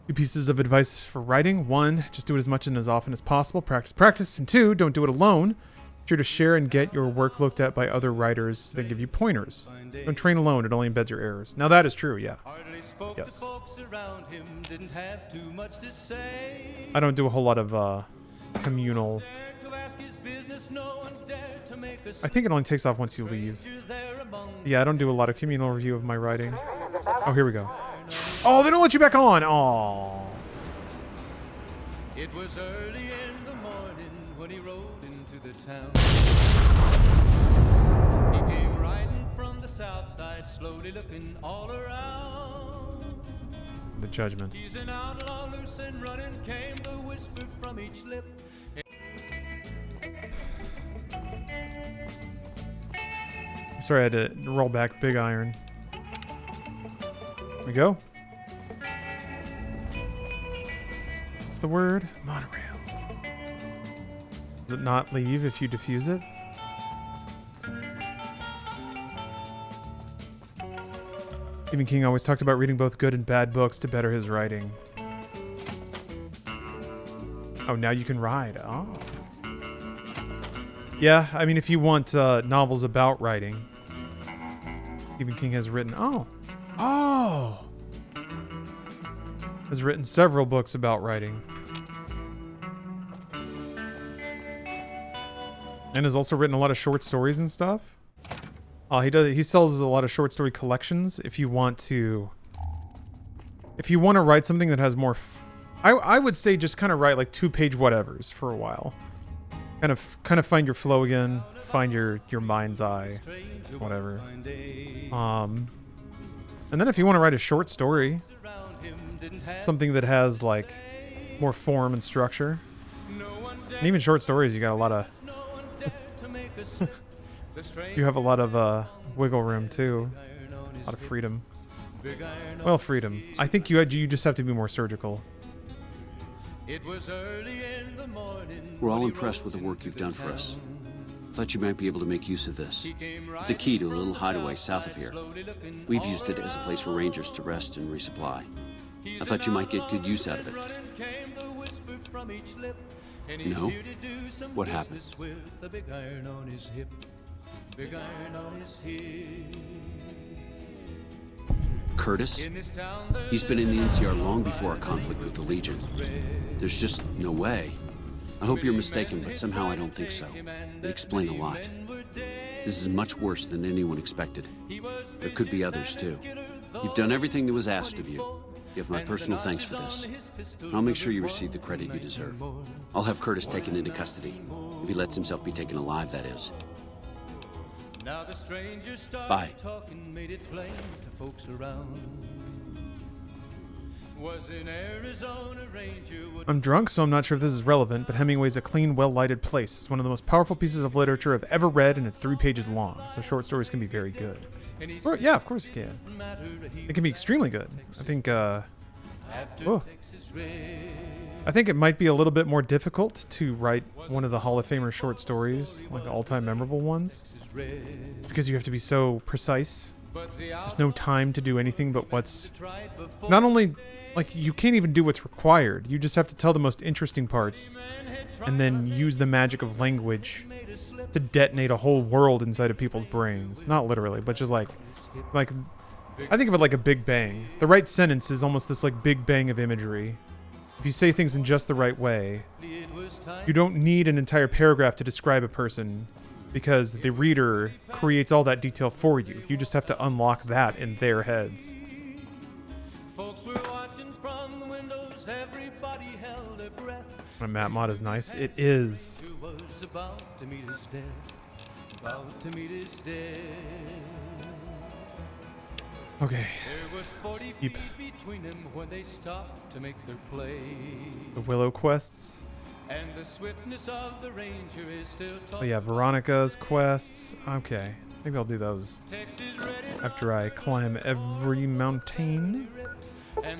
2 pieces of advice for writing. 1, just do it as much and as often as possible. Practice, practice. And 2, don't do it alone. Be sure to share and get your work looked at by other writers that give you pointers. Don't train alone. It only embeds your errors. Now that is true, yeah. Yes. I don't do a whole lot of communal... I think it only takes off once you leave. Yeah, I don't do a lot of communal review of my writing. Oh, here we go. Oh, they don't let you back on. Oh. It was early in the morning when he rode into the town. He came riding from the south side, slowly looking all around. The judgment. He's an outlaw, loose and running, came the whisper from each lip. I'm sorry I had to roll back Big Iron. Here we go. What's the word? Monorail. Does it not leave if you defuse it? Stephen King always talked about reading both good and bad books to better his writing. Oh, now you can ride. Oh. Yeah, I mean, if you want novels about writing, Stephen King has written... Oh! Has written several books about writing. And has also written a lot of short stories and stuff. He sells a lot of short story collections. If you want to write something that has more... I would say just kind of write like 2-page whatevers for a while. kind of find your flow again, find your mind's eye, whatever. And then if you want to write a short story, something that has like more form and structure, and even short stories, you got a lot of you have a lot of wiggle room too, a lot of freedom. Well, freedom. I think you just have to be more surgical. We're all impressed with the work you've done for us. Thought you might be able to make use of this. It's a key to a little hideaway south of here. We've used it as a place for rangers to rest and resupply. I thought you might get good use out of it. No? What happened? Curtis? He's been in the NCR long before our conflict with the Legion. There's just no way. I hope you're mistaken, but somehow I don't think so. It'd explain a lot. This is much worse than anyone expected. There could be others, too. You've done everything that was asked of you. You have my personal thanks for this. I'll make sure you receive the credit you deserve. I'll have Curtis taken into custody. If he lets himself be taken alive, that is. Bye. I'm drunk, so I'm not sure if this is relevant, but Hemingway's A Clean, Well-Lighted Place. It's one of the most powerful pieces of literature I've ever read, and it's 3 pages long, so short stories can be very good. Or, yeah, of course it can. It can be extremely good. I think, I think it might be a little bit more difficult to write one of the Hall of Famer short stories, like the all-time memorable ones, because you have to be so precise. There's no time to do anything but what's... Not only... Like, you can't even do what's required. You just have to tell the most interesting parts and then use the magic of language to detonate a whole world inside of people's brains. Not literally, but just like I think of it like a big bang. The right sentence is almost this like big bang of imagery. If you say things in just the right way, you don't need an entire paragraph to describe a person because the reader creates all that detail for you. You just have to unlock that in their heads. Matt mod is nice. It is. Okay. Keep the Willow quests. Oh yeah, Veronica's quests. Okay. Maybe I'll do those after I climb every mountain. Where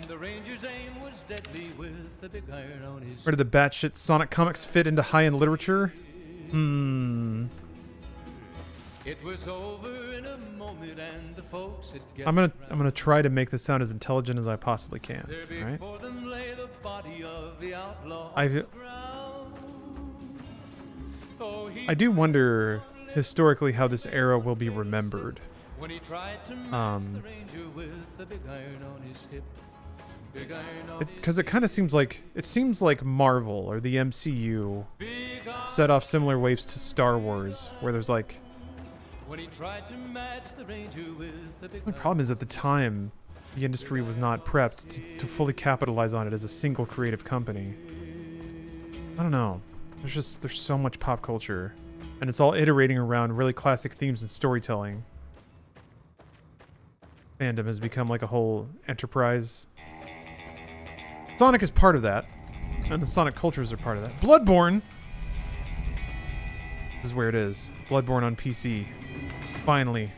did the batshit Sonic comics fit into high-end literature? I'm gonna try to make this sound as intelligent as I possibly can. Right? I do wonder historically how this era will be remembered. Because it kind of seems like Marvel or the MCU set off similar waves to Star Wars, where there's like. The problem is at the time, the industry was not prepped to fully capitalize on it as a single creative company. I don't know. There's so much pop culture, and it's all iterating around really classic themes and storytelling. Fandom has become like a whole enterprise. Sonic is part of that, and the Sonic cultures are part of that. Bloodborne! This is where it is. Bloodborne on PC. Finally.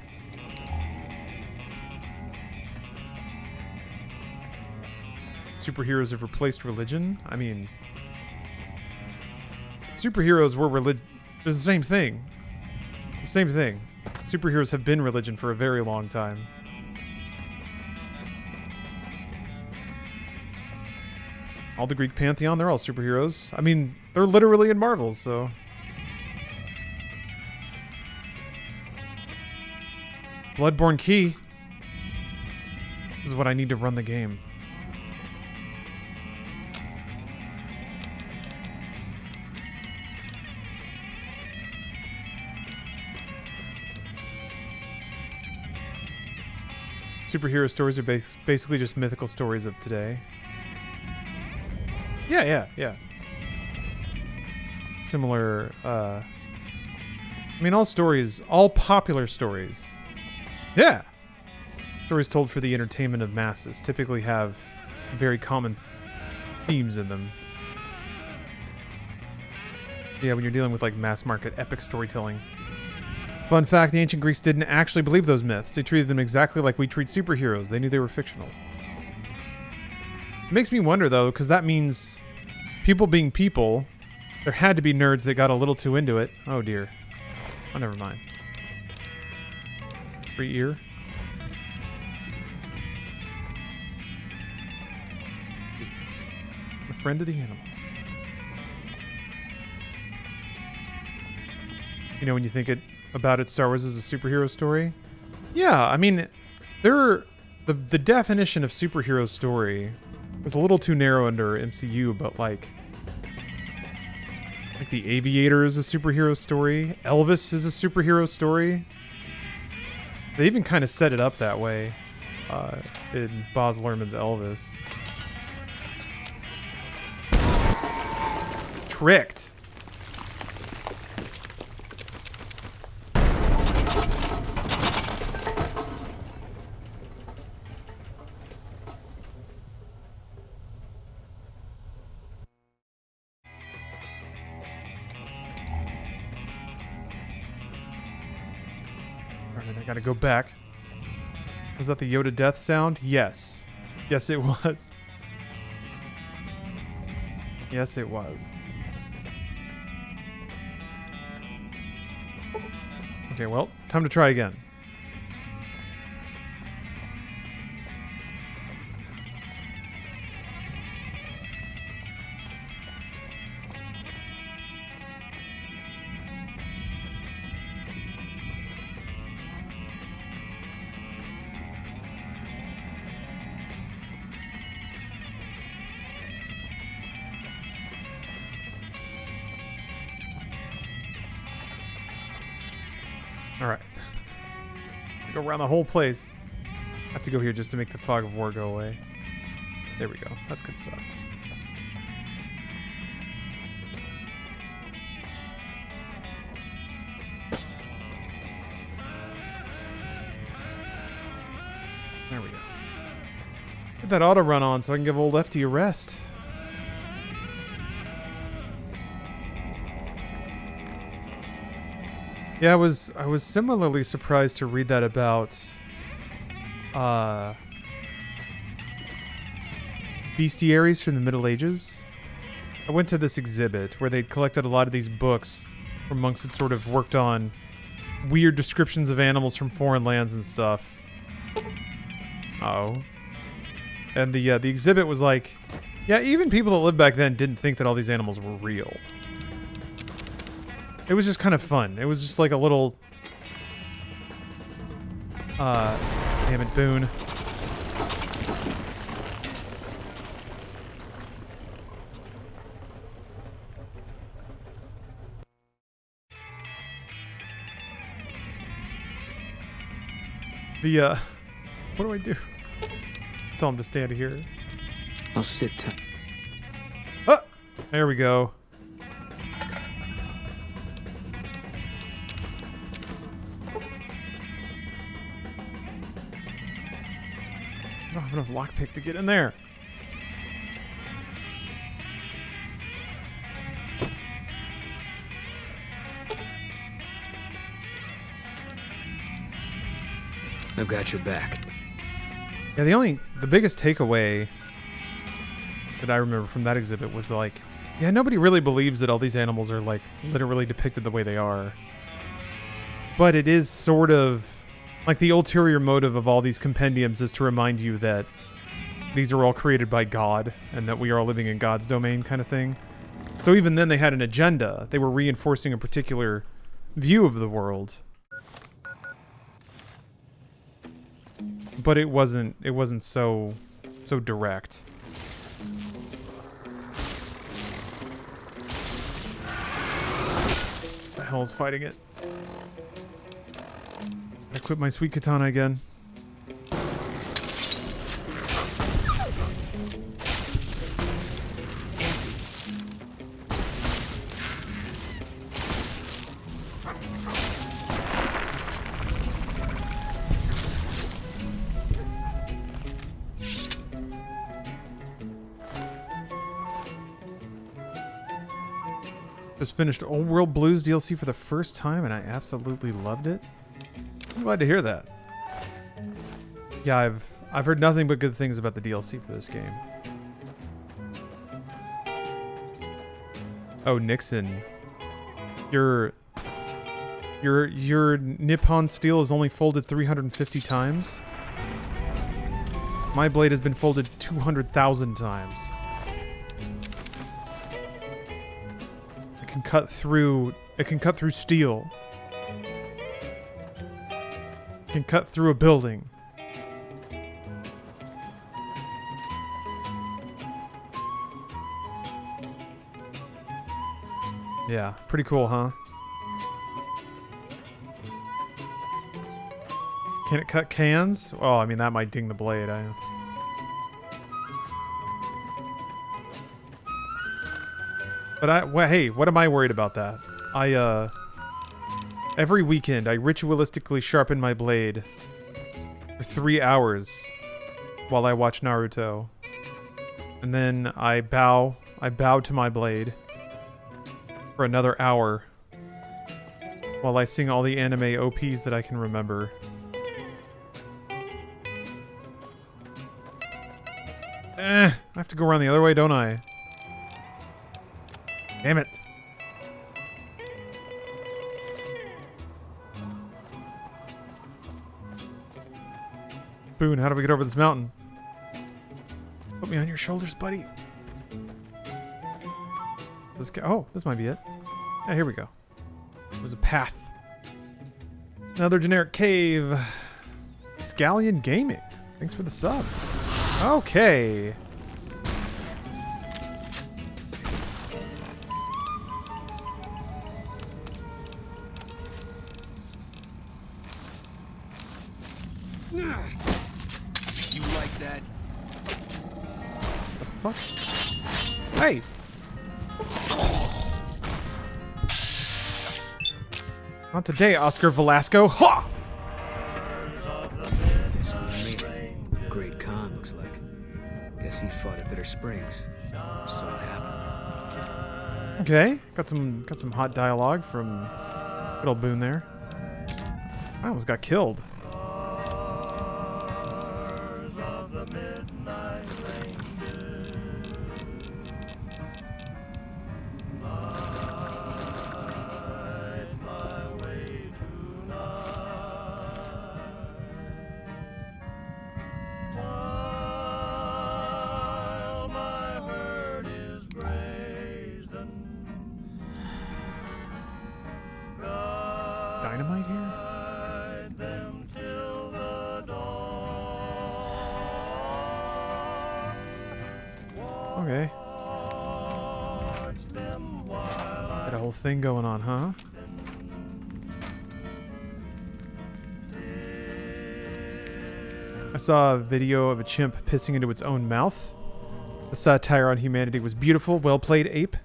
Superheroes have replaced religion? I mean... Superheroes were religion... It's the same thing. The same thing. Superheroes have been religion for a very long time. All the Greek pantheon, they're all superheroes. I mean, they're literally in Marvel, so... Bloodborne key. This is what I need to run the game. Superhero stories are basically just mythical stories of today. Yeah. similar. I mean, all stories, all popular stories. Yeah. Stories told for the entertainment of masses typically have very common themes in them. Yeah, when you're dealing with like mass market epic storytelling. Fun fact, the ancient Greeks didn't actually believe those myths. They treated them exactly like we treat superheroes. They knew they were fictional. It makes me wonder though, because that means people being people, there had to be nerds that got a little too into it. Oh dear. Oh, never mind. Free ear. Just a friend of the animals. You know, when you think about it, Star Wars is a superhero story. Yeah, I mean, the definition of superhero story is a little too narrow under MCU, but like The Aviator is a superhero story. Elvis is a superhero story. They even kind of set it up that way in Baz Luhrmann's Elvis. Tricked. I gotta go back. Was that the Yoda death sound? Yes. Yes, it was. Yes, it was. Okay, well, time to try again. Alright. Go around the whole place. I have to go here just to make the fog of war go away. There we go. That's good stuff. There we go. Get that auto run on so I can give old Lefty a rest. Yeah, I was similarly surprised to read that about bestiaries from the Middle Ages. I went to this exhibit where they'd collected a lot of these books from monks that sort of worked on weird descriptions of animals from foreign lands and stuff. Oh. And the exhibit was like, yeah, even people that lived back then didn't think that all these animals were real. It was just kind of fun. It was just like a little... damn it, Boone. What do I do? Tell him to stand here. I'll sit tight. Oh! There we go. I don't have enough lockpick to get in there. I've got your back. Yeah, the biggest takeaway that I remember from that exhibit was like, yeah, nobody really believes that all these animals are like literally depicted the way they are. But it is sort of like the ulterior motive of all these compendiums is to remind you that these are all created by God and that we are all living in God's domain kind of thing. So even then they had an agenda. They were reinforcing a particular view of the world. But it wasn't so direct. What the hell is fighting it? I quit my sweet katana again. Just finished Old World Blues DLC for the first time, and I absolutely loved it. I'm glad to hear that. Yeah, I've heard nothing but good things about the DLC for this game. Oh, Nixon. Your Nippon steel is only folded 350 times. My blade has been folded 200,000 times. It can cut through steel. It can cut through a building. Yeah, pretty cool, huh? Can it cut cans? Oh, I mean, that might ding the blade. But hey, what am I worried about that? Every weekend, I ritualistically sharpen my blade for 3 hours while I watch Naruto. And then I bow to my blade for another hour while I sing all the anime OPs that I can remember. I have to go around the other way, don't I? Damn it. Boone, how do we get over this mountain? Put me on your shoulders, buddy. Oh, this might be it. Yeah, here we go. There's a path. Another generic cave. Scallion Gaming. Thanks for the sub. Okay. You like that? The fuck? Hey! Not today, Oscar Velasco. Ha! Great Khan, looks like. Guess he fought at Bitter Springs. Saw it happen. Okay, got some hot dialogue from good old Boone there. I almost got killed. Dynamite here? Okay. Got a whole thing going on, huh? I saw a video of a chimp pissing into its own mouth. The satire on humanity was beautiful. Well played, ape.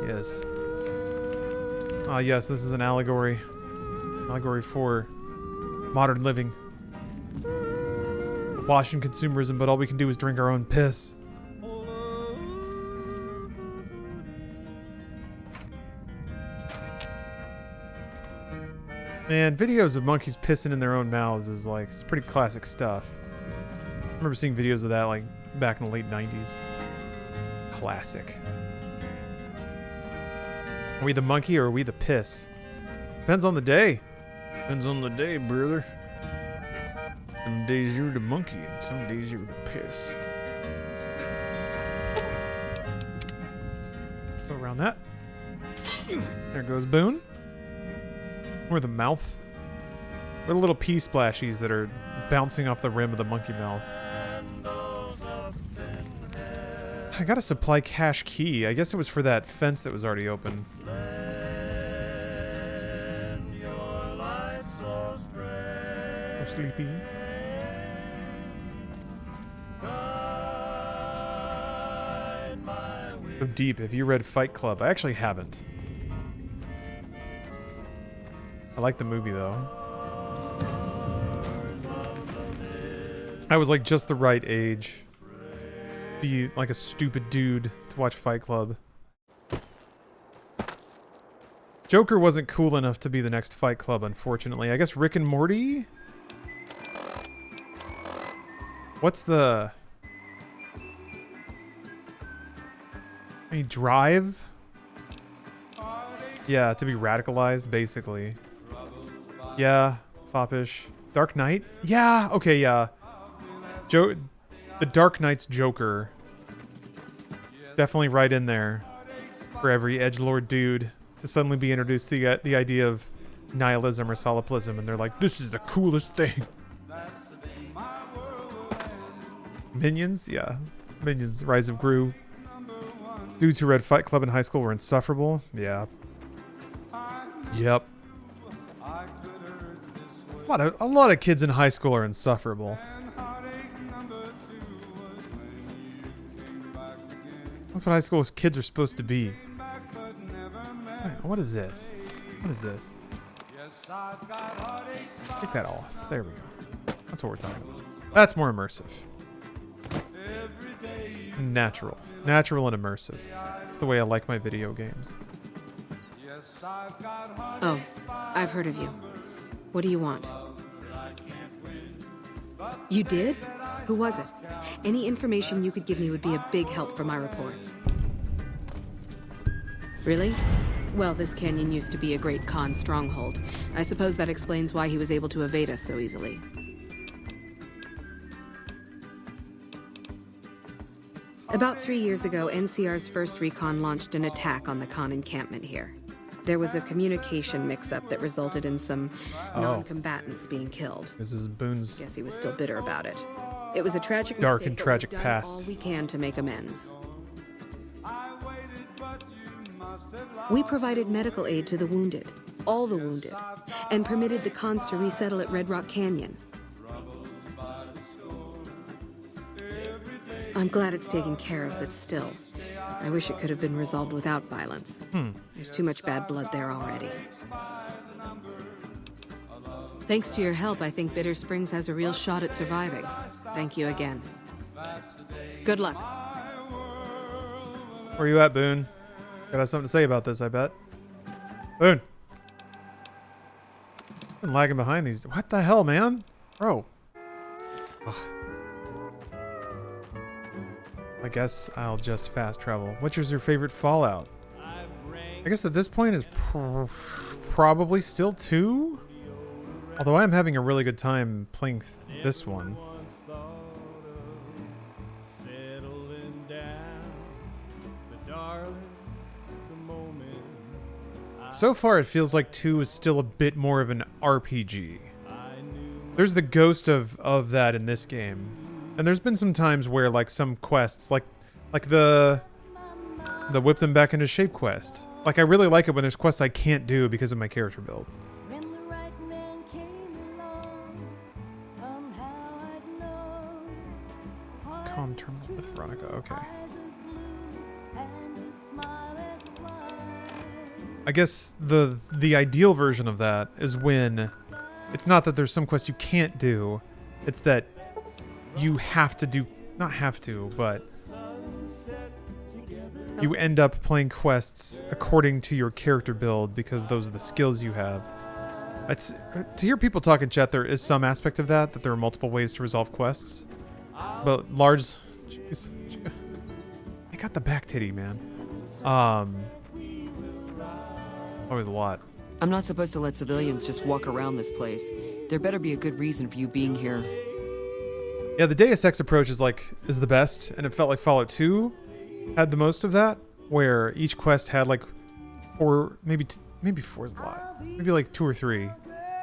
Yes. Ah, yes, this is an allegory. Allegory for modern living. Washing consumerism, but all we can do is drink our own piss. Man, videos of monkeys pissing in their own mouths is like, it's pretty classic stuff. I remember seeing videos of that like back in the late 90s. Classic. Are we the monkey or are we the piss? Depends on the day. Depends on the day, brother. Some days you're the monkey and some days you're the piss. Go around that. There goes Boone. Or the mouth. Or the little pea splashies that are bouncing off the rim of the monkey mouth. I got a supply cache key. I guess it was for that fence that was already open. Oh, sleepy. So deep. Have you read Fight Club? I actually haven't. I like the movie though. I was like just the right age. Be like a stupid dude to watch Fight Club. Joker wasn't cool enough to be the next Fight Club, unfortunately. I guess Rick and Morty? What's the... Any Drive? Yeah, to be radicalized, basically. Yeah, foppish. Dark Knight? Yeah, okay, yeah. The Dark Knight's Joker. Definitely right in there for every edgelord dude to suddenly be introduced to the idea of nihilism or solipsism, and they're like, this is the coolest thing. Minions? Yeah. Minions, Rise of Gru. Dudes who read Fight Club in high school were insufferable? Yeah. Yep. A lot of kids in high school are insufferable. That's what high school kids are supposed to be. Wait, what is this? What is this? Take that off. There we go. That's what we're talking about. That's more immersive. Natural. Natural and immersive. It's the way I like my video games. Oh, I've heard of you. What do you want? You did? Who was it? Any information you could give me would be a big help for my reports. Really? Well, this canyon used to be a great Khan stronghold. I suppose that explains why he was able to evade us so easily. About 3 years ago, NCR's first recon launched an attack on the Khan encampment here. There was a communication mix-up that resulted in some non-combatants being killed. This is Boone's... Guess he was still bitter about it. It was a tragic dark mistake, and tragic but we've done past. all we can to make amends. We provided medical aid to the wounded, all the wounded, and permitted the Khans to resettle at Red Rock Canyon. I'm glad it's taken care of, but still, I wish it could have been resolved without violence. There's too much bad blood there already. Thanks to your help, I think Bitter Springs has a real shot at surviving. Thank you again. Good luck. Where you at, Boone? Gotta have something to say about this, I bet. Boone! Been lagging behind these. What the hell, man? Bro. Ugh. I guess I'll just fast travel. Which is your favorite Fallout? I guess at this point is probably still 2? Although I'm having a really good time playing this one. So far it feels like 2 is still a bit more of an RPG. There's the ghost of that in this game. And there's been some times where like some quests, like the whip them back into shape quest. Like I really like it when there's quests I can't do because of my character build. Calm terminal with Veronica, okay. I guess the ideal version of that is when it's not that there's some quests you can't do, it's that you have to do, not have to, but you end up playing quests according to your character build because those are the skills you have. It's, to hear people talk in chat, there is some aspect of that there are multiple ways to resolve quests. But large... Jeez. I got the back titty, man. Always a lot. I'm not supposed to let civilians just walk around this place. There better be a good reason for you being here. Yeah, the Deus Ex approach is the best, and it felt like Fallout 2 had the most of that, where each quest had like 4, maybe 4 is a lot, maybe like 2 or 3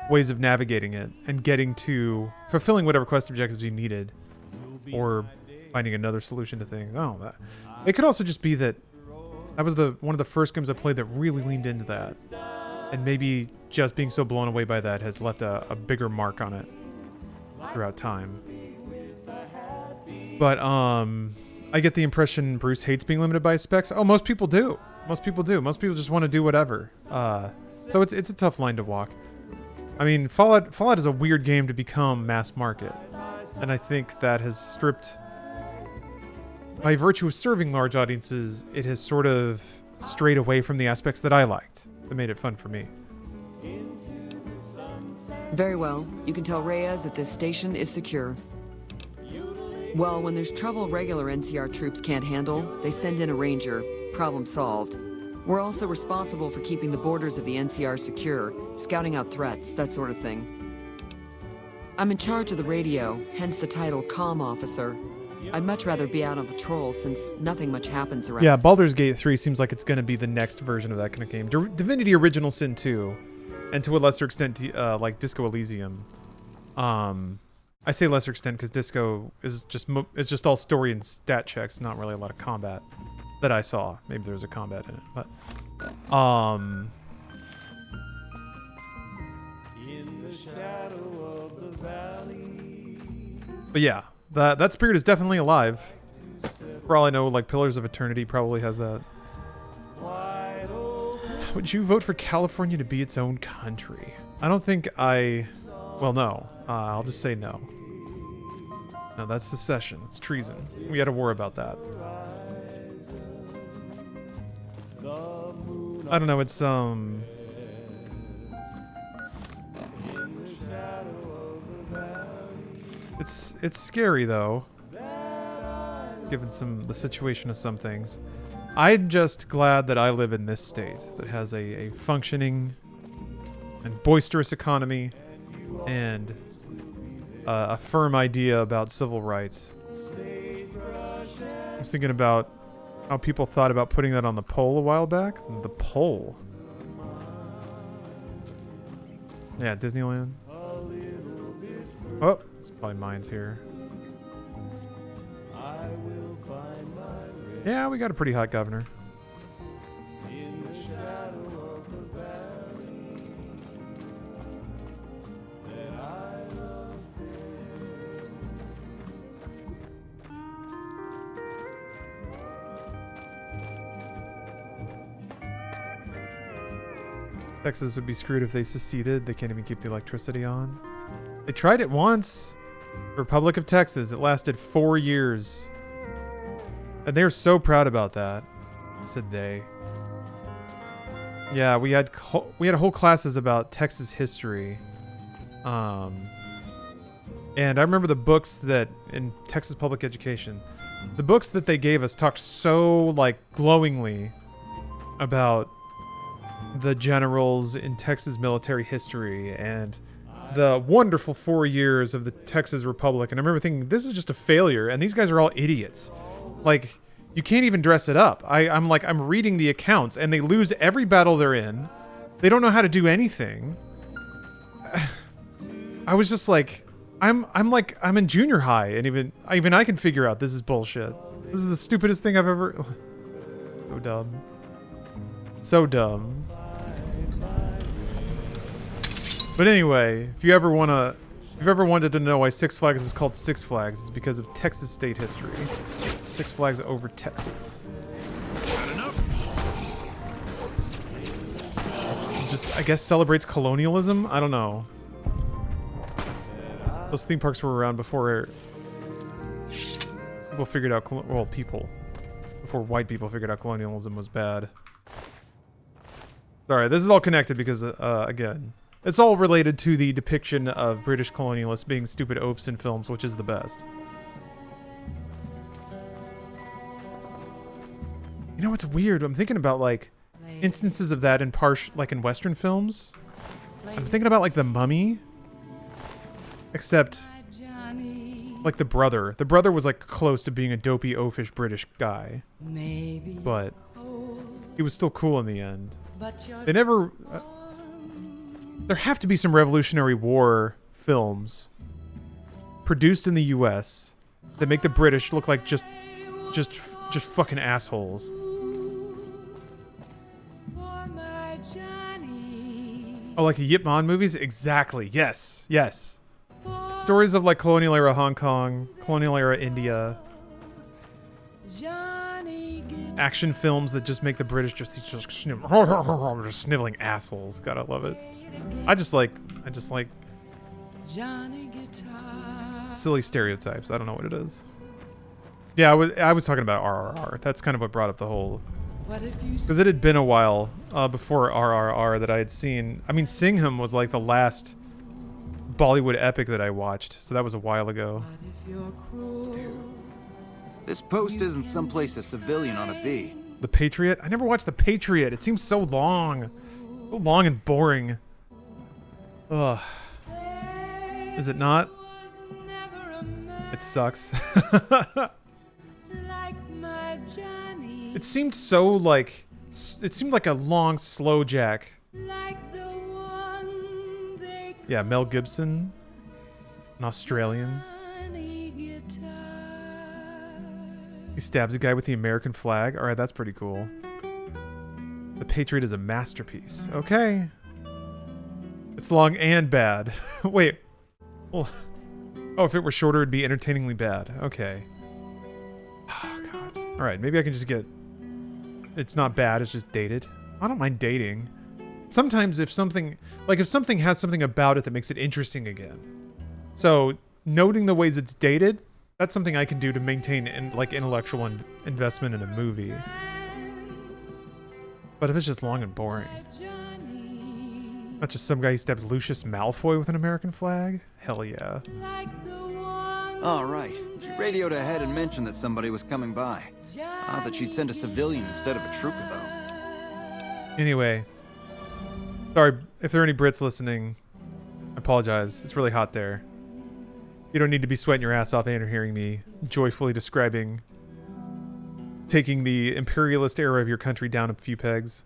ways of navigating it and getting to fulfilling whatever quest objectives you needed, or finding another solution to things. Oh, it could also just be that was one of the first games I played that really leaned into that, and maybe just being so blown away by that has left a bigger mark on it throughout time. But I get the impression Bruce hates being limited by his specs. Oh, most people do. Most people do. Most people just want to do whatever. So it's a tough line to walk. I mean, Fallout is a weird game to become mass market, and I think that has stripped, by virtue of serving large audiences, it has sort of strayed away from the aspects that I liked. That made it fun for me. Very well. You can tell Reyes that this station is secure. Well, when there's trouble regular NCR troops can't handle, they send in a ranger. Problem solved. We're also responsible for keeping the borders of the NCR secure, scouting out threats, that sort of thing. I'm in charge of the radio, hence the title Comm Officer. I'd much rather be out on patrol since nothing much happens around. Yeah, Baldur's Gate 3 seems like it's going to be the next version of that kind of game. Divinity Original Sin 2, and to a lesser extent, like Disco Elysium. I say lesser extent because Disco is just all story and stat checks, not really a lot of combat that I saw. Maybe there was a combat in it, but In the shadow of the valley. but yeah, that spirit is definitely alive. For all I know, like Pillars of Eternity probably has that. Would you vote for California to be its own country? I don't think I... Well, no. I'll just say no. No, that's secession. It's treason. We had a war about that. I don't know, it's, It's scary, though. Given the situation of some things. I'm just glad that I live in this state that has a functioning and boisterous economy and a firm idea about civil rights. I was thinking about how people thought about putting that on the poll a while back. The poll. Yeah, Disneyland. Oh, there's probably mines here. Yeah, we got a pretty hot governor. Texas would be screwed if they seceded. They can't even keep the electricity on. They tried it once. Republic of Texas. It lasted 4 years. And they're so proud about that. Said they. Yeah, we had whole classes about Texas history. And I remember the books that in Texas public education, the books that they gave us talked so like glowingly about the generals in Texas military history and the wonderful 4 years of the Texas Republic. And I remember thinking, this is just a failure. And these guys are all idiots. Like, you can't even dress it up. I'm reading the accounts and they lose every battle they're in. They don't know how to do anything. I was just like, I'm in junior high and even I can figure out this is bullshit. This is the stupidest thing I've ever... So dumb. So dumb. But anyway, if you ever wanted to know why Six Flags is called Six Flags, it's because of Texas state history. Six Flags over Texas. Just, I guess, celebrates colonialism? I don't know. Those theme parks were around before people figured out, before white people figured out colonialism was bad. Sorry, this is all connected because, again, it's all related to the depiction of British colonialists being stupid oafs in films, which is the best. You know what's weird? I'm thinking about like instances of that in in Western films. I'm thinking about like The Mummy, except like the brother. The brother was like close to being a dopey oafish British guy, but he was still cool in the end. They never. There have to be some Revolutionary War films produced in the U.S. that make the British look like just fucking assholes. Oh, like the Yip Man movies? Exactly. Yes. Yes. Stories of like colonial era Hong Kong, colonial era India. Action films that just make the British just sniveling assholes. God, I love it. I just like silly stereotypes. I don't know what it is. Yeah, I was talking about RRR. That's kind of what brought up the whole Because it had been a while before RRR that I had seen. I mean, Singham was like the last Bollywood epic that I watched, so that was a while ago. This post isn't someplace a civilian ought to be. The Patriot? I never watched The Patriot. It seems so long. So long and boring. Ugh. Is it not? It sucks. It seemed so like... It seemed like a long slow jack. Yeah, Mel Gibson. An Australian. He stabs a guy with the American flag. Alright, that's pretty cool. The Patriot is a masterpiece. Okay. It's long and bad. Wait. Well, oh, if it were shorter, it'd be entertainingly bad. Okay. Oh, God. Alright, maybe I can just get... It's not bad, it's just dated. I don't mind dating. Sometimes if something... Like, if something has something about it that makes it interesting again. So, noting the ways it's dated, that's something I can do to maintain, intellectual investment in a movie. But if it's just long and boring... Not just some guy who stabs Lucius Malfoy with an American flag? Hell yeah. All right. She radioed ahead and mentioned that somebody was coming by. Odd that she'd send a civilian instead of a trooper, though. Anyway. Sorry, if there are any Brits listening, I apologize. It's really hot there. You don't need to be sweating your ass off after hearing me joyfully describing taking the imperialist era of your country down a few pegs.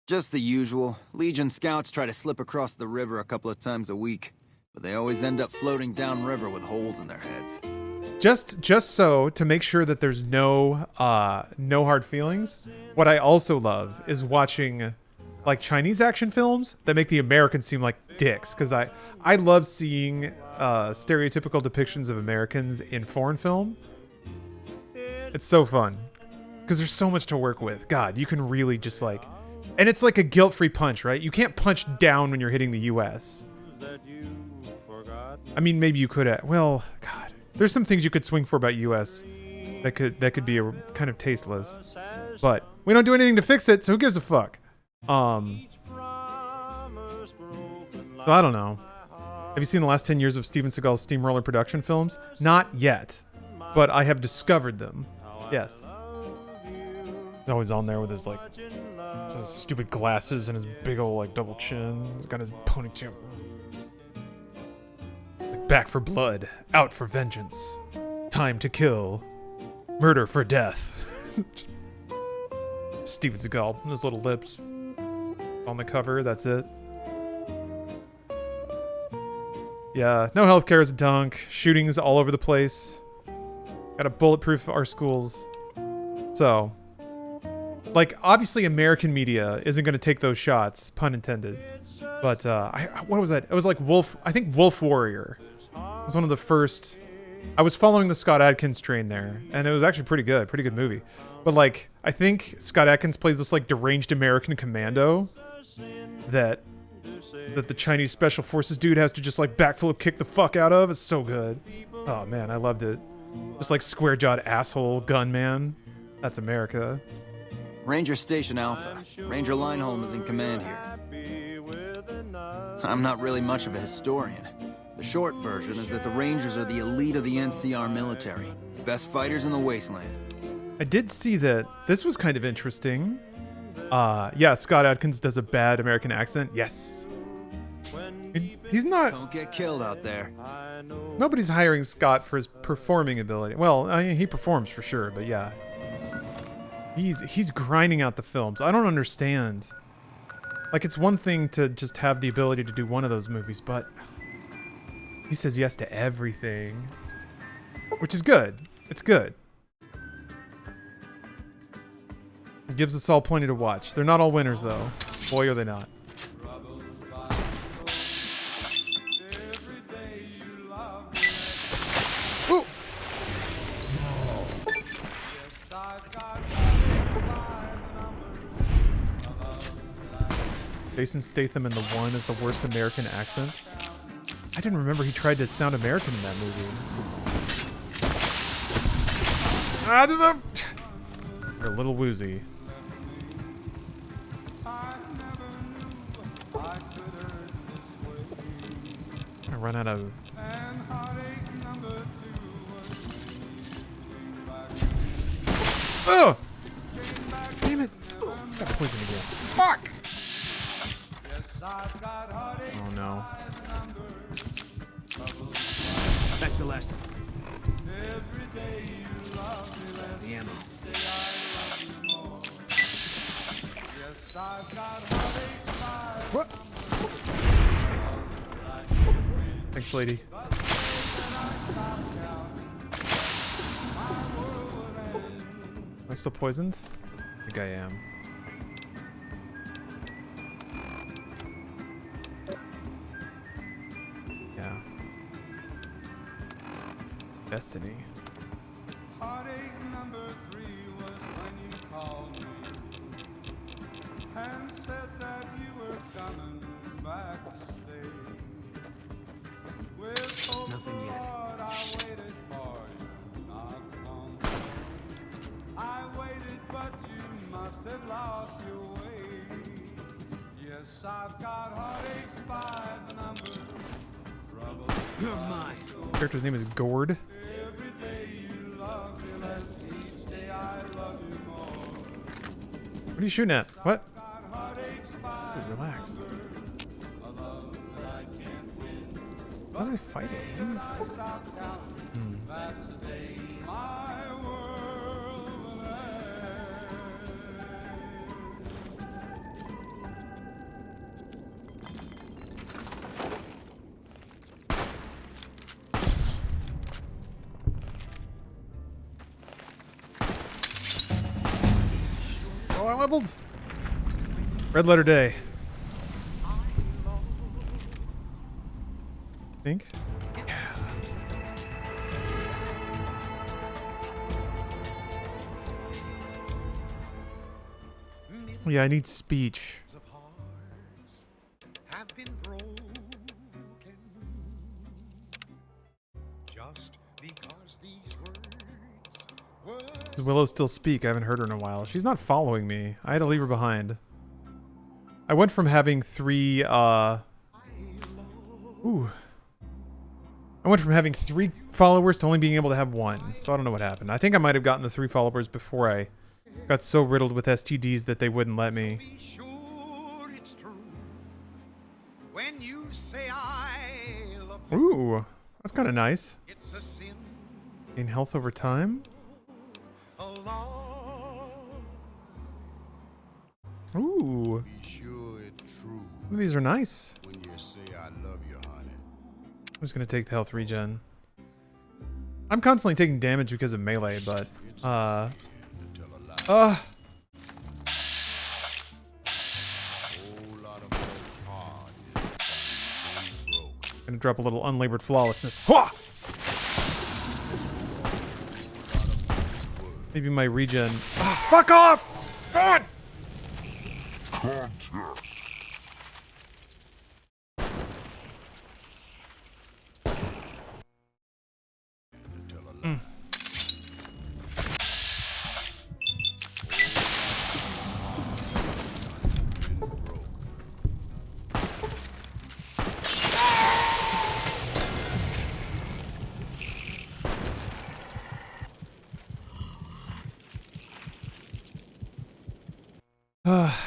Just the usual. Legion scouts try to slip across the river a couple of times a week, but they always end up floating downriver with holes in their heads. Just so to make sure that there's no hard feelings. What I also love is watching like Chinese action films that make the Americans seem like dicks, because I love seeing stereotypical depictions of Americans in foreign film. It's so fun because there's so much to work with. God, you can really just like, and it's like a guilt-free punch, right? You can't punch down when you're hitting the U.S. I mean, maybe you could. Well, God, there's some things you could swing for about U.S. that could be a, kind of tasteless, but we don't do anything to fix it, so who gives a fuck? So I don't know. Have you seen the last 10 years of Steven Seagal's Steamroller production films? Not yet, but I have discovered them. Yes. He's always on there with his like his stupid glasses and his big old like double chin. He's got his ponytail. Like, back for blood, out for vengeance, time to kill, murder for death. Steven Seagal, his little lips on the cover. That's it. Yeah, no healthcare is a dunk. Shootings all over the place. Gotta bulletproof our schools. So, like, obviously American media isn't going to take those shots, pun intended. But, what was that? It was like I think Wolf Warrior. It was one of the first... I was following the Scott Adkins train there, and it was actually pretty good movie. But, like, I think Scott Adkins plays this, like, deranged American commando that the Chinese Special Forces dude has to just, like, backflip kick the fuck out of. It's so good. Oh, man, I loved it. Just, like, square-jawed asshole gunman. That's America. Ranger Station Alpha. Ranger Lineholm is in command here. I'm not really much of a historian. The short version is that the Rangers are the elite of the NCR military. Best fighters in the wasteland. I did see that. This was kind of interesting. Yeah, Scott Adkins does a bad American accent. Yes. He's not... Don't get killed out there. Nobody's hiring Scott for his performing ability. Well, I mean, he performs for sure, but yeah. He's grinding out the films. I don't understand. Like, it's one thing to just have the ability to do one of those movies, but he says yes to everything. Which is good. It's good. It gives us all plenty to watch. They're not all winners, though. Boy, are they not. Ooh. Jason Statham in The One is the worst American accent. I didn't remember he tried to sound American in that movie. You're a little woozy. I run out of. Oh! Damn it! It's got poison again. Fuck! Oh no. That's the last one. The ammo. What? Thanks, lady. Am I still poisoned? I think I am. Yeah. Destiny. Heartache number 3 was when you called me and said that you were coming back to stay. With hope Nothing yet. I waited for you, not long. I waited, but you must have lost your way. Yes, I've got heartaches by the number. Trouble. You're mine. Character's name is Gord. Every day you love me less, each day I love you more. What are you shooting at? What? Dude, relax. What am I fighting? That's the day my world will end. Oh, I leveled. Red letter day. Think? Yeah. Yeah, I need speech. Have been broken just because these words Does Willow still speak? I haven't heard her in a while. She's not following me. I had to leave her behind. I went from having 3, Ooh. I went from having 3 followers to only being able to have 1. So I don't know what happened. I think I might have gotten the 3 followers before I got so riddled with STDs that they wouldn't let me. sure it's true when you say I love Ooh. That's kind of nice. it's a sin Gain health over time. Ooh. Be sure it's true These are nice. when you say I love you, honey. I'm just gonna take the health regen. I'm constantly taking damage because of melee, but gonna drop a little unlabored flawlessness. Hwah! Maybe my regen. Ah, fuck off! God! Mm.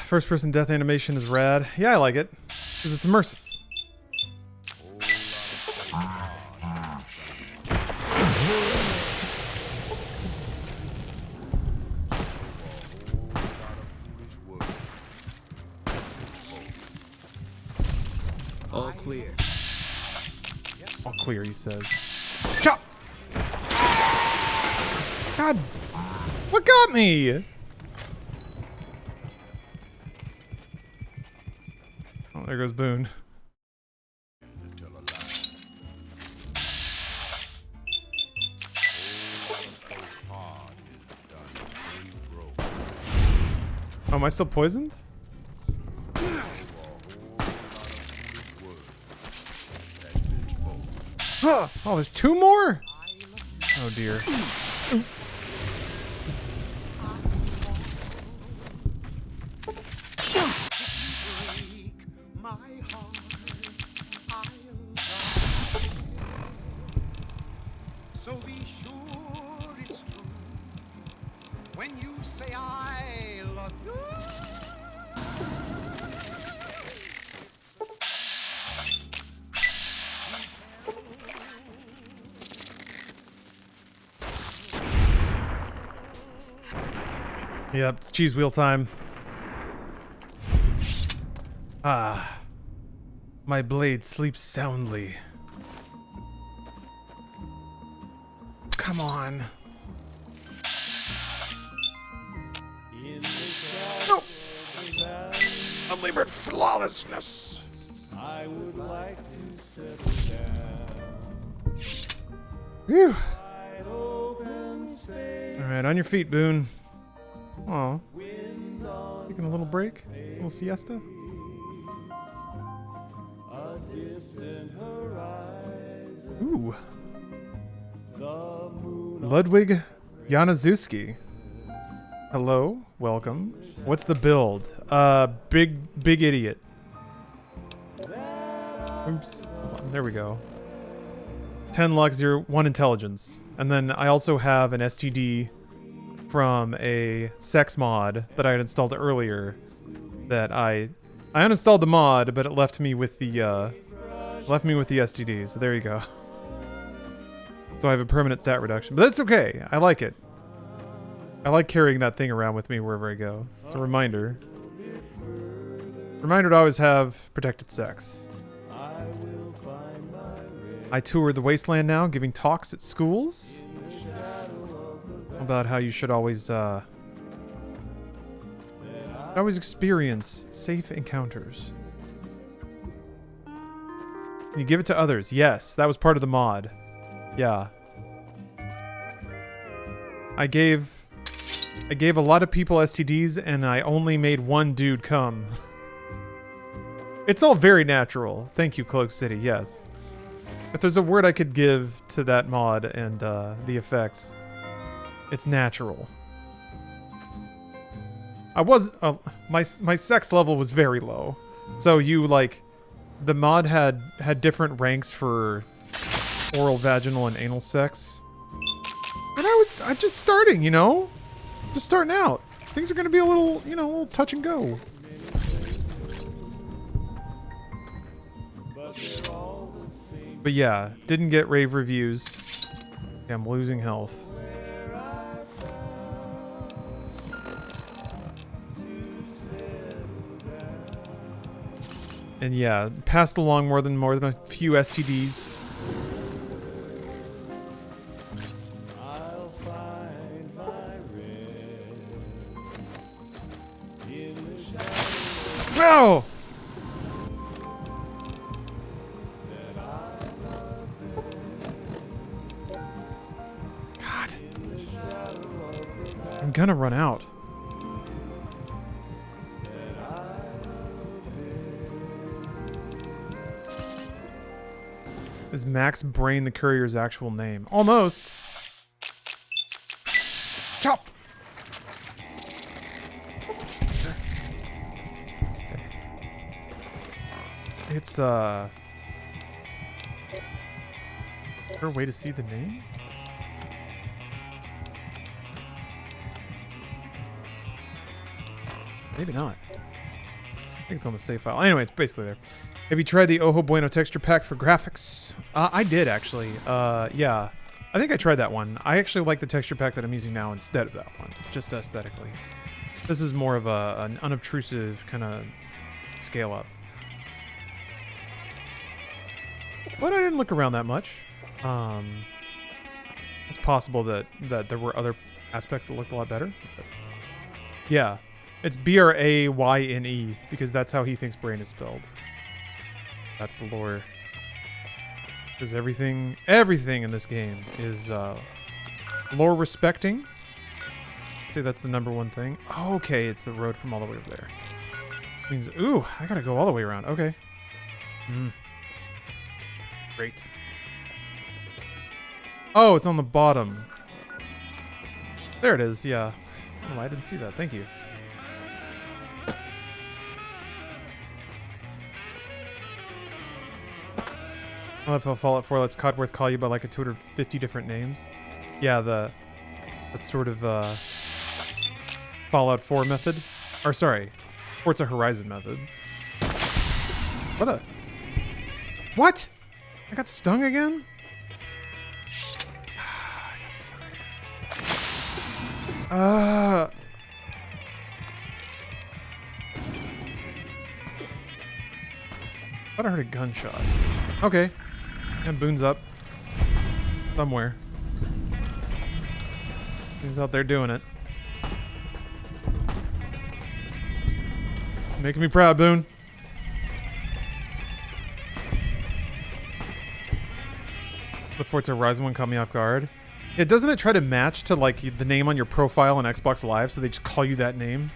First person death animation is rad. Yeah, I like it. Because it's immersive. All clear. All clear, he says. Chop! God! What got me? Oh, there goes Boone. Oh, am I still poisoned? Oh, there's 2 more? Oh dear. Yep, it's cheese wheel time. Ah. My blade sleeps soundly. Come on. No! Unlimited flawlessness. I would like to settle down. Phew. Alright, on your feet, Boone. Aw. Taking a little break? A little siesta? Ooh. Ludwig Januszewski. Hello, welcome. What's the build? Big idiot. Oops. Hold on, there we go. 10 luck, 1 intelligence. And then I also have an STD from a sex mod that I had installed earlier that I uninstalled the mod, but it left me with the STD, so there you go. So I have a permanent stat reduction, but that's okay. I like it. I like carrying that thing around with me wherever I go. It's a reminder. Reminder to always have protected sex. I tour the wasteland now, giving talks at schools about how you should always experience safe encounters. Can you give it to others? Yes, that was part of the mod. Yeah. I gave a lot of people STDs and I only made one dude come. It's all very natural. Thank you, Cloak City, yes. If there's a word I could give to that mod and the effects, it's natural. I was my sex level was very low, so you like the mod had different ranks for oral, vaginal, and anal sex, and I just starting, you know, just starting out. Things are gonna be a little, you know, a little touch and go. But yeah, didn't get rave reviews. Yeah, I'm losing health. And yeah, passed along more than a few STDs. No! God. I'm gonna run out. Is Max Brain the courier's actual name? Almost. Chop! Okay. It's, is there a way to see the name? Maybe not. I think it's on the save file. Anyway, it's basically there. Have you tried the Ojo Bueno texture pack for graphics? I did, actually. Yeah. I think I tried that one. I actually like the texture pack that I'm using now instead of that one, just aesthetically. This is more of an unobtrusive kind of scale up. But I didn't look around that much. It's possible that there were other aspects that looked a lot better. But yeah. It's Brayne, because that's how he thinks brain is spelled. That's the lore. Because everything in this game is lore respecting. I'd say that's the #1 thing. Oh, okay, it's the road from all the way over there. Means, ooh, I gotta go all the way around. Okay. Great. Oh, it's on the bottom. There it is, yeah. Oh, I didn't see that. Thank you. I don't know if Fallout 4 lets Codworth call you by like a 250 different names. Yeah, that's sort of Fallout 4 method. Or sorry, Forza Horizon method. What? I got stung again? I got stung again. Thought I heard a gunshot. Okay. And Boone's up. Somewhere. He's out there doing it. Making me proud, Boone. The Forza Horizon one caught me off guard. Yeah, doesn't it try to match to like the name on your profile on Xbox Live, so they just call you that name?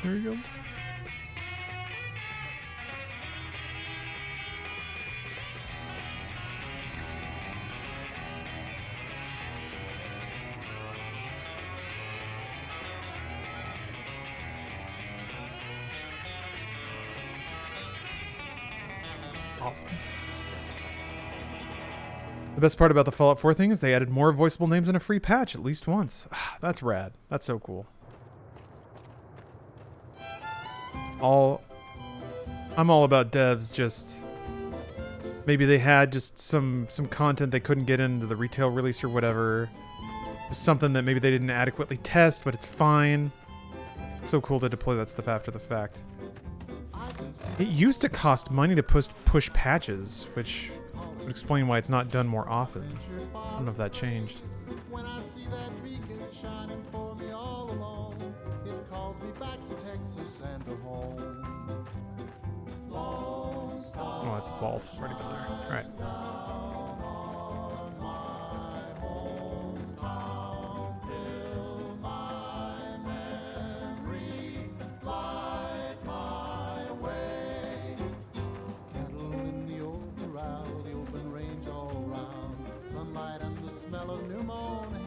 There he goes. Awesome. The best part about the Fallout 4 thing is they added more voiceable names in a free patch at least once. That's rad. That's so cool. I'm all about devs just... Maybe they had just some content they couldn't get into the retail release or whatever. Just something that maybe they didn't adequately test, but it's fine. So cool to deploy that stuff after the fact. It used to cost money to push patches, which would explain why it's not done more often. I don't know if that changed. When I see that beacon shining for me all along, it calls me back to Texas and to home. Oh, that's a vault. I've already been there. All right.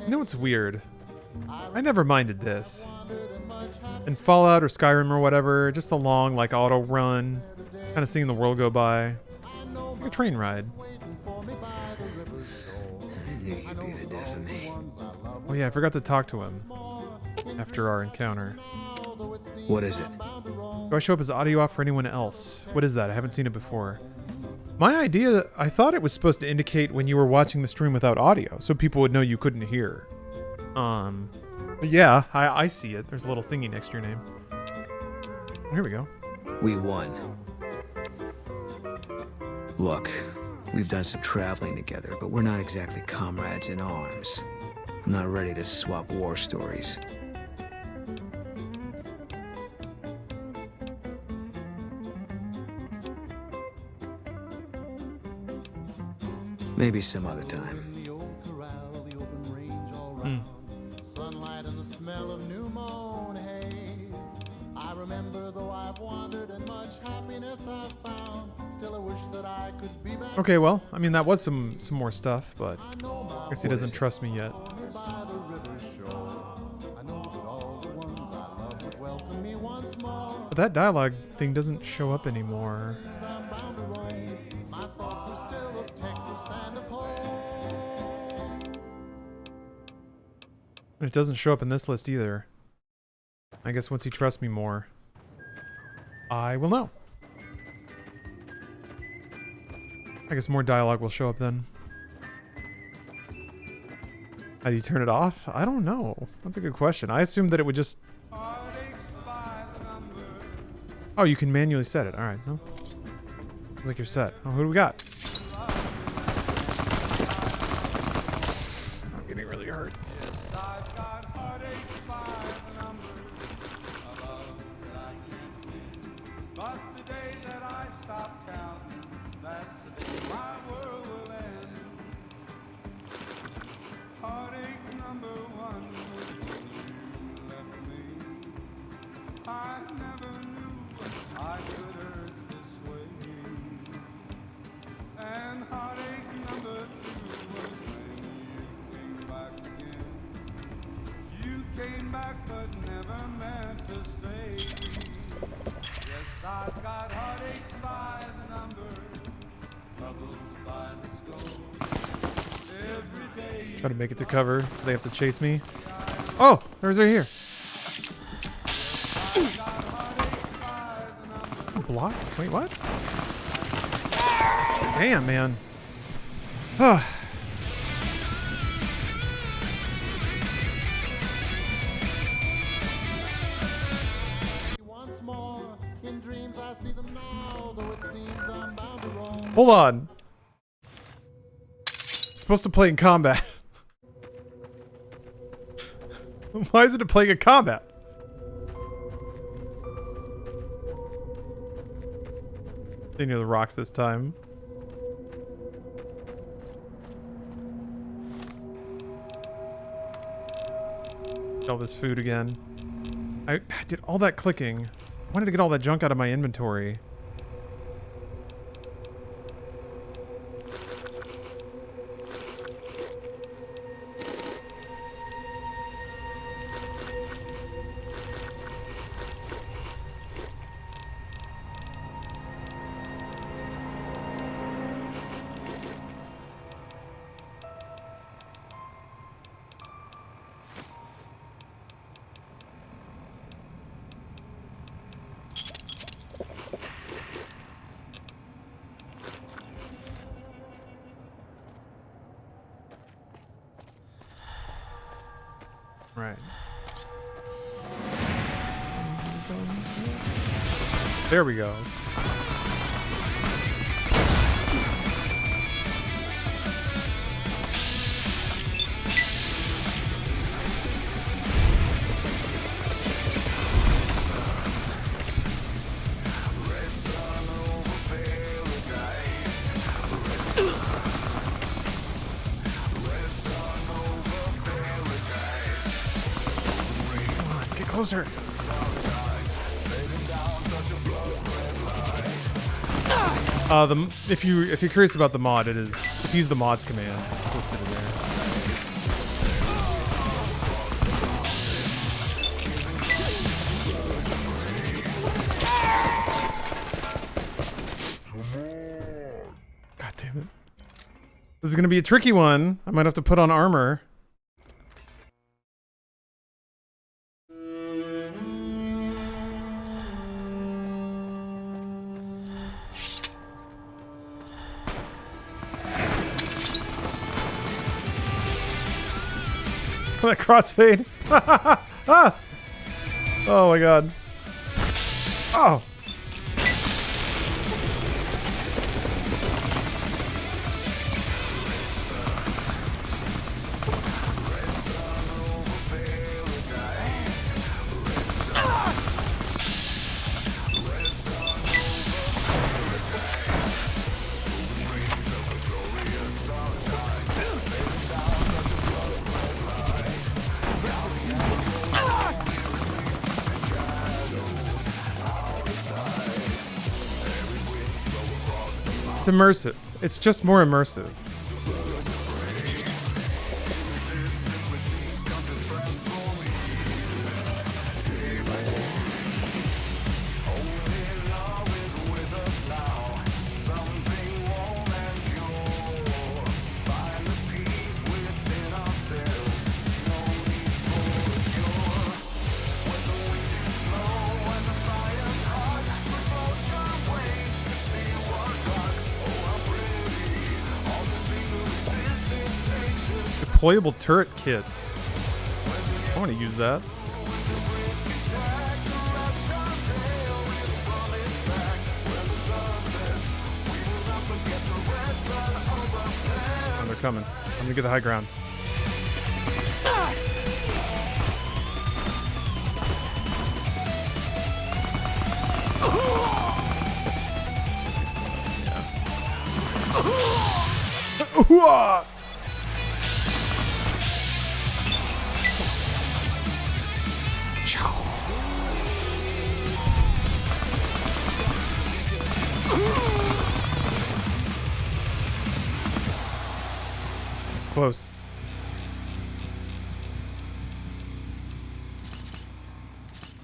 You know what's weird? I never minded this. In Fallout or Skyrim or whatever, just a long, like, auto run, kind of seeing the world go by. Like a train ride. I knew you'd be the death of me. Oh yeah, I forgot to talk to him after our encounter. What is it? Do I show up as audio off for anyone else? What is that? I haven't seen it before. My idea, I thought it was supposed to indicate when you were watching the stream without audio, so people would know you couldn't hear. But yeah, I see it. There's a little thingy next to your name. Here we go. We won. Look, we've done some traveling together, but we're not exactly comrades in arms. I'm not ready to swap war stories. Maybe some other time. Sunlight and the smell of new mown hay. I remember though I've wandered and much happiness I've found. Still I wish that I could be back. Okay, well, I mean that was some more stuff, but I guess he doesn't trust me yet. But that dialogue thing doesn't show up anymore. It doesn't show up in this list either. I guess once he trusts me more, I will know. I guess more dialogue will show up then. How do you turn it off? I don't know. That's a good question. I assumed that it would just... Oh, you can manually set it. Alright. No. Sounds like you're set. Oh, who do we got? I'm getting really hurt. Try to make it to cover, so they have to chase me. Oh, there's right here. Block? Wait, what? Damn, man. Once more in Hold on. It's supposed to play in combat. Why is it playing in combat? Stay near the rocks this time. Sell this food again. I did all that clicking. I wanted to get all that junk out of my inventory. Right. There we go. Get closer. If you're curious about the mod, it is if you use the mods command, it's listed in there. God damn it. This is gonna be a tricky one. I might have to put on armor. That crossfade. Ah! Oh my god. Oh. It's immersive. It's just more immersive. Deployable turret kit. I want to use that. Oh, they're coming. I'm gonna get the high ground. Yeah. It's close.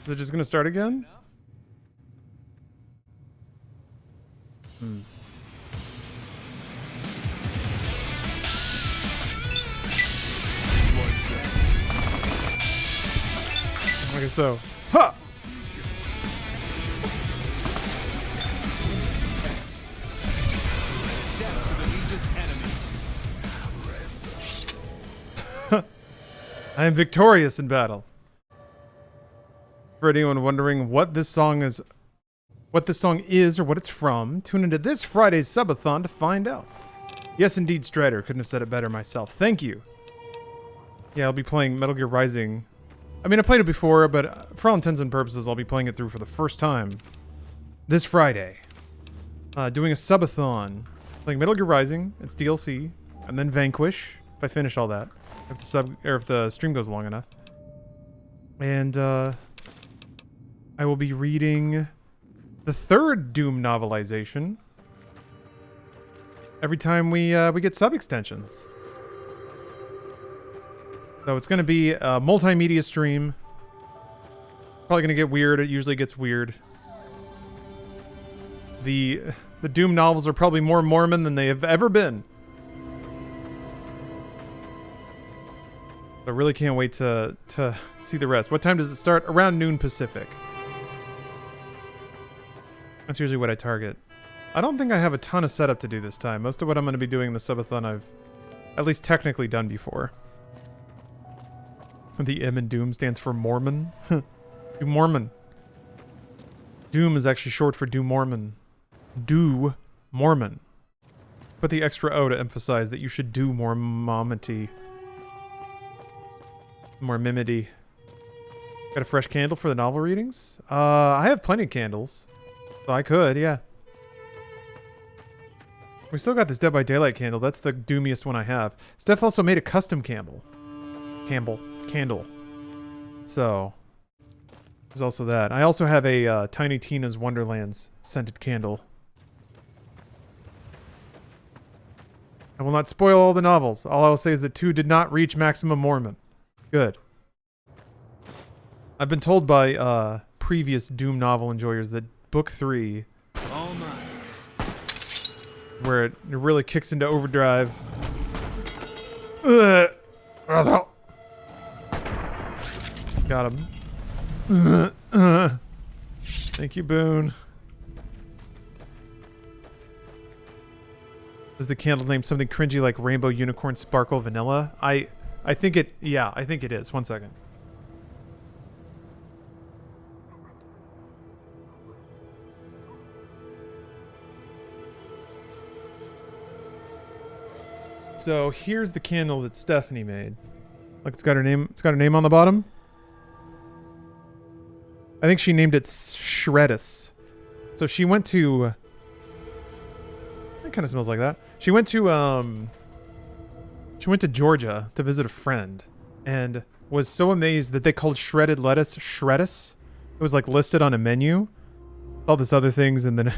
Is it just gonna start again? Okay, so. Ha! Yes. I am victorious in battle. For anyone wondering what this song is what this song is or what it's from, tune into this Friday's subathon to find out. Yes, indeed, Strider. Couldn't have said it better myself. Thank you. Yeah, I'll be playing Metal Gear Rising. I mean, I played it before, but for all intents and purposes, I'll be playing it through for the first time this Friday. Doing a subathon. Playing Metal Gear Rising, it's DLC, and then Vanquish, if I finish all that. If the stream goes long enough. And, I will be reading the third Doom novelization every time we get sub-extensions. So it's going to be a multimedia stream. Probably going to get weird. It usually gets weird. The Doom novels are probably more Mormon than they have ever been. I really can't wait to see the rest. What time does it start? Around noon Pacific. That's usually what I target. I don't think I have a ton of setup to do this time. Most of what I'm going to be doing in the subathon I've at least technically done before. The M in Doom stands for Mormon. Do Mormon. Doom is actually short for Do Mormon. Do Mormon. Put the extra O to emphasize that you should do more momity. More mimity. Got a fresh candle for the novel readings? I have plenty of candles. So I could, yeah. We still got this Dead by Daylight candle. That's the doomiest one I have. Steph also made a custom candle. Candle. So, there's also that. I also have a Tiny Tina's Wonderlands scented candle. I will not spoil all the novels. All I will say is that 2 did not reach Maximum Mormon. Good. I've been told by previous Doom novel enjoyers that Book 3, Oh my. where it really kicks into overdrive. Ugh. Got him. Thank you, Boone. Is the candle name something cringy like Rainbow Unicorn Sparkle Vanilla? I think it, yeah, I think it is. One second. So here's the candle that Stephanie made. Look, it's got her name. It's got her name on the bottom. I think she named it Shreddus. So she went to. It kind of smells like that. She went to Georgia to visit a friend, and was so amazed that they called shredded lettuce Shreddus. It was like listed on a menu, all this other things, and then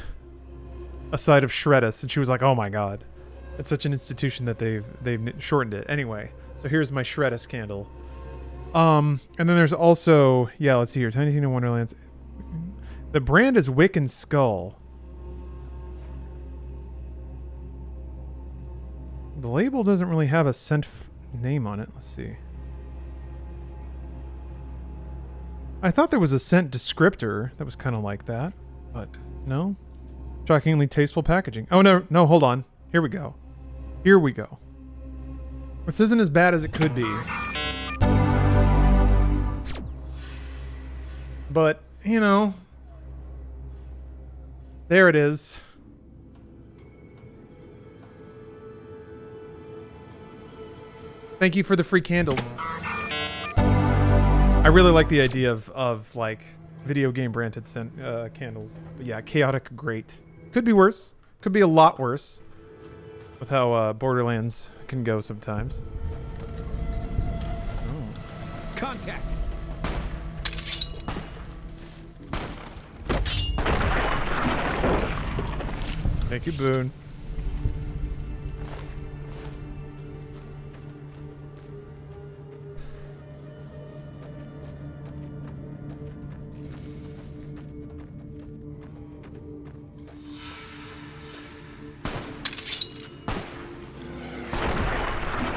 a side of Shreddus, and she was like, "Oh my god." It's such an institution that they've shortened it. Anyway, so here's my Shreddus candle. And then there's also, yeah, let's see here, Tiny Tina Wonderlands. The brand is Wick and Skull. The label doesn't really have a scent name on it. Let's see. I thought there was a scent descriptor that was kind of like that, but no. Shockingly tasteful packaging. Oh no, hold on. Here we go. This isn't as bad as it could be. But, you know, there it is. Thank you for the free candles. I really like the idea of like video game branded candles. But yeah, chaotic great. Could be worse. Could be a lot worse. With how Borderlands can go sometimes. Oh. Contact. Thank you, Boone.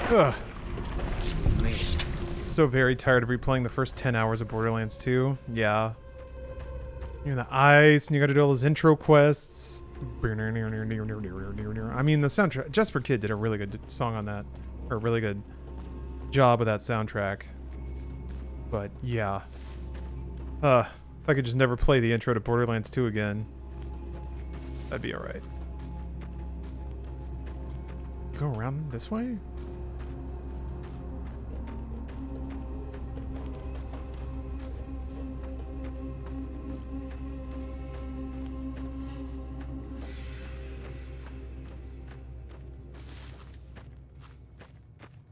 Ugh. So very tired of replaying the first 10 hours of Borderlands 2. Yeah. You're in the ice, and you gotta do all those intro quests. I mean, the soundtrack... Jesper Kid did a really good song on that. Or a really good job with that soundtrack. But, yeah. If I could just never play the intro to Borderlands 2 again. That'd be alright. Go around this way?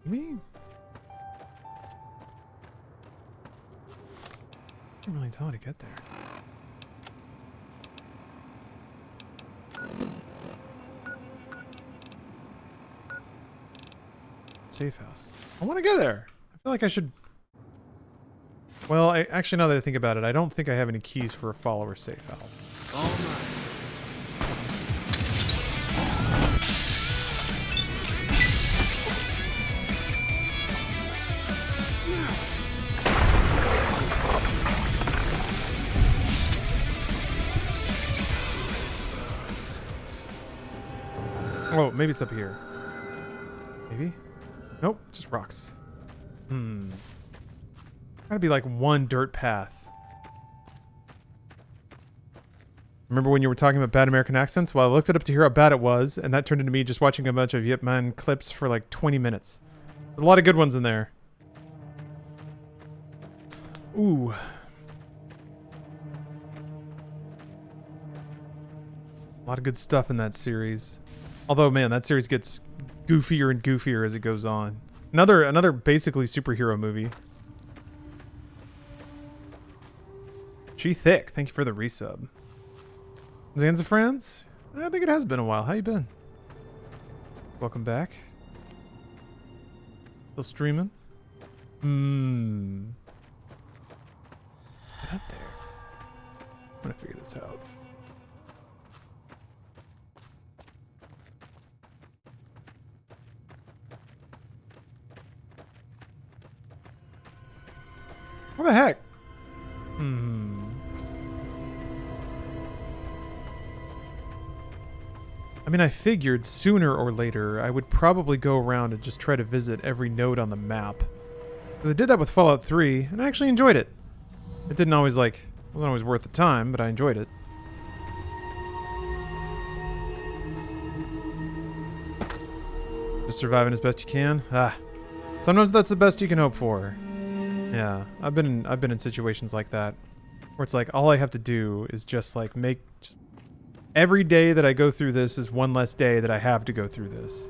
Me? I can't really tell how to get there. Safe house. I want to go there. I feel like I should. Well, actually, now that I think about it, I don't think I have any keys for a follower safe house. All right. Oh, maybe it's up here. Maybe? Nope, just rocks. Gotta be like one dirt path. Remember when you were talking about bad American accents? Well, I looked it up to hear how bad it was, and that turned into me just watching a bunch of Yip Man clips for like 20 minutes. There's a lot of good ones in there. Ooh. A lot of good stuff in that series. Although, man, that series gets goofier and goofier as it goes on. Another basically superhero movie. She Thick, thank you for the resub. Zanza friends? I think it has been a while. How you been? Welcome back. Still streaming? Get up there. I'm gonna figure this out. What the heck? I mean, I figured sooner or later I would probably go around and just try to visit every node on the map. Because I did that with Fallout 3, and I actually enjoyed it. It didn't always, wasn't always worth the time, but I enjoyed it. Just surviving as best you can? Sometimes that's the best you can hope for. Yeah, I've been in situations like that where it's like all I have to do is just like every day that I go through this is one less day that I have to go through this.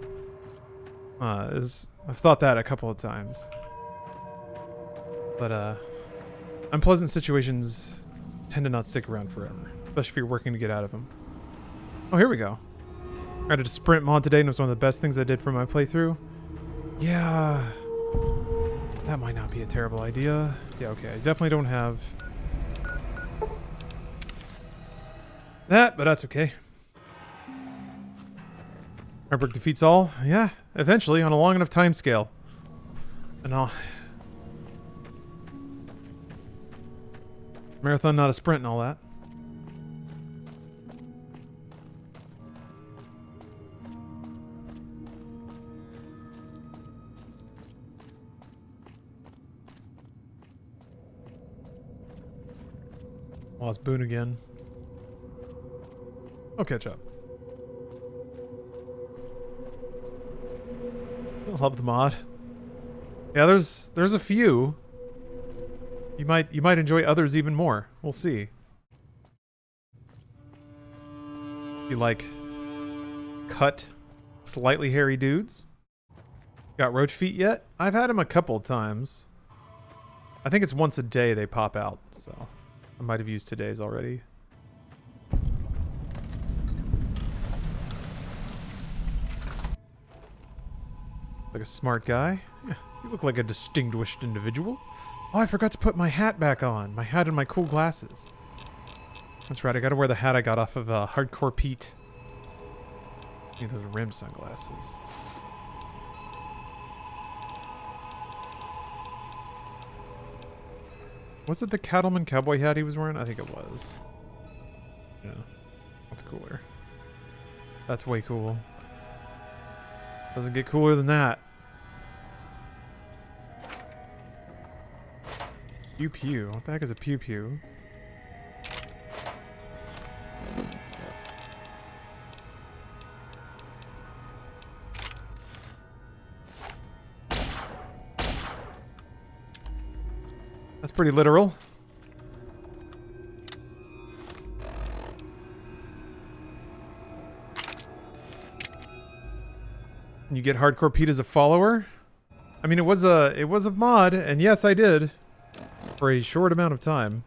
I've thought that a couple of times. But unpleasant situations tend to not stick around forever, especially if you're working to get out of them. Oh, here we go. I did a sprint mod today and it was one of the best things I did for my playthrough. Yeah. That might not be a terrible idea. Yeah, okay. I definitely don't have that, but that's okay. Hard work defeats all. Yeah, eventually on a long enough time scale. And all. Marathon, not a sprint and all that. Lost Boone again. I'll catch up. I love the mod. Yeah, there's a few. You might enjoy others even more. We'll see. You like cut, slightly hairy dudes? Got roach feet yet? I've had them a couple of times. I think it's once a day they pop out, so I might have used today's already. Like a smart guy. Yeah, you look like a distinguished individual. Oh, I forgot to put my hat back on. My hat and my cool glasses. That's right, I gotta wear the hat I got off of Hardcore Pete. Need those rimmed sunglasses. Was it the cattleman cowboy hat he was wearing? I think it was. Yeah. That's cooler. That's way cool. Doesn't get cooler than that. Pew pew. What the heck is a pew pew? That's pretty literal. And you get Hardcore Pete as a follower? I mean, it was a mod, and yes, I did. For a short amount of time.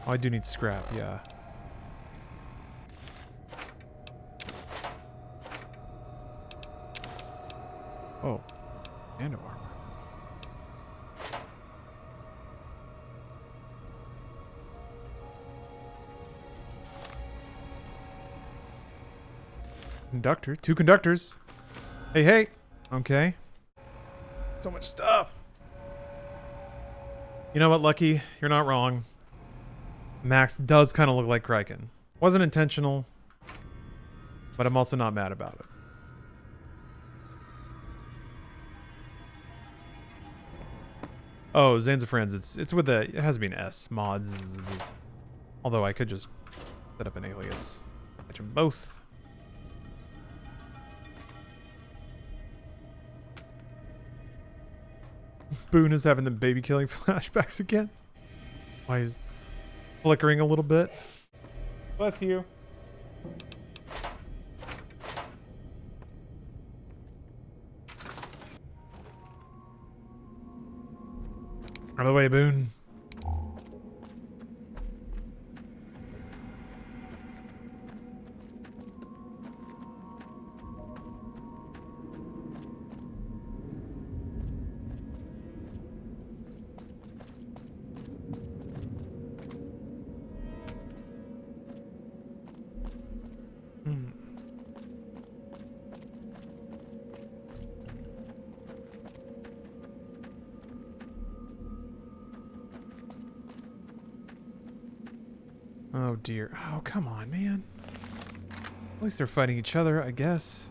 Oh, I do need scrap, yeah. Oh, nano armor. Conductor, 2 conductors. Hey, hey. Okay. So much stuff. You know what, Lucky? You're not wrong. Max does kind of look like Kraken. Wasn't intentional, but I'm also not mad about it. Oh, Zanza Friends. It's with it has to be an S. Mods. Although I could just set up an alias. Catch them both. Boone is having the baby killing flashbacks again. Why he's flickering a little bit. Bless you. Out of the way, Boone. Oh dear. Oh, come on, man. At least they're fighting each other, I guess.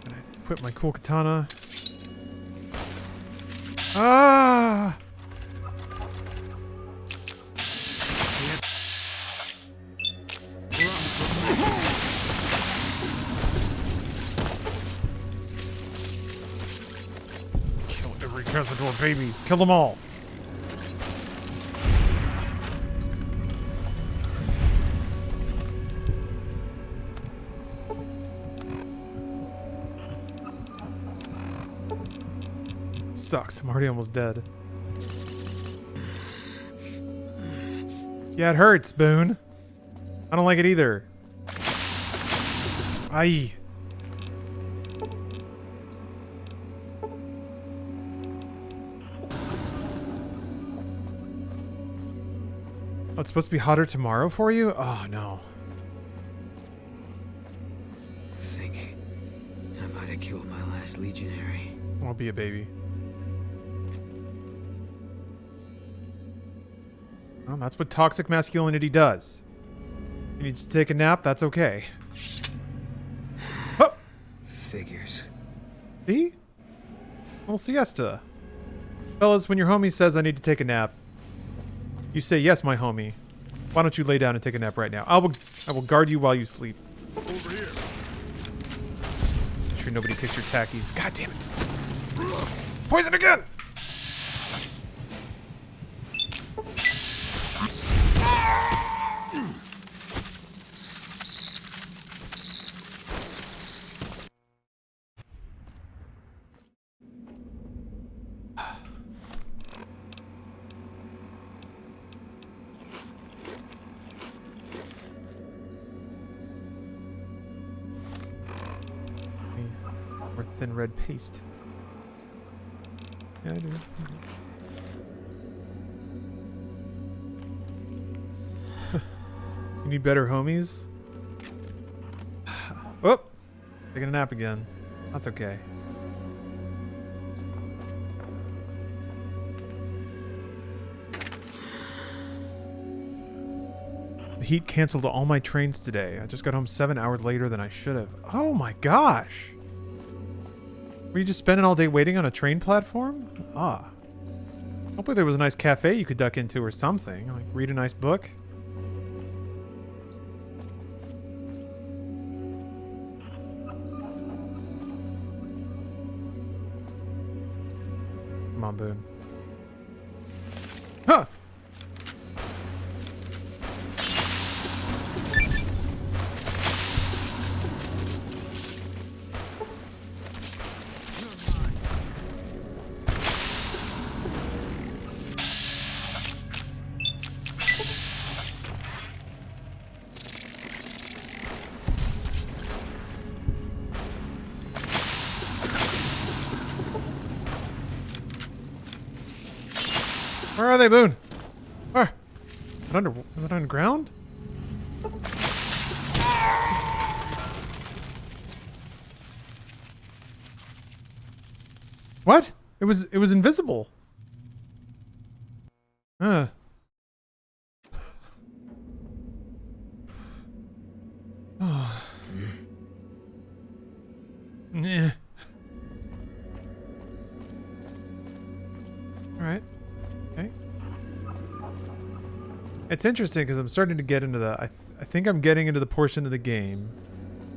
And I equip my cool katana. Ah! Kill every Cazador baby. Kill them all. Sucks. I'm already almost dead. Yeah, it hurts, Boone. I don't like it either. Aye. Oh, it's supposed to be hotter tomorrow for you? Oh, no. I think I might have killed my last legionary. I'll be a baby. Well, that's what toxic masculinity does. He needs to take a nap, that's okay. Oh! Figures. See? Little siesta. Fellas, when your homie says I need to take a nap, you say, yes, my homie. Why don't you lay down and take a nap right now? I will guard you while you sleep. Over here. Make sure nobody takes your tackies. God damn it. Poison again! Or thin red paste. Yeah, I do. You need better homies? Oh! Taking a nap again. That's okay. The heat canceled all my trains today. I just got home 7 hours later than I should have. Oh my gosh! Were you just spending all day waiting on a train platform? Ah. Hopefully there was a nice cafe you could duck into or something. Like read a nice book. Come on, Boone. Huh! Where are they, Boone? Where? Is it underground? What? It was invisible. Oh. Nah. All right. Okay. It's interesting because I'm starting to get into the... I think I'm getting into the portion of the game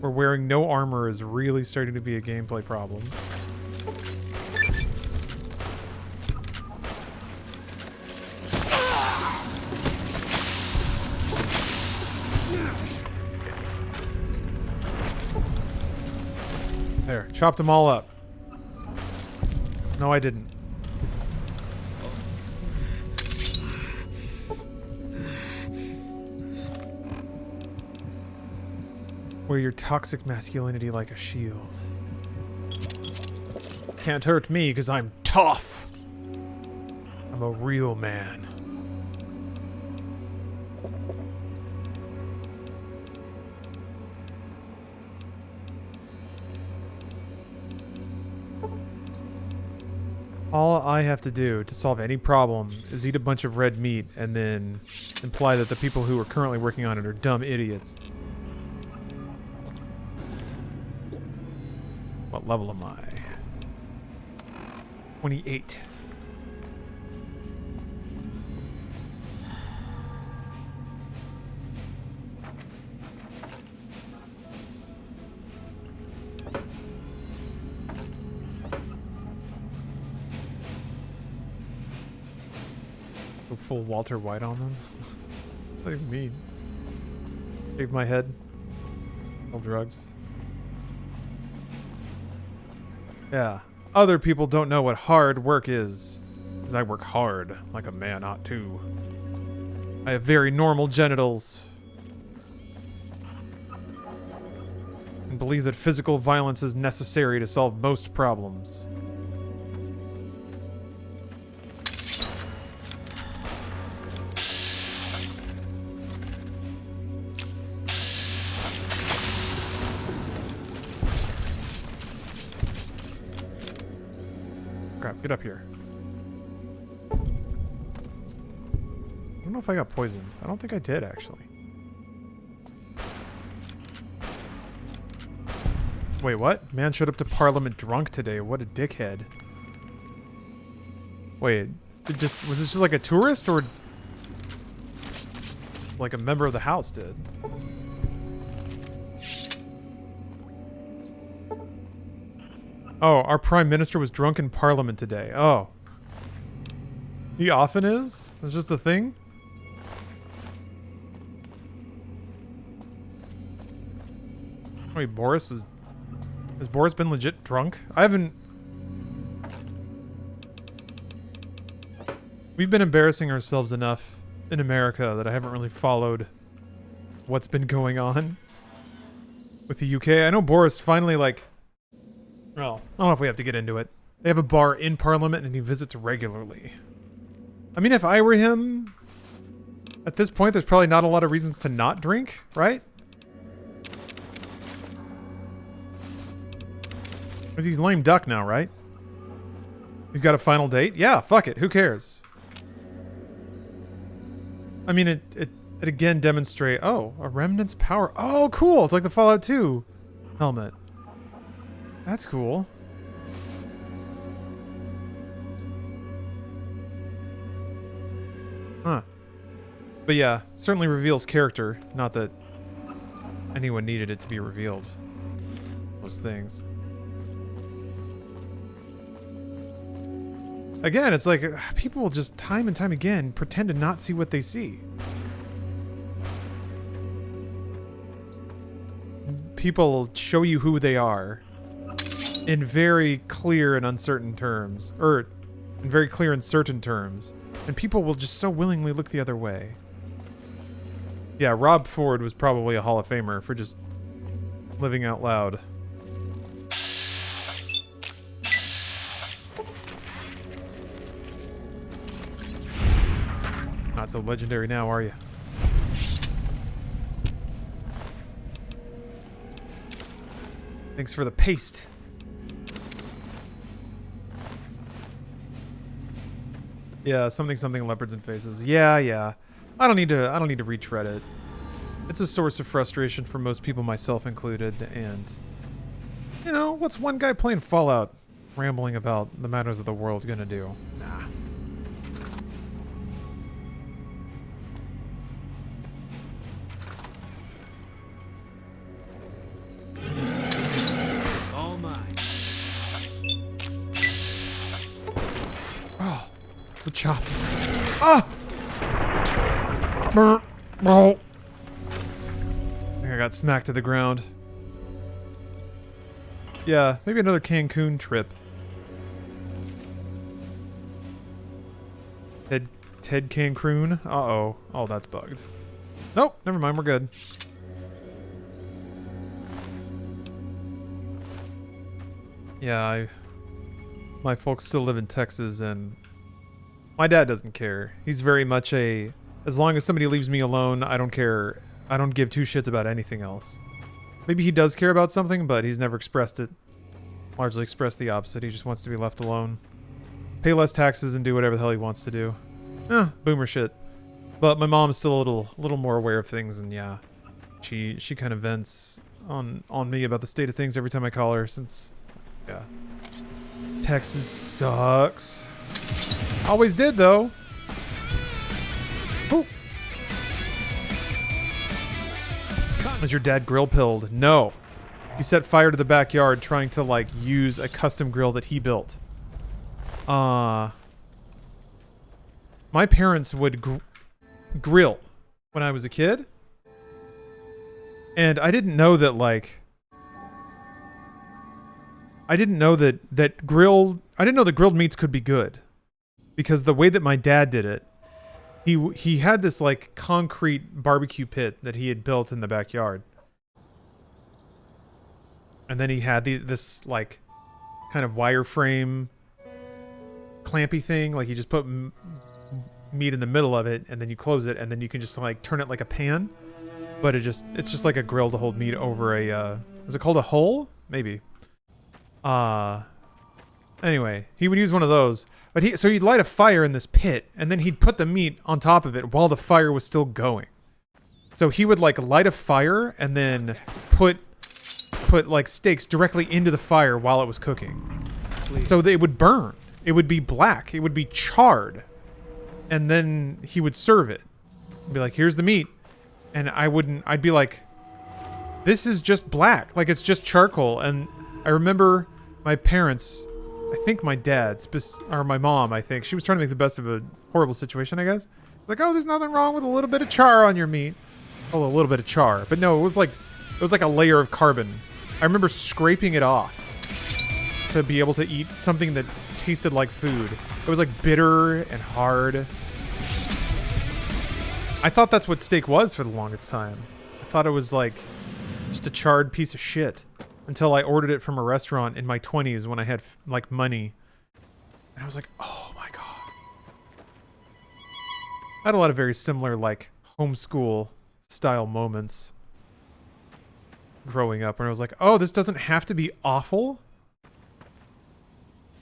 where wearing no armor is really starting to be a gameplay problem. There, chopped them all up. No, I didn't. Wear your toxic masculinity like a shield. Can't hurt me because I'm tough. I'm a real man. All I have to do to solve any problem is eat a bunch of red meat and then imply that the people who are currently working on it are dumb idiots. What level am I? 28. Go full Walter White on them? What do you mean? Shave my head? Sell drugs? Yeah. Other people don't know what hard work is. Because I work hard, like a man ought to. I have very normal genitals. And believe that physical violence is necessary to solve most problems. Crap, get up here. I don't know if I got poisoned. I don't think I did, actually. Wait, what? Man showed up to Parliament drunk today. What a dickhead. Wait, was this just like a tourist, or like a member of the House did? Oh, our Prime Minister was drunk in Parliament today. Oh. He often is? It's just a thing? Wait, Boris was... Has Boris been legit drunk? I haven't... We've been embarrassing ourselves enough in America that I haven't really followed what's been going on with the UK. I know Boris finally, like... Well, I don't know if we have to get into it. They have a bar in Parliament and he visits regularly. I mean, if I were him, at this point, there's probably not a lot of reasons to not drink, right? Because he's lame duck now, right? He's got a final date? Yeah, fuck it. Who cares? I mean, it again demonstrate... Oh, a Remnant's power. Oh, cool. It's like the Fallout 2 helmet. That's cool. Huh. But yeah, certainly reveals character. Not that anyone needed it to be revealed. Those things. Again, it's like people will just time and time again pretend to not see what they see. People show you who they are in very clear and uncertain terms, or in very clear and certain terms, and people will just so willingly look the other way. Yeah, Rob Ford was probably a Hall of Famer for just living out loud. Not so legendary now, are you? Thanks for the paste. Yeah, something leopards and faces. Yeah. I don't need to retread it. It's a source of frustration for most people, myself included, and you know, what's one guy playing Fallout rambling about the matters of the world gonna do? Nah. All mine. Oh, the chop. Ah! Brr. Oh. I think I got smacked to the ground. Yeah, maybe another Cancun trip. Ted Cancun? Uh-oh. Oh, that's bugged. Nope, never mind, we're good. Yeah, my folks still live in Texas, and my dad doesn't care. He's very much a, as long as somebody leaves me alone, I don't care. I don't give two shits about anything else. Maybe he does care about something, but he's never expressed it. Largely expressed the opposite. He just wants to be left alone. Pay less taxes and do whatever the hell he wants to do. Boomer shit. But my mom's still a little more aware of things, and yeah, she kind of vents on me about the state of things every time I call her, since, yeah, Texas sucks. Always did, though. Ooh. Was your dad grill pilled? No. He set fire to the backyard trying to, like, use a custom grill that he built. My parents would grill when I was a kid. And I didn't know that, like... I didn't know that grilled meats could be good. Because the way that my dad did it, he had this, like, concrete barbecue pit that he had built in the backyard. And then he had this, like, kind of wireframe clampy thing. Like, you just put meat in the middle of it, and then you close it, and then you can just, like, turn it like a pan. But it's just like a grill to hold meat over a, is it called a hole? Maybe. Anyway, he would use one of those. But so he'd light a fire in this pit, and then he'd put the meat on top of it while the fire was still going. So he would, like, light a fire and then put like steaks directly into the fire while it was cooking. Please. So they would burn. It would be black. It would be charred. And then he would serve it. He'd be like, here's the meat. And I'd be like, this is just black. Like, it's just charcoal. And I remember my parents, I think my dad, or my mom, I think, she was trying to make the best of a horrible situation, I guess. Like, oh, there's nothing wrong with a little bit of char on your meat. Oh, a little bit of char. But no, it was like a layer of carbon. I remember scraping it off to be able to eat something that tasted like food. It was like bitter and hard. I thought that's what steak was for the longest time. I thought it was like just a charred piece of shit until I ordered it from a restaurant in my 20s when I had like money. And I was like, oh my God. I had a lot of very similar like homeschool style moments growing up, and I was like, oh, this doesn't have to be awful.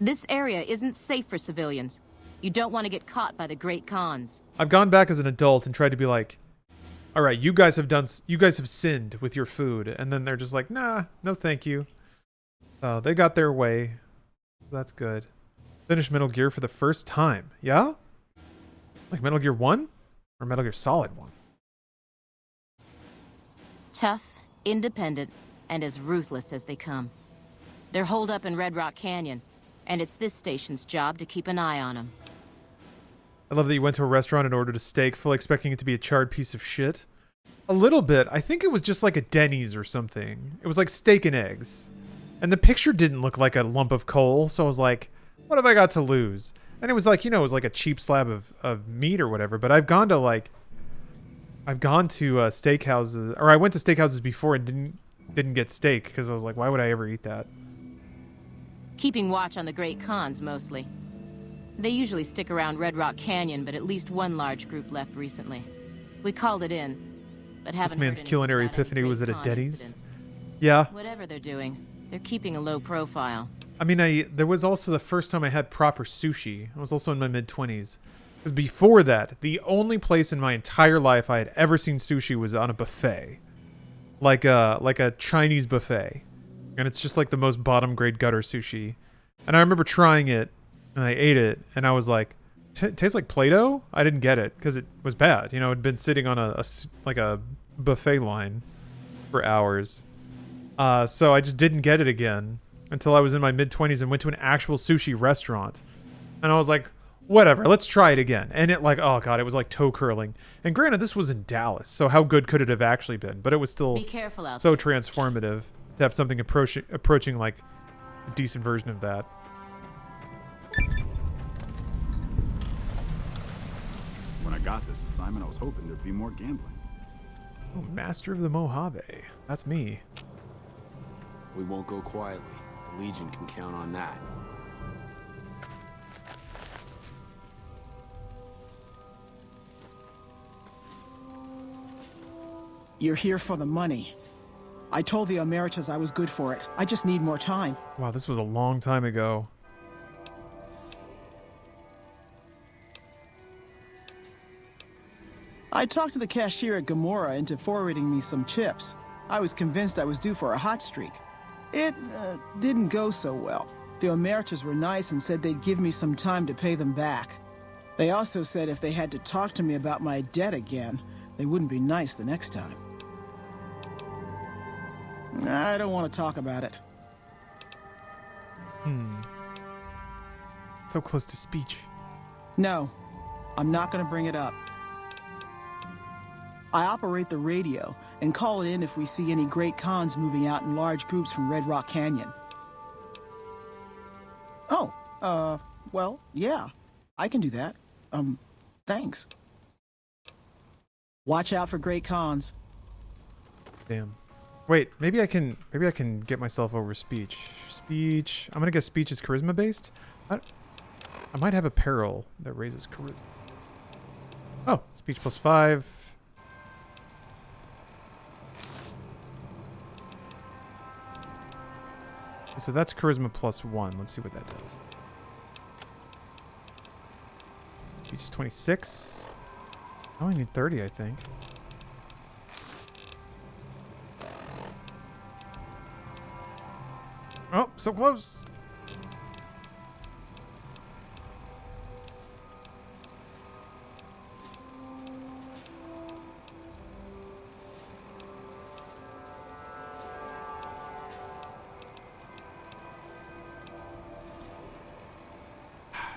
This area isn't safe for civilians. You don't want to get caught by the Great Khans. I've gone back as an adult and tried to be like, all right, you guys have sinned with your food, and then they're just like, nah, no thank you. They got their way. That's good. Finished Metal Gear for the first time. Yeah? Like Metal Gear 1? Or Metal Gear Solid 1? Tough, independent, and as ruthless as they come. They're holed up in Red Rock Canyon. And it's this station's job to keep an eye on them. I love that you went to a restaurant and ordered a steak, fully expecting it to be a charred piece of shit. A little bit. I think it was just like a Denny's or something. It was like steak and eggs. And the picture didn't look like a lump of coal, so I was like, what have I got to lose? And it was like, you know, it was like a cheap slab of meat or whatever. But I've gone to steakhouses, or I went to steakhouses before and didn't get steak because I was like, why would I ever eat that? Keeping watch on the Great Khans, mostly. They usually stick around Red Rock Canyon, but at least one large group left recently. We called it in, but haven't This man's heard culinary anything about epiphany any was at a Great Khan Denny's. incidents. Yeah. Whatever they're doing, they're keeping a low profile. I mean, there was also the first time I had proper sushi. I was also in my mid-20s. Because before that, the only place in my entire life I had ever seen sushi was on a buffet. Like a Chinese buffet. And it's just like the most bottom grade gutter sushi. And I remember trying it, and I ate it, and I was like, tastes like Play-Doh? I didn't get it, because it was bad. You know, it'd been sitting on a buffet line for hours. So I just didn't get it again until I was in my mid-20s and went to an actual sushi restaurant. And I was like, whatever, let's try it again. And it like, oh god, it was like toe curling. And granted, this was in Dallas, so how good could it have actually been? But it was still Be careful out so there. transformative to have something approaching like a decent version of that. When I got this assignment, I was hoping there'd be more gambling. Oh, Master of the Mojave. That's me. We won't go quietly. The Legion can count on that. You're here for the money. I told the Emeritus I was good for it. I just need more time. Wow, this was a long time ago. I talked to the cashier at Gamora into forwarding me some chips. I was convinced I was due for a hot streak. It didn't go so well. The Emeritus were nice and said they'd give me some time to pay them back. They also said if they had to talk to me about my debt again, they wouldn't be nice the next time. I don't want to talk about it. So close to speech. No, I'm not going to bring it up. I operate the radio and call it in if we see any Great Khans moving out in large groups from Red Rock Canyon. Oh, well, yeah, I can do that. Thanks. Watch out for Great Khans. Damn. Wait, maybe I can get myself over speech. Speech. I'm gonna guess speech is charisma based. I might have a peril that raises charisma. Oh, speech +5. So that's charisma +1. Let's see what that does. Speech is 26. I only need 30, I think. Oh, so close.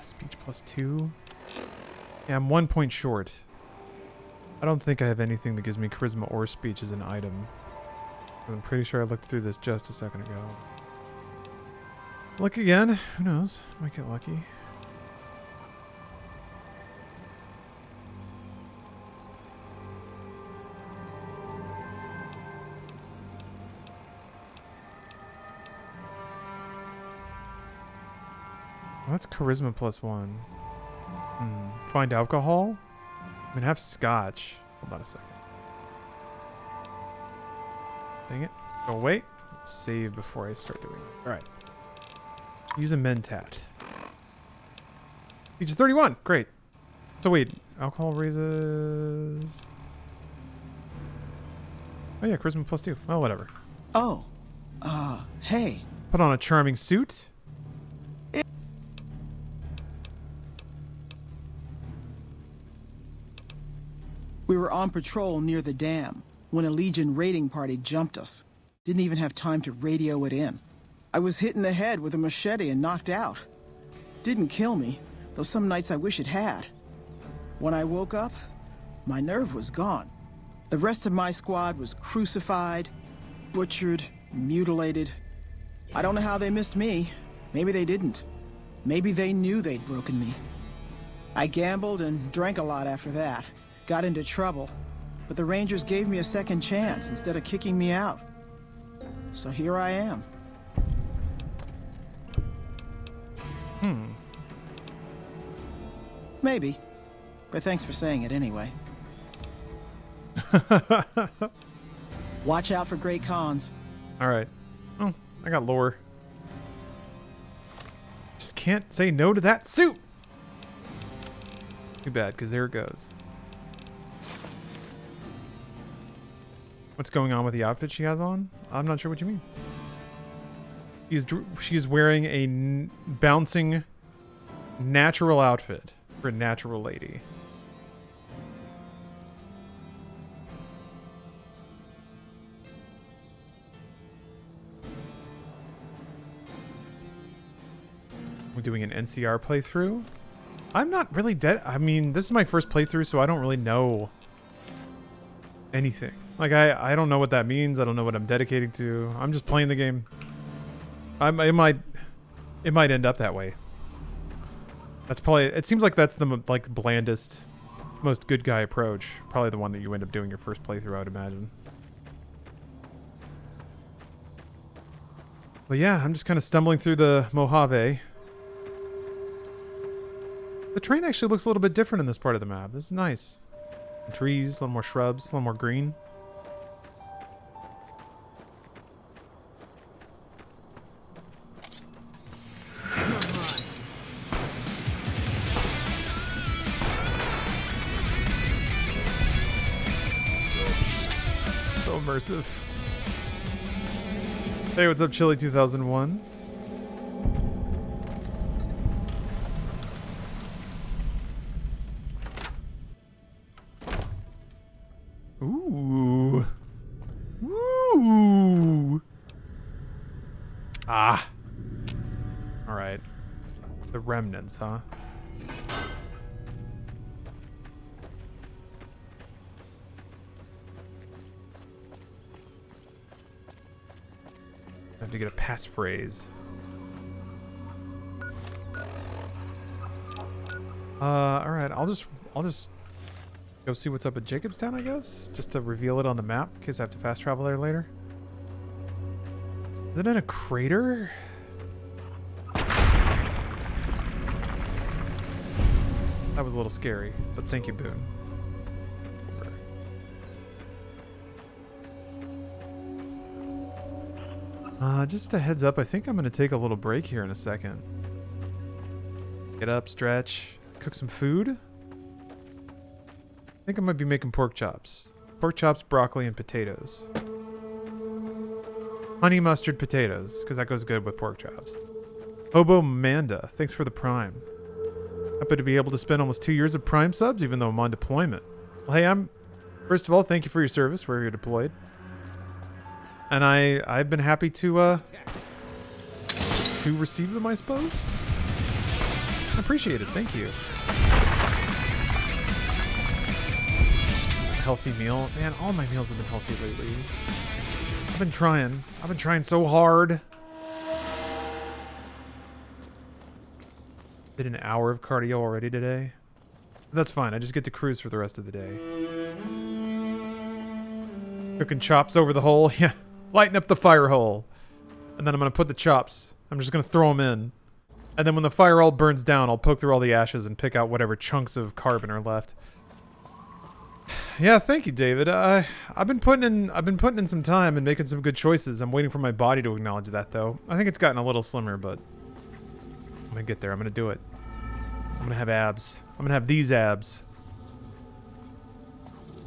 Speech +2. Yeah, I'm 1 point short. I don't think I have anything that gives me charisma or speech as an item. I'm pretty sure I looked through this just a second ago. Look again. Who knows? Might get lucky. Well, that's charisma +1. Find alcohol? I mean, have scotch. Hold on a second. Dang it. Oh, wait. Let's save before I start doing it. Alright. Use a mentat. Speech is 31. Great. So wait. Alcohol raises... Oh yeah, charisma +2. Well, whatever. Oh. Hey. Put on a charming suit. We were on patrol near the dam when a Legion raiding party jumped us. Didn't even have time to radio it in. I was hit in the head with a machete and knocked out. Didn't kill me, though some nights I wish it had. When I woke up, my nerve was gone. The rest of my squad was crucified, butchered, mutilated. I don't know how they missed me. Maybe they didn't. Maybe they knew they'd broken me. I gambled and drank a lot after that. Got into trouble. But the Rangers gave me a second chance instead of kicking me out. So here I am. Maybe. But thanks for saying it anyway. Watch out for great cons. Alright. Oh, I got lore. Just can't say no to that suit! Too bad, because there it goes. What's going on with the outfit she has on? I'm not sure what you mean. She's wearing a bouncing natural outfit for a natural lady. We're doing an NCR playthrough. I'm not really dead. I mean, this is my first playthrough, so I don't really know anything. Like, I don't know what that means. I don't know what I'm dedicating to. I'm just playing the game. It might end up that way. That's probably, it seems like that's the like blandest, most good guy approach. Probably the one that you end up doing your first playthrough, I would imagine. But yeah, I'm just kind of stumbling through the Mojave. The train actually looks a little bit different in this part of the map. This is nice. Trees, a little more shrubs, a little more green. So immersive. Hey, what's up, Chili 2001? Ooh. Ooh. Ah. All right. The remnants, huh? I have to get a passphrase. All right. I'll just go see what's up at Jacobstown, I guess, just to reveal it on the map in case I have to fast travel there later. Is it in a crater? That was a little scary, but thank you, Boone. Just a heads up, I think I'm going to take a little break here in a second. Get up, stretch, cook some food. I think I might be making pork chops. Pork chops, broccoli, and potatoes. Honey mustard potatoes, because that goes good with pork chops. Hobo Manda, thanks for the Prime. Happy to be able to spend almost 2 years of Prime subs, even though I'm on deployment. Well, hey, first of all, thank you for your service, wherever you're deployed. And I've been happy to receive them, I suppose. I appreciate it, thank you. Healthy meal. Man, all my meals have been healthy lately. I've been trying so hard. Did an hour of cardio already today. That's fine, I just get to cruise for the rest of the day. Cooking chops over the hole. Yeah, lighten up the fire hole. And then I'm going to put the chops. I'm just going to throw them in. And then when the fire all burns down, I'll poke through all the ashes and pick out whatever chunks of carbon are left. Yeah, thank you, David. I've been putting in some time and making some good choices. I'm waiting for my body to acknowledge that, though. I think it's gotten a little slimmer, but I'm gonna get there. I'm gonna do it. I'm gonna have abs. I'm gonna have these abs.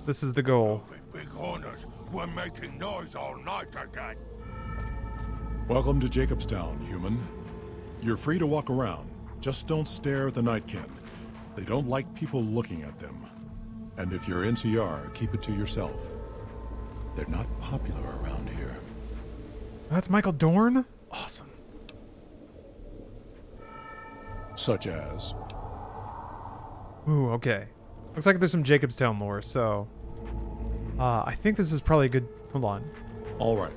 This is the goal. Big honors. We're making noise all night again. Welcome to Jacobstown, human. You're free to walk around. Just don't stare at the Nightkin. They don't like people looking at them. And if you're NCR, keep it to yourself. They're not popular around here. That's Michael Dorn? Awesome. Such as? Ooh, okay. Looks like there's some Jacobstown lore, so... I think this is probably a good... Hold on. All right.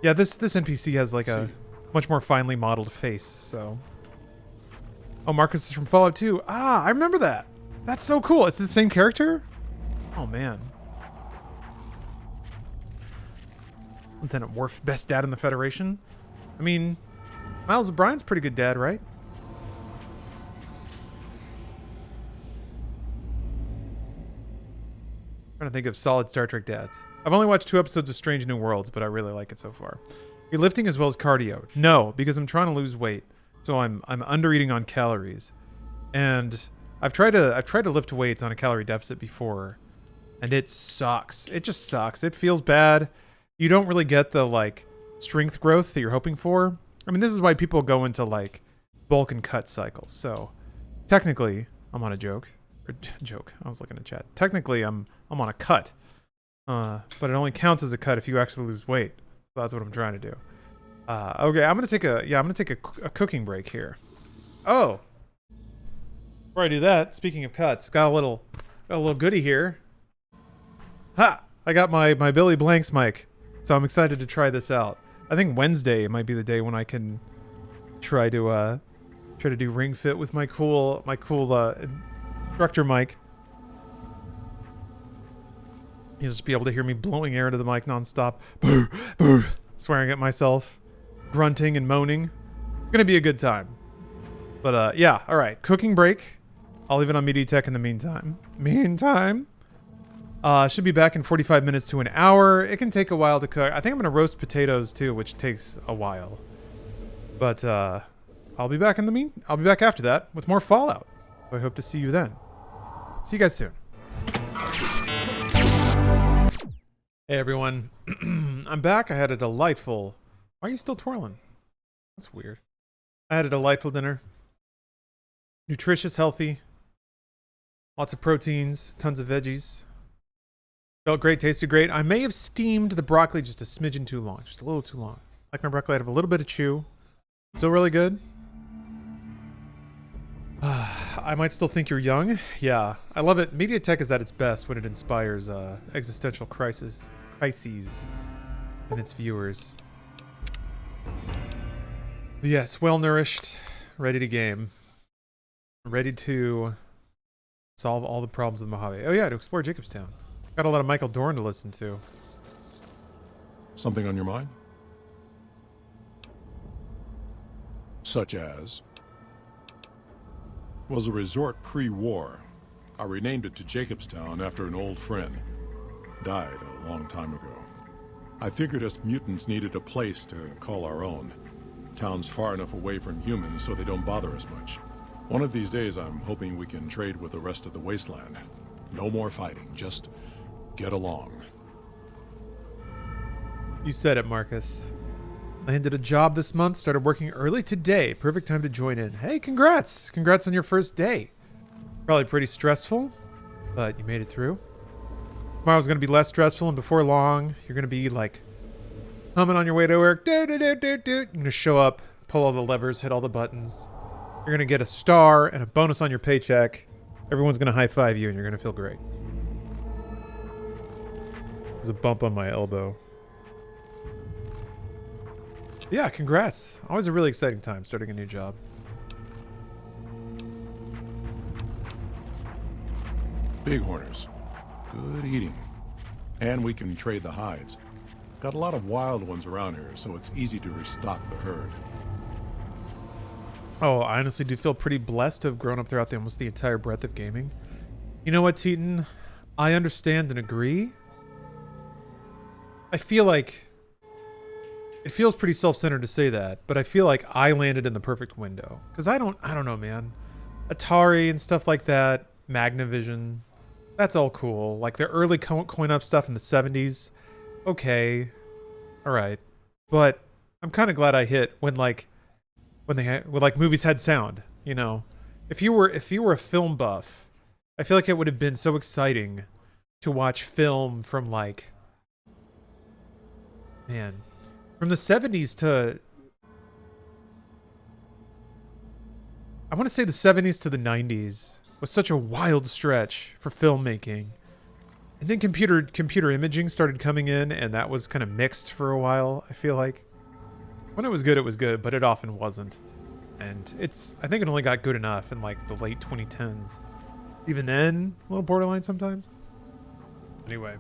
Yeah, this NPC has like a much more finely modeled face, so... Oh, Marcus is from Fallout 2. Ah, I remember that. That's so cool. It's the same character? Oh, man. Lieutenant Worf, best dad in the Federation? I mean, Miles O'Brien's pretty good dad, right? Trying to think of solid Star Trek dads. I've only watched 2 episodes of Strange New Worlds, but I really like it so far. You're lifting as well as cardio? No, because I'm trying to lose weight. So I'm under eating on calories. And I've tried to lift weights on a calorie deficit before, and it sucks. It just sucks. It feels bad. You don't really get the like strength growth that you're hoping for. I mean, this is why people go into like bulk and cut cycles. So technically, I'm on a joke. I was looking at chat. Technically, I'm on a cut, but it only counts as a cut if you actually lose weight. So that's what I'm trying to do. Okay, I'm gonna take a cooking break here. Oh, before I do that, speaking of cuts, got a little goodie here. Ha! I got my Billy Blanks mic, so I'm excited to try this out. I think Wednesday might be the day when I can try to do Ring Fit with my cool instructor mic. You'll just be able to hear me blowing air into the mic nonstop, boo, boo, swearing at myself, grunting and moaning. Gonna be a good time. But yeah, all right, cooking break. I'll leave it on Media Tech in the meantime. Should be back in 45 minutes to an hour. It can take a while to cook. I think I'm gonna roast potatoes too, which takes a while. But I'll be back I'll be back after that with more Fallout. So I hope to see you then. See you guys soon. Hey everyone, I'm back. I had a delightful... Why are you still twirling? That's weird. I had a delightful dinner. Nutritious, healthy. Lots of proteins, tons of veggies. Felt great, tasted great. I may have steamed the broccoli just a smidgen too long, just a little too long. Like my broccoli, I'd have a little bit of chew. Still really good. I might still think you're young. Yeah, I love it. MediaTek is at its best when it inspires existential crises in its viewers. But yes, well nourished, ready to game, ready to solve all the problems of the Mojave. Oh yeah, to explore Jacobstown. Got a lot of Michael Dorn to listen to. Something on your mind? Such as? Was a resort pre-war. I renamed it to Jacobstown after an old friend. Died a long time ago. I figured us mutants needed a place to call our own. Town's far enough away from humans so they don't bother us much. One of these days I'm hoping we can trade with the rest of the wasteland. No more fighting, just get along. You said it, Marcus. I ended a job this month, started working early today. Perfect time to join in. Hey, congrats. Congrats on your first day. Probably pretty stressful, but you made it through. Tomorrow's going to be less stressful, and before long, you're going to be like humming on your way to work. You're going to show up, pull all the levers, hit all the buttons. You're going to get a star and a bonus on your paycheck. Everyone's going to high five you, and you're going to feel great. There's a bump on my elbow. Yeah, congrats. Always a really exciting time starting a new job. Bighorners. Good eating. And we can trade the hides. Got a lot of wild ones around here, so it's easy to restock the herd. Oh, I honestly do feel pretty blessed to have grown up throughout almost the entire breadth of gaming. You know what, Teton? I understand and agree. I feel like... It feels pretty self-centered to say that, but I feel like I landed in the perfect window. Because I don't know, man. Atari and stuff like that, Magnavision, that's all cool. Like the early coin-up stuff in the 70s, okay, all right. But I'm kind of glad I hit when movies had sound, you know. If you were a film buff, I feel like it would have been so exciting to watch film from like, man, from the 70s to I want to say the 70s to the 90s was such a wild stretch for filmmaking. And then computer imaging started coming in, and that was kind of mixed for a while, I feel like. When it was good, but it often wasn't. And I think it only got good enough in like the late 2010s. Even then, a little borderline sometimes. Anyway.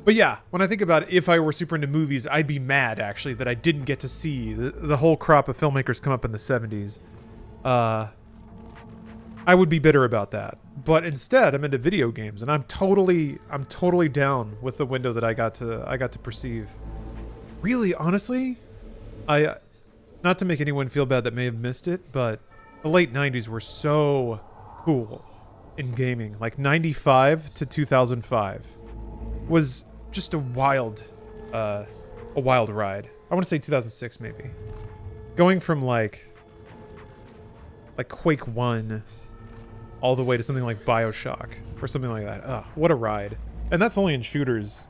But yeah, when I think about it, if I were super into movies, I'd be mad, actually, that I didn't get to see the whole crop of filmmakers come up in the 70s. I would be bitter about that. But instead, I'm into video games, and I'm totally down with the window that I got to perceive. Really, honestly, not to make anyone feel bad that may have missed it, but the late 90s were so cool in gaming. Like 95 to 2005 was just a wild ride. I want to say 2006 maybe. Going from like Quake 1 all the way to something like BioShock or something like that. Ugh, what a ride. And that's only in shooters.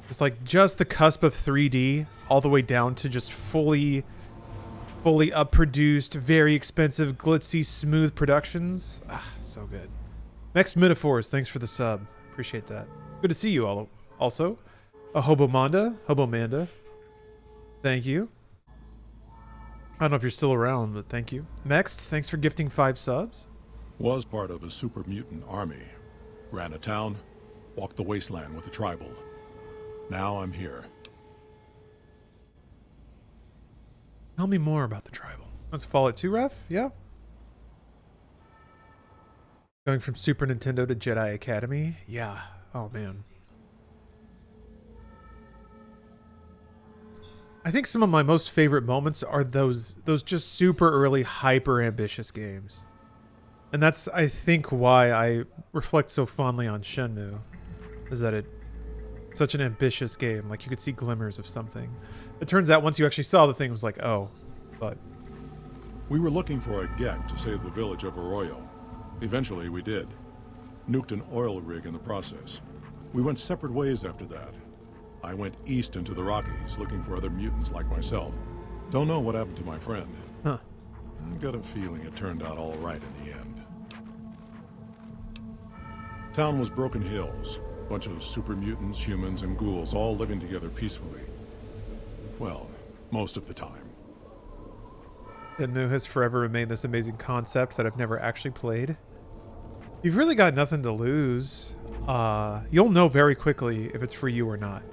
It's like just the cusp of 3D all the way down to just fully up-produced, very expensive, glitzy, smooth productions. Ah, so good. Next Metaphors, thanks for the sub. Appreciate that. Good to see you all. Also, a Hobomanda. Thank you. I don't know if you're still around, but thank you. Next, thanks for gifting 5 subs. Was part of a super mutant army. Ran a town, walked the wasteland with a tribal. Now I'm here. Tell me more about the tribal. That's Fallout 2 ref? Yeah. Going from Super Nintendo to Jedi Academy? Yeah. Oh, man. I think some of my most favorite moments are those just super early, hyper ambitious games. And that's, I think, why I reflect so fondly on Shenmue. Is that it's such an ambitious game. Like, you could see glimmers of something. It turns out once you actually saw the thing, it was like, oh, but... We were looking for a Gek to save the village of Arroyo. Eventually, we did. Nuked an oil rig in the process. We went separate ways after that. I went east into the Rockies, looking for other mutants like myself. Don't know what happened to my friend. Huh. I got a feeling it turned out all right in the end. Town was Broken Hills. Bunch of super mutants, humans, and ghouls all living together peacefully. Well, most of the time. Shenmue has forever remained this amazing concept that I've never actually played. You've really got nothing to lose. You'll know very quickly if it's for you or not.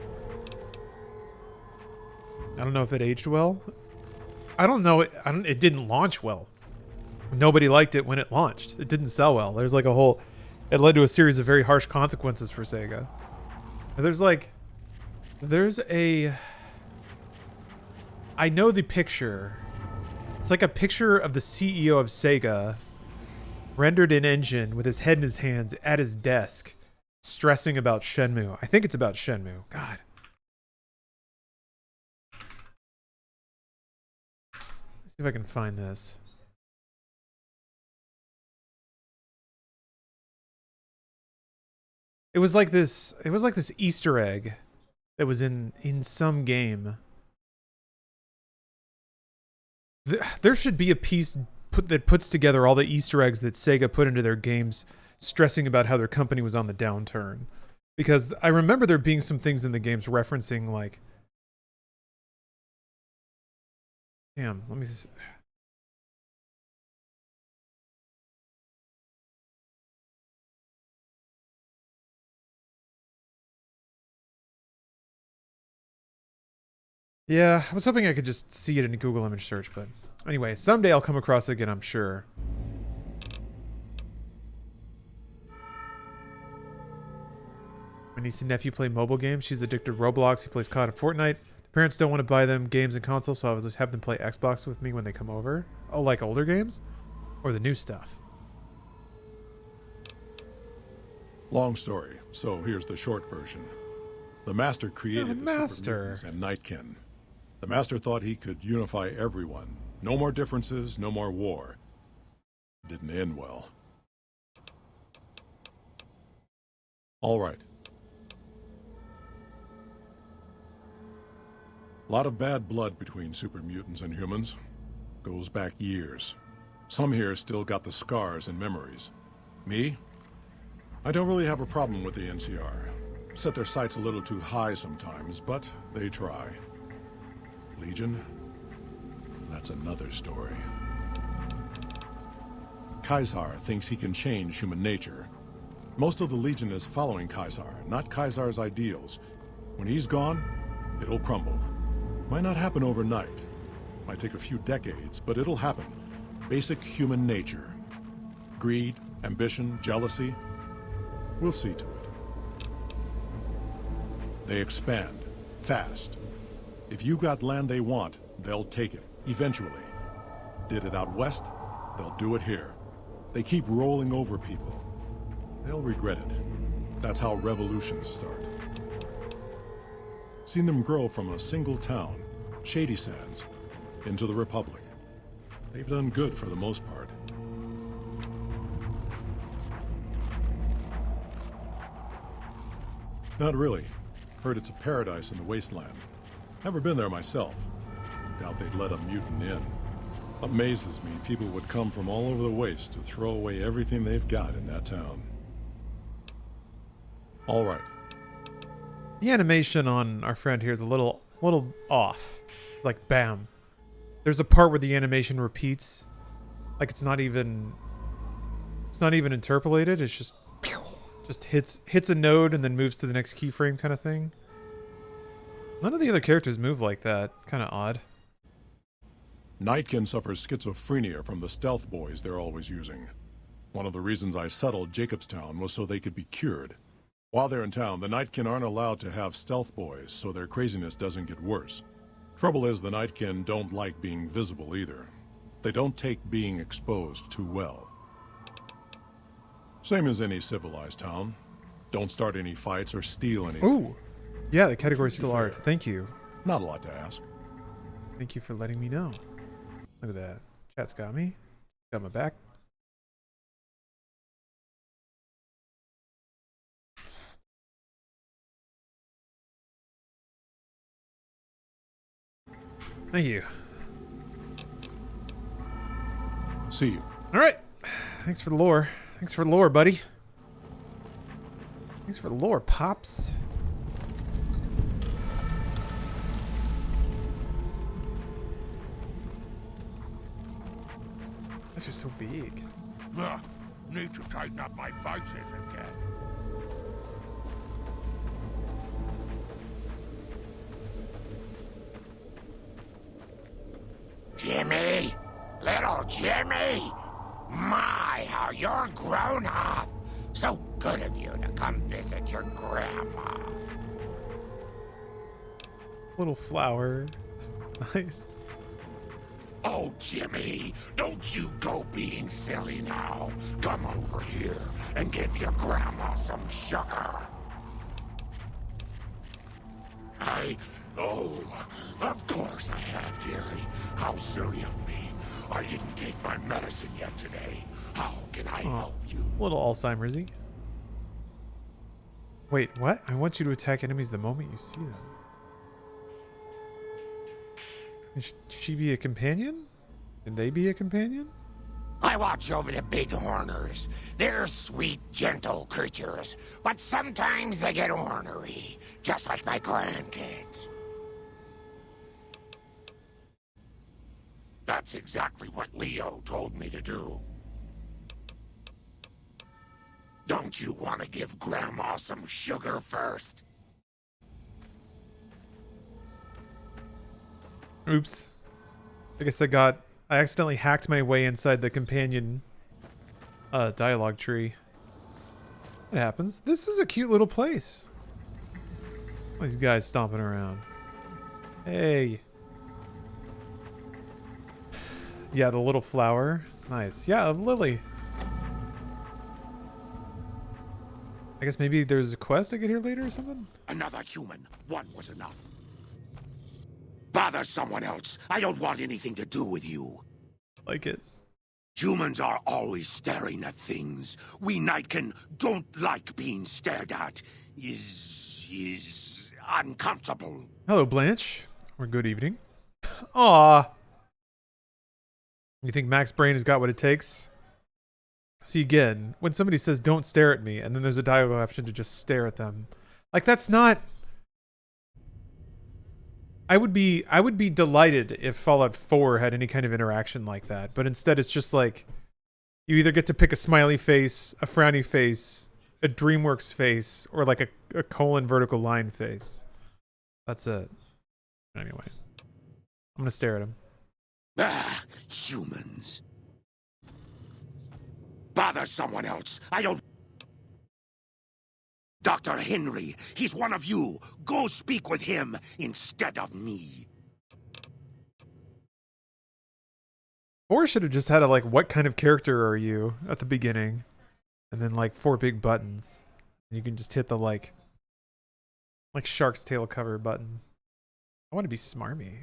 I don't know if it aged well. I don't know. It didn't launch well. Nobody liked it when it launched. It didn't sell well. There's like it led to a series of very harsh consequences for Sega. I know the picture. It's like a picture of the CEO of Sega, rendered in engine with his head in his hands at his desk, stressing about Shenmue. I think it's about Shenmue. God. Let's see if I can find this. It was like this Easter egg that was in some game. There should be a piece that puts together all the Easter eggs that Sega put into their games, stressing about how their company was on the downturn. Because I remember there being some things in the games referencing like... Damn, let me... Yeah, I was hoping I could just see it in a Google image search, but anyway, someday I'll come across it again, I'm sure. My niece and nephew play mobile games. She's addicted to Roblox. He plays COD and Fortnite. The parents don't want to buy them games and consoles, so I will just have them play Xbox with me when they come over. Oh, like older games? Or the new stuff? Long story, so here's the short version. The Master created the Super Mutants and Nightkin. The Master thought he could unify everyone. No more differences, no more war. Didn't end well. All right. A lot of bad blood between super mutants and humans. Goes back years. Some here still got the scars and memories. Me? I don't really have a problem with the NCR. Set their sights a little too high sometimes, but they try. Legion? That's another story. Caesar thinks he can change human nature. Most of the Legion is following Caesar, not Caesar's ideals. When he's gone, it'll crumble. Might not happen overnight. Might take a few decades, but it'll happen. Basic human nature. Greed, ambition, jealousy. We'll see to it. They expand. Fast. If you got land they want, they'll take it. Eventually. Did it out west, they'll do it here. They keep rolling over people. They'll regret it. That's how revolutions start. Seen them grow from a single town, Shady Sands, into the Republic. They've done good for the most part. Not really. Heard it's a paradise in the wasteland. Never been there myself. Doubt they'd let a mutant in. Amazes me people would come from all over the waste to throw away everything they've got in that town. All right. The animation on our friend here is a little off. Like, bam. There's a part where the animation repeats. Like it's not even interpolated. It's just hits a node and then moves to the next keyframe kind of thing. None of the other characters move like that. Kind of odd. Nightkin suffers schizophrenia from the stealth boys they're always using. One of the reasons I settled Jacobstown was so they could be cured. While they're in town, the Nightkin aren't allowed to have stealth boys, so their craziness doesn't get worse. Trouble is, the Nightkin don't like being visible either. They don't take being exposed too well. Same as any civilized town. Don't start any fights or steal anything. Ooh. Yeah, the category's still art. Thank you. Not a lot to ask. Thank you for letting me know. Look at that. Chat's got me. Got my back. Thank you. See you. All right. Thanks for the lore. Thanks for the lore, buddy. Thanks for the lore, Pops. These are so big. Need to tighten up my vices again. Jimmy! Little Jimmy! My, how you're grown up! So good of you to come visit your grandma. Little flower. Nice. Oh, Jimmy, don't you go being silly now. Come over here and give your grandma some sugar. Oh, of course I have, dearie. How silly of me. I didn't take my medicine yet today. How can I help you? Little Alzheimer's-y. Wait, what? I want you to attack enemies the moment you see them. Should she be a companion? Can they be a companion? I watch over the big horners. They're sweet, gentle creatures, but sometimes they get ornery, just like my grandkids. That's exactly what Leo told me to do. Don't you want to give Grandma some sugar first? Oops. I guess I accidentally hacked my way inside the companion dialogue tree. It happens. This is a cute little place. All these guys stomping around. Hey. Yeah, the little flower. It's nice. Yeah, a lily. I guess maybe there's a quest I get here later or something? Another human. One was enough. Bother someone else. I don't want anything to do with you. Like it. Humans are always staring at things. We Nightkin don't like being stared at. Is uncomfortable. Hello, Blanche. Or good evening. Aw. You think Max Brain has got what it takes? See, again, when somebody says don't stare at me, and then there's a dialogue option to just stare at them. Like, that's not... I would be delighted if Fallout 4 had any kind of interaction like that, but instead it's just like, you either get to pick a smiley face, a frowny face, a DreamWorks face, or like a colon vertical line face. That's it. Anyway. I'm gonna stare at him. Ah, humans. Bother someone else. I don't... Dr. Henry, he's one of you. Go speak with him instead of me. Or should have just had a, like, what kind of character are you at the beginning? And then, like, 4 big buttons. And you can just hit the, like Shark's Tail cover button. I want to be smarmy.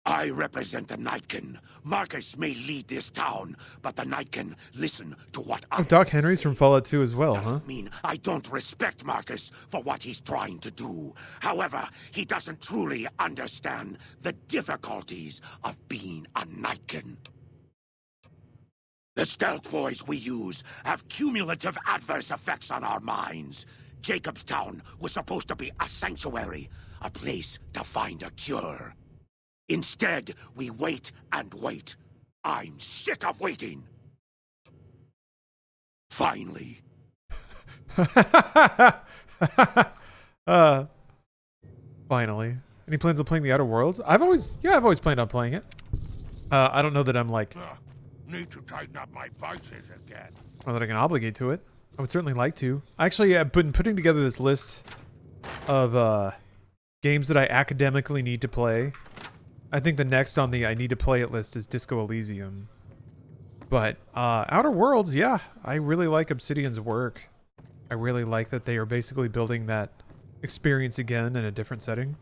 I represent the Nightkin. Marcus may lead this town, but the Nightkin listen to what I... Oh, Doc Henry's from Fallout 2 as well, huh? mean I don't respect Marcus for what he's trying to do. However, he doesn't truly understand the difficulties of being a Nightkin. The stealth boys we use have cumulative adverse effects on our minds. Jacobstown was supposed to be a sanctuary, a place to find a cure. Instead, we wait and wait. I'm sick of waiting. Finally. Finally. Any plans on playing the Outer Worlds? I've always planned on playing it. I don't know that I'm like... Need to tighten up my vices again. Or that I can obligate to it. I would certainly like to. Actually, I've been putting together this list of games that I academically need to play. I think the next on the I need to play it list is Disco Elysium. But Outer Worlds, yeah, I really like Obsidian's work. I really like that they are basically building that experience again in a different setting.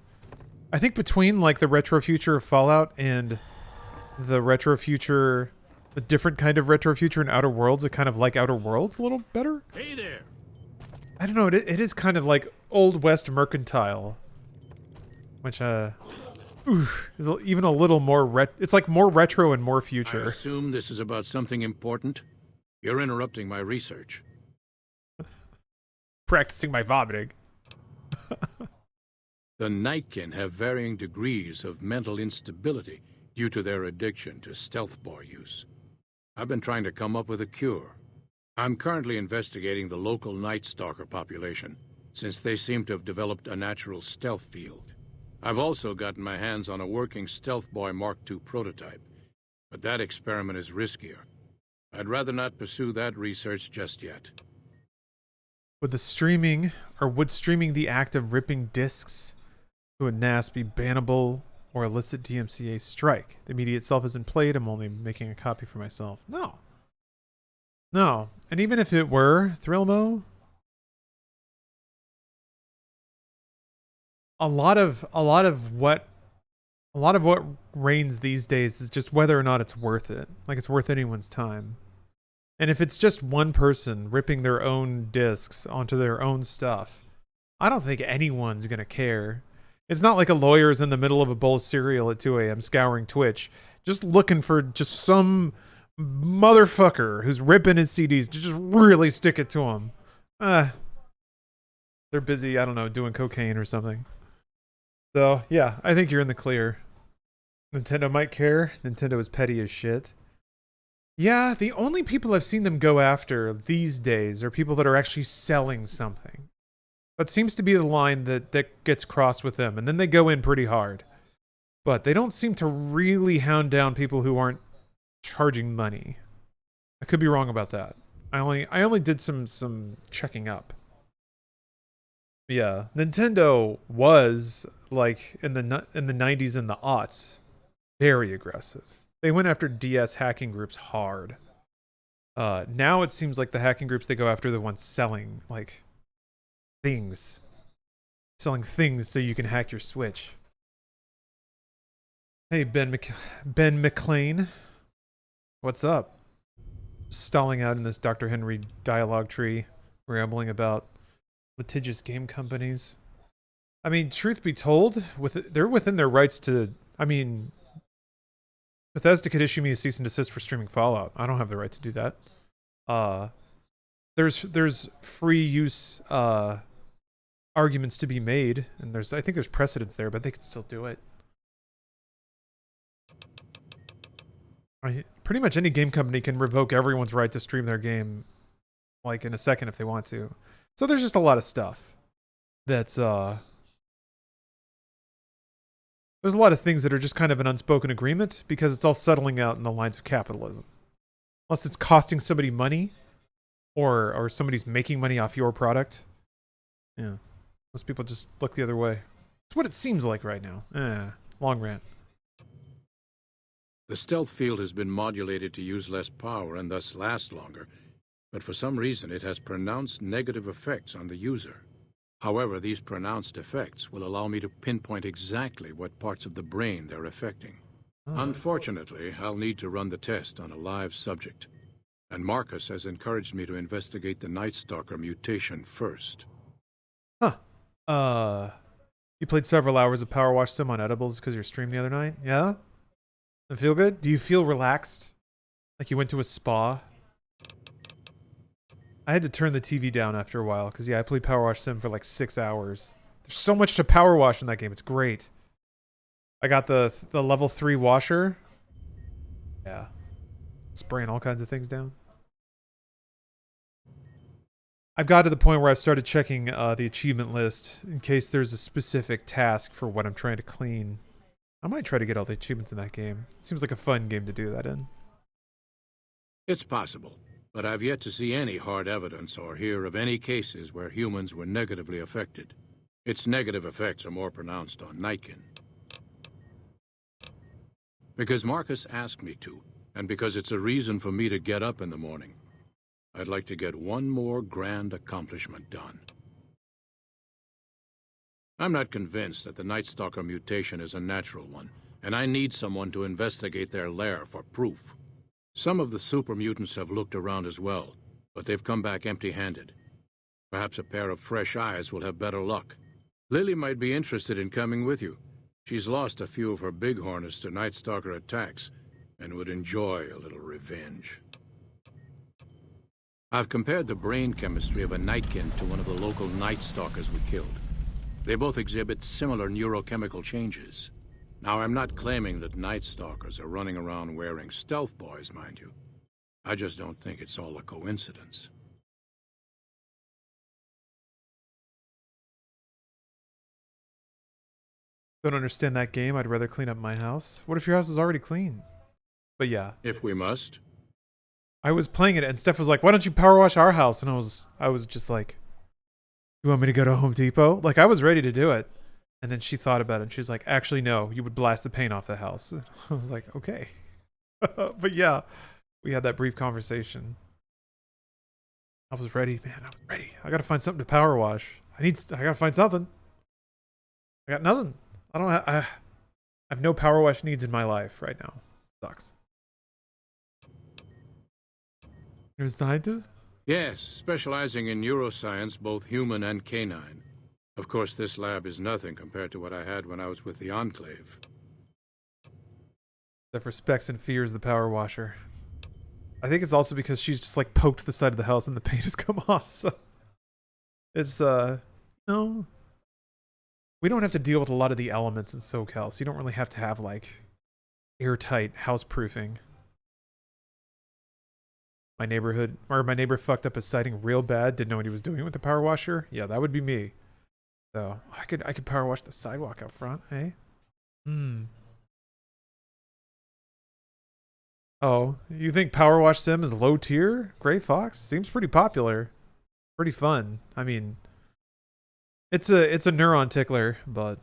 I think between like the retro future of Fallout and the retro future, the different kind of retro future in Outer Worlds, I kind of like Outer Worlds a little better. Hey there. I don't know, it is kind of like Old West mercantile, which is even a little more it's like more retro and more future. I assume this is about something important. You're interrupting my research. Practicing my vomiting. The Nightkin have varying degrees of mental instability due to their addiction to stealth boy use. I've been trying to come up with a cure. I'm currently investigating the local Night Stalker population, since they seem to have developed a natural stealth field. I've also gotten my hands on a working Stealth Boy Mark II prototype, but that experiment is riskier. I'd rather not pursue that research just yet. Would streaming the act of ripping discs to a NAS be bannable or illicit DMCA strike? The media itself isn't played, I'm only making a copy for myself. No. No. And even if it were, Thrillmo, a lot of what reigns these days is just whether or not it's worth it. Like, it's worth anyone's time. And if it's just one person ripping their own discs onto their own stuff, I don't think anyone's gonna care. It's not like a lawyer's in the middle of a bowl of cereal at 2 a.m. scouring Twitch, just looking for just some motherfucker who's ripping his CDs to just really stick it to him. They're busy, I don't know, doing cocaine or something. So, yeah, I think you're in the clear. Nintendo might care. Nintendo is petty as shit. Yeah, the only people I've seen them go after these days are people that are actually selling something. That seems to be the line that gets crossed with them, and then they go in pretty hard. But they don't seem to really hound down people who aren't charging money. I could be wrong about that. I only did some checking up. Yeah, Nintendo was like in the 90s and the aughts very aggressive. They went after DS hacking groups hard. Now it seems like the hacking groups they go after are the ones selling like things. Selling things so you can hack your Switch. Hey, Ben McLean. What's up? Stalling out in this Dr. Henry dialogue tree, rambling about Litigious game companies. I mean, truth be told, they're within their rights to. I mean, Bethesda could issue me a cease and desist for streaming Fallout. I don't have the right to do that. There's free use arguments to be made, and I think there's precedence there, but they could still do it. Pretty much any game company can revoke everyone's right to stream their game, like in a second if they want to. So there's just a lot of stuff that's there's a lot of things that are just kind of an unspoken agreement because it's all settling out in the lines of capitalism. Unless it's costing somebody money or somebody's making money off your product. Yeah. Most people just look the other way. It's what it seems like right now. Long rant. The stealth field has been modulated to use less power and thus last longer, but for some reason it has pronounced negative effects on the user. However, these pronounced effects will allow me to pinpoint exactly what parts of the brain they're affecting. Unfortunately, I'll need to run the test on a live subject, and Marcus has encouraged me to investigate the Night Stalker mutation first. You played several hours of Power Wash Sim on edibles because your stream the other night? Yeah? Does it feel good? Do you feel relaxed? Like you went to a spa? I had to turn the TV down after a while because, yeah, I played Power Wash Sim for like 6 hours. There's so much to power wash in that game. It's great. I got the level 3 washer. Yeah. Spraying all kinds of things down. I've got to the point where I've started checking the achievement list in case there's a specific task for what I'm trying to clean. I might try to get all the achievements in that game. It seems like a fun game to do that in. It's possible, but I've yet to see any hard evidence or hear of any cases where humans were negatively affected. Its negative effects are more pronounced on Nightkin. Because Marcus asked me to, and because it's a reason for me to get up in the morning, I'd like to get one more grand accomplishment done. I'm not convinced that the Night Stalker mutation is a natural one, and I need someone to investigate their lair for proof. Some of the super mutants have looked around as well, but they've come back empty-handed. Perhaps a pair of fresh eyes will have better luck. Lily might be interested in coming with you. She's lost a few of her bighorners to Night Stalker attacks, and would enjoy a little revenge. I've compared the brain chemistry of a Nightkin to one of the local Night Stalkers we killed. They both exhibit similar neurochemical changes. Now, I'm not claiming that Night Stalkers are running around wearing stealth boys, mind you. I just don't think it's all a coincidence. Don't understand that game. I'd rather clean up my house. What if your house is already clean? But yeah. If we must. I was playing it and Steph was like, why don't you power wash our house? And I was just like, you want me to go to Home Depot? Like, I was ready to do it. And then she thought about it and she's like, actually, no, you would blast the paint off the house. I was like, okay. But yeah, we had that brief conversation. I was ready, man. I was ready. I got to find something to power wash. I got to find something. I got nothing. I have no power wash needs in my life right now. Sucks. You're a scientist? Yes, specializing in neuroscience, both human and canine. Of course, this lab is nothing compared to what I had when I was with the Enclave. Steph respects and fears the power washer. I think it's also because she's just like poked the side of the house and the paint has come off, so it's no. We don't have to deal with a lot of the elements in SoCal, so you don't really have to have like airtight house proofing. My neighbor fucked up his siding real bad, didn't know what he was doing with the power washer. Yeah, that would be me. So I could power wash the sidewalk out front, eh? Oh, you think Power Wash Sim is low tier? Gray Fox? Seems pretty popular. Pretty fun. I mean, it's a neuron tickler, but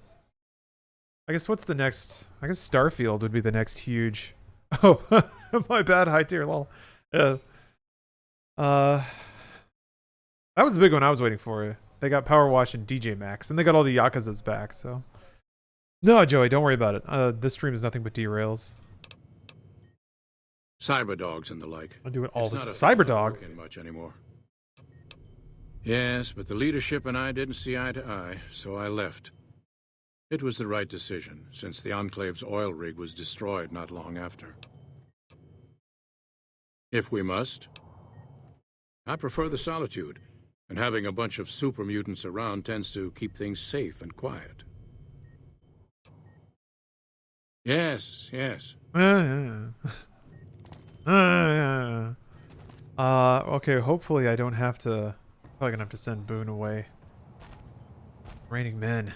I guess what's the next? I guess Starfield would be the next huge. Oh, my bad, high tier lol. Yeah. That was the big one I was waiting for. They got Power Wash and DJ Max, and they got all the Yakuzas back, so. No, Joey, don't worry about it. This stream is nothing but derails. Cyberdogs and the like. I do it all the time. It's Cyberdog? not much anymore. Yes, but the leadership and I didn't see eye to eye, so I left. It was the right decision, since the Enclave's oil rig was destroyed not long after. If we must. I prefer the solitude, and having a bunch of super mutants around tends to keep things safe and quiet. Yes, yes. Okay, hopefully I don't have to... Probably gonna have to send Boone away. Raining men.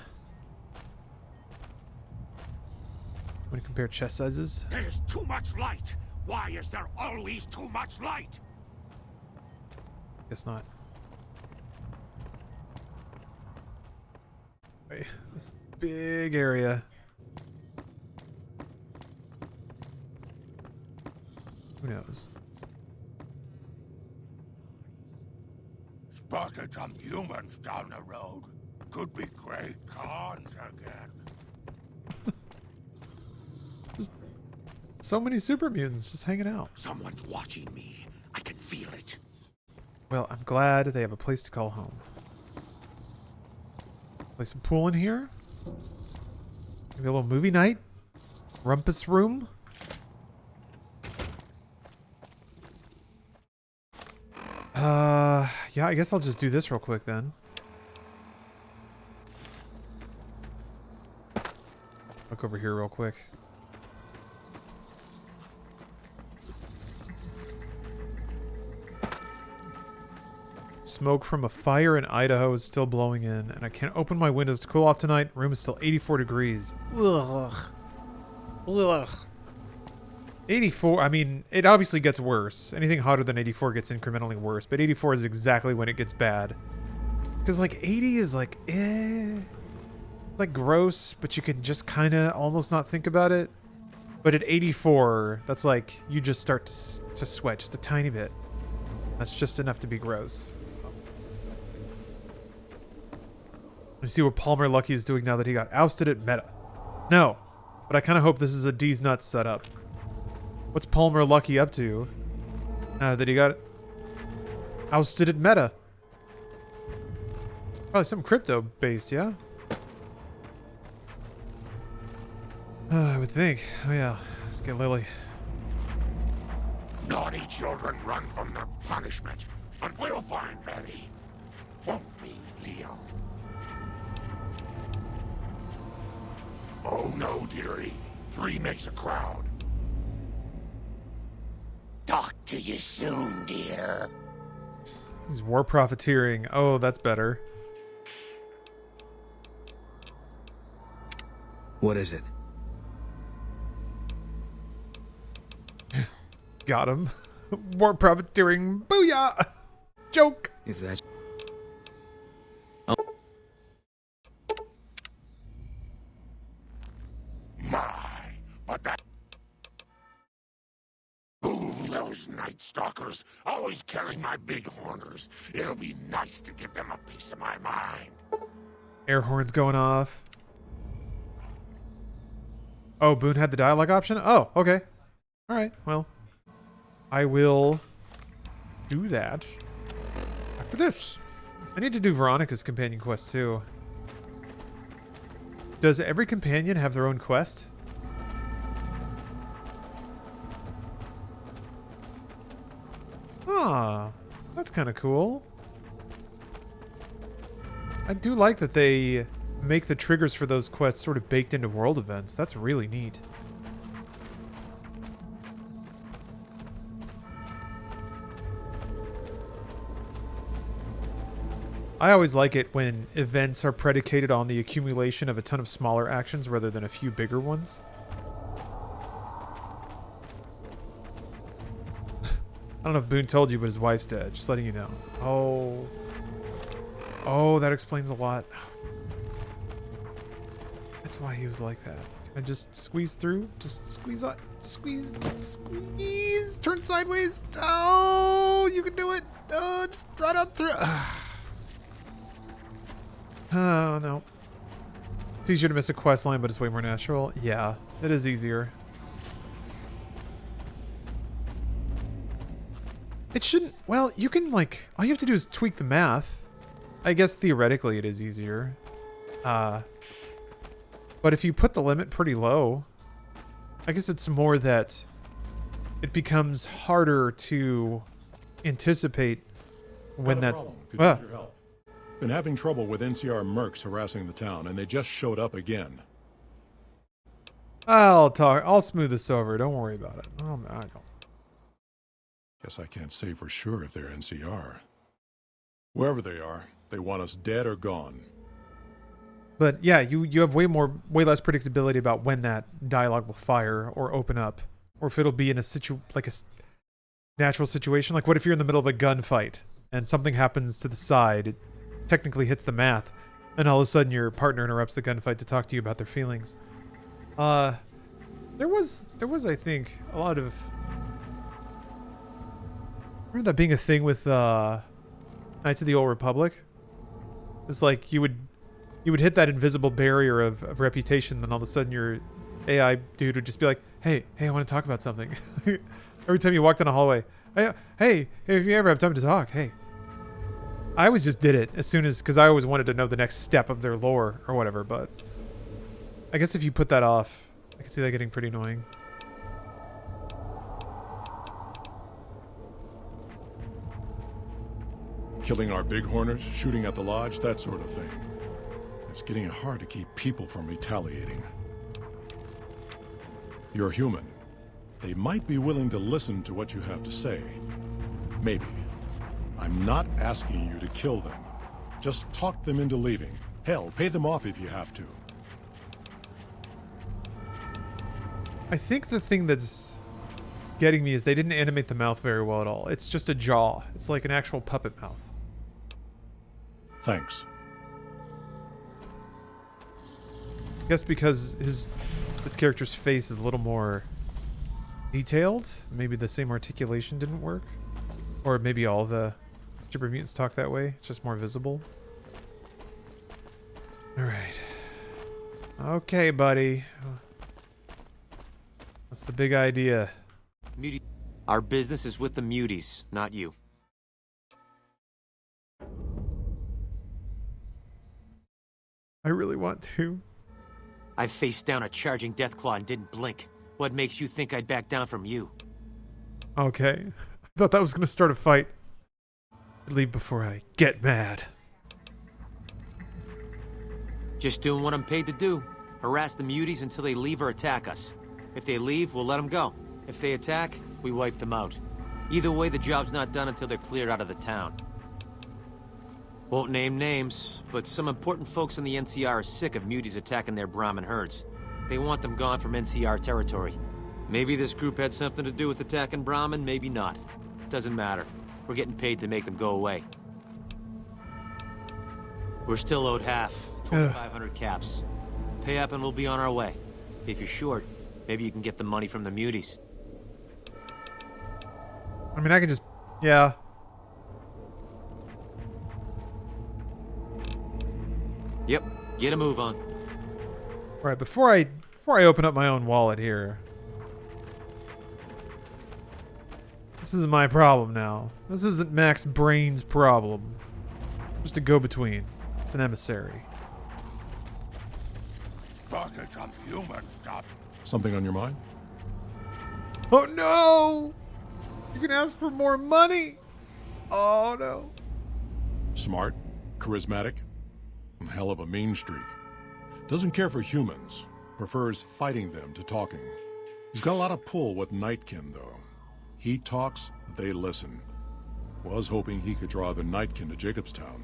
Want to compare chest sizes? There's too much light! Why is there always too much light? Guess not. Wait, this big area. Who knows? Spotted some humans down the road. Could be Great Khans again. So many super mutants just hanging out. Someone's watching me. I can feel it. Well, I'm glad they have a place to call home. Play some pool in here. Maybe a little movie night. Rumpus room. Yeah, I guess I'll just do this real quick then. Look over here real quick. Smoke from a fire in Idaho is still blowing in, and I can't open my windows to cool off tonight. Room is still 84 degrees. Ugh. Ugh. 84, I mean, it obviously gets worse. Anything hotter than 84 gets incrementally worse, but 84 is exactly when it gets bad. Because, like, 80 is, like, It's like, gross, but you can just kind of almost not think about it. But at 84, that's like, you just start to sweat just a tiny bit. That's just enough to be gross. Let's see what Palmer Lucky is doing now that he got ousted at Meta. No, but I kind of hope this is a D's Nuts setup. What's Palmer Lucky up to now that he got ousted at Meta? Probably something crypto-based, yeah? I would think. Oh yeah, let's get Lily. Naughty children run from their punishment, and we'll find Betty. Won't we, Leo? Oh no, dearie. 3 makes a crowd. Talk to you soon, dear. He's war profiteering. Oh, that's better. What is it? Got him. War profiteering. Booyah! Joke. If that's... My, but that... Ooh, those Night Stalkers, always killing my big horners. It'll be nice to give them a piece of my mind. Air horns going off. Oh, Boone had the dialogue option? Oh, okay. Alright, well. I will do that after this. I need to do Veronica's companion quest too. Does every companion have their own quest? Ah, that's kind of cool. I do like that they make the triggers for those quests sort of baked into world events. That's really neat. I always like it when events are predicated on the accumulation of a ton of smaller actions rather than a few bigger ones. I don't know if Boone told you, but his wife's dead. Just letting you know. Oh. Oh, that explains a lot. That's why he was like that. Can I just squeeze through? Just squeeze on. Squeeze. Squeeze. Turn sideways. Oh, you can do it. Oh, just right on through. Oh, no. It's easier to miss a quest line, but it's way more natural. Yeah, it is easier. It shouldn't... Well, you can, like... All you have to do is tweak the math. I guess theoretically it is easier. But if you put the limit pretty low, I guess it's more that it becomes harder to anticipate when that's... Could use your help. Been having trouble with NCR mercs harassing the town, and they just showed up again. I'll smooth this over. Don't worry about it. Oh, I don't. Guess I can't say for sure if they're NCR. Wherever they are, they want us dead or gone. But yeah, you have way less predictability about when that dialogue will fire or open up, or if it'll be in a natural situation. Like, what if you're in the middle of a gunfight and something happens to the side? It technically hits the math, and all of a sudden your partner interrupts the gunfight to talk to you about their feelings. There was I think a lot of... Remember that being a thing with Knights of the Old Republic? It's like you would hit that invisible barrier of reputation, then all of a sudden your AI dude would just be like, hey, I want to talk about something. Every time you walked down a hallway, hey, if you ever have time to talk, hey. I always just did it as soon as, because I always wanted to know the next step of their lore or whatever, but I guess if you put that off, I can see that getting pretty annoying. Killing our bighorners, shooting at the lodge, that sort of thing. It's getting hard to keep people from retaliating. You're human. They might be willing to listen to what you have to say. Maybe. I'm not asking you to kill them. Just talk them into leaving. Hell, pay them off if you have to. I think the thing that's getting me is they didn't animate the mouth very well at all. It's just a jaw. It's like an actual puppet mouth. Thanks. I guess because this character's face is a little more detailed. Maybe the same articulation didn't work. Or maybe all the super mutants talk that way. It's just more visible. Alright. Okay, buddy. What's the big idea? Our business is with the muties, not you. I really want to. I faced down a charging Deathclaw and didn't blink. What makes you think I'd back down from you? Okay. I thought that was going to start a fight. I'd leave before I get mad. Just doing what I'm paid to do. Harass the muties until they leave or attack us. If they leave, we'll let them go. If they attack, we wipe them out. Either way, the job's not done until they're cleared out of the town. Won't name names, but some important folks in the NCR are sick of muties attacking their Brahmin herds. They want them gone from NCR territory. Maybe this group had something to do with attacking Brahmin, maybe not. Doesn't matter. We're getting paid to make them go away. We're still owed half, 2,500 caps. Pay up and we'll be on our way. If you're short, maybe you can get the money from the muties. I mean, I could just... Yeah. Yep, get a move on. Alright, before I open up my own wallet here. This is my problem now. This isn't Max Brain's problem. Just a go-between. It's an emissary. Spotted some human stuff. Something on your mind? Oh no! You can ask for more money! Oh no. Smart, charismatic, and hell of a mean streak. Doesn't care for humans, prefers fighting them to talking. He's got a lot of pull with Nightkin, though. He talks, they listen. Was hoping he could draw the Nightkin to Jacobstown.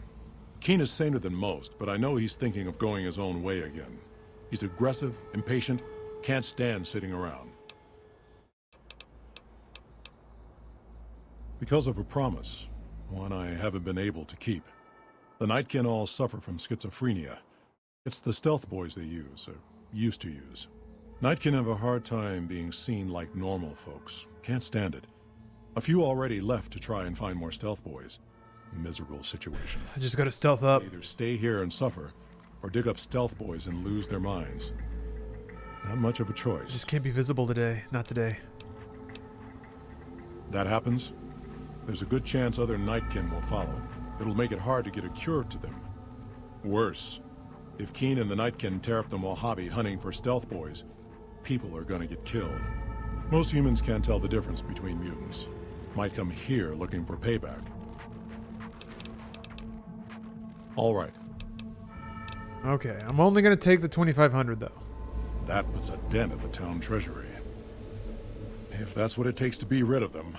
Keen is saner than most, but I know he's thinking of going his own way again. He's aggressive, impatient, can't stand sitting around. Because of a promise, one I haven't been able to keep. The Nightkin all suffer from schizophrenia. It's the stealth boys they use, or used to use. Nightkin have a hard time being seen like normal folks. Can't stand it. A few already left to try and find more stealth boys. Miserable situation. I just gotta stealth up. They either stay here and suffer, or dig up stealth boys and lose their minds. Not much of a choice. Just can't be visible today. Not today. That happens, there's a good chance other Nightkin will follow. It'll make it hard to get a cure to them. Worse, if Keen and the Nightkin tear up the Mojave hunting for stealth boys, people are gonna get killed. Most humans can't tell the difference between mutants. Might come here looking for payback. All right. Okay, I'm only gonna take the 2,500 though. That puts a dent at the town treasury. If that's what it takes to be rid of them.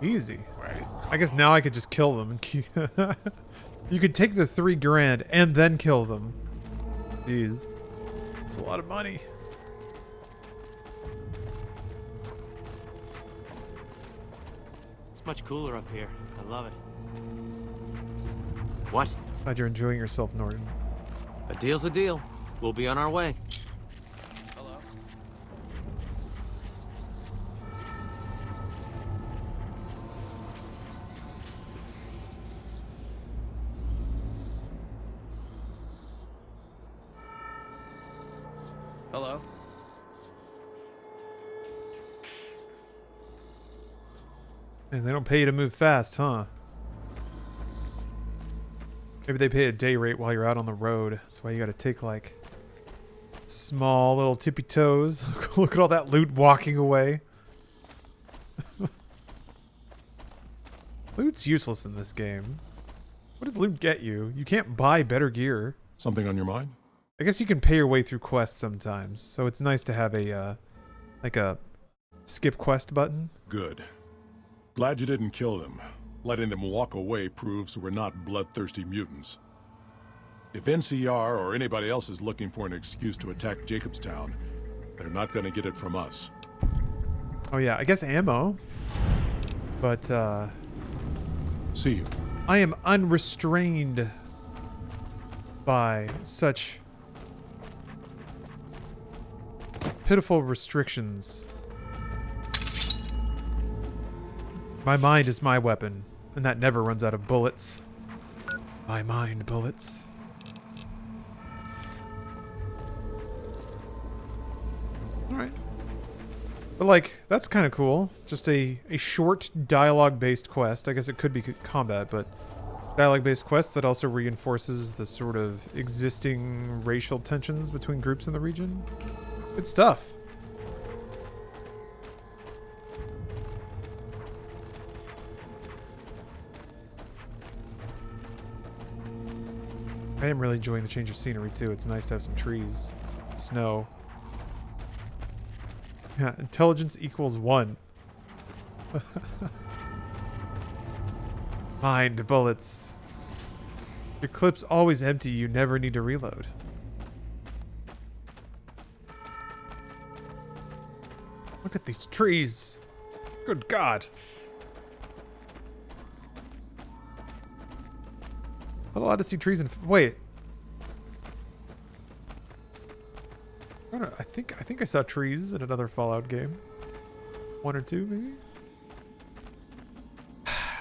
Easy. Right. I guess now I could just kill them and keep. You could take the 3 grand and then kill them. Jeez. It's a lot of money. It's much cooler up here. I love it. What? Glad you're enjoying yourself, Norton. A deal's a deal. We'll be on our way. Hello? Hello? And they don't pay you to move fast, huh? Maybe they pay a day rate while you're out on the road. That's why you gotta take, like, small little tippy toes. Look at all that loot walking away. Loot's useless in this game. What does loot get you? You can't buy better gear. Something on your mind? I guess you can pay your way through quests sometimes, so it's nice to have a, like a skip quest button. Good. Glad you didn't kill them. Letting them walk away proves we're not bloodthirsty mutants. If NCR or anybody else is looking for an excuse to attack Jacobstown, they're not gonna get it from us. Oh yeah, I guess ammo. But, See you. I am unrestrained by such pitiful restrictions. My mind is my weapon, and that never runs out of bullets. My mind bullets. Alright. But like, that's kind of cool. Just a short dialogue-based quest. I guess it could be combat, but dialogue-based quest that also reinforces the sort of existing racial tensions between groups in the region. Good stuff. I am really enjoying the change of scenery too. It's nice to have some trees, snow. Yeah, intelligence equals 1. Mind bullets. Your clip's always empty. You never need to reload. Look at these trees. Good God. Not allowed to see trees and wait. I think I saw trees in another Fallout game. 1 or 2 maybe.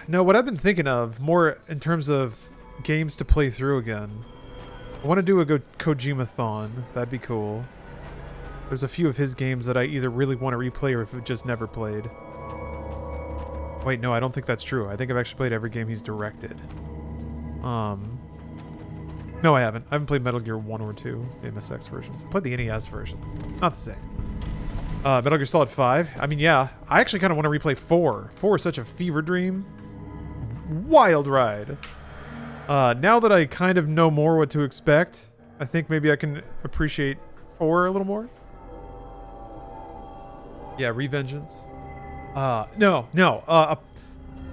No, what I've been thinking of more in terms of games to play through again. I want to do a Kojima-thon. That'd be cool. There's a few of his games that I either really want to replay or have just never played. Wait, no, I don't think that's true. I think I've actually played every game he's directed. No, I haven't. I haven't played Metal Gear 1 or 2 MSX versions. I played the NES versions. Not the same. Metal Gear Solid 5. I mean, yeah. I actually kind of want to replay 4. 4 is such a fever dream. Wild ride. Now that I kind of know more what to expect, I think maybe I can appreciate 4 a little more. Yeah, Revengeance. No.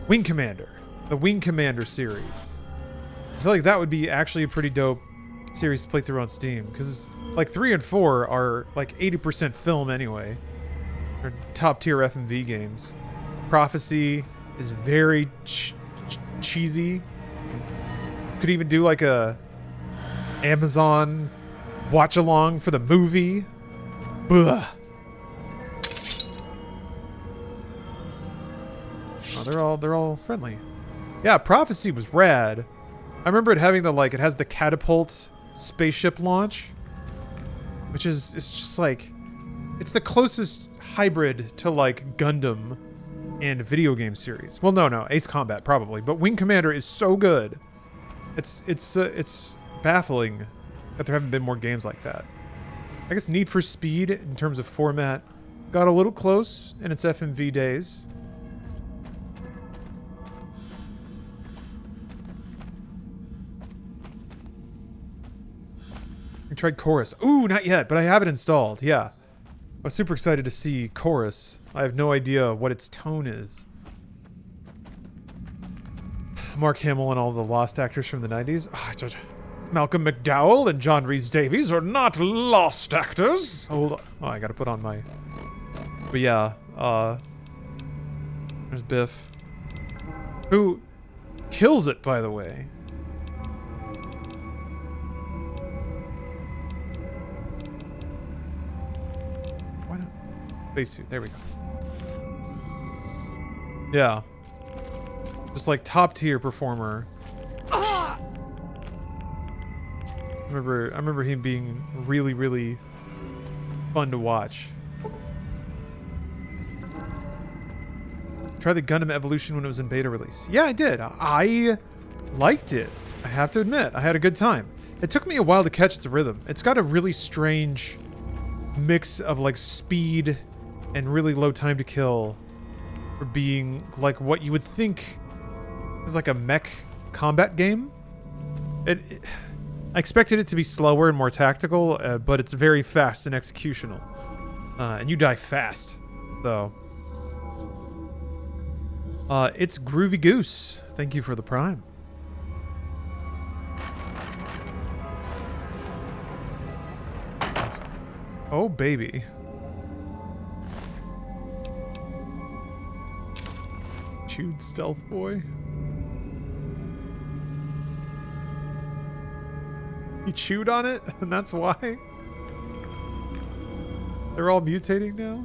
Wing Commander. The Wing Commander series. I feel like that would be actually a pretty dope series to play through on Steam, because like 3 and 4 are like 80% film anyway. They're top tier FMV games. Prophecy is very cheesy. Could even do like a Amazon watch along for the movie. Ugh. Oh, they're all friendly. Yeah, Prophecy was rad. I remember it having it has the catapult spaceship launch, which it's just like, it's the closest hybrid to like Gundam in a video game series. Well, no, Ace Combat probably, but Wing Commander is so good. It's baffling that there haven't been more games like that. I guess Need for Speed, in terms of format, got a little close in its FMV days. I tried Chorus. Ooh, not yet, but I have it installed. Yeah. I was super excited to see Chorus. I have no idea what its tone is. Mark Hamill and all the lost actors from the 90s. Malcolm McDowell and John Rhys Davies are not lost actors. Hold on. Oh, I gotta put on my... But yeah, there's Biff. Who kills it, by the way. Why not? Spacesuit, there we go. Yeah. Just like top tier performer. I remember him being really, really fun to watch. Try the Gundam Evolution when it was in beta release. Yeah, I did. I liked it. I have to admit, I had a good time. It took me a while to catch its rhythm. It's got a really strange mix of like speed and really low time to kill for being like what you would think is like a mech combat game. I expected it to be slower and more tactical, but it's very fast and executional. And you die fast, though. It's Groovy Goose. Thank you for the Prime. Oh, baby. Chewed Stealth Boy. He chewed on it, and that's why? They're all mutating now?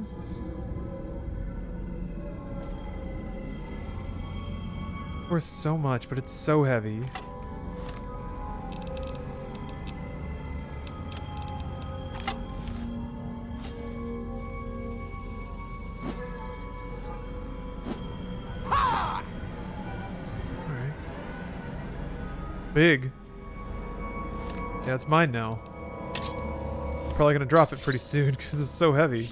Worth so much, but it's so heavy. Alright. Big. Yeah, it's mine now. Probably gonna drop it pretty soon because it's so heavy.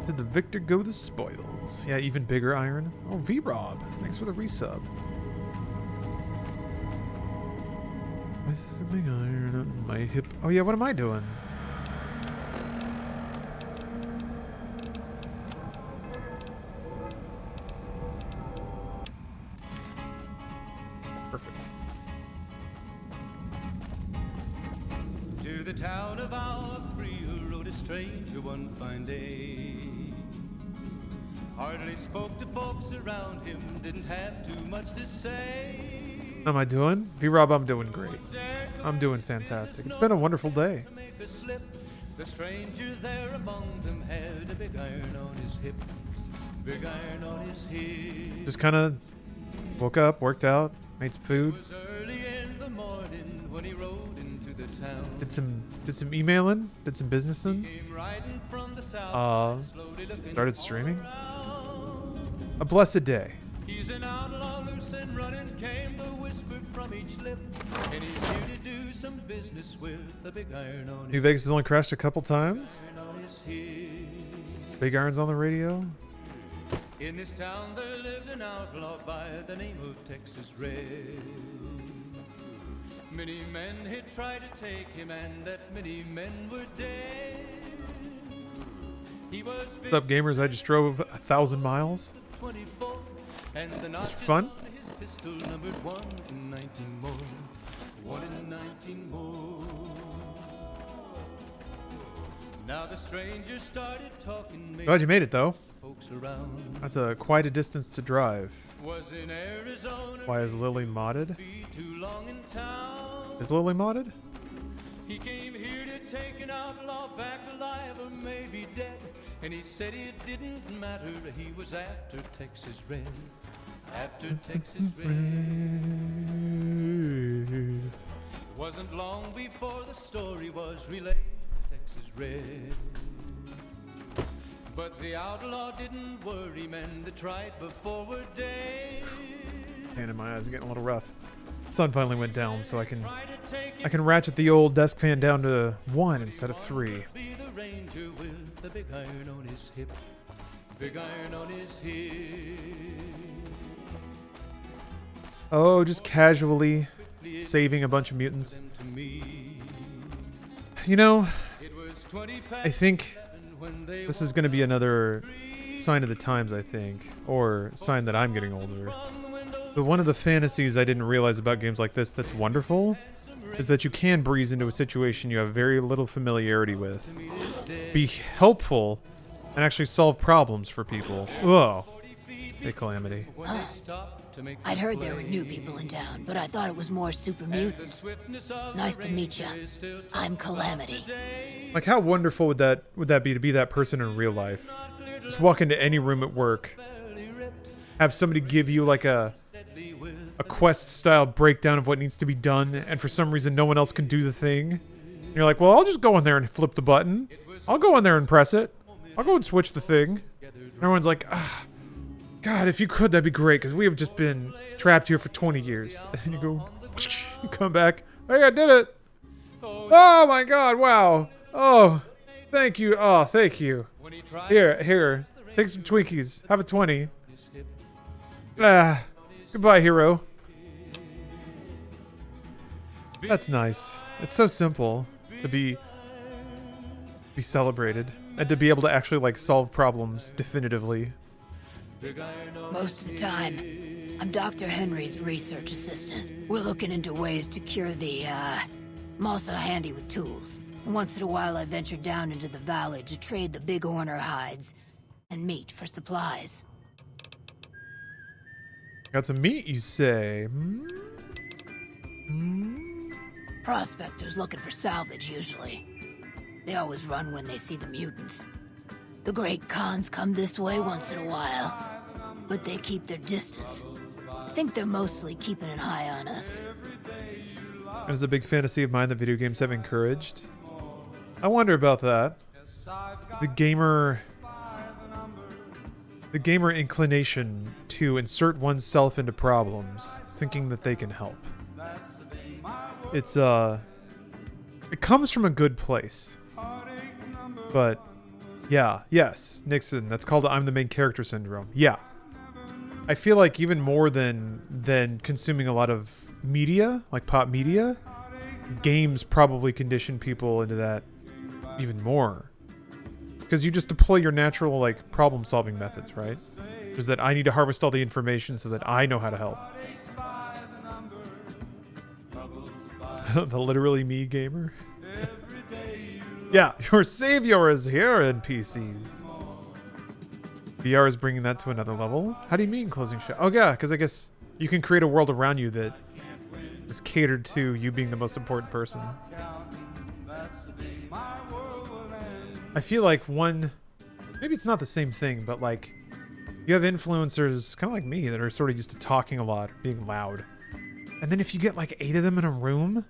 Did the victor go the spoils? Yeah, even bigger iron. Oh, V-Rob. Thanks for the resub. With the big iron on my hip. Oh yeah, what am I doing? Perfect. To the town of our free rode a stranger one fine day. Hardly spoke to folks around him, didn't have too much to say. How am I doing? V-Rob, I'm doing great. I'm doing fantastic. It's been a wonderful day. The stranger there among them had a big iron on his hip. Big iron on his hip. Just kind of woke up, worked out, made some food. It was early in the morning when he rode into the town. Did some emailing, did some businessing. Started streaming. A blessed day. He's an outlaw loose and running, came the whisper from each lip. And he's here to do some business with the big iron on his New Vegas has only crashed a couple times. Big Iron's on the radio. In this town there lived an outlaw by the name of Texas Red. Many men had tried to take him, and that many men were dead. He was What's up, gamers? I just drove 1,000 miles. 24, and the It's fun. his pistol numbered 1 in 19 more. 1 in 19 more. Now the stranger started talking. Glad you made it, though. Folks around. That's quite a distance to drive. Was in Arizona. Why is Lily modded? Be too long in town. Is Lily modded? He came here to take an outlaw back alive or maybe dead. And he said it didn't matter, he was after Texas Red. After Texas Red. It wasn't long before the story was relayed to Texas Red. But the outlaw didn't worry men that tried before were dead. And in my eyes, getting a little rough. Sun finally went down, so I can ratchet the old desk fan down to 1 instead of 3. Be the ranger with the big iron on his hip. Big iron on his hip. Oh, just casually saving a bunch of mutants. You know, I think this is going to be another sign of the times, I think, or sign that I'm getting older. But one of the fantasies I didn't realize about games like this that's wonderful is that you can breeze into a situation you have very little familiarity with, be helpful, and actually solve problems for people. Whoa. Hey, Calamity. Huh. I'd heard there were new people in town, but I thought it was more super mutants. Nice to meet you. I'm Calamity. Like, how wonderful would that be to be that person in real life? Just walk into any room at work, have somebody give you like a quest-style breakdown of what needs to be done, and for some reason no one else can do the thing. And you're like, well, I'll just go in there and flip the button. I'll go in there and press it. I'll go and switch the thing. And everyone's like, ah, God, if you could, that'd be great, because we have just been trapped here for 20 years. And you go, you come back. Hey, I did it. Oh my God, wow. Oh, thank you. Oh, thank you. Here, take some Twinkies. Have a 20. Ah, goodbye, hero. That's nice. It's so simple to be celebrated and to be able to actually like solve problems definitively. Most of the time, I'm Dr. Henry's research assistant. We're looking into ways to cure the, I'm also handy with tools. And once in a while I venture down into the valley to trade the big horner hides and meat for supplies. Got some meat, you say? Prospectors looking for salvage, usually. They always run when they see the mutants. The great Khans come this way once in a while, but they keep their distance. I think they're mostly keeping an eye on us. It is a big fantasy of mine that video games have encouraged. I wonder about that. The gamer inclination to insert oneself into problems, thinking that they can help. It comes from a good place. But yeah, yes, Nixon, that's called I'm the main character syndrome. Yeah. I feel like even more than consuming a lot of media, like pop media, games probably condition people into that even more. Because you just deploy your natural like problem solving methods, right? Is that I need to harvest all the information so that I know how to help. The literally me gamer. Yeah, your savior is here, NPCs. VR is bringing that to another level. How do you mean closing shop? Oh yeah, because I guess you can create a world around you that is catered to you being the most important person. I feel like maybe it's not the same thing, but like you have influencers kind of like me that are sort of used to talking a lot, being loud. And then if you get like 8 of them in a room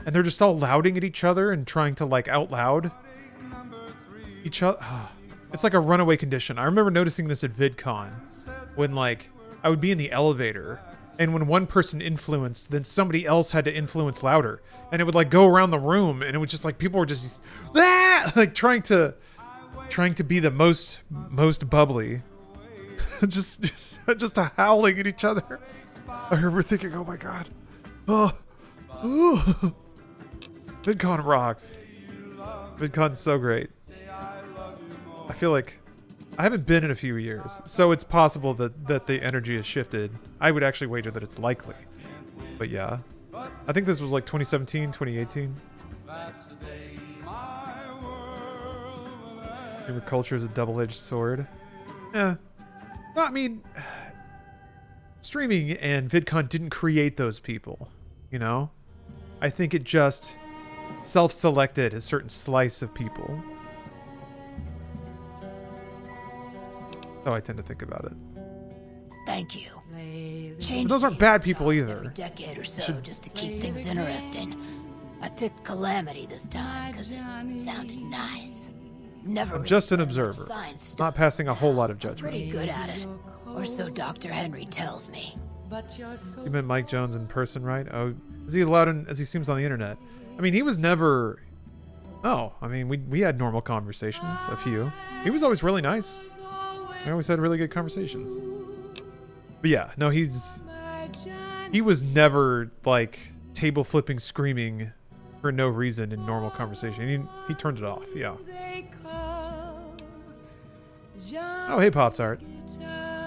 and they're just all louding at each other and trying to like out loud each other, it's like a runaway condition. I remember noticing this at VidCon when like I would be in the elevator and when one person influenced, then somebody else had to influence louder, and it would like go around the room, and it was just like people were just like trying to be the most bubbly, just howling at each other. I remember thinking, oh my God, VidCon rocks. VidCon's so great. I feel like I haven't been in a few years, so it's possible that the energy has shifted. I would actually wager that it's likely. But yeah, I think this was like 2017, 2018. Gamer culture is a double-edged sword. Yeah. No, I mean, streaming and VidCon didn't create those people, you know? I think it just self-selected a certain slice of people. So I tend to think about it. Thank you. But those aren't bad people either. Every decade or so, just to keep things interesting. I picked Calamity this time because it sounded nice. never I'm just an really done much observer, science stuff. not passing a whole lot of judgment. Pretty good at it. Or so Dr. Henry tells me. You met Mike Jones in person, right? Oh, is he as loud as he seems on the internet? I mean, he was never... Oh, I mean, we had normal conversations, a few. He was always really nice. We always had really good conversations. But yeah, no, he was never, like, table flipping, screaming for no reason in normal conversation. He turned it off, yeah. Oh, hey, Pops Art.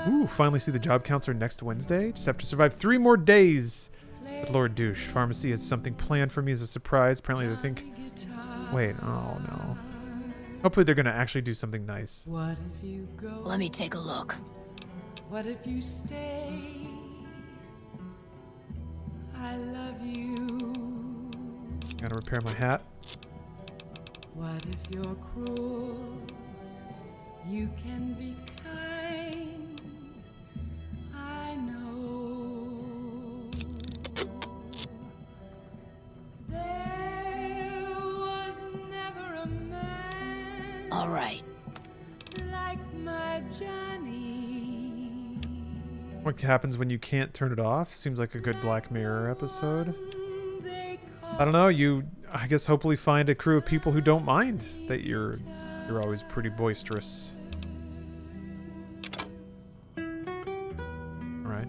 Ooh, finally see the job counselor next Wednesday. Just have to survive 3 more days. But Lord Douche, pharmacy has something planned for me as a surprise. Apparently they think... Wait, oh no. Hopefully they're going to actually do something nice. What if you go? Let me take a look. What if you stay? I love you. Gotta repair my hat. What if you're cruel? You can be kind. I know. There was never a man. All right. Like my Johnny. What happens when you can't turn it off? Seems like a good Black Mirror episode. I don't know, I guess hopefully find a crew of people who don't mind that you're always pretty boisterous. Alright.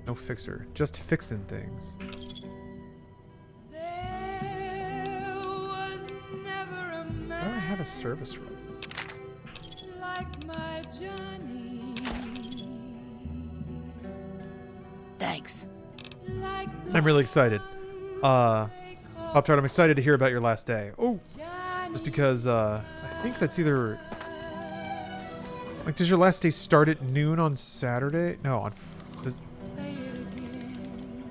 No fixer, just fixing things. Why do I have a service run? Like my Johnny. Thanks. I'm really excited. Pop Tart, I'm excited to hear about your last day. Oh, just because I think that's either... Like, does your last day start at noon on Saturday? No,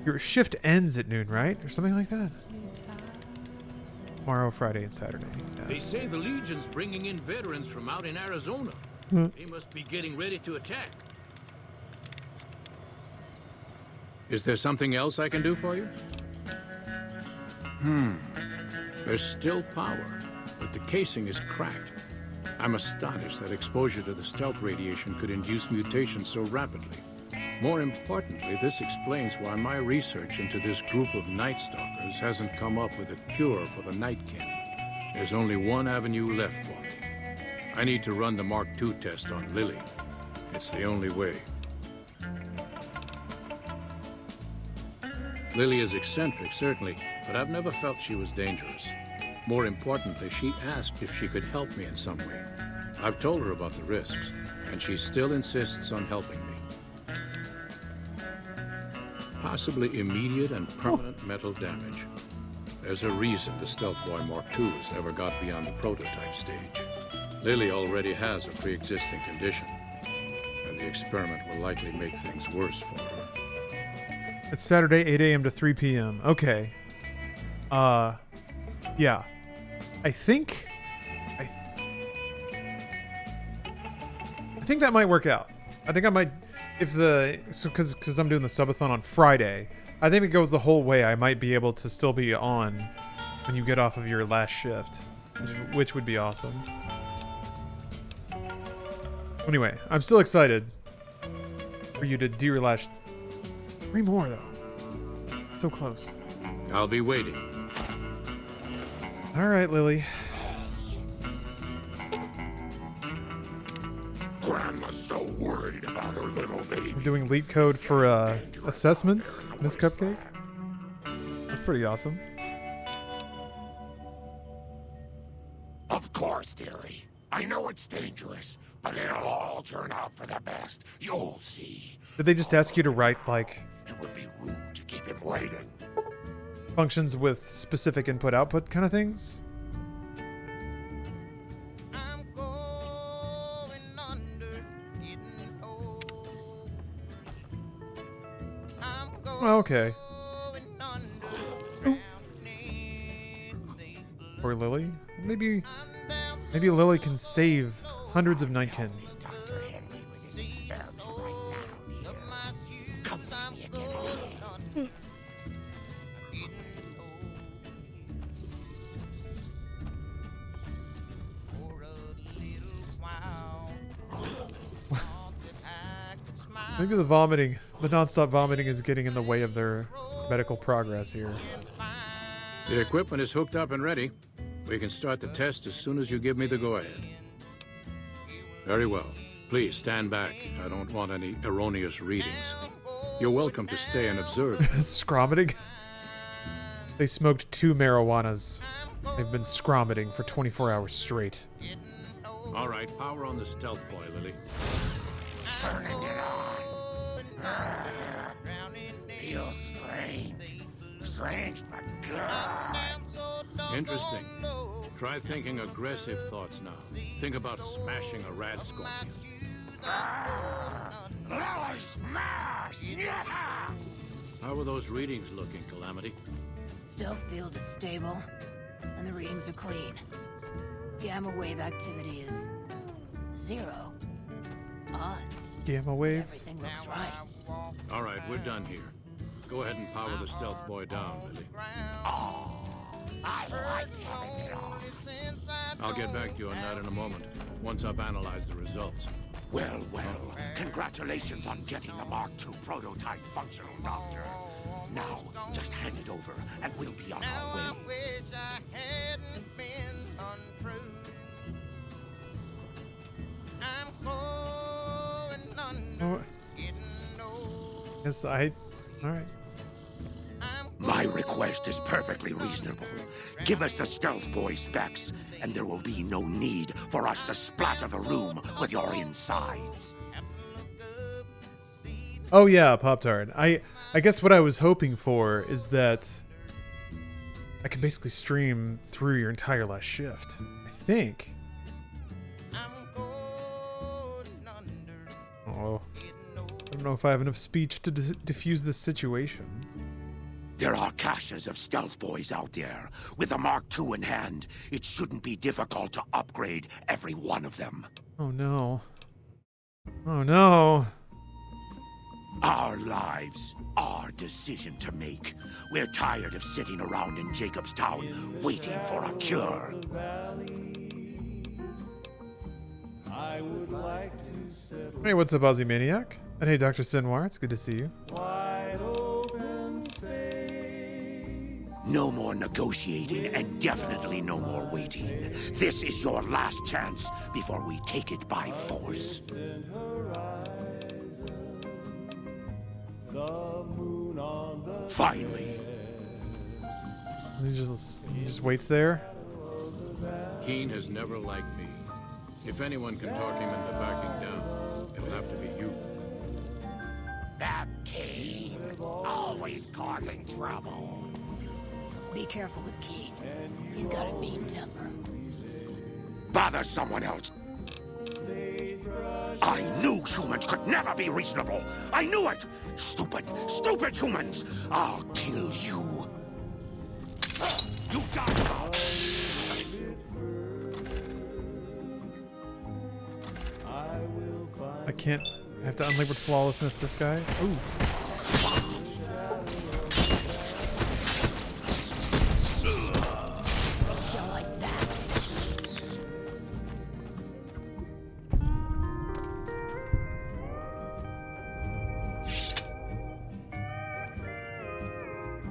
your shift ends at noon, right? Or something like that? Tomorrow, Friday, and Saturday. Yeah. They say the Legion's bringing in veterans from out in Arizona. Hmm. They must be getting ready to attack. Is there something else I can do for you? There's still power, but the casing is cracked. I'm astonished that exposure to the stealth radiation could induce mutations so rapidly. More importantly, this explains why my research into this group of Night Stalkers hasn't come up with a cure for the Nightkin. There's only one avenue left for me. I need to run the Mark II test on Lily. It's the only way. Lily is eccentric, certainly, but I've never felt she was dangerous. More importantly, she asked if she could help me in some way. I've told her about the risks, and she still insists on helping me. Possibly immediate and permanent metal damage. There's a reason the Stealth Boy Mark IIs never got beyond the prototype stage. Lily already has a pre-existing condition, and the experiment will likely make things worse for her. It's Saturday, 8 a.m. to 3 p.m. Okay. Yeah. I think that might work out. I think I might, because I'm doing the subathon on Friday, I think it goes the whole way. I might be able to still be on when you get off of your last shift, which would be awesome. Anyway, I'm still excited for you to do your last... 3 more, though. So close. I'll be waiting. All right, Lily. Grandma's so worried about her little baby. I'm doing leak code for assessments, Miss Cupcake. That's pretty awesome. Of course, dearie. I know it's dangerous, but it'll all turn out for the best. You'll see. Did they just ask you to write, like... It would be rude to keep him waiting. Functions with specific input-output kind of things? Oh, okay. Ooh. Poor Lily. Maybe Lily can save hundreds of Nightkin. Maybe the vomiting, the non-stop vomiting is getting in the way of their medical progress here. The equipment is hooked up and ready. We can start the test as soon as you give me the go-ahead. Very well. Please stand back. I don't want any erroneous readings. You're welcome to stay and observe. Scromiting? They smoked 2 marijuanas. They've been scromiting for 24 hours straight. All right, power on the stealth boy, Lily. Turning it on. Feels strange. Strange, but good. Interesting. Try thinking aggressive thoughts now. Think about smashing a rat scorpion. Lily smash! Yeah! How are those readings looking, Calamity? Stealth field is stable, and the readings are clean. Gamma wave activity is 0. Odd. Gamma waves? Everything looks right. All right, we're done here. Go ahead and power the stealth boy down, Lily. Oh, I liked having it on. I'll get back to you on that in a moment, once I've analyzed the results. Well, well, congratulations on getting the Mark II prototype functional, Doctor. Now, just hand it over, and we'll be on our way. Oh. Yes, all right. My request is perfectly reasonable. Give us the stealth boy specs, and there will be no need for us to splatter the room with your insides. Oh yeah, Pop-Tart. I guess what I was hoping for is that I can basically stream through your entire last shift. I think. Oh, I don't know if I have enough speech to diffuse this situation. There are caches of stealth boys out there. With a Mark II in hand, it shouldn't be difficult to upgrade every one of them. Oh no. Oh no. Our lives, our decision to make. We're tired of sitting around in Jacobstown waiting for a cure. Hey, what's up, Ozymandiac? And hey, Dr. Sinwar, it's good to see you. No more negotiating and definitely no more waiting. This is your last chance before we take it by force. Finally. He just waits there. Keen has never liked me. If anyone can talk him into backing down, it'll have to be you. That Keen, always causing trouble. Be careful with Keen. He's got a mean temper. Bother someone else. I knew humans could never be reasonable. I knew it. Stupid, stupid humans. I'll kill you. You die now. I can't. I have to unlabeled flawlessness this guy. Ooh.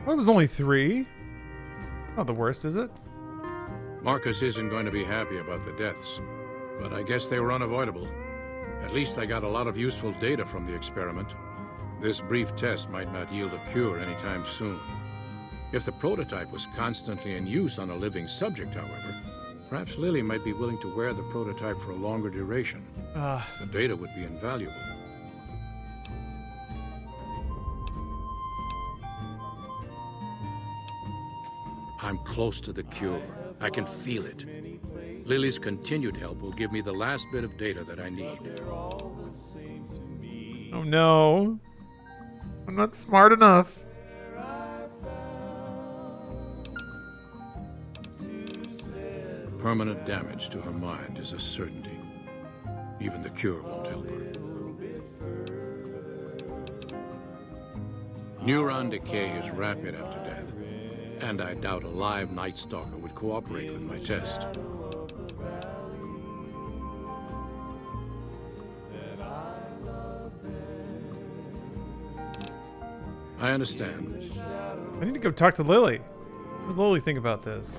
Well, it was only 3. Not the worst, is it? Marcus isn't going to be happy about the deaths, but I guess they were unavoidable. At least I got a lot of useful data from the experiment. This brief test might not yield a cure anytime soon. If the prototype was constantly in use on a living subject, however, perhaps Lily might be willing to wear the prototype for a longer duration. The data would be invaluable. I'm close to the cure. I can feel it. Lily's continued help will give me the last bit of data that I need. Oh no. I'm not smart enough. Permanent damage to her mind is a certainty. Even the cure won't help her. Neuron decay is rapid after death, and I doubt a live Night Stalker would cooperate with my test. I understand. I need to go talk to Lily. What does Lily think about this?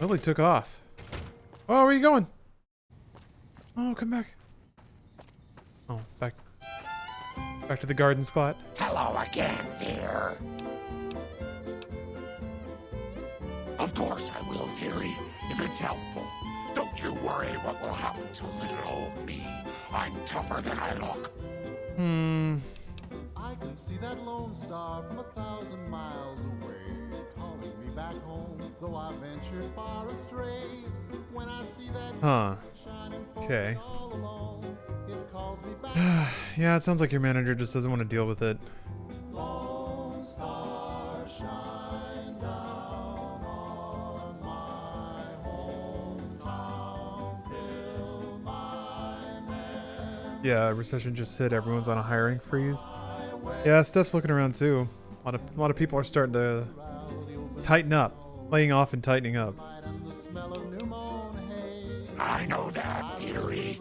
Lily took off. Oh, where are you going? Oh, come back. Oh, back to the garden spot. Hello again, dear. Of course I will, dearie, if it's helpful. Don't you worry what will happen to little old me. I'm tougher than I look. I can see that lone star from 1,000 miles away, calling me back home, though I ventured far astray. When I see that shining Okay. all alone, it calls me back. Yeah, it sounds like your manager just doesn't want to deal with it. Lone star, shine down on my hometown, fill my memory. Yeah, recession just hit. Everyone's on a hiring freeze. Yeah, Steph's looking around too. A lot of people are starting to tighten up, laying off and tightening up. I know that, dearie.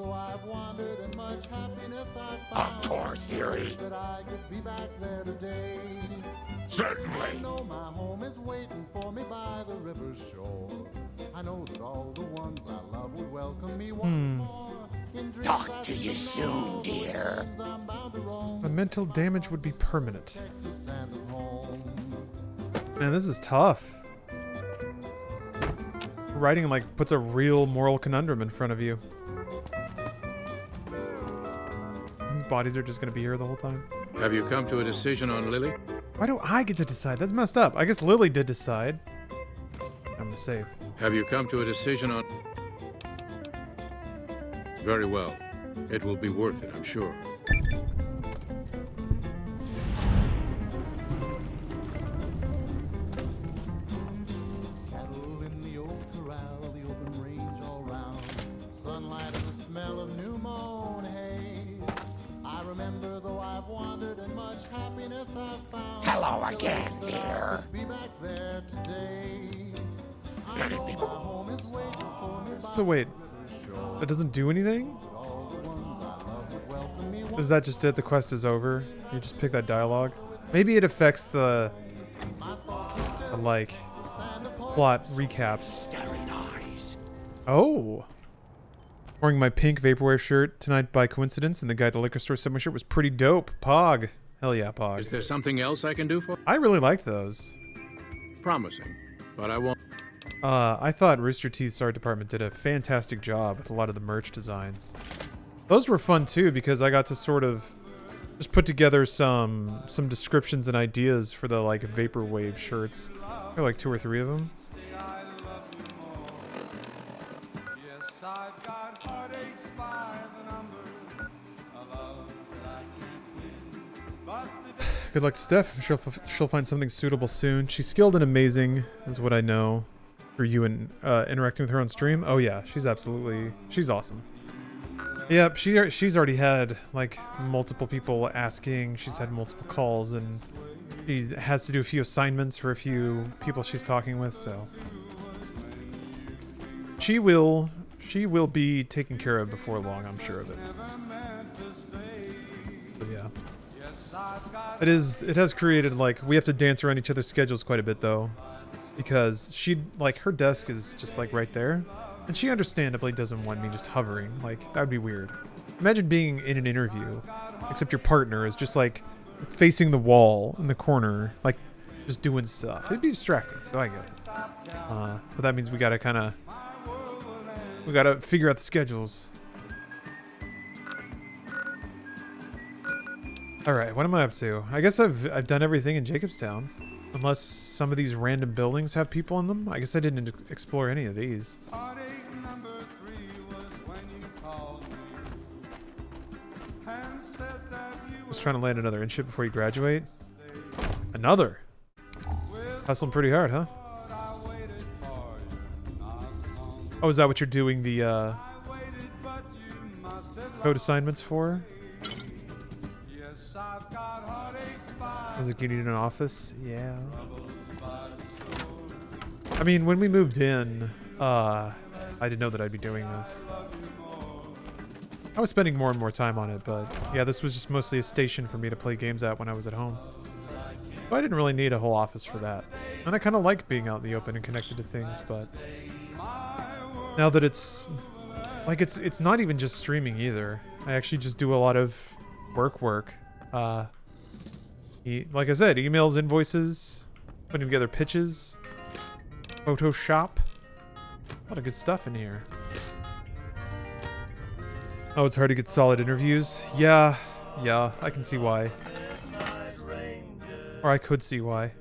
Of course, dearie. Certainly. I know my home is waiting for me by the river's shore. I know that all the ones I love would welcome me once more. Talk to you soon, dear. The mental damage would be permanent. Man, this is tough. Writing like puts a real moral conundrum in front of you. These bodies are just gonna be here the whole time. Have you come to a decision on Lily? Why do I get to decide? That's messed up. I guess Lily did decide. I'm gonna save. Have you come to a decision on... Very well. It will be worth it, I'm sure. Cattle in the old corral, the open range all round. Sunlight and the smell of new mown hay. I remember though I've wandered and much happiness I've found. Hello again, dear. Be back there today. I know my home is waiting for me by So wait, that doesn't do anything? Is that just it? The quest is over? You just pick that dialogue? Maybe it affects the like, plot recaps. Oh! Wearing my pink Vaporwave shirt tonight by coincidence, and the guy at the liquor store said my shirt was pretty dope. Pog. Hell yeah, Pog. Is there something else I can do for... I really liked those. Promising, but I won't... I thought Rooster Teeth's art department did a fantastic job with a lot of the merch designs. Those were fun too, because I got to sort of just put together some descriptions and ideas for the like Vaporwave shirts. I got like 2 or 3 of them. Good luck to Steph. I'm sure she'll find something suitable soon. She's skilled and amazing, is what I know. For you and interacting with her on stream. Oh yeah, she's awesome. Yep, she's already had like multiple people asking. She's had multiple calls, and she has to do a few assignments for a few people she's talking with. So she will be taken care of before long. I'm sure of it. But yeah. It has created, like, we have to dance around each other's schedules quite a bit though, because her desk is just like right there, and she understandably doesn't want me just hovering. Like, that would be weird. Imagine being in an interview, except your partner is just like facing the wall in the corner, like just doing stuff. It'd be distracting, so I guess. But that means we gotta figure out the schedules. Alright, what am I up to? I guess I've done everything in Jacobstown. Unless some of these random buildings have people in them. I guess I didn't explore any of these. Just trying to land another in-ship before you graduate. Another. Hustling pretty hard, huh? Oh, is that what you're doing the code assignments for? Sounds like you need an office. Yeah. I mean, when we moved in, I didn't know that I'd be doing this. I was spending more and more time on it, but yeah, this was just mostly a station for me to play games at when I was at home. So I didn't really need a whole office for that. And I kind of like being out in the open and connected to things, but now that it's like it's not even just streaming either. I actually just do a lot of work. Like I said, emails, invoices, putting together pitches, Photoshop. A lot of good stuff in here. Oh, it's hard to get solid interviews? Yeah, I can see why. Or I could see why.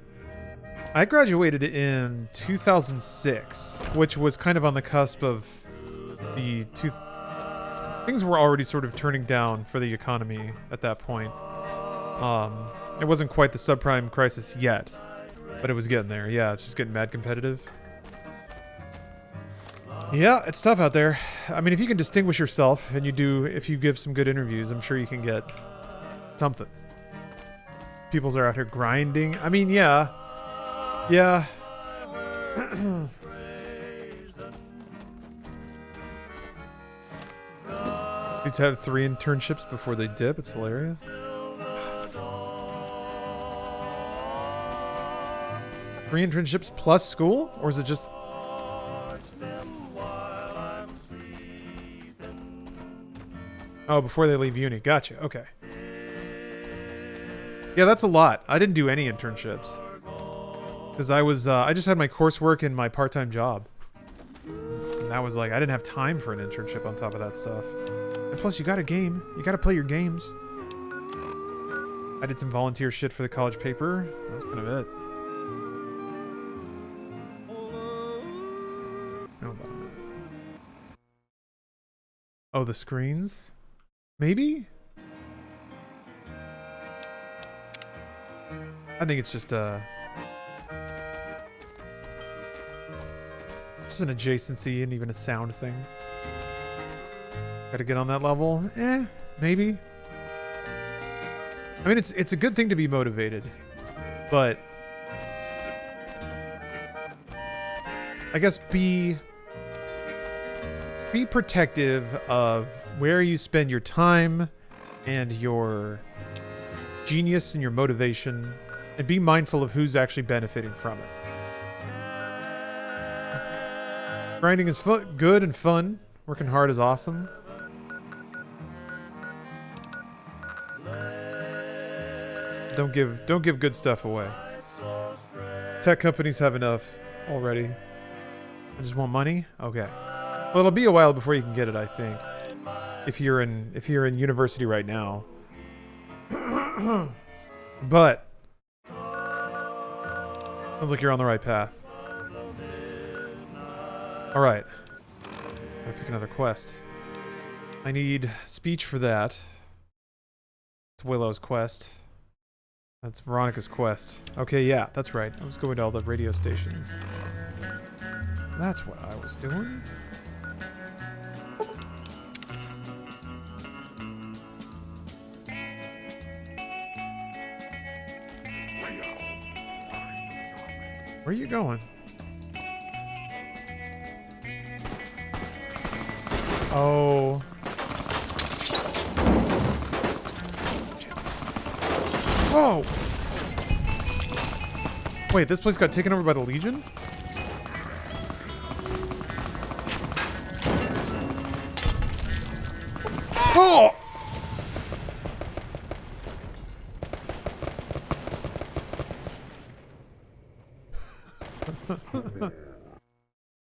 I graduated in 2006, which was kind of on the cusp of the things were already sort of turning down for the economy at that point. It wasn't quite the subprime crisis yet, but it was getting there. Yeah, it's just getting mad competitive. Yeah, it's tough out there. I mean, if you can distinguish yourself and if you give some good interviews, I'm sure you can get something. People's are out here grinding. I mean, yeah. Dudes have 3 internships before they dip. It's hilarious. 3 internships plus school? Or is it just... Oh, before they leave uni. Gotcha. Okay. Yeah, that's a lot. I didn't do any internships. Because I just had my coursework and my part-time job. And that was like, I didn't have time for an internship on top of that stuff. And plus, you gotta game. You gotta play your games. I did some volunteer shit for the college paper. That was kind of it. Oh, the screens? Maybe? I think it's just an adjacency and even a sound thing. Gotta get on that level? Maybe. I mean, it's a good thing to be motivated, but I guess be protective of where you spend your time and your genius and your motivation, and be mindful of who's actually benefiting from it. Grinding is good and fun. Working hard is awesome. Don't give good stuff away. Tech companies have enough already. I just want money? Okay. Well, it'll be a while before you can get it, I think. If you're in university right now. But sounds like you're on the right path. All right. Gotta pick another quest. I need speech for that. It's Willow's quest. That's Veronica's quest. Okay, yeah, that's right. I was going to all the radio stations. That's what I was doing. Where are you going? Oh. Whoa! Wait, this place got taken over by the Legion? Oh!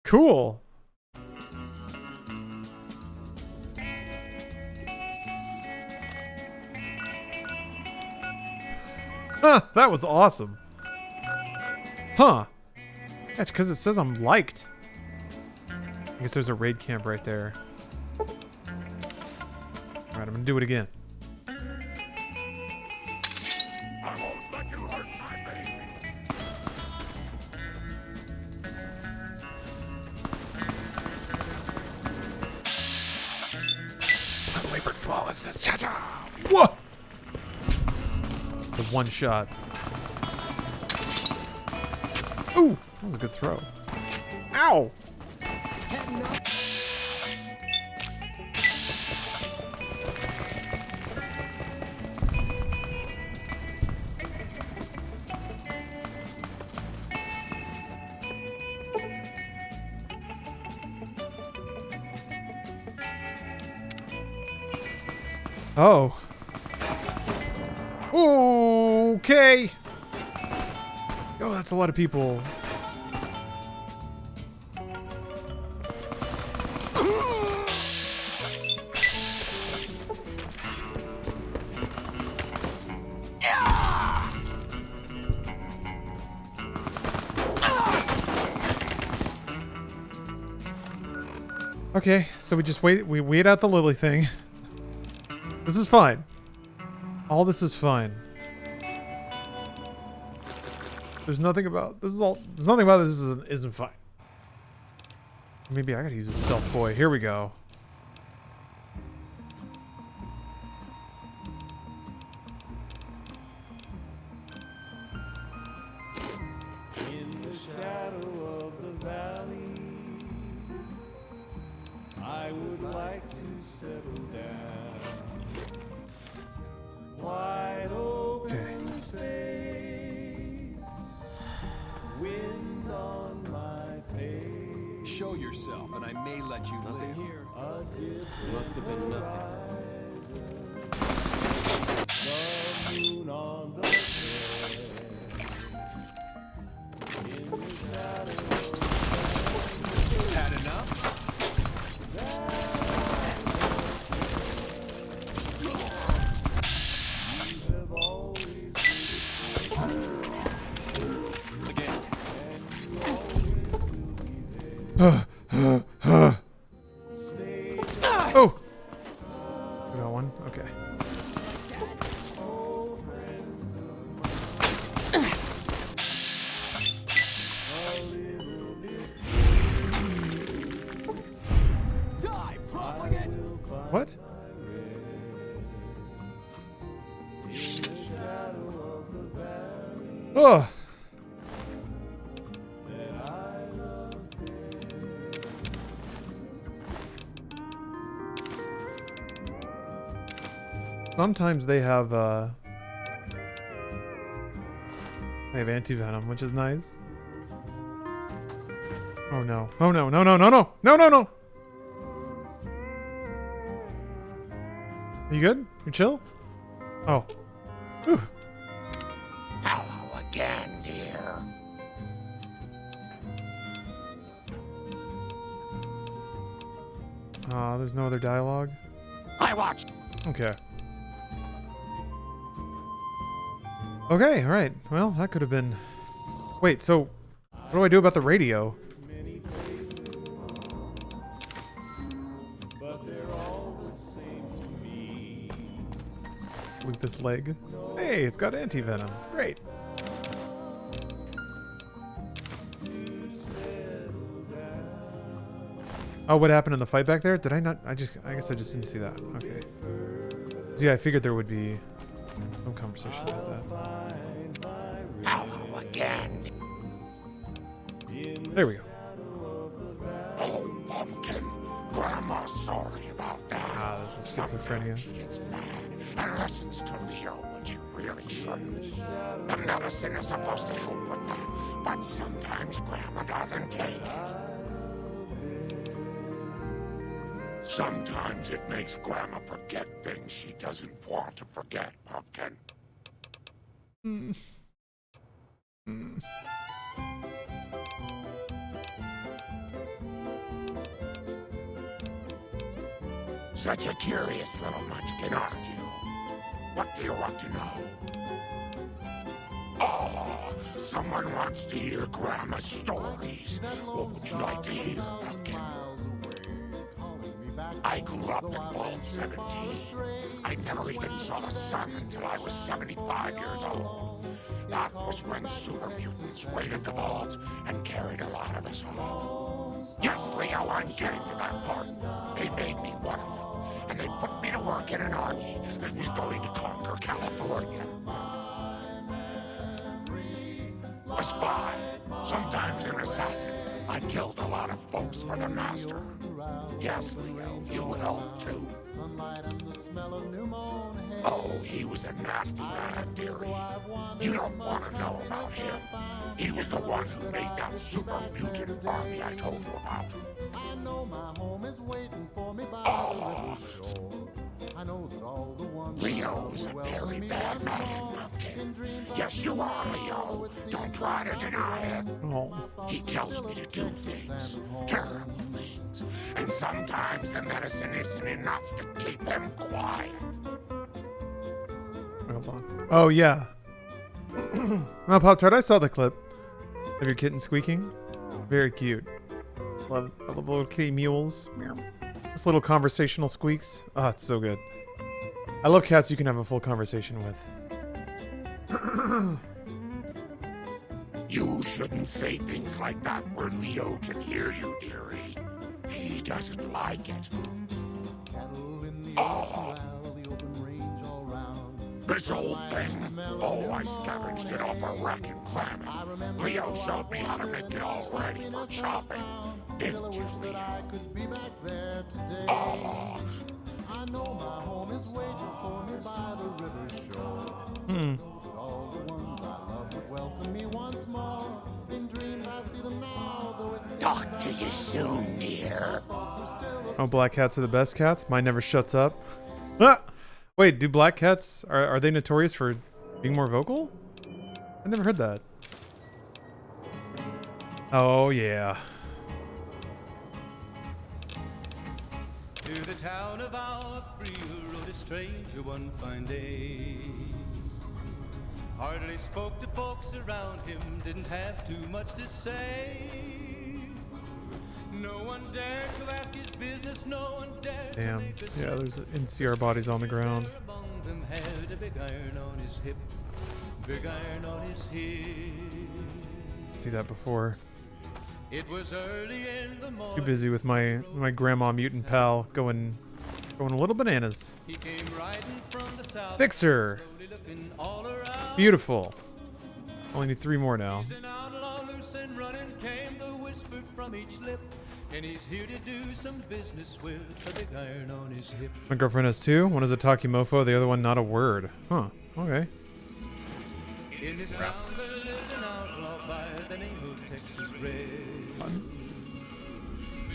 Cool. Huh, that was awesome. Huh. That's because it says I'm liked. I guess there's a raid camp right there. Alright, I'm gonna do it again. let's just whoa! The one shot. Ooh, that was a good throw. Ow! Oh. Okay. Oh, that's a lot of people. Okay, so we just wait out the Lily thing. This is fine. All this is fine. There's nothing about this isn't fine. Maybe I gotta use a stealth boy. Here we go. In the shadow of the valley, I would like to settle down. Wide open space, wind on my face. Show yourself, and I may let you live. Here, Must have been nothing. the moon on the hill. In the shadow of Had enough? Oh! We got one? Okay. Die, profligate! What? Oh! Sometimes they have anti-venom, which is nice. Oh no. Oh no, no, no, no, no! No, no, no! You good? You chill? Oh. Whew. Hello again, dear. There's no other dialogue? I watched. Okay. Okay, alright. Well, that could have been... Wait, so... What do I do about the radio? Loot this leg. Hey, it's got anti-venom. Great. Oh, what happened in the fight back there? Did I not? I guess I just didn't see that. Okay. Yeah, I figured there would be some conversation about that. Hello again. There we go. Oh, Pumpkin. Grandma's sorry about that. Ah, this is schizophrenia. She gets mad and listens to Leo when she really shouldn't. The medicine is supposed to help with that, but sometimes Grandma doesn't take it. Sometimes it makes Grandma forget things she doesn't want to forget, Pumpkin. Such a curious little munchkin, aren't you? What do you want to know? Oh, someone wants to hear Grandma's stories. What would you like to hear, Pumpkin? I grew up in Vault 17. I never even saw the sun until I was 75 years old. That was when super mutants raided the vault and carried a lot of us off. Yes, Leo, I'm getting to that part. They made me one of them. and they put me to work in an army that was going to conquer California. A spy, sometimes an assassin. I killed a lot of folks for the master. Yes, Leo, you helped too. Oh, he was a nasty man, dearie. You don't want to know about him. He was the one who made that super mutant army I told you about. Oh, Leo is a very bad man, Pumpkin. Yes, you are, Leo. Don't try to deny it. Oh. He tells me to do things, terrible things, and sometimes the medicine isn't enough to keep him quiet. Hold on. Oh, yeah. No, Pop-Tart, I saw the clip of your kitten squeaking. Very cute. I love little kitty mules. Just little conversational squeaks. Oh, it's so good. I love cats you can have a full conversation with. You shouldn't say things like that where Leo can hear you, dearie. He doesn't like it. Oh. This old thing. Oh, I scavenged it off a wreck in Klamath. Leo showed me how to make it all ready for chopping. Didn't you, Leo? Oh. I know my home is waiting for me by the river shore. All the ones I love would welcome me once more. In dreams I see them now, though it's talk to you soon, dear. Oh, black cats are the best cats? Mine never shuts up. Ah! Wait, do black cats, are they notorious for being more vocal? I never heard that. Oh, yeah. To the town of our free rode a stranger one fine day. Hardly spoke to folks around him, didn't have too much to say. No one dared to ask his business, no one dared to Damn. make a Yeah, there's NCR bodies on the ground. among them had a big iron on his hip, big iron on his hip. See that before. It was early in the morning. Too busy with my grandma mutant pal going a little bananas. He came riding from the south, Fixer. slowly looking all around. Beautiful. Only need 3 more now. He's an outlaw, loose and running, came the whisper from each lip. And he's here to do some business with a big iron on his hip. My girlfriend has 2. One is a talkie mofo, the other one not a word. Huh. Okay. In this town there lived an outlaw by the name of Texas Red.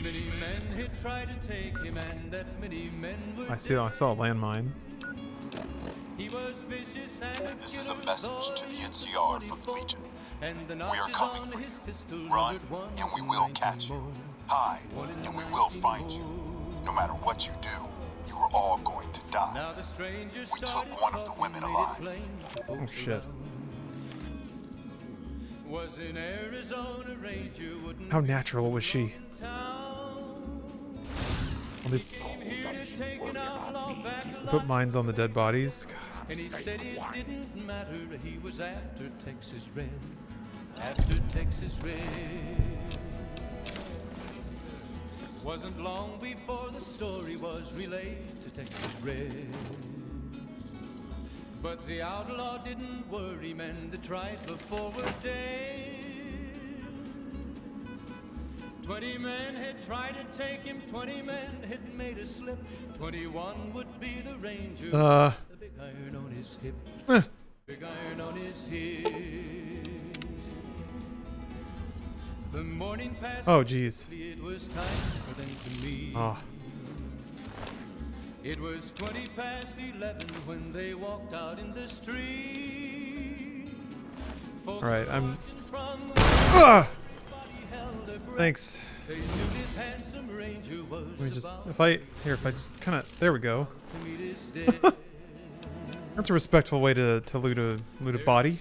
Many men had tried to take him, and that many men were I saw a landmine. He was vicious and This is a message to the NCR from the Legion. We are coming for you. Run, and we will catch you. Hide, and we will find you. No matter what you do, you are all going to die. We took one of the women alive. Oh, shit. Was in Arizona Ranger, How natural was she? Well, they put mines on the dead bodies. God. And he said it didn't matter, he was after Texas Red. After Texas Red. Wasn't long before the story was relayed to Texas Red. But the outlaw didn't worry men that tried before were dead. 20 men had tried to take him, 20 men had made a slip. 21 would be the ranger. The big iron on his hip. Big iron on his hip. The morning passed. Oh, jeez. It was time for them to meet. Oh. It was 20 past 11 when they walked out in the street. All right, I'm. Thanks. Let me just, if I just kind of, there we go. That's a respectful way to loot a body.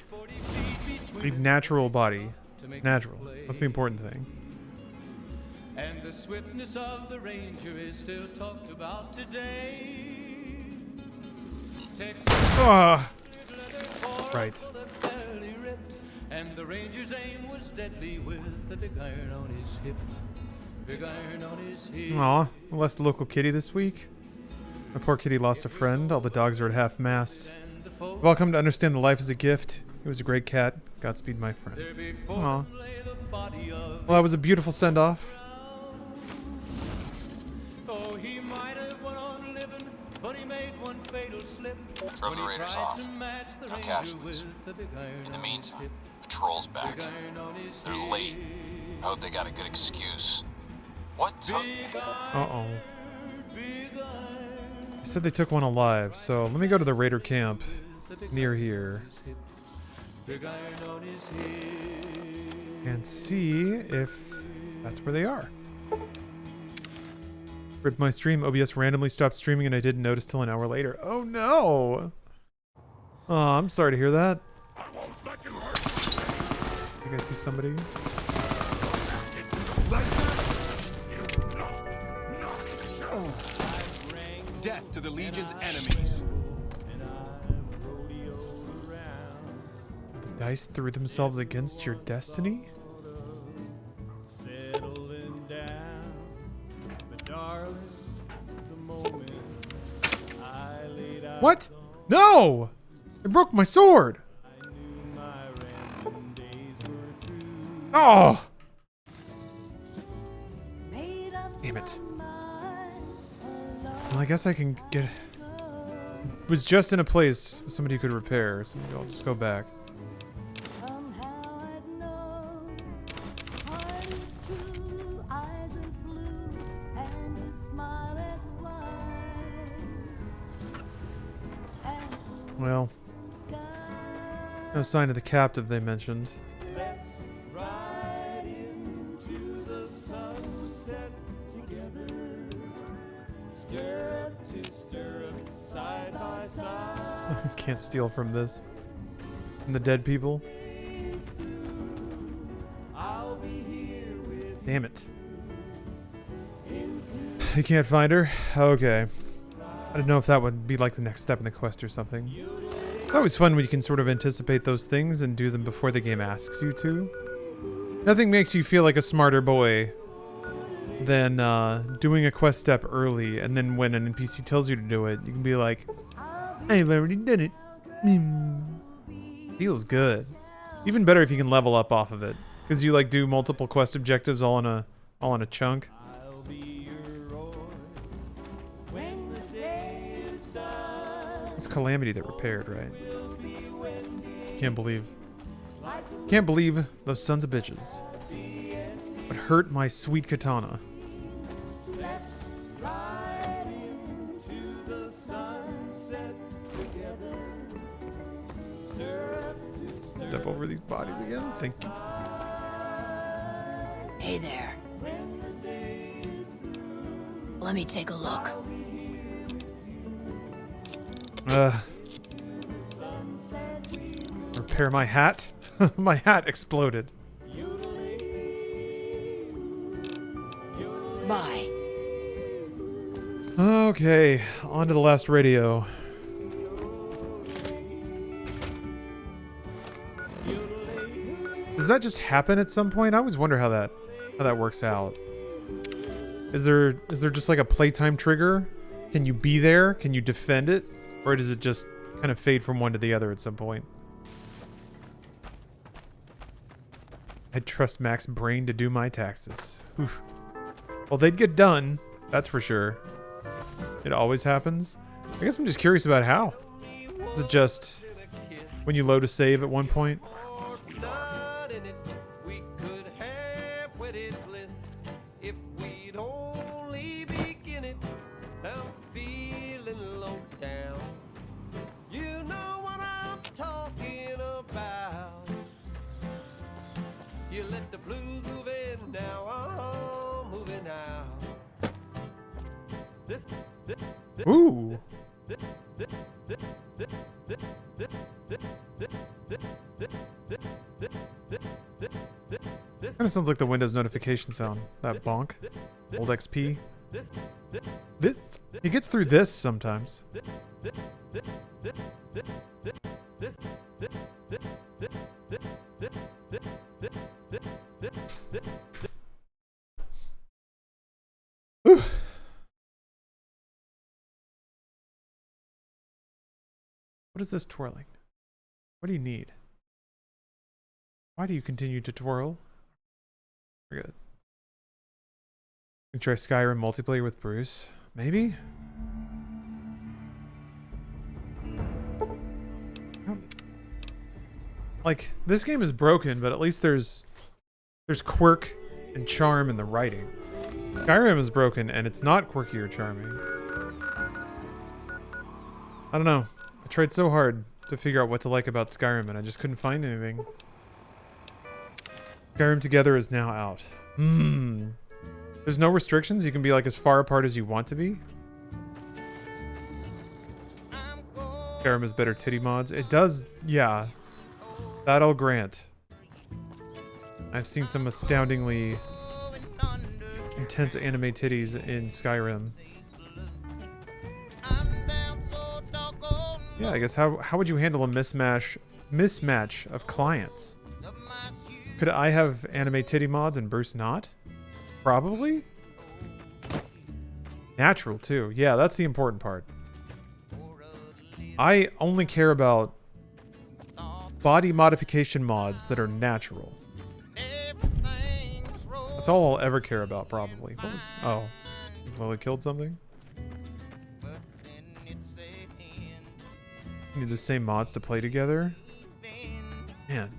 A natural body. Natural. That's the important thing. And the swiftness of the ranger is still talked about today. Right. And the ranger's aim was deadly with the big iron on his hip. Big iron on his hip. Aw, less local kitty this week. My poor kitty lost a friend. All the dogs are at half-mast. We've all come to understand that life is a gift. He was a great cat. Godspeed, my friend. Aw. Well, that was a beautiful send-off. Oh, he might have went on living, but he made one fatal slip. Drove the Raiders off. No casualties. In the meantime, patrol's back. They're late. I hope they got a good excuse. What took? Uh-oh. He said they took one alive, so let me go to the Raider camp near here and see if that's where they are. Ripped my stream. OBS randomly stopped streaming and I didn't notice till an hour later. Oh no! Oh, I'm sorry to hear that. I think I see somebody. Death to the Legion's enemies. The dice threw themselves against your destiny? What? No! It broke my sword! Oh! Damn it. Well, I guess I can get... Was just in a place somebody could repair, so maybe I'll just go back. Well, no sign of the captive they mentioned. Can't steal from this. From the dead people. Damn it. You can't find her? Okay. I didn't know if that would be like the next step in the quest or something. It's always fun when you can sort of anticipate those things and do them before the game asks you to. Nothing makes you feel like a smarter boy than doing a quest step early, and then when an NPC tells you to do it, you can be like, I've already done it. Feels good. Even better if you can level up off of it, because you like do multiple quest objectives all in a chunk. It's Calamity that repaired, right? Can't believe those sons of bitches would hurt my sweet katana. Step over these bodies again. Thank you. Hey there. Let me take a look. Repair my hat? My hat exploded. Bye. Okay, on to the last radio. Does that just happen at some point? I always wonder how that works out. Is there just like a playtime trigger? Can you be there? Can you defend it? Or does it just kind of fade from one to the other at some point? I trust Mac's brain to do my taxes. Oof. Well, they'd get done, that's for sure. It always happens. I guess I'm just curious about how. Is it just when you load a save at one point? Ooh. Kind of sounds like the Windows notification sound. That bonk. Old XP. This. He gets through this sometimes. Ooh. What is this twirling? What do you need? Why do you continue to twirl? We're good. We can try Skyrim multiplayer with Bruce. Maybe? Like, this game is broken, but at least there's quirk and charm in the writing. Skyrim is broken, and it's not quirky or charming. I don't know. I tried so hard to figure out what to like about Skyrim, and I just couldn't find anything. Skyrim Together is now out. There's no restrictions. You can be like as far apart as you want to be. Skyrim has better titty mods. It does, yeah. That I'll grant. I've seen some astoundingly intense anime titties in Skyrim. Yeah, I guess how would you handle a mismatch of clients? Could I have anime titty mods and Bruce not? Probably. Natural too. Yeah, that's the important part. I only care about body modification mods that are natural. That's all I'll ever care about, probably. What was... Oh. Well, it killed something? Need the same mods to play together? Man,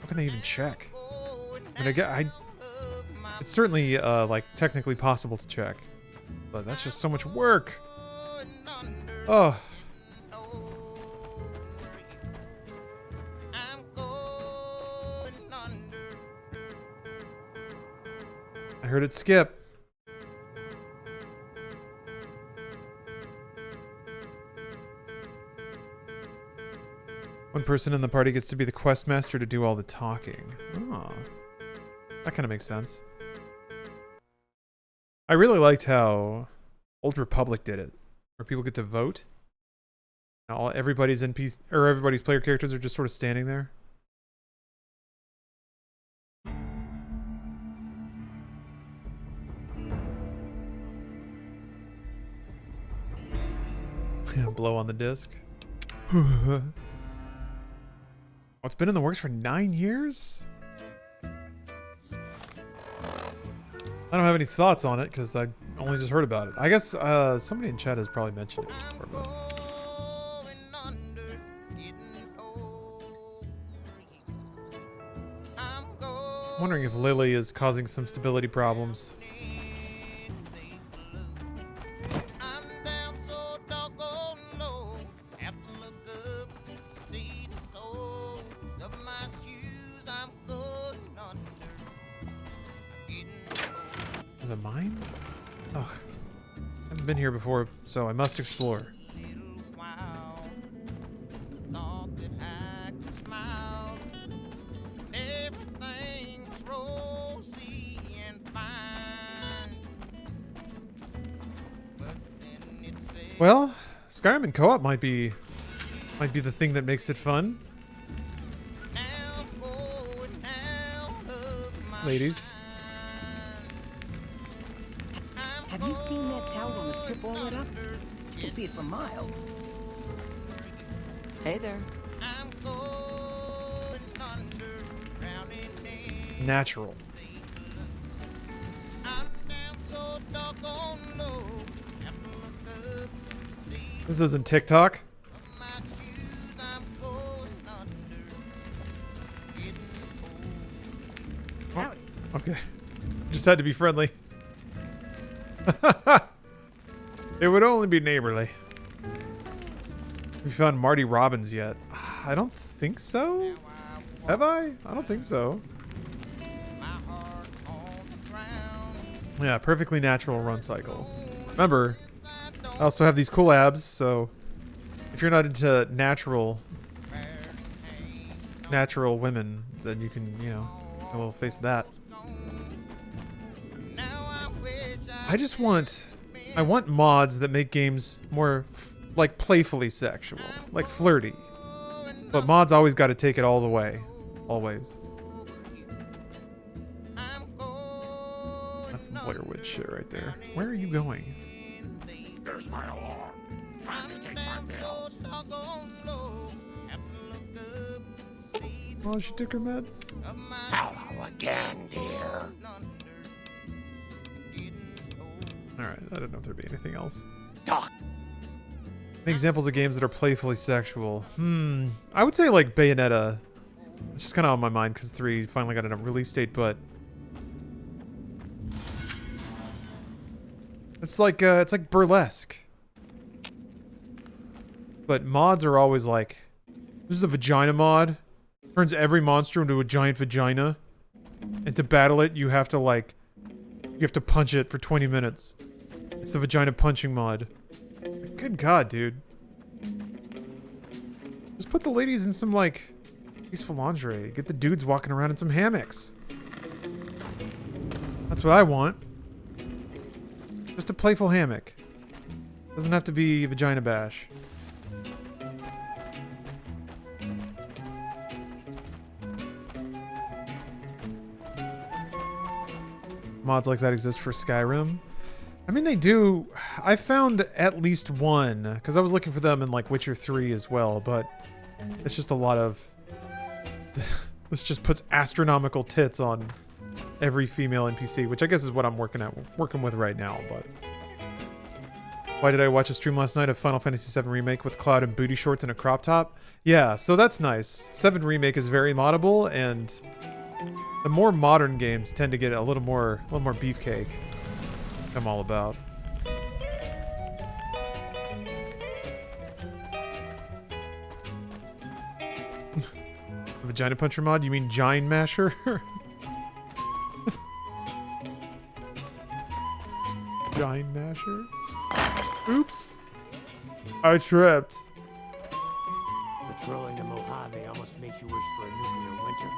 how can they even check? I mean, it's certainly, like, technically possible to check. But that's just so much work! Oh. I heard it skip. One person in the party gets to be the quest master to do all the talking. Oh. That kind of makes sense. I really liked how Old Republic did it, where people get to vote. And everybody's player characters are just sort of standing there. Blow on the disc. Oh, it's been in the works for 9 years? I don't have any thoughts on it because I only just heard about it. I guess somebody in chat has probably mentioned it before, but... I'm wondering if Lily is causing some stability problems. Is it mine? Ugh. I haven't been here before, so I must explore. Well, Skyrim and co-op might be the thing that makes it fun. Ladies. Have you seen that tower on the strip all lit up? You can see it for miles. Hey there. Natural. This isn't TikTok. Oh, okay. Just had to be friendly. It would only be neighborly. Have you found Marty Robbins yet? I don't think so. Have I? I don't think so. Yeah, perfectly natural run cycle. Remember, I also have these cool abs, so if you're not into natural women, then you can, you know, a little face of that. I want mods that make games more, like, playfully sexual. Like, flirty. But mods always got to take it all the way. Always. That's some Blair Witch shit right there. Where are you going? There's my alarm. time to take my pills. Oh, she took her meds. Hello again, dear. Alright, I don't know if there'd be anything else. Doc. Any examples of games that are playfully sexual? I would say like Bayonetta. It's just kind of on my mind because 3 finally got a release date, but it's like burlesque. But mods are always like, this is a vagina mod. Turns every monster into a giant vagina. And to battle it, you have to punch it for 20 minutes. It's the vagina punching mod. Good God, dude. Just put the ladies in some, like, peaceful lingerie. Get the dudes walking around in some hammocks. That's what I want. Just a playful hammock. Doesn't have to be vagina bash. Mods like that exist for Skyrim. I mean, they do. I found at least one, because I was looking for them in, like, Witcher 3 as well, but it's just a lot of... This just puts astronomical tits on every female NPC, which I guess is what I'm working with right now, but... Why did I watch a stream last night of Final Fantasy VII Remake with Cloud and booty shorts and a crop top? Yeah, so that's nice. 7 Remake is very moddable, and the more modern games tend to get a little more beefcake. I'm all about. Vagina puncher mod? You mean Giant Masher? Giant Masher? Oops. I tripped. Patrolling the Mojave almost makes you wish for a nuclear winter.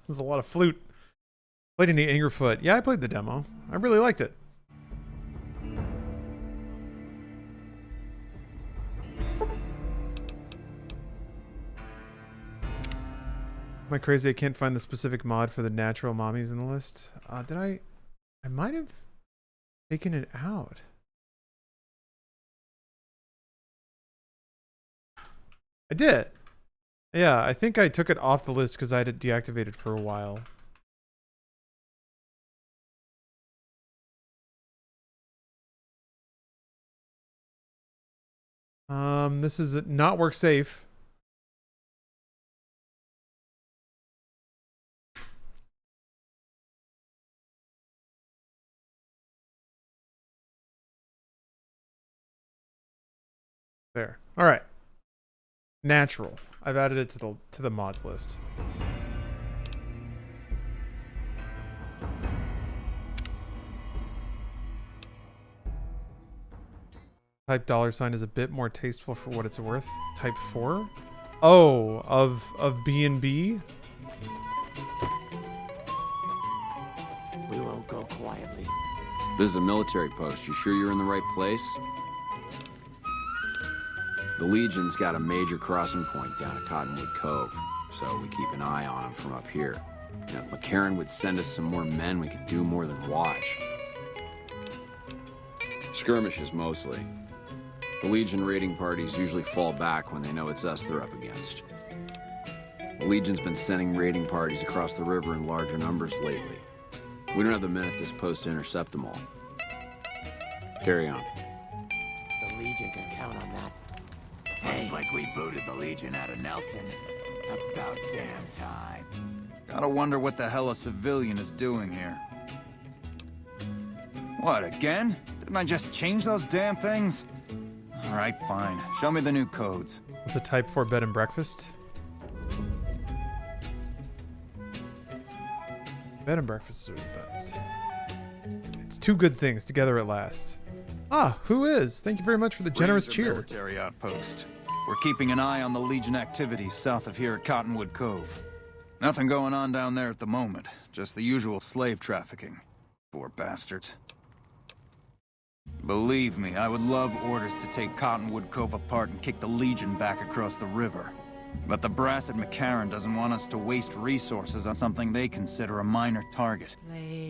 There's a lot of flute. Played any Angerfoot. Yeah, I played the demo. I really liked it. Am I crazy? I can't find the specific mod for the natural mommies in the list. Did I? I might have taken it out. I did. Yeah, I think I took it off the list because I had it deactivated for a while. This is not work safe. There. All right. Natural. I've added it to the mods list. Type $sign is a bit more tasteful for what it's worth. Type 4? Oh, of B&B? We will go quietly. This is a military post. You sure you're in the right place? The Legion's got a major crossing point down at Cottonwood Cove, so we keep an eye on them from up here. You know, if McCarran would send us some more men, we could do more than watch. Skirmishes, mostly. The Legion raiding parties usually fall back when they know it's us they're up against. The Legion's been sending raiding parties across the river in larger numbers lately. We don't have the men at this post to intercept them all. Carry on. The Legion can count on that. Looks like we booted the Legion out of Nelson. About damn time. Gotta wonder what the hell a civilian is doing here. What, again? Didn't I just change those damn things? Alright, fine. Show me the new codes. What's a type 4 bed and breakfast? Bed and breakfast are the best. It's two good things together at last. Ah, who is? Thank you very much for the generous cheer. Military outpost. We're keeping an eye on the Legion activities south of here at Cottonwood Cove. Nothing going on down there at the moment. Just the usual slave trafficking. Poor bastards. Believe me, I would love orders to take Cottonwood Cove apart and kick the Legion back across the river. But the brass at McCarran doesn't want us to waste resources on something they consider a minor target.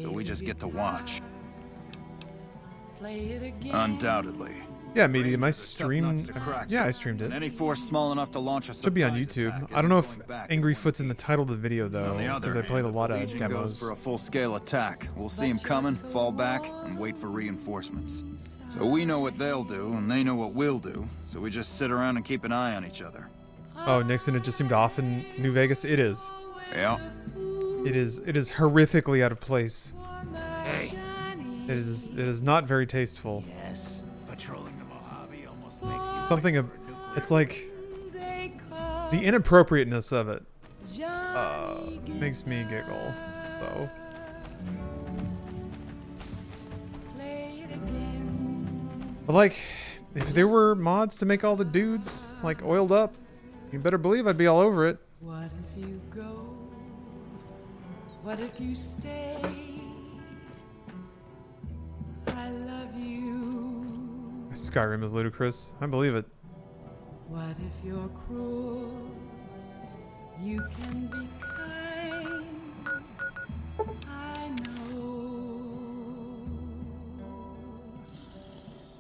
So we just get to watch. Undoubtedly. Yeah, Medium. I streamed. Yeah, I streamed it. Any force small enough to launch a should be on YouTube. I don't know if Angry Foot's in the title of the video though, because I played a lot of Legion demos. goes for a full-scale attack. We'll see him coming, fall back, and wait for reinforcements. So we know what they'll do, and they know what we'll do. So we just sit around and keep an eye on each other. Oh, Nixon, it just seemed off in New Vegas. It is. Yeah. It is horrifically out of place. Hey. It is not very tasteful. Yes, patrolling the Mojave almost makes you... Something it's like the inappropriateness of it makes me giggle, though. But like, if there were mods to make all the dudes like oiled up, you better believe I'd be all over it. What if you go? What if you stay? I love you. Skyrim is ludicrous. I believe it. What if you're cruel? You can be kind. I know.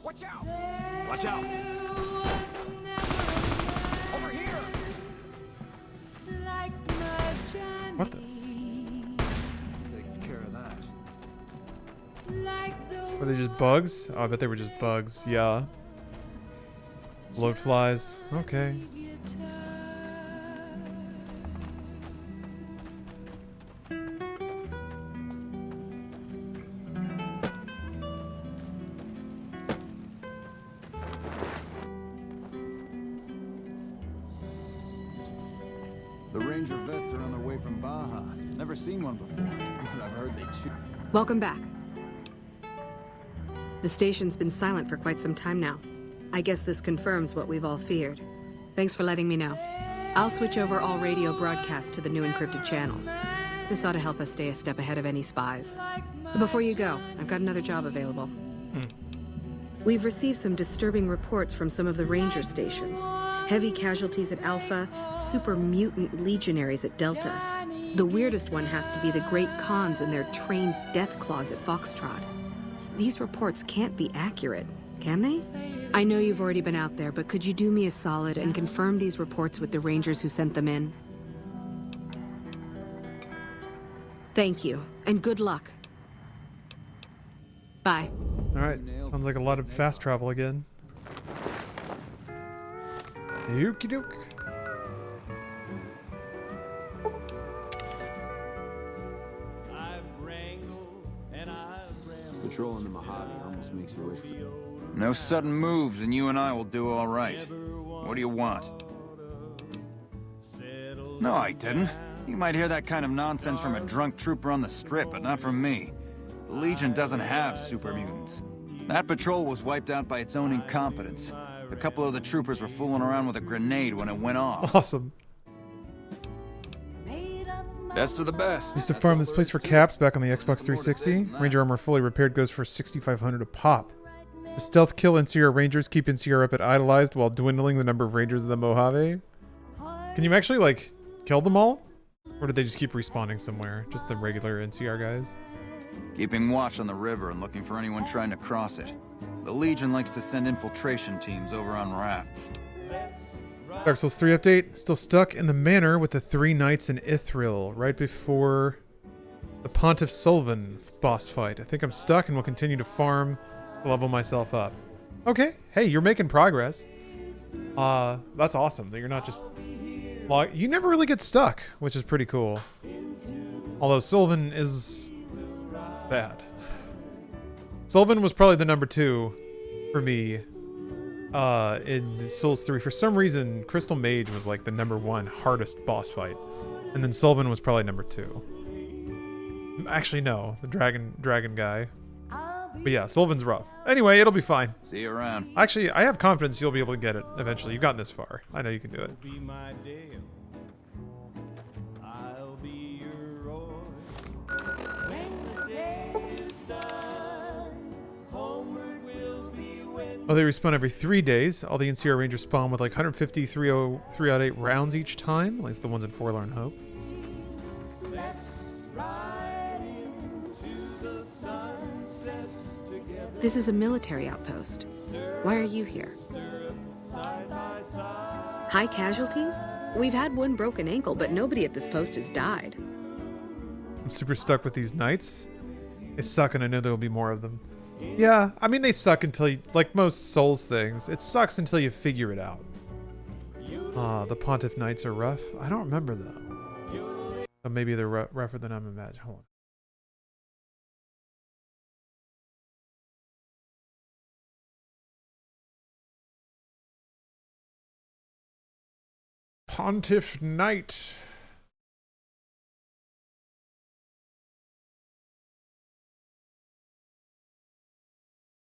Watch out! Watch out! Over here! Like my Johnny. What the? Takes care of that. Like the Were they just bugs? Oh, I bet they were just bugs. Yeah. Bloat flies. Okay. The Ranger vets are on their way from Baja. Never seen one before, but I've heard they chew. Welcome back. The station's been silent for quite some time now. I guess this confirms what we've all feared. Thanks for letting me know. I'll switch over all radio broadcasts to the new encrypted channels. This ought to help us stay a step ahead of any spies. But before you go, I've got another job available. We've received some disturbing reports from some of the Ranger stations. Heavy casualties at Alpha, super mutant legionaries at Delta. The weirdest one has to be the Great Khans and their trained death claws at Foxtrot. These reports can't be accurate, can they? I know you've already been out there, but could you do me a solid and confirm these reports with the Rangers who sent them in? Thank you, and good luck. Bye. Alright, sounds like a lot of fast travel again. Okie doke. Patrolling the Mojave almost makes you wish. No sudden moves, and you and I will do all right. What do you want? No, I didn't. You might hear that kind of nonsense from a drunk trooper on the strip, but not from me. The Legion doesn't have super mutants. That patrol was wiped out by its own incompetence. A couple of the troopers were fooling around with a grenade when it went off. Awesome. Best of the best. Used to farm this place for caps back on the Xbox 360. Ranger armor fully repaired goes for 6,500 a pop. The stealth kill NCR Rangers keep NCR up at idolized while dwindling the number of Rangers in the Mojave. Can you actually, like, kill them all? Or did they just keep respawning somewhere? Just the regular NCR guys? Keeping watch on the river and looking for anyone trying to cross it. The Legion likes to send infiltration teams over on rafts. Dark Souls 3 update. Still stuck in the manor with the 3 knights in Ithril, right before the Pontiff Sullivan boss fight. I think I'm stuck and will continue to farm to level myself up. Okay, hey, you're making progress. That's awesome that you're not just... You never really get stuck, which is pretty cool. Although Sullivan is bad. Sullivan was probably the number 2 for me in Souls 3. For some reason, Crystal Mage was like the number 1 hardest boss fight. And then Sullivan was probably number 2. Actually, no. The dragon guy. But yeah, Sullivan's rough. Anyway, it'll be fine. See you around. Actually, I have confidence you'll be able to get it eventually. You've gotten this far. I know you can do it. Oh, they respawn every 3 days. All the NCR Rangers spawn with like 150 308 rounds each time, at least the ones in Forlorn Hope. This is a military outpost. Why are you here? High casualties? We've had one broken ankle, but nobody at this post has died. I'm super stuck with these knights. They suck, and I know there will be more of them. Yeah, I mean, they suck until you, like most Souls things, it sucks until you figure it out. The Pontiff Knights are rough. I don't remember though. Oh, maybe they're rougher than I'm imagining. Hold on. Pontiff Knight.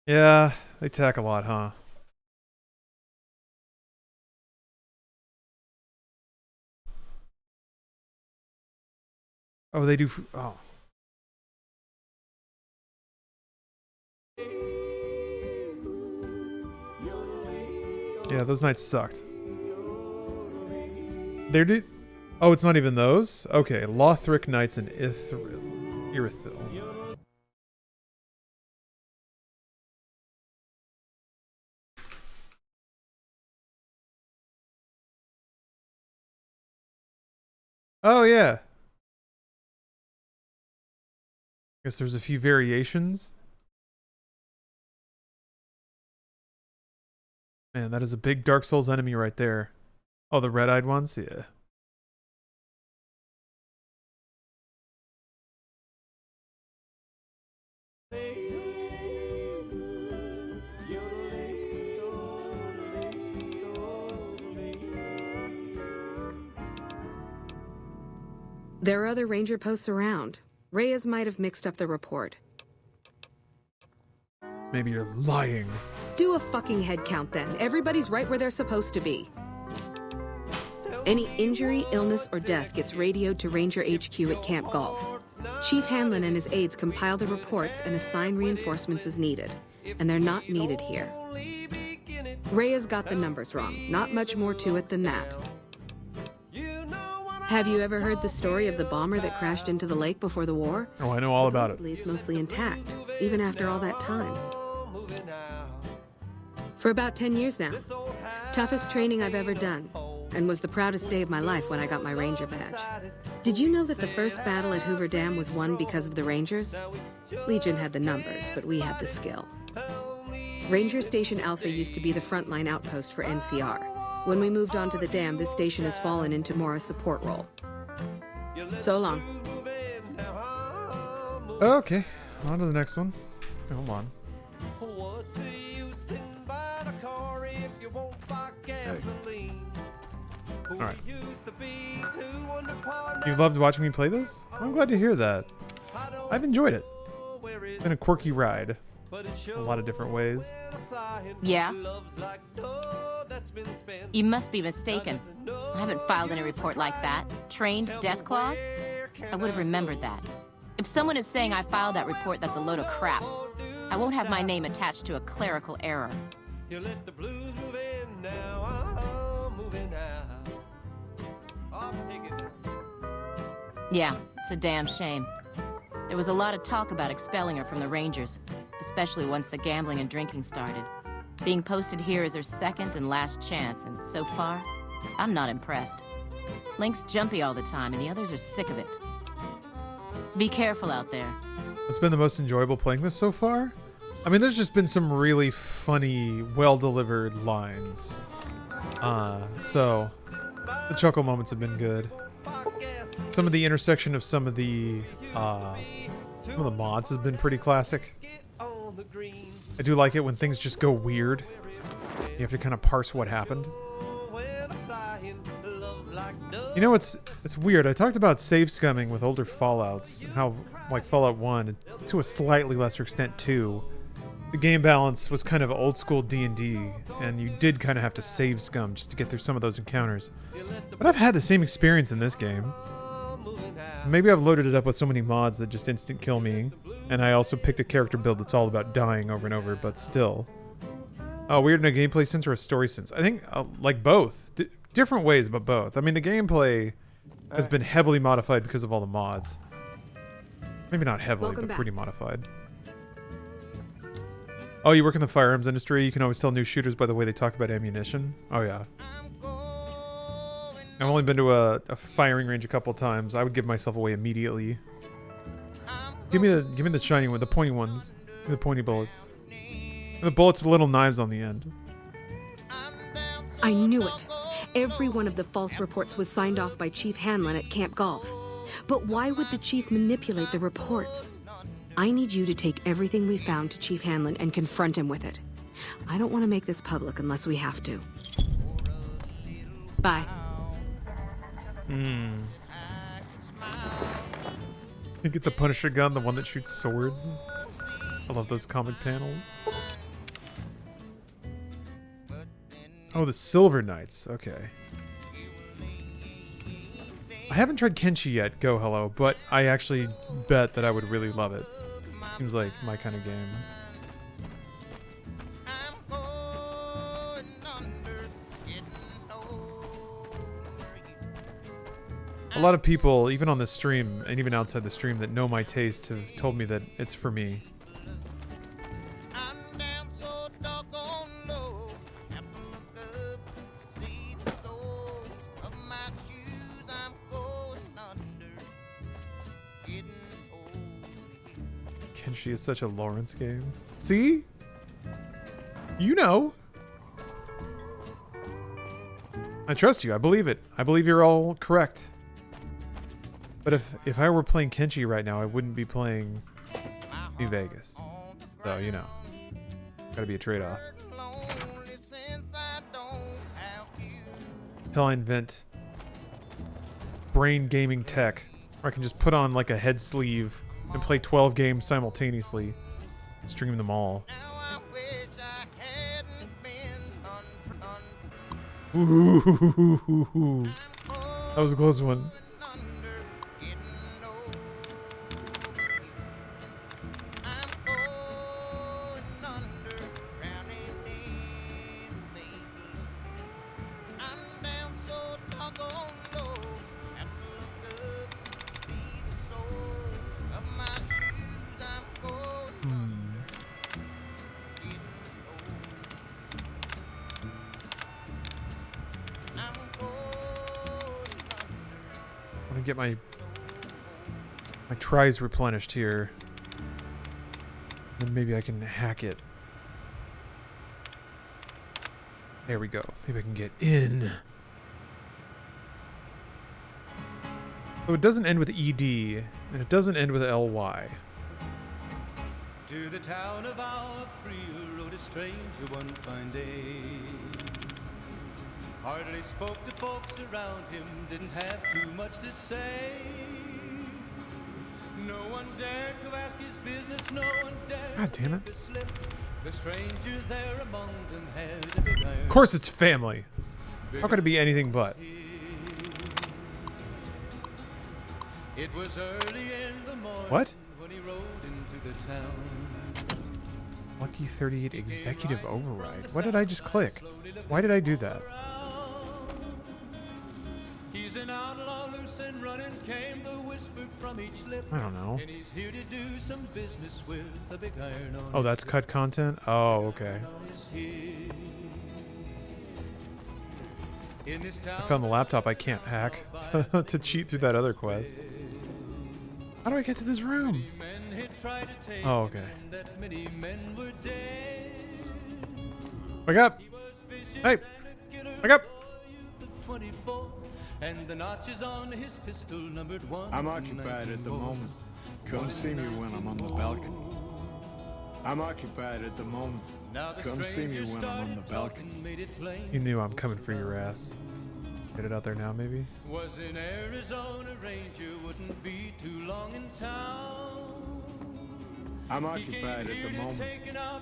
Yeah, they tack a lot, huh? Oh, they do. Oh. Yeah, those knights sucked. They're oh, it's not even those? Okay, Lothric Knights and Irithil. Oh, yeah. Guess there's a few variations. Man, that is a big Dark Souls enemy right there. Oh, the red-eyed ones? Yeah. There are other ranger posts around. Reyes might have mixed up the report. Maybe you're lying. Do a fucking head count then. Everybody's right where they're supposed to be. Any injury, illness, or death gets radioed to Ranger HQ at Camp Golf. Chief Hanlon and his aides compile the reports and assign reinforcements as needed. And they're not needed here. Reyes got the numbers wrong. Not much more to it than that. Have you ever heard the story of the bomber that crashed into the lake before the war? Oh, I know all about it. Supposedly, it's mostly intact, even after all that time. For about 10 years now. Toughest training I've ever done, and was the proudest day of my life when I got my Ranger badge. Did you know that the first battle at Hoover Dam was won because of the Rangers? Legion had the numbers, but we had the skill. Ranger Station Alpha used to be the frontline outpost for NCR. When we moved on to the dam, this station has fallen into more a support role. So long. Okay, on to the next one. Hold on. Hey. Alright. You loved watching me play this? I'm glad to hear that. I've enjoyed it. It's been a quirky ride. A lot of different ways. Yeah? You must be mistaken. I haven't filed any report like that. Trained death clause? I would have remembered that. If someone is saying I filed that report, that's a load of crap. I won't have my name attached to a clerical error. Yeah, it's a damn shame. There was a lot of talk about expelling her from the Rangers, especially once the gambling and drinking started. Being posted here is her second and last chance, and so far, I'm not impressed. Link's jumpy all the time, and the others are sick of it. Be careful out there. What's been the most enjoyable playing this so far? I mean, there's just been some really funny, well-delivered lines. So the chuckle moments have been good. Some of the intersection of some of the mods has been pretty classic. I do like it when things just go weird. You have to kind of parse what happened. You know, it's weird. I talked about save scumming with older Fallouts, and how, like Fallout 1, and to a slightly lesser extent 2, the game balance was kind of old school D&D, and you did kind of have to save scum just to get through some of those encounters. But I've had the same experience in this game. Maybe I've loaded it up with so many mods that just instant kill me, and I also picked a character build that's all about dying over and over, but still. Oh, weird in a gameplay sense or a story sense? I think like both. Different ways, but both. I mean, the gameplay has been heavily modified because of all the mods. Maybe not heavily, but pretty modified. Oh, you work in the firearms industry. You can always tell new shooters by the way they talk about ammunition. Oh, yeah. I've only been to a firing range a couple times. I would give myself away immediately. Give me the shiny one, the pointy ones. Give me the pointy bullets. And the bullets with little knives on the end. I knew it. Every one of the false reports was signed off by Chief Hanlon at Camp Golf. But why would the chief manipulate the reports? I need you to take everything we found to Chief Hanlon and confront him with it. I don't want to make this public unless we have to. Bye. You get the Punisher gun, the one that shoots swords. I love those comic panels. Oh, the Silver Knights. Okay. I haven't tried Kenshi yet, Go Hello, but I actually bet that I would really love it. Seems like my kind of game. A lot of people, even on the stream, and even outside the stream, that know my taste have told me that it's for me. Kenshi is such a Lawrence game. See? You know. I trust you. I believe it. I believe you're all correct. But if I were playing Kenshi right now, I wouldn't be playing New Vegas. So, you know. Gotta be a trade-off. Until I invent brain gaming tech, where I can just put on like a head sleeve and play 12 games simultaneously. Stream them all. Ooh, that was a close one. Get my tries replenished here. Then maybe I can hack it. There we go. Maybe I can get in. So it doesn't end with ED, and it doesn't end with LY. To the town of our Freer rode a stranger one fine day. Hardly spoke to folks around him, didn't have too much to say. No one dared to ask his business, no one dared God damn it. to slip. The stranger there among them had a big iron. Of course it's family. How could it be anything but? It was early in the morning What? when he rode into the town. Lucky 38 executive override. What did I just click? Why did I do that? He's an outlaw loose and running, came the whisper from each lip. I don't know. And he's here to do some business with a big iron on Oh, that's cut content? Oh, okay. I found the laptop I can't hack to cheat through that other quest. How do I get to this room? Oh, okay. Wake up! Hey! Wake up! And the notches on his pistol numbered 1. I'm occupied at the moment. Come see me when I'm on the balcony. I'm occupied at the moment. Come see me when I'm on the balcony. You knew I'm coming for your ass. Get it out there now, maybe? Was in Arizona Ranger, wouldn't be too long in town. I'm occupied at the moment.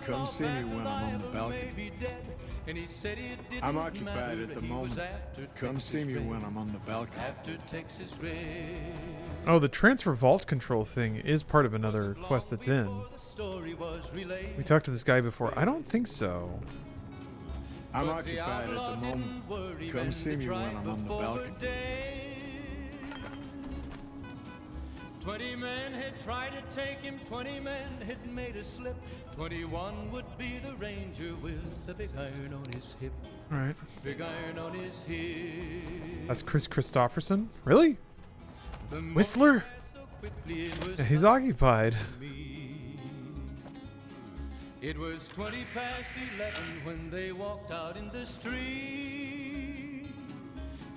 Come see me when I'm on the balcony. I'm occupied at the moment. Come see me when I'm on the balcony. Oh, the transfer vault control thing is part of another quest that's in. We talked to this guy before. I don't think so. I'm occupied at the moment. Come see me when I'm on the balcony. 20 men had tried to take him, 20 men had made a slip. 21 would be the ranger with the big iron on his hip. All right. Big iron on his hip. That's Chris Christopherson? Really? Whistler? Yeah, he's occupied. It was 20 past 11 when they walked out in the street.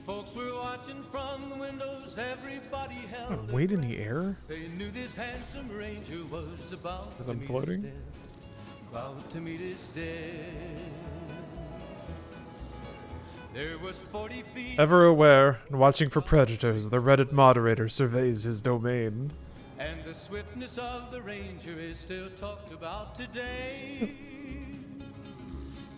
Folks were watching from the windows, everybody held Weight in the air? They knew this handsome ranger was about As I'm floating? About to meet his death. There was 40 feet. Ever aware and watching for predators, the Reddit moderator surveys his domain. And the swiftness of the ranger is still talked about today.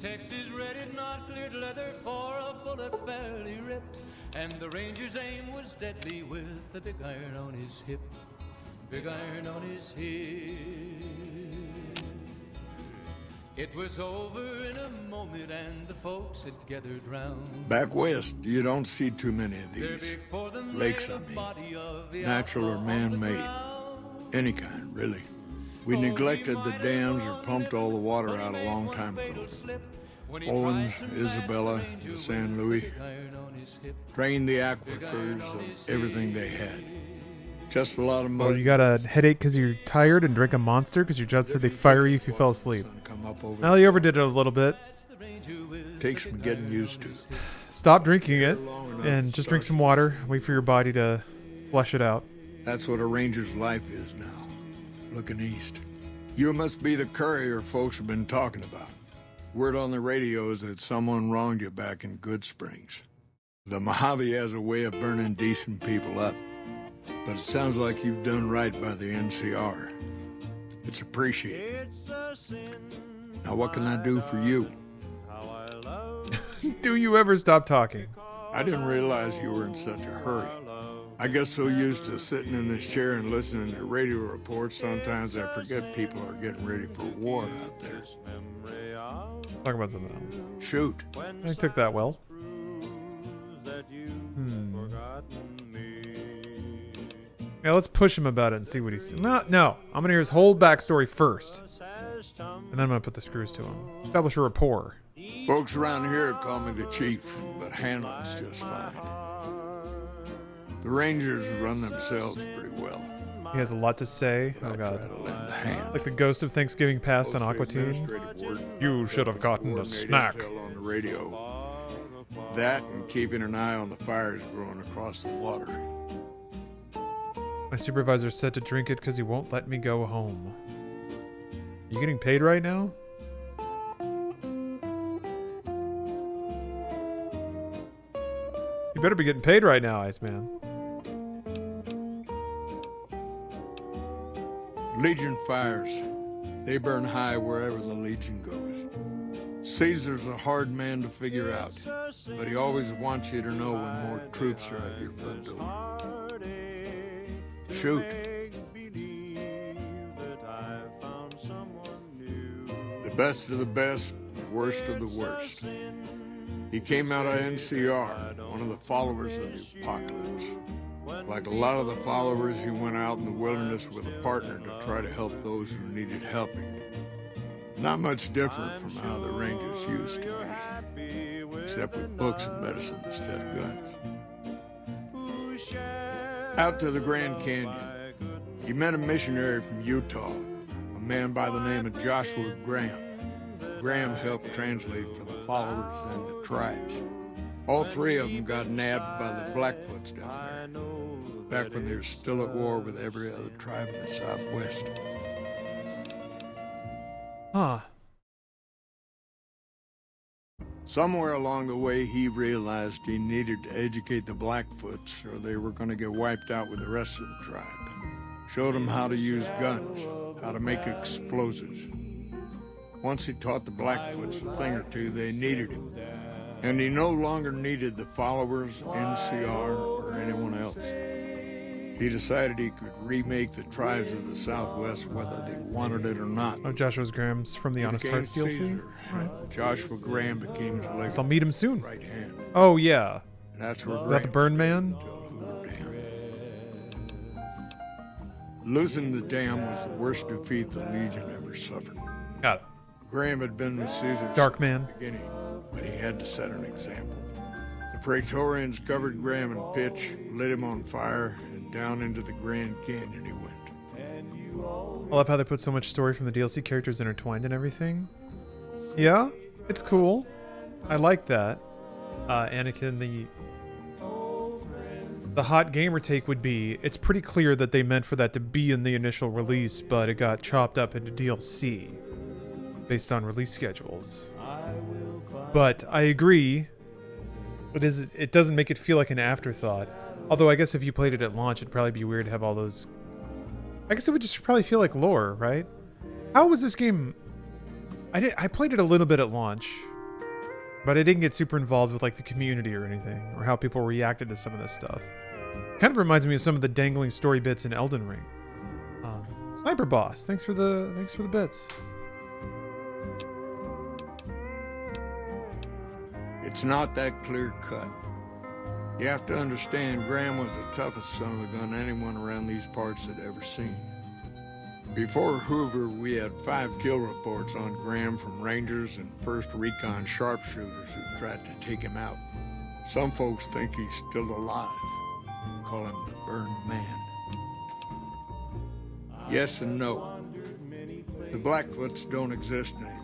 Texas Reddit not cleared leather for a bullet fairly ripped. And the ranger's aim was deadly with the big iron on his hip. Big iron on his hip. It was over in a moment and the folks had gathered round. Back west, you don't see too many of these. Lakes, I mean. Natural or man-made. Any kind, really. We neglected the dams or pumped all the water out a long time ago. Owens, Isabella, the San Luis. Drained the aquifers of everything they had. Just a lot of mud. Oh, you got a headache because you're tired and drink a Monster because your judge said they'd fire you if you fell asleep. Well, you overdid it a little bit. Takes some getting used to. Stop drinking it and just drink some water. Wait for your body to flush it out. That's what a ranger's life is now. Looking east. You must be the courier folks have been talking about. Word on the radio is that someone wronged you back in Good Springs. The Mojave has a way of burning decent people up. But it sounds like you've done right by the NCR. It's appreciated. Now what can I do for you? Do you ever stop talking? I didn't realize you were in such a hurry. I get so used to sitting in this chair and listening to radio reports, sometimes I forget people are getting ready for war out there. Talk about something else. Shoot. I took that well. Yeah, let's push him about it and see what he's... No, I'm going to hear his whole backstory first. And then I'm going to put the screws to him. Establish a rapport. Folks around here call me the chief, but handling's just fine. The Rangers run themselves pretty well. He has a lot to say. Oh, God. Like the ghost of Thanksgiving past on Aqua Teen. You should have gotten a snack. On the radio. That and keeping an eye on the fires growing across the water. My supervisor said to drink it because he won't let me go home. You getting paid right now? You better be getting paid right now, Iceman. Legion fires. They burn high wherever the Legion goes. Caesar's a hard man to figure out, but he always wants you to know when more troops are at your front door. Shoot. The best of the best, worst of the worst. He came out of NCR, one of the followers of the apocalypse. Like a lot of the followers, he went out in the wilderness with a partner to try to help those who needed helping. Not much different from how the Rangers used to be, except with books and medicine instead of guns. Out to the Grand Canyon, he met a missionary from Utah, a man by the name of Joshua Graham. Graham helped translate for the followers and the tribes. All three of them got nabbed by the Blackfoots down there, back when they were still at war with every other tribe in the Southwest. Huh. Somewhere along the way, he realized he needed to educate the Blackfoots or they were going to get wiped out with the rest of the tribe. Showed them how to use guns, how to make explosives. Once he taught the Blackfoots a thing or two, they needed him. And he no longer needed the followers, NCR, or anyone else. He decided he could remake the tribes of the Southwest whether they wanted it or not. Oh, Joshua Graham's from the Honest Hearts DLC? Caesar. Right. Joshua Graham became his legacy. I'll meet him soon. Right hand. Oh, yeah. That's where Is that the Burn Man? Losing the dam was the worst defeat the Legion ever suffered. Got it. Graham had been with Caesar Dark since Man. the beginning, but he had to set an example. The Praetorians covered Graham in pitch, lit him on fire, and down into the Grand Canyon he went. I love how they put so much story from the DLC characters intertwined and everything. Yeah, it's cool. I like that. Anakin, the hot gamer take would be, it's pretty clear that they meant for that to be in the initial release, but it got chopped up into DLC based on release schedules. But I agree, it doesn't make it feel like an afterthought. Although I guess if you played it at launch, it'd probably be weird to have all those... I guess it would just probably feel like lore, right? How was this game... I played it a little bit at launch, but I didn't get super involved with like the community or anything, or how people reacted to some of this stuff. Kind of reminds me of some of the dangling story bits in Elden Ring. Sniper Boss, thanks for the bits. It's not that clear cut. You have to understand, Graham was the toughest son of a gun anyone around these parts had ever seen. Before Hoover, we had 5 kill reports on Graham from Rangers and 1st Recon sharpshooters who tried to take him out. Some folks think he's still alive. Call him the Burned Man. Yes and no. The Blackfoots don't exist anymore.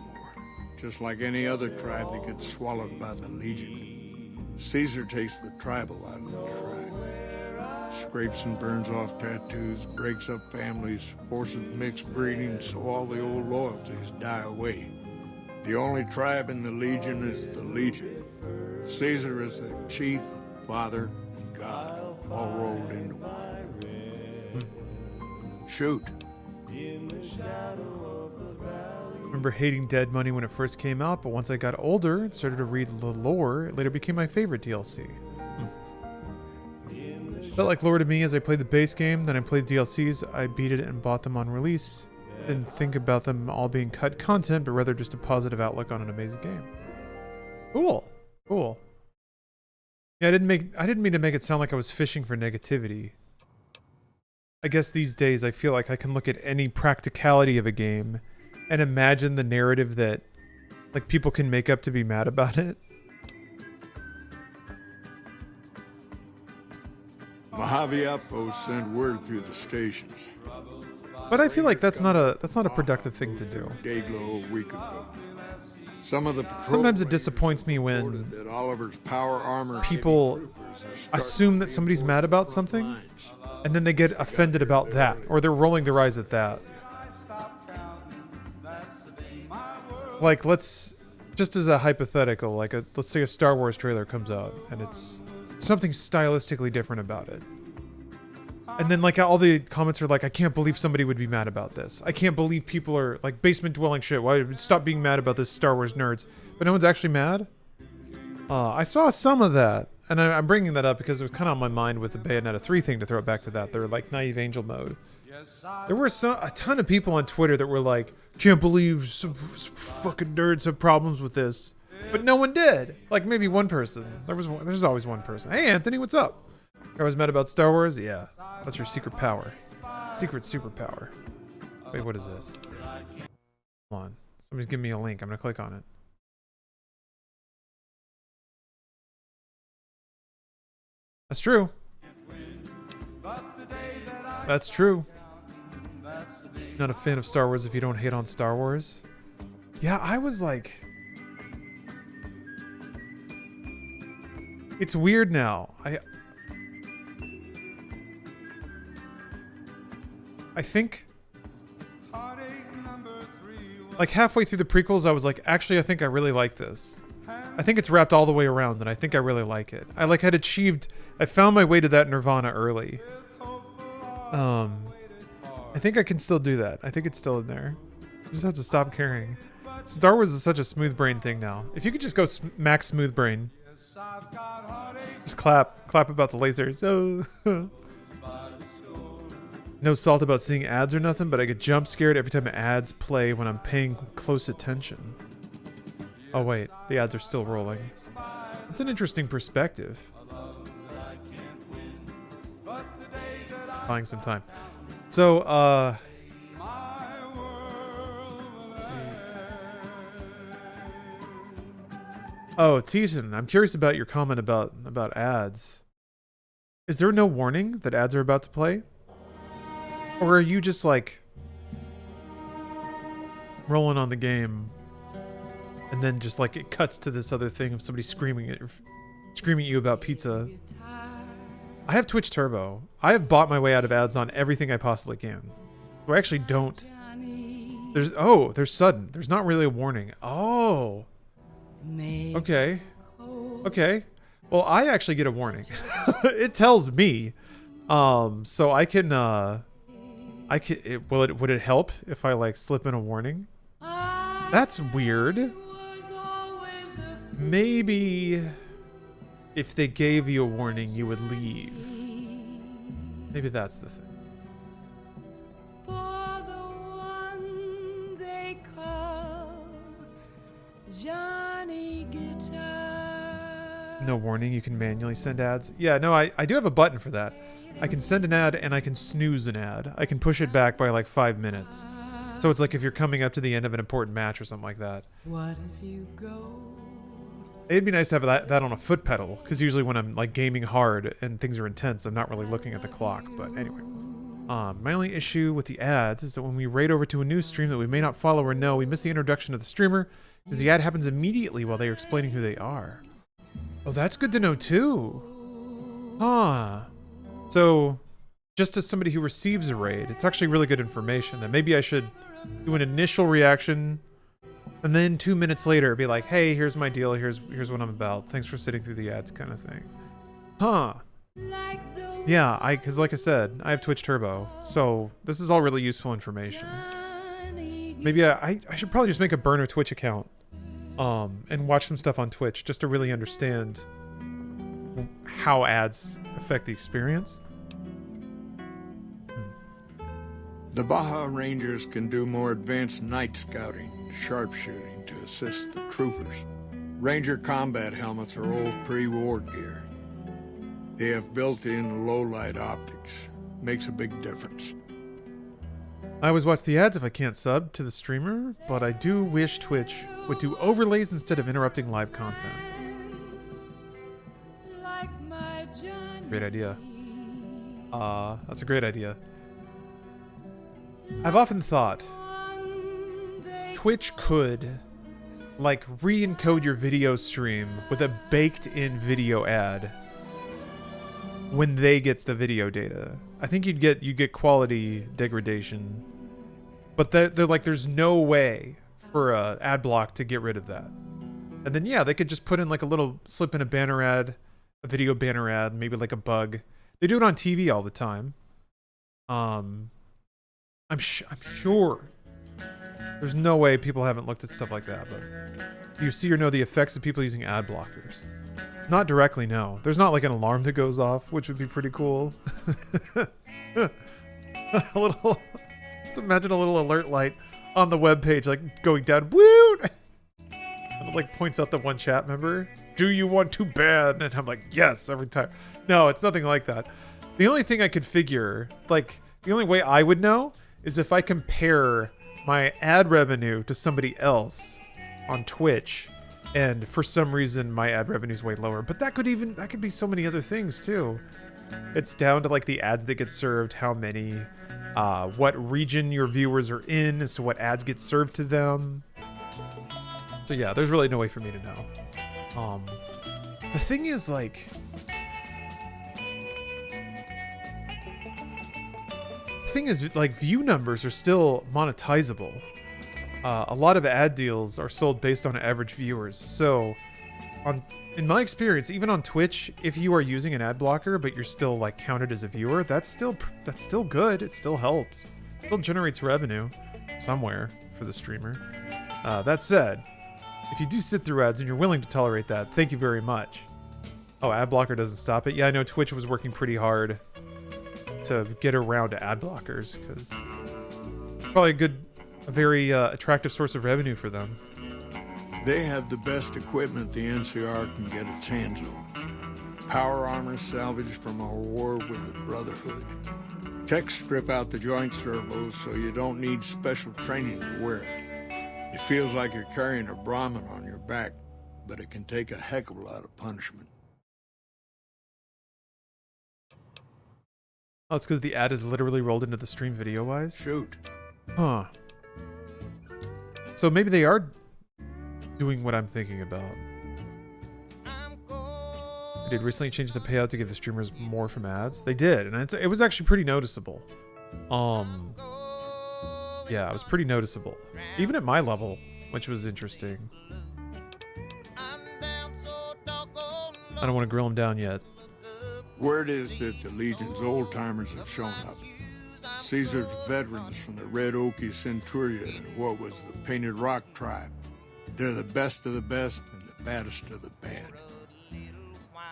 Just like any other tribe that gets swallowed by the Legion. Caesar takes the tribal out of the tribe. Scrapes and burns off tattoos, breaks up families, forces mixed breeding so all the old loyalties die away. The only tribe in the Legion is the Legion. Caesar is their chief, father, and god, all rolled into one. Shoot. I remember hating Dead Money when it first came out, but once I got older and started to read the lore, it later became my favorite DLC. Felt like lore to me as I played the base game, then I played DLCs, I beat it and bought them on release. Didn't think about them all being cut content, but rather just a positive outlook on an amazing game. Cool. Cool. Yeah, I didn't mean to make it sound like I was fishing for negativity. I guess these days I feel like I can look at any practicality of a game and imagine the narrative that like people can make up to be mad about it. Mojave outposts send word through the stations. But I feel like that's not a productive thing to do. Dayglow a week ago. Some of the Sometimes it disappoints me when that Oliver's power armor people assume that somebody's mad about something, and then they get offended about that, or they're rolling their eyes at that. Like, just as a hypothetical, like let's say a Star Wars trailer comes out, and it's something stylistically different about it. And then like all the comments are like, I can't believe somebody would be mad about this. I can't believe people are like basement dwelling shit. Why stop being mad about this, Star Wars nerds? But no one's actually mad. I saw some of that, and I'm bringing that up because it was kind of on my mind with the Bayonetta 3 thing to throw it back to that. They're like naive angel mode. There were a ton of people on Twitter that were like, can't believe some fucking nerds have problems with this. But no one did. Like maybe one person. There's always one person. Hey Anthony, what's up? I was mad about Star Wars? Yeah. That's your secret power. Secret superpower. Wait, what is this? Hold on. Somebody's giving me a link. I'm gonna click on it. That's true. That's true. Not a fan of Star Wars if you don't hate on Star Wars. Yeah, I was like... It's weird now. I think... Like halfway through the prequels, I was like, actually, I think I really like this. I think it's wrapped all the way around, and I think I really like it. I like had achieved... I found my way to that nirvana early. I think I can still do that. I think it's still in there. I just have to stop caring. Star Wars is such a smooth brain thing now. If you could just go max smooth brain. Just clap about the lasers. Oh. No salt about seeing ads or nothing, but I get jump scared every time ads play when I'm paying close attention. Oh wait, the ads are still rolling. That's an interesting perspective. Buying some time. So, let's see. Oh, Teason, I'm curious about your comment about ads. Is there no warning that ads are about to play? Or are you just like rolling on the game and then just like it cuts to this other thing of somebody screaming at you about pizza? I have Twitch Turbo. I have bought my way out of ads on everything I possibly can. So I actually don't. There's sudden. There's not really a warning. Oh. Okay. Okay. Well, I actually get a warning. It tells me. So I can would it help if I like slip in a warning? That's weird. Maybe if they gave you a warning, you would leave. Maybe that's the thing. No warning, you can manually send ads. Yeah, no, I do have a button for that. I can send an ad and I can snooze an ad. I can push it back by like 5 minutes. So it's like if you're coming up to the end of an important match or something like that. What if you go? It'd be nice to have that on a foot pedal, because usually when I'm like gaming hard and things are intense, I'm not really looking at the clock. But anyway, my only issue with the ads is that when we raid over to a new stream that we may not follow or know, we miss the introduction of the streamer, because the ad happens immediately while they are explaining who they are. Oh, that's good to know too. Huh. So, just as somebody who receives a raid, it's actually really good information that maybe I should do an initial reaction, and then 2 minutes later be like, hey, here's my deal, here's what I'm about, thanks for sitting through the ads, kind of thing. Huh. Yeah, because like I said, I have Twitch Turbo, so this is all really useful information. Maybe I should probably just make a burner Twitch account, and watch some stuff on Twitch just to really understand how ads affect the experience. The Baja Rangers can do more advanced night scouting and sharpshooting to assist the troopers. Ranger combat helmets are old pre-war gear. They have built-in low-light optics. Makes a big difference. I always watch the ads if I can't sub to the streamer, but I do wish Twitch would do overlays instead of interrupting live content. Great idea. That's a great idea. I've often thought Twitch could like re-encode your video stream with a baked-in video ad when they get the video data. I think you'd get quality degradation, but they're like, there's no way for a ad block to get rid of that. And then yeah, they could just put in like a little slip in a banner ad, a video banner ad, maybe like a bug. They do it on TV all the time. I'm sure there's no way people haven't looked at stuff like that, but do you see or know the effects of people using ad blockers? Not directly, no. There's not like an alarm that goes off, which would be pretty cool. Just imagine a little alert light on the webpage, like going down, woo! And it like points out the one chat member. Do you want to ban? And I'm like, yes, every time. No, it's nothing like that. The only thing I could figure, like, the only way I would know is if I compare my ad revenue to somebody else on Twitch, and for some reason my ad revenue is way lower. But that could be so many other things too. It's down to like the ads that get served, how many, what region your viewers are in as to what ads get served to them. So yeah, there's really no way for me to know. The thing is, like, view numbers are still monetizable. A lot of ad deals are sold based on average viewers. So, in my experience, even on Twitch, if you are using an ad blocker but you're still like counted as a viewer, that's still good. It still helps. It still generates revenue somewhere for the streamer. That said, if you do sit through ads and you're willing to tolerate that, thank you very much. Oh, ad blocker doesn't stop it. Yeah, I know Twitch was working pretty hard to get around ad blockers, because probably a very attractive source of revenue for them. They have the best equipment the NCR can get its hands on. Power armor salvaged from our war with the Brotherhood. Techs strip out the joint servos so you don't need special training to wear it. It feels like you're carrying a Brahmin on your back, but it can take a heck of a lot of punishment. Oh, it's because the ad is literally rolled into the stream video-wise? Shoot. Huh. So maybe they are doing what I'm thinking about. They did recently change the payout to give the streamers more from ads. They did, and it was actually pretty noticeable. Yeah, it was pretty noticeable. Even at my level, which was interesting. I don't want to grill them down yet. Word is that the Legion's old-timers have shown up. Caesar's veterans from the Red Okie Centuria and what was the Painted Rock tribe. They're the best of the best and the baddest of the bad.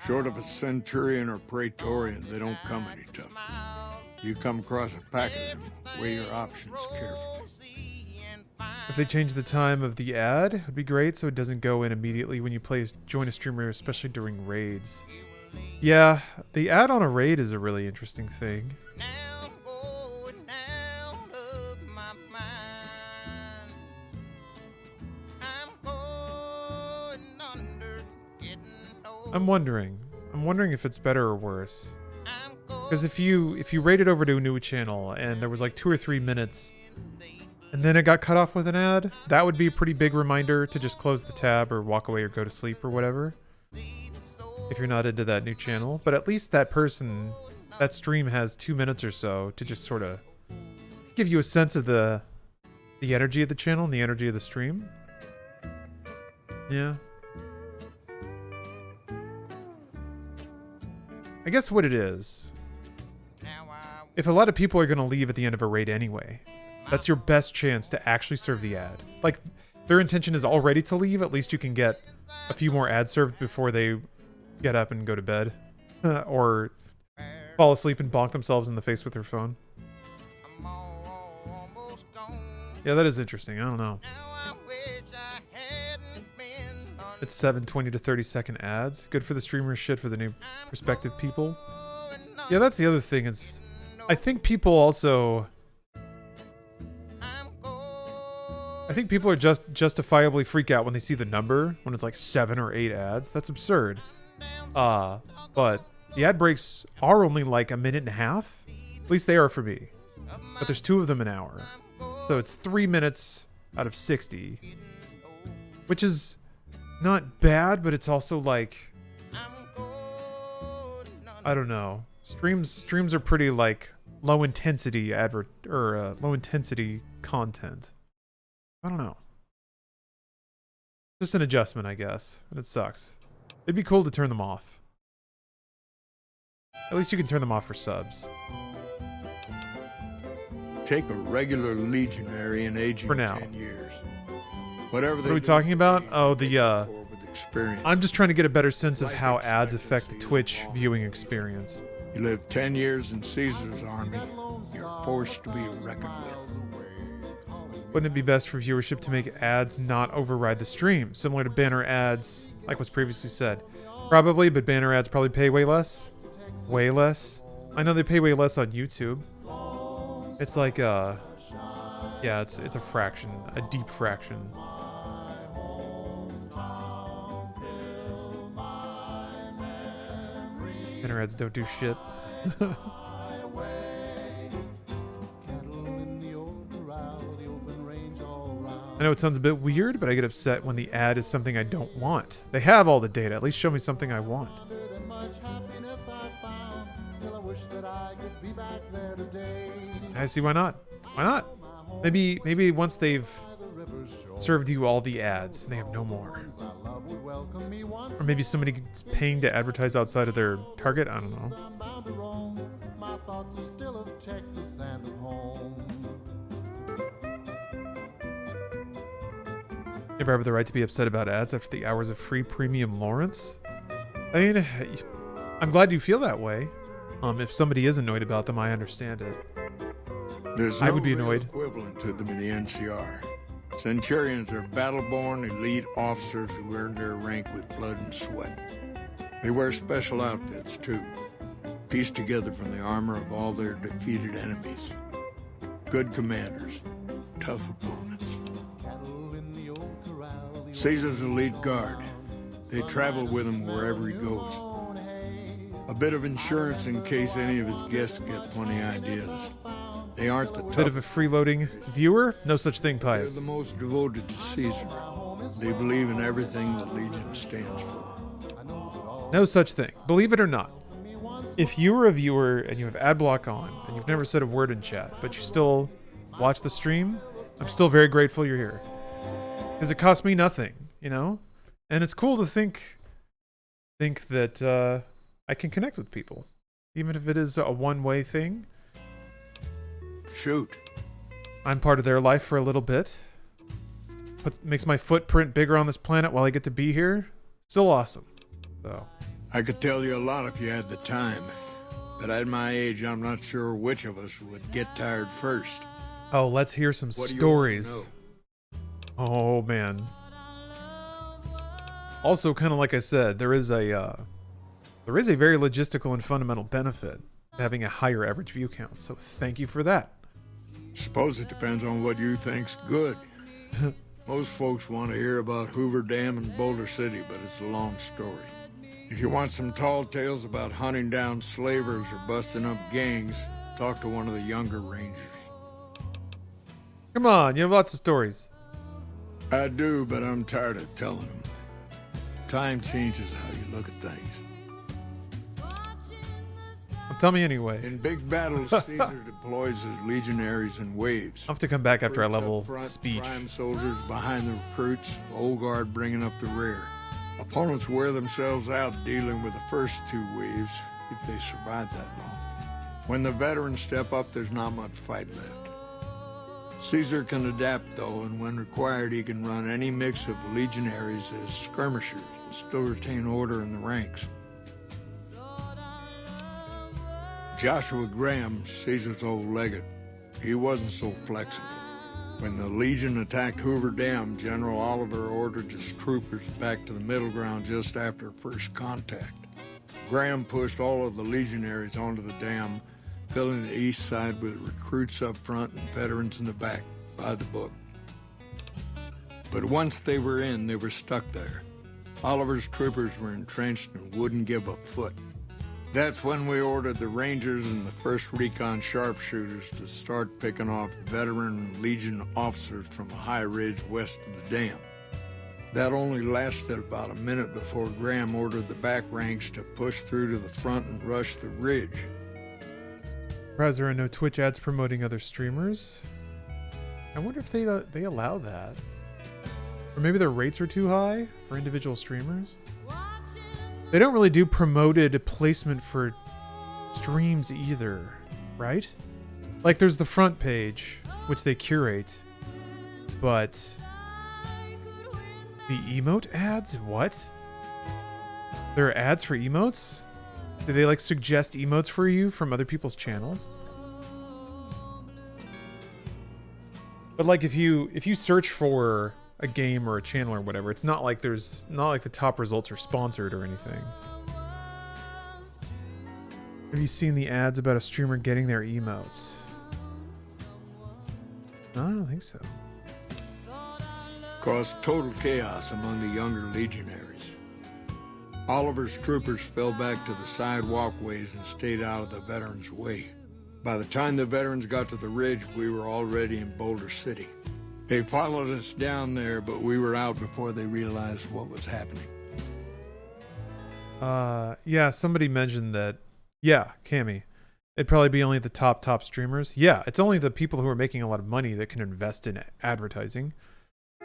Short of a Centurion or Praetorian, they don't come any tougher. You come across a pack of them, weigh your options carefully. If they change the time of the ad, it would be great so it doesn't go in immediately when you join a streamer, especially during raids. Yeah, the ad on a raid is a really interesting thing. I'm wondering if it's better or worse. Because if you raided over to a new channel and there was like 2 or 3 minutes and then it got cut off with an ad, that would be a pretty big reminder to just close the tab or walk away or go to sleep or whatever. If you're not into that new channel. But at least that stream has 2 minutes or so to just sort of give you a sense of the energy of the channel and the energy of the stream. Yeah. I guess what it is, if a lot of people are going to leave at the end of a raid anyway, that's your best chance to actually serve the ad. Like, their intention is already to leave, at least you can get a few more ads served before they get up and go to bed. Or fall asleep and bonk themselves in the face with their phone. Yeah, that is interesting. I don't know. It's 7:20 to 30-second ads. Good for the streamers, shit for the new prospective people. Yeah, that's the other thing. Is I think people also... I think people are justifiably freak out when they see the number, when it's like 7 or 8 ads. That's absurd. But the ad breaks are only like a minute and a half. At least they are for me. But there's 2 of them an hour. So it's 3 minutes out of 60. Which is not bad, but it's also like... I don't know. Streams are pretty like low intensity low intensity content. I don't know. Just an adjustment, I guess. And it sucks. It'd be cool to turn them off. At least you can turn them off for subs. Take a regular legionary and age for now. 10 years. Whatever what are we talking about? Oh, the experience. I'm just trying to get a better sense of how ads affect the Twitch viewing experience. You live 10 years in Caesar's army, you're forced to be reckoned with. Wouldn't it be best for viewership to make ads not override the stream, similar to banner ads, like was previously said? Probably, but banner ads probably pay way less. Way less. I know they pay way less on YouTube. It's like yeah, it's a fraction, a deep fraction. Banner ads don't do shit. I know it sounds a bit weird, but I get upset when the ad is something I don't want. They have all the data. At least show me something I want. I see why not. Why not? Maybe once they've served you all the ads and they have no more. Or maybe somebody's paying to advertise outside of their target. I don't know. Never have the right to be upset about ads after the hours of free premium Lawrence. I mean, I'm glad you feel that way. If somebody is annoyed about them, I understand it. There's I no would be real annoyed. equivalent to them in the NCR. Centurions are battle-born elite officers who earn their rank with blood and sweat. They wear special outfits, too, pieced together from the armor of all their defeated enemies. Good commanders, tough opponents. Caesar's elite guard. They travel with him wherever he goes. A bit of insurance in case any of his guests get funny ideas. They aren't the Bit of a freeloading viewer? No such thing, They're Pius. the most devoted to Caesar. They believe in everything that Legion stands for. No such thing. Believe it or not. If you were a viewer and you have ad block on and you've never said a word in chat, but you still watch the stream, I'm still very grateful you're here. Because it costs me nothing, you know? And it's cool to think that I can connect with people. Even if it is a one-way thing. Shoot. I'm part of their life for a little bit. But makes my footprint bigger on this planet while I get to be here. Still awesome. So I could tell you a lot if you had the time. But at my age, I'm not sure which of us would get tired first. Oh, let's hear some What do you stories. Oh, man. Also, kind of like I said, there is a very logistical and fundamental benefit to having a higher average view count. So thank you for that. Suppose it depends on what you think's good. Most folks want to hear about Hoover Dam and Boulder City, but it's a long story. If you want some tall tales about hunting down slavers or busting up gangs, talk to one of the younger rangers. Come on, you have lots of stories. I do, but I'm tired of telling them. Time changes how you look at things. Well, tell me anyway. In big battles, Caesar deploys his legionaries in waves. I'll have to come back after I Troops up level front, speech. Prime soldiers behind the recruits, old guard bringing up the rear. Opponents wear themselves out dealing with the first two waves, if they survive that long. When the veterans step up, there's not much fight left. Caesar can adapt, though, and when required, he can run any mix of legionaries as skirmishers and still retain order in the ranks. Joshua Graham, Caesar's old legate, he wasn't so flexible. When the Legion attacked Hoover Dam, General Oliver ordered his troopers back to the middle ground just after first contact. Graham pushed all of the legionaries onto the dam, filling the east side with recruits up front and veterans in the back, by the book. But once they were in, they were stuck there. Oliver's troopers were entrenched and wouldn't give a foot. That's when we ordered the Rangers and the 1st Recon sharpshooters to start picking off veteran Legion officers from a high ridge west of the dam. That only lasted about a minute before Graham ordered the back ranks to push through to the front and rush the ridge. Surprised there are no Twitch ads promoting other streamers. I wonder if they allow that. Or maybe their rates are too high for individual streamers. They don't really do promoted placement for streams either, right? Like there's the front page, which they curate, but the emote ads? What? There are ads for emotes? Do they like suggest emotes for you from other people's channels? But like if you search for a game or a channel or whatever, it's not like the top results are sponsored or anything. Have you seen the ads about a streamer getting their emotes? No, I don't think so. Caused total chaos among the younger legionaries. Oliver's troopers fell back to the side walkways and stayed out of the veterans' way. By the time the veterans got to the ridge, we were already in Boulder City. They followed us down there, but we were out before they realized what was happening. Yeah, somebody mentioned that. Yeah, Cammy. It'd probably be only the top streamers. Yeah, it's only the people who are making a lot of money that can invest in advertising.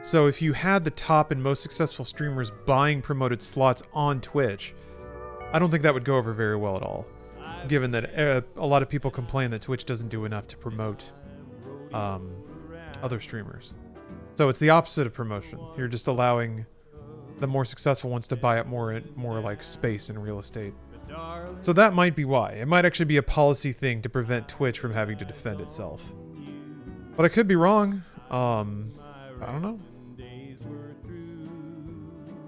So if you had the top and most successful streamers buying promoted slots on Twitch, I don't think that would go over very well at all. Given that a lot of people complain that Twitch doesn't do enough to promote other streamers. So it's the opposite of promotion. You're just allowing the more successful ones to buy up more like space and real estate. So that might be why. It might actually be a policy thing to prevent Twitch from having to defend itself. But I could be wrong. I don't know.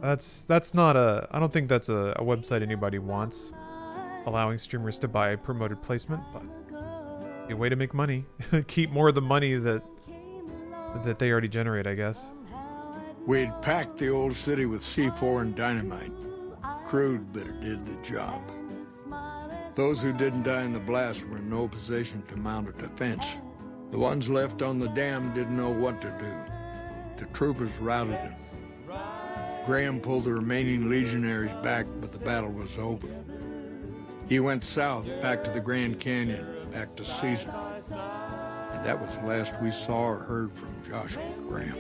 That's not a... I don't think that's a website anybody wants. Allowing streamers to buy promoted placement, but a way to make money. Keep more of the money that they already generate, I guess. We'd packed the old city with C4 and dynamite. Crude, but it did the job. Those who didn't die in the blast were in no position to mount a defense. The ones left on the dam didn't know what to do. The troopers routed them. Graham pulled the remaining legionaries back, but the battle was over. He went south, back to the Grand Canyon, back to Caesar. And that was the last we saw or heard from Joshua Graham.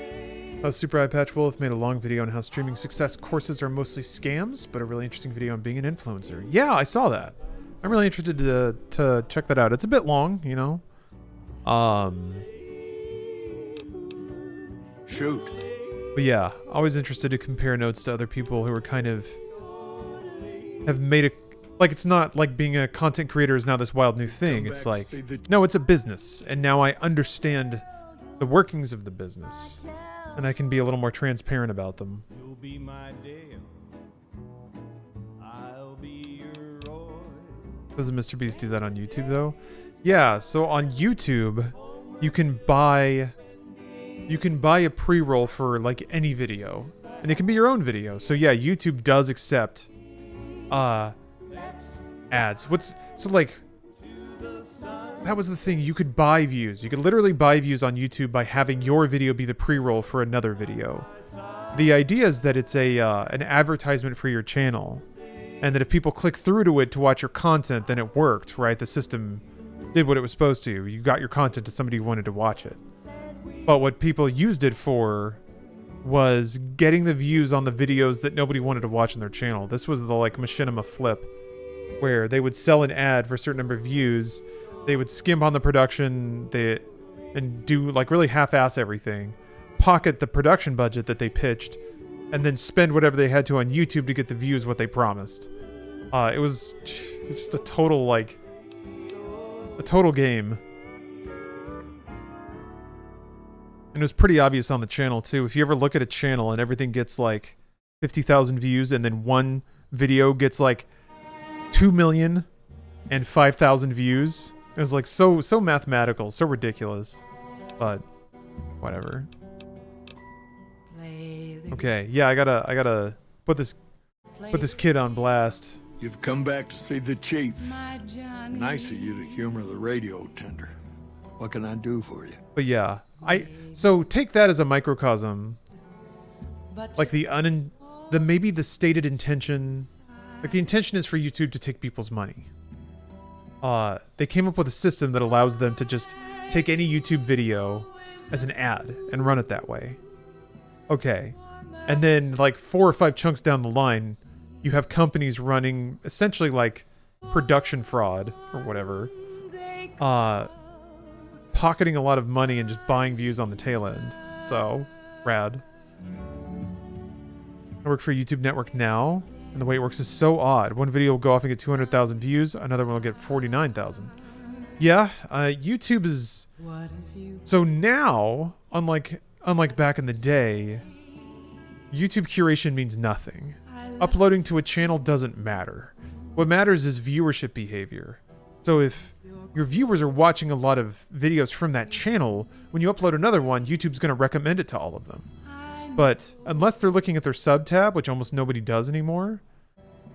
Super Eye Patch Wolf made a long video on how streaming success courses are mostly scams, but a really interesting video on being an influencer. Yeah, I saw that. I'm really interested to check that out. It's a bit long, you know. Shoot. But yeah, always interested to compare notes to other people who are kind of have made a... Like, it's not like being a content creator is now this wild new thing. It's like, no, it's a business. And now I understand the workings of the business. And I can be a little more transparent about them. Doesn't Mr. Beast do that on YouTube, though? Yeah, so on YouTube, you can buy a pre-roll for, like, any video. And it can be your own video. So yeah, YouTube does accept ads. So like, that was the thing. You could buy views. You could literally buy views on YouTube by having your video be the pre-roll for another video. The idea is that it's an advertisement for your channel, and that if people click through to it to watch your content, then it worked, right? The system did what it was supposed to. You got your content to somebody who wanted to watch it. But what people used it for was getting the views on the videos that nobody wanted to watch on their channel. This was the like machinima flip, where they would sell an ad for a certain number of views, they would skimp on the production, and do like really half-ass everything, pocket the production budget that they pitched, and then spend whatever they had to on YouTube to get the views what they promised. It was just a total game. And it was pretty obvious on the channel too. If you ever look at a channel and everything gets like 50,000 views and then one video gets like 2 million and 5,000 views, it was like so mathematical, so ridiculous. But whatever. Okay, yeah, I gotta put this kid on blast. You've come back to see the chief. Nice of you to humor the radio tender. What can I do for you? But yeah, so take that as a microcosm. Like maybe the stated intention, like the intention is for YouTube to take people's money. They came up with a system that allows them to just take any YouTube video as an ad and run it that way. Okay. And then like 4 or 5 chunks down the line, you have companies running essentially like production fraud or whatever. Pocketing a lot of money and just buying views on the tail end. So, rad. I work for a YouTube network now, and the way it works is so odd. One video will go off and get 200,000 views, another one will get 49,000. Yeah, YouTube is... So now, unlike back in the day, YouTube curation means nothing. Uploading to a channel doesn't matter. What matters is viewership behavior. So if your viewers are watching a lot of videos from that channel, when you upload another one, YouTube's going to recommend it to all of them. But unless they're looking at their sub tab, which almost nobody does anymore,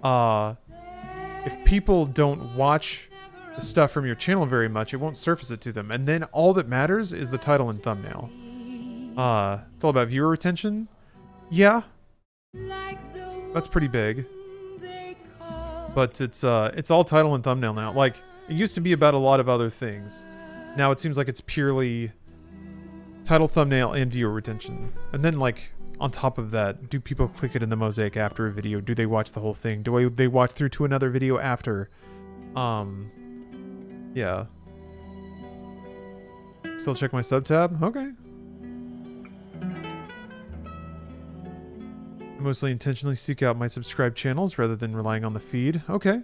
if people don't watch the stuff from your channel very much, it won't surface it to them. And then all that matters is the title and thumbnail. It's all about viewer retention. Yeah. That's pretty big. But it's all title and thumbnail now. Like, it used to be about a lot of other things. Now it seems like it's purely title, thumbnail, and viewer retention. And then, like, on top of that, do people click it in the mosaic after a video? Do they watch the whole thing? Do they watch through to another video after? Yeah. Still check my sub tab? Okay. I mostly intentionally seek out my subscribed channels rather than relying on the feed. Okay.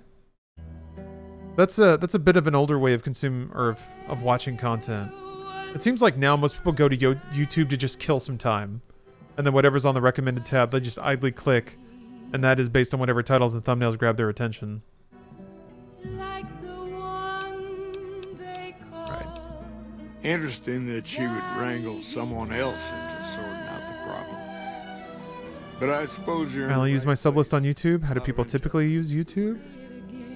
That's a bit of an older way of of watching content. It seems like now most people go to YouTube to just kill some time, and then whatever's on the recommended tab, they just idly click, and that is based on whatever titles and thumbnails grab their attention. Interesting that she would wrangle someone else into sorting out the problem. But I suppose you're... I'll use my sub list on YouTube. How do people typically use YouTube?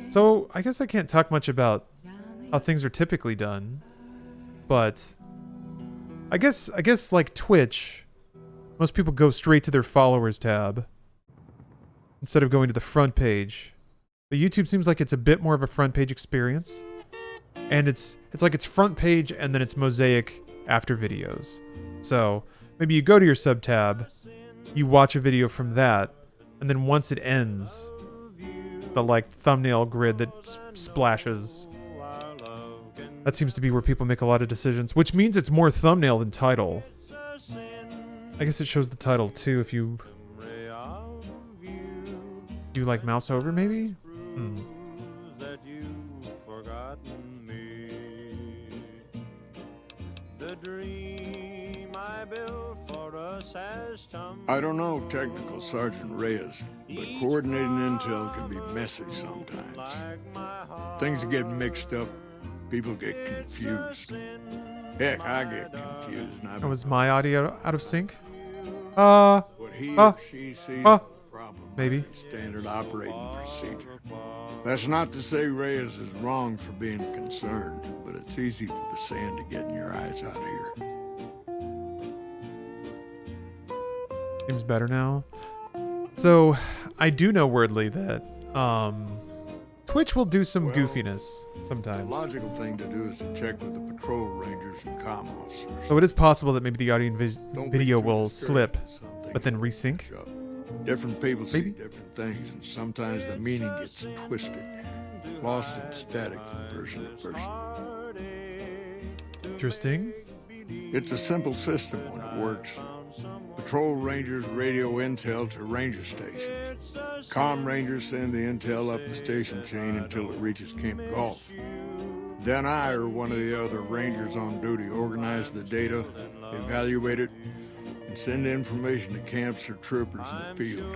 So, I guess I can't talk much about how things are typically done. But I guess like Twitch, most people go straight to their followers tab instead of going to the front page. But YouTube seems like it's a bit more of a front page experience. And it's like it's front page and then it's mosaic after videos. So maybe you go to your sub tab, you watch a video from that, and then once it ends, the like thumbnail grid that splashes. That seems to be where people make a lot of decisions, which means it's more thumbnail than title. I guess it shows the title too if you like mouse over maybe? I don't know, Technical Sergeant Reyes, but coordinating intel can be messy sometimes. Things get mixed up, people get confused. Heck, I get confused. Oh, was my audio out of sync? What he or she sees as a problem maybe. is standard operating procedure. That's not to say Reyes is wrong for being concerned, but it's easy for the sand to get in your eyes out here. Seems better now. So, I do know wordly that Twitch will do some goofiness sometimes. The logical thing to do is to check with the patrol rangers and comm officers. So it is possible that maybe the audio and video will slip, but then resync. Different people see different things, and sometimes the meaning gets twisted, lost in static from person to person. Interesting. It's a simple system when it works. Patrol rangers radio intel to ranger stations. Comm rangers send the intel up the station chain until it reaches Camp Golf. Then I or one of the other rangers on duty organize the data, evaluate it, and send information to camps or troopers in the field.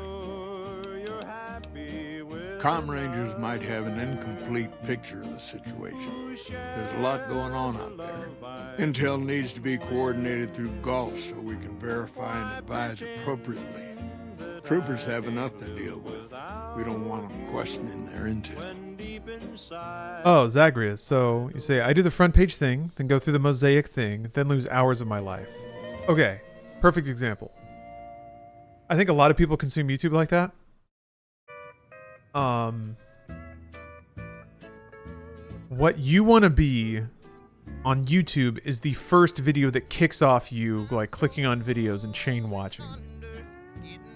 Comm rangers might have an incomplete picture of the situation. There's a lot going on out there. Intel needs to be coordinated through Golf so we can verify and advise appropriately. Troopers have enough to deal with. We don't want them questioning their intel. Oh, Zagreus. So you say, I do the front page thing, then go through the mosaic thing, then lose hours of my life. Okay, perfect example. I think a lot of people consume YouTube like that. What you want to be on YouTube is the first video that kicks off you like clicking on videos and chain watching.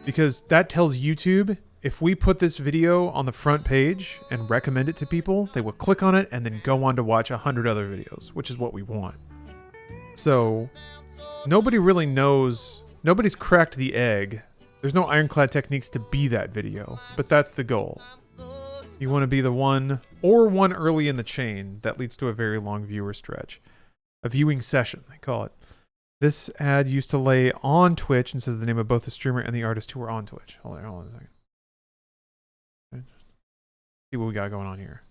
Because that tells YouTube, if we put this video on the front page and recommend it to people, they will click on it and then go on to watch 100 other videos, which is what we want. So nobody really knows, nobody's cracked the egg. There's no ironclad techniques to be that video, but that's the goal. You want to be the one, or one early in the chain, that leads to a very long viewer stretch. A viewing session, they call it. This ad used to lay on Twitch and says the name of both the streamer and the artist who were on Twitch. Hold on a second. See what we got going on here.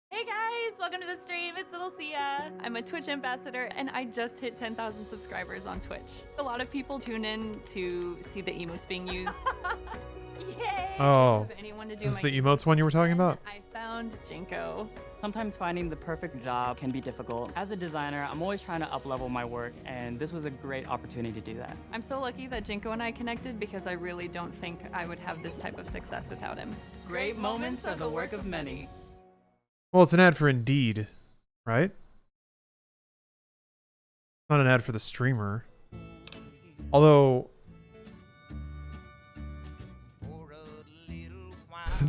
Hey guys, welcome to the stream. It's Little Sia. I'm a Twitch ambassador and I just hit 10,000 subscribers on Twitch. A lot of people tune in to see the emotes being used. Yay! Oh, Anyone to do is this my the emotes one you were talking about? I found Jinko. Sometimes finding the perfect job can be difficult. As a designer, I'm always trying to up-level my work, and this was a great opportunity to do that. I'm so lucky that Jinko and I connected because I really don't think I would have this type of success without him. Great moments are the work of many. Well, it's an ad for Indeed, right? Not an ad for the streamer. Although...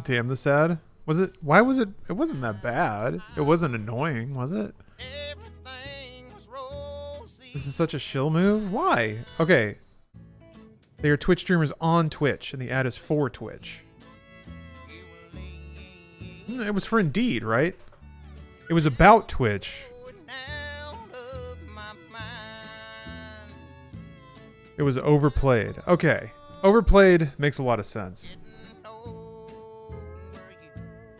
Damn, this ad. Was it? Why was it? It wasn't that bad. It wasn't annoying, was it? This is such a shill move. Why? Okay. They are Twitch streamers on Twitch, and the ad is for Twitch. It was for Indeed, right? It was about Twitch. It was overplayed. Okay. Overplayed makes a lot of sense.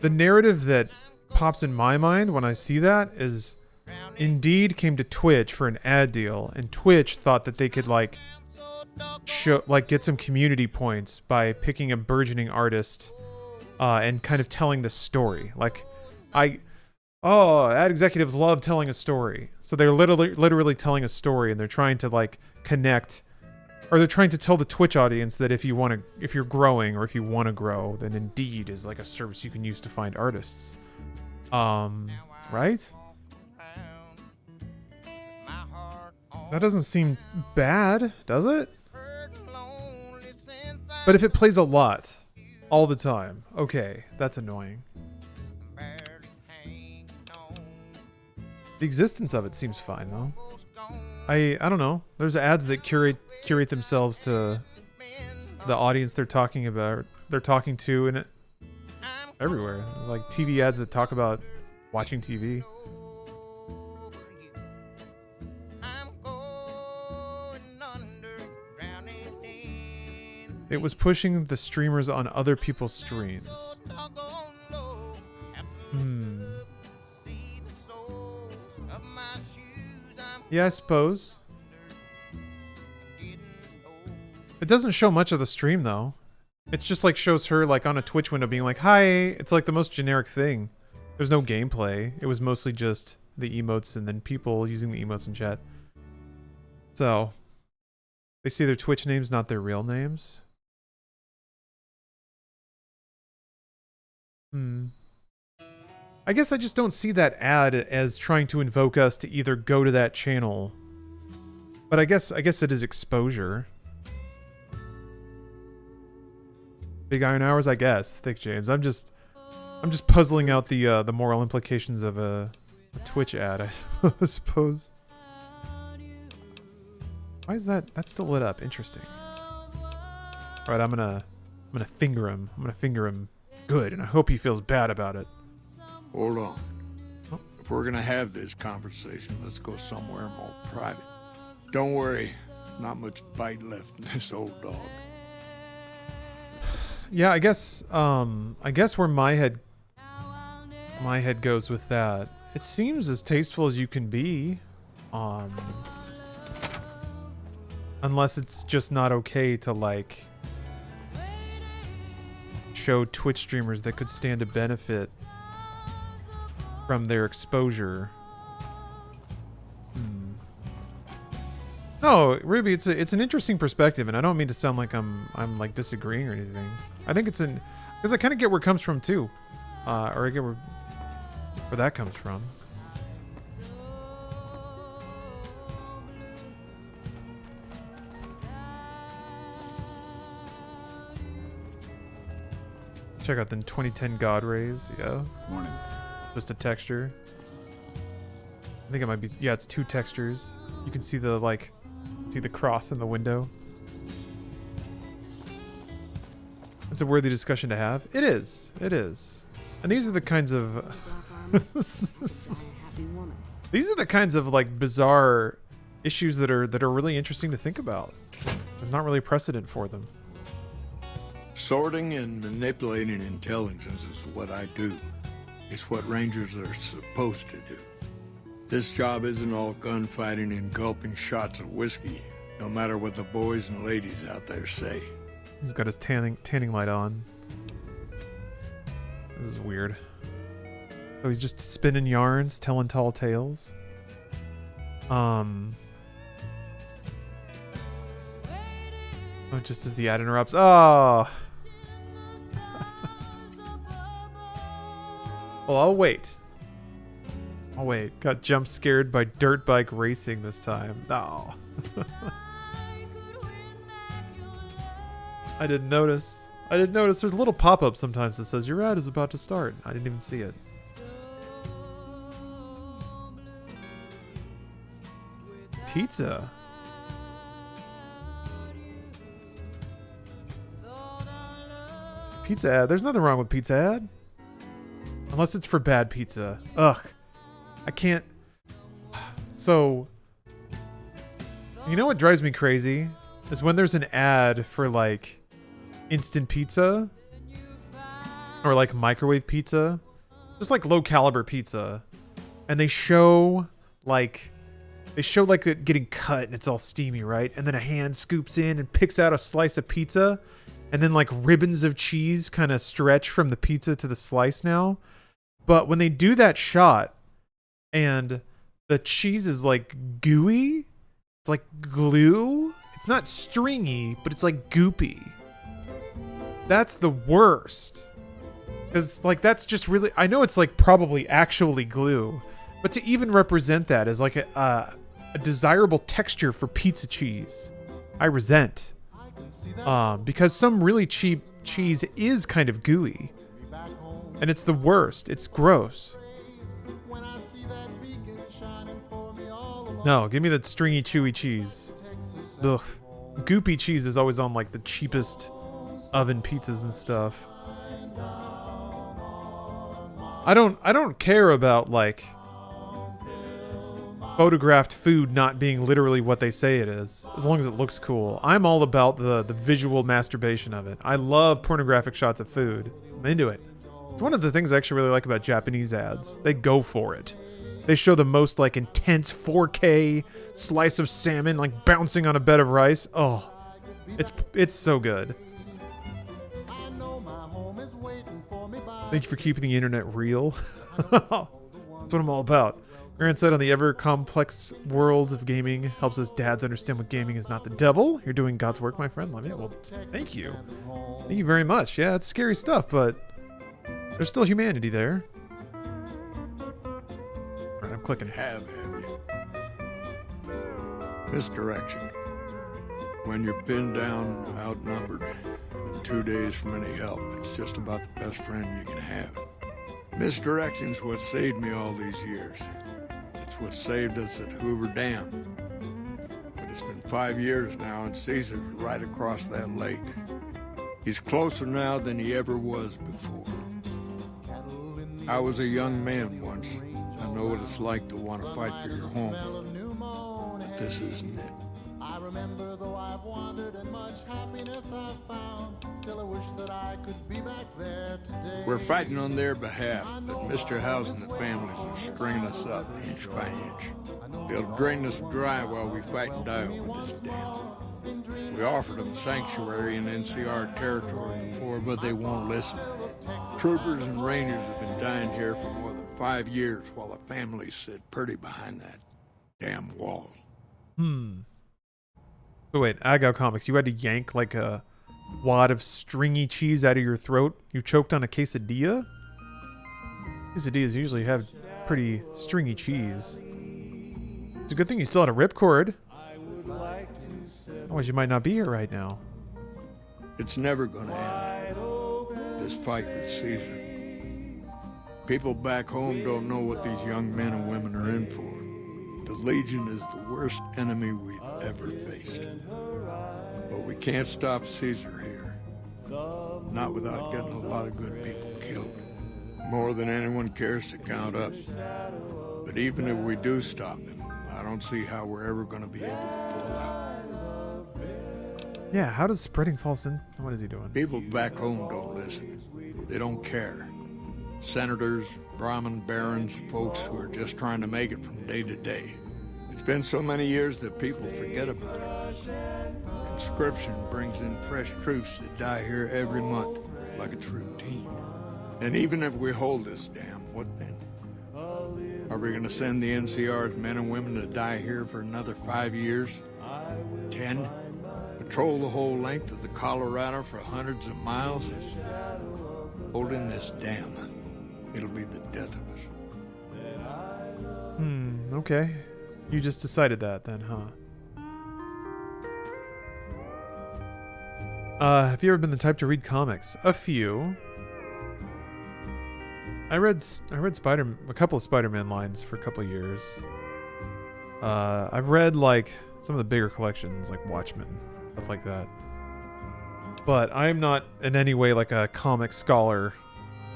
The narrative that pops in my mind when I see that is Indeed came to Twitch for an ad deal, and Twitch thought that they could like get some community points by picking a burgeoning artist and kind of telling the story. Like ad executives love telling a story. So they're literally telling a story, and they're trying to like connect, or they're trying to tell the Twitch audience that if you're growing or if you want to grow, then Indeed is like a service you can use to find artists. Right? That doesn't seem bad, does it? But if it plays a lot, all the time, okay, that's annoying. The existence of it seems fine, though. I don't know. There's ads that curate themselves to the audience they're talking to, and everywhere. There's like TV ads that talk about watching TV. It was pushing the streamers on other people's streams. Yeah, I suppose. It doesn't show much of the stream, though. It's just like shows her like on a Twitch window being like, hi. It's like the most generic thing. There's no gameplay. It was mostly just the emotes and then people using the emotes in chat. So, they see their Twitch names, not their real names. I guess I just don't see that ad as trying to invoke us to either go to that channel. But I guess it is exposure. Big Iron Hours, I guess. Thick James. I'm just puzzling out the moral implications of a Twitch ad, I suppose. Why is that? That's still lit up. Interesting. All right, I'm gonna finger him. I'm gonna finger him good, and I hope he feels bad about it. Hold on. Oh. If we're gonna have this conversation, let's go somewhere more private. Don't worry, not much bite left in this old dog. Yeah, I guess where my head goes with that, it seems as tasteful as you can be, unless it's just not okay to like show Twitch streamers that could stand to benefit from their exposure. No, Ruby, it's an interesting perspective, and I don't mean to sound like I'm like disagreeing or anything. I think it's because I kind of get where it comes from too, or I get where that comes from. Check out the 2010 God Rays. Yeah. Morning. Just a texture. I think it might be. Yeah, it's two textures. You can see the cross in the window. It's a worthy discussion to have. It is. It is. And these are the kinds of these are the kinds of like bizarre issues that are really interesting to think about. There's not really precedent for them. Sorting and manipulating intelligence is what I do. It's what Rangers are supposed to do. This job isn't all gunfighting and gulping shots of whiskey, no matter what the boys and ladies out there say. He's got his tanning light on. This is weird. So he's just spinning yarns, telling tall tales. Oh, just as the ad interrupts. Oh. Well, I'll wait. I'll wait. Got jump scared by dirt bike racing this time. Oh. I didn't notice. There's a little pop-up sometimes that says your ad is about to start. I didn't even see it. Pizza. Pizza ad. There's nothing wrong with pizza ad. Unless it's for bad pizza. Ugh. I can't. So, you know what drives me crazy is when there's an ad for like instant pizza or like microwave pizza, just like low caliber pizza, and they show like it getting cut and it's all steamy, right? And then a hand scoops in and picks out a slice of pizza, and then like ribbons of cheese kind of stretch from the pizza to the slice now. But when they do that shot and the cheese is like gooey, it's like glue. It's not stringy, but it's like goopy. That's the worst. Because like that's just really, I know it's like probably actually glue, but to even represent that as like a desirable texture for pizza cheese, I resent. Because some really cheap cheese is kind of gooey. And it's the worst. It's gross. No, give me that stringy, chewy cheese. Ugh. Goopy cheese is always on like the cheapest oven pizzas and stuff. I don't care about like photographed food not being literally what they say it is, as long as it looks cool. I'm all about the visual masturbation of it. I love pornographic shots of food. I'm into it. It's one of the things I actually really like about Japanese ads. They go for it. They show the most like intense 4K slice of salmon like bouncing on a bed of rice. Oh, it's so good. Thank you for keeping the internet real. That's what I'm all about. Your insight on the ever-complex world of gaming helps us dads understand what gaming is not the devil. You're doing God's work, my friend. Love you. Well, thank you. Thank you very much. Yeah, it's scary stuff, but there's still humanity there. All right, I'm clicking. Have you? Misdirection. When you're pinned down, outnumbered, and 2 days from any help, it's just about the best friend you can have. Misdirection's what saved me all these years. It's what saved us at Hoover Dam. But it's been 5 years now, and Caesar's right across that lake. He's closer now than he ever was before. I was a young man once. I know what it's like to want to fight for your home. But this isn't it. I remember though I've wandered and much happiness I've found. Still I wish that I could be back there today. We're fighting on their behalf, but Mr. House and the families are stringing us up inch by inch. They'll drain us dry while we fight and die over this dam. We offered them sanctuary in NCR territory before, but they won't listen. Troopers and rangers have been dying here for more than 5 years while the families sit pretty behind that damn wall. Oh wait, Agao Comics, you had to yank like a wad of stringy cheese out of your throat? You choked on a quesadilla? Quesadillas usually have pretty stringy cheese. It's a good thing you still had a ripcord. Otherwise you might not be here right now. It's never gonna end, this fight with Caesar. People back home don't know what these young men and women are in for. The Legion is the worst enemy we've ever faced. But we can't stop Caesar here. Not without getting a lot of good people killed. More than anyone cares to count up. But even if we do stop him, I don't see how we're ever going to be able to pull out. Yeah, how does spreading false in? What is he doing? People back home don't listen. They don't care. Senators, Brahmin barons, folks who are just trying to make it from day to day. It's been so many years that people forget about it. Conscription brings in fresh troops that die here every month, like it's routine. And even if we hold this dam, what then? Are we going to send the NCR's men and women to die here for another 5 years? 10? Patrol the whole length of the Colorado for hundreds of miles? Holding this dam, it'll be the death of us. Okay. You just decided that then, huh? Have you ever been the type to read comics? A few. I read a couple of Spider-Man lines for a couple of years. I've read like some of the bigger collections, like Watchmen, stuff like that. But I'm not in any way like a comic scholar.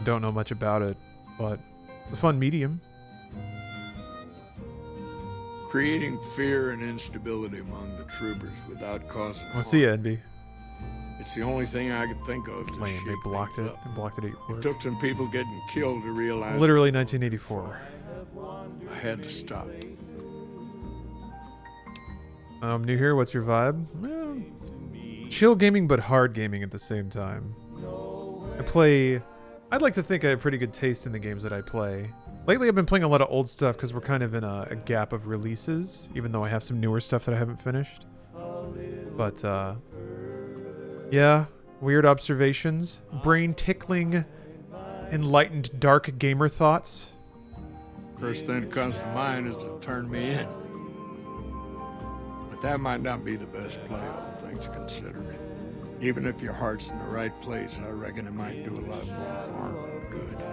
Don't know much about it, but it's a fun medium. Creating fear and instability among the troopers without causing harm. Let's see it, NB. It's the only thing I could think of to Lame. They shake blocked things it. up. They blocked it at your It work. took some people getting killed to realize. Literally 1984. I had to stop. New here. What's your vibe? Chill gaming, but hard gaming at the same time. I'd like to think I have pretty good taste in the games that I play. Lately, I've been playing a lot of old stuff because we're kind of in a gap of releases, even though I have some newer stuff that I haven't finished. But, yeah, weird observations, brain-tickling, enlightened dark gamer thoughts. First thing that comes to mind is to turn me in. But that might not be the best play, all things considered. Even if your heart's in the right place, I reckon it might do a lot more harm than good.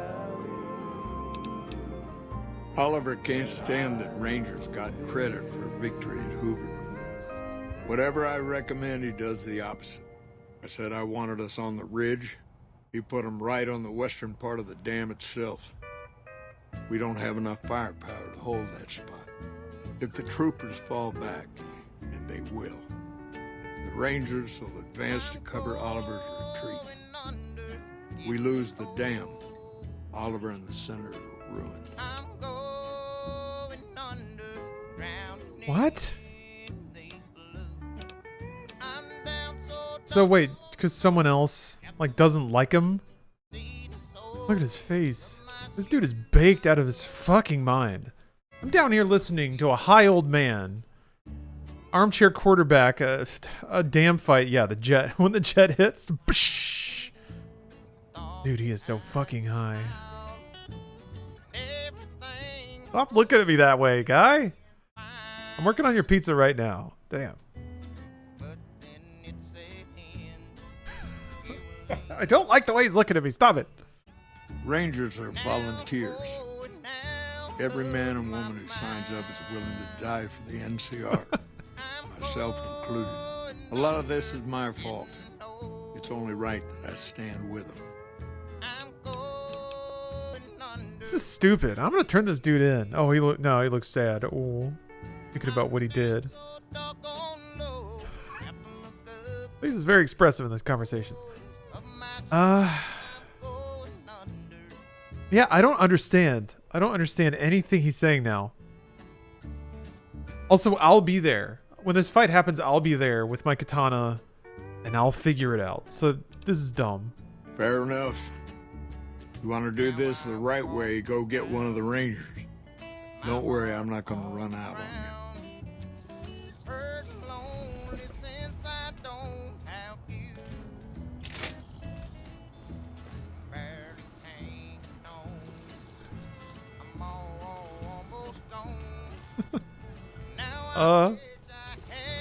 Oliver can't stand that Rangers got credit for victory at Hoover. Whatever I recommend, he does the opposite. I said I wanted us on the ridge. He put them right on the western part of the dam itself. We don't have enough firepower to hold that spot. If the troopers fall back, and they will, the Rangers will advance to cover Oliver's retreat. We lose the dam. Oliver and the Senator are ruined. What? So wait, because someone else, like, doesn't like him? Look at his face. This dude is baked out of his fucking mind. I'm down here listening to a high old man. Armchair quarterback, a damn fight. Yeah, the jet. When the jet hits, psh, dude, he is so fucking high. Stop looking at me that way, guy. I'm working on your pizza right now. Damn. I don't like the way he's looking at me. Stop it. Rangers are volunteers. Every man and woman who signs up is willing to die for the NCR. Myself included. A lot of this is my fault. It's only right that I stand with them. This is stupid. I'm gonna turn this dude in. Oh, he looks sad. Oh, thinking about what he did. He's very expressive in this conversation. Yeah, I don't understand. I don't understand anything he's saying now. Also, I'll be there. When this fight happens, I'll be there with my katana, and I'll figure it out. So, this is dumb. Fair enough. You want to do this the right way, go get one of the Rangers. Don't worry, I'm not going to run out on you.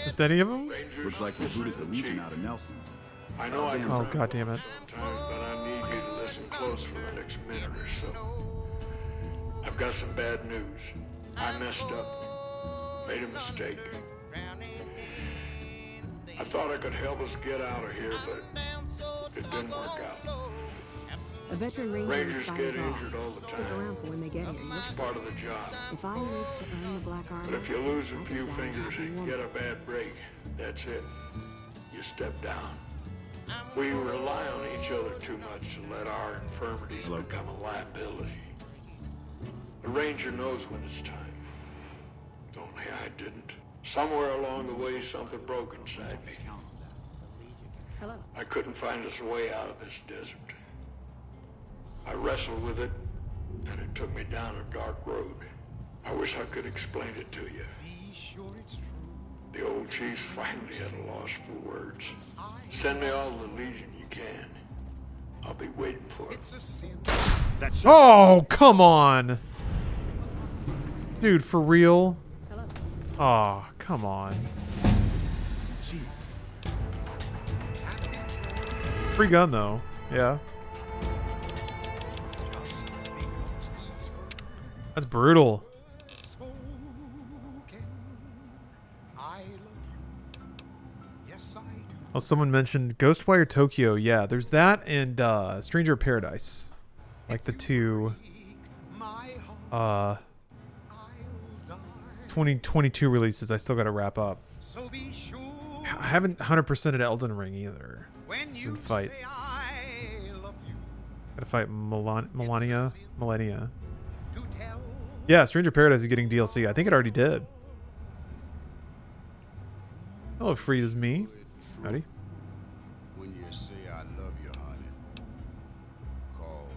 Just any of them? Looks like we booted the Legion out of Nelson. I know I can Oh, god damn it. sometimes, but I need you to listen close for the next minute or so. I've got some bad news. I messed up. Made a mistake. I thought I could help us get out of here, but it didn't work out. A veteran ranger Rangers spies get off. injured all the Stick time. around for when they get here. It's part of the job. If I live to earn the black armor, But if you lose a I'll few die fingers happy and woman. get a bad break, that's it. You step down. We rely on each other too much to let our infirmities become a liability. The Ranger knows when it's time. Only I didn't. Somewhere along the way, something broke inside me. Hello. I couldn't find us a way out of this desert. I wrestled with it, and it took me down a dark road. I wish I could explain it to you. The old chief's finally at a loss for words. Send me all the Legion you can. I'll be waiting for it. Oh, come on. Dude, for real? Oh, come on. Free gun, though. Yeah. That's brutal. Oh, someone mentioned Ghostwire Tokyo. Yeah, there's that and Stranger of Paradise. Like the two 20 2022 releases I still got to wrap up. I haven't 100%ed Elden Ring either. Gotta fight. Gotta fight Millennia. Yeah, Stranger Paradise is getting DLC. I think it already did. Hello, free as me. Howdy. When you say I love you, honey, call.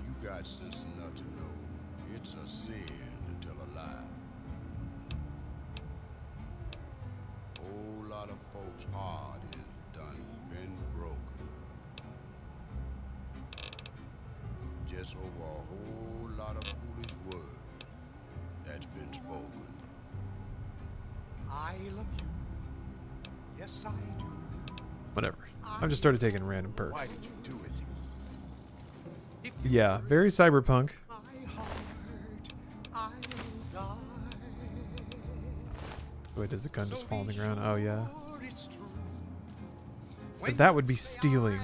You got sense enough to know it's a sin to tell a lie. Whole lot of folks' heart is done been broken. Just over a whole lot of foolish words that's been spoken. I love you. Yes, I do. Whatever. I've just started taking random perks. Why did you do it? Yeah, very cyberpunk. Wait, does the gun just fall on the ground? Oh, yeah. But that would be stealing.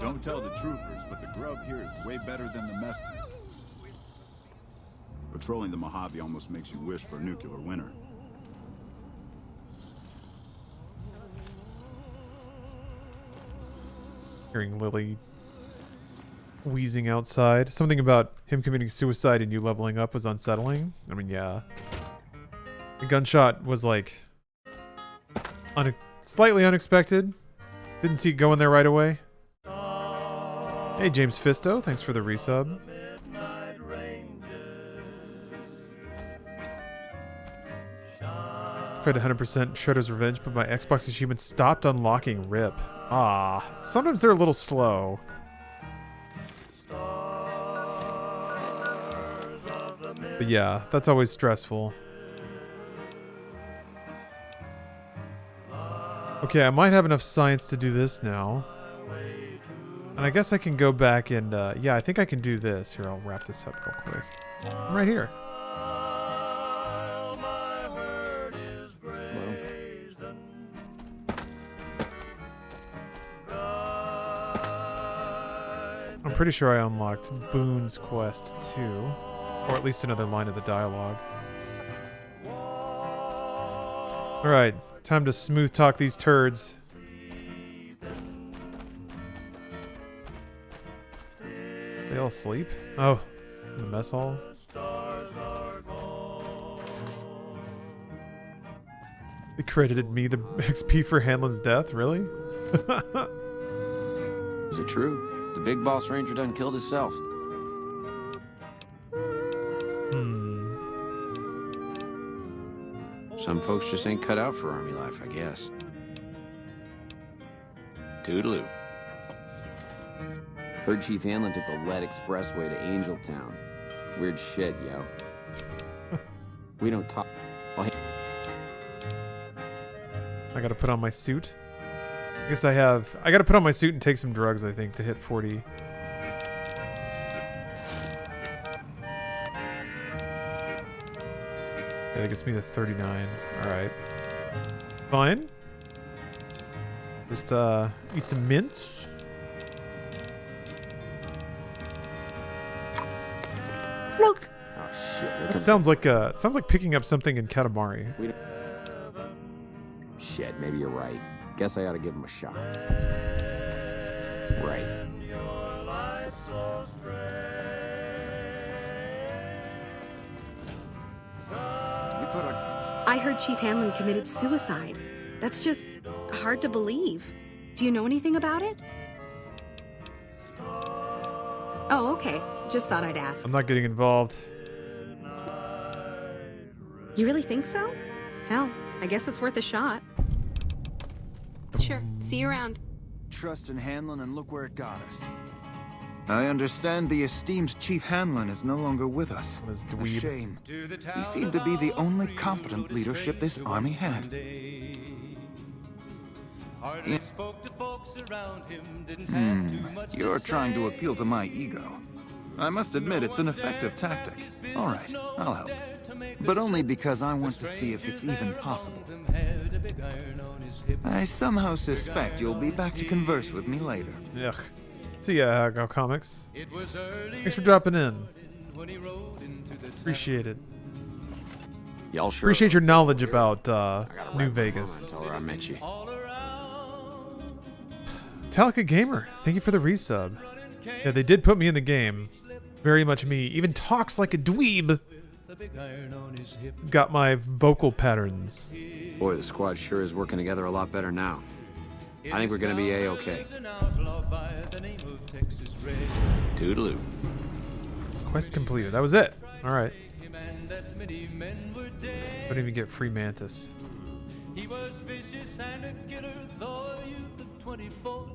Don't tell the troopers, but the grub here is way better than the mess tent. Patrolling the Mojave almost makes you wish for a nuclear winter. Hearing Lily wheezing outside. Something about him committing suicide and you leveling up was unsettling. I mean, yeah. The gunshot was like slightly unexpected. Didn't see it going there right away. Hey, James Fisto. Thanks for the resub. Tried 100% Shredder's Revenge, but my Xbox achievement stopped unlocking. RIP. Ah, sometimes they're a little slow. But yeah, that's always stressful. Okay, I might have enough science to do this now. And I guess I can go back and, yeah, I think I can do this. Here, I'll wrap this up real quick. I'm right here. I'm pretty sure I unlocked Boone's Quest 2, or at least another line of the dialogue. Alright, time to smooth talk these turds. They all sleep? Oh, in the mess hall? They credited me the XP for Hanlon's death? Really? Is it true? The big boss ranger done killed himself. Some folks just ain't cut out for army life, I guess. Toodaloo. Heard Chief Hanlon took the lead expressway to Angeltown. Weird shit, yo. We don't talk. Well, I gotta put on my suit. I guess I gotta put on my suit and take some drugs, I think, to hit 40. Yeah, that gets me to 39. Alright. Fine. Just, eat some mints. Look! Oh, shit. That sounds like picking up something in Katamari. Shit, maybe you're right. Guess I ought to give him a shot. Right. I heard Chief Hanlon committed suicide. That's just hard to believe. Do you know anything about it? Oh, okay. Just thought I'd ask. I'm not getting involved. You really think so? Hell, I guess it's worth a shot. Sure. See you around. Trust in Hanlon, and look where it got us. I understand the esteemed Chief Hanlon is no longer with us. A shame. He seemed to be the only competent leadership this army had. You're trying to appeal to my ego. I must admit it's an effective tactic. All right, I'll help. But only because I want to see if it's even possible. I somehow suspect you'll be back to converse with me later. Ugh. See ya, Go Comics. Thanks for dropping in. Appreciate it. Y'all sure? Appreciate your knowledge about New Vegas. Tell her I met you. Metallica Gamer, thank you for the resub. Yeah, they did put me in the game. Very much me. Even talks like a dweeb. Got my vocal patterns. Boy, the squad sure is working together a lot better now. I think we're gonna be A-okay. Toodaloo. Quest completed. That was it. All right. Don't even get free mantis. He was vicious and a killer, though a youth of 24.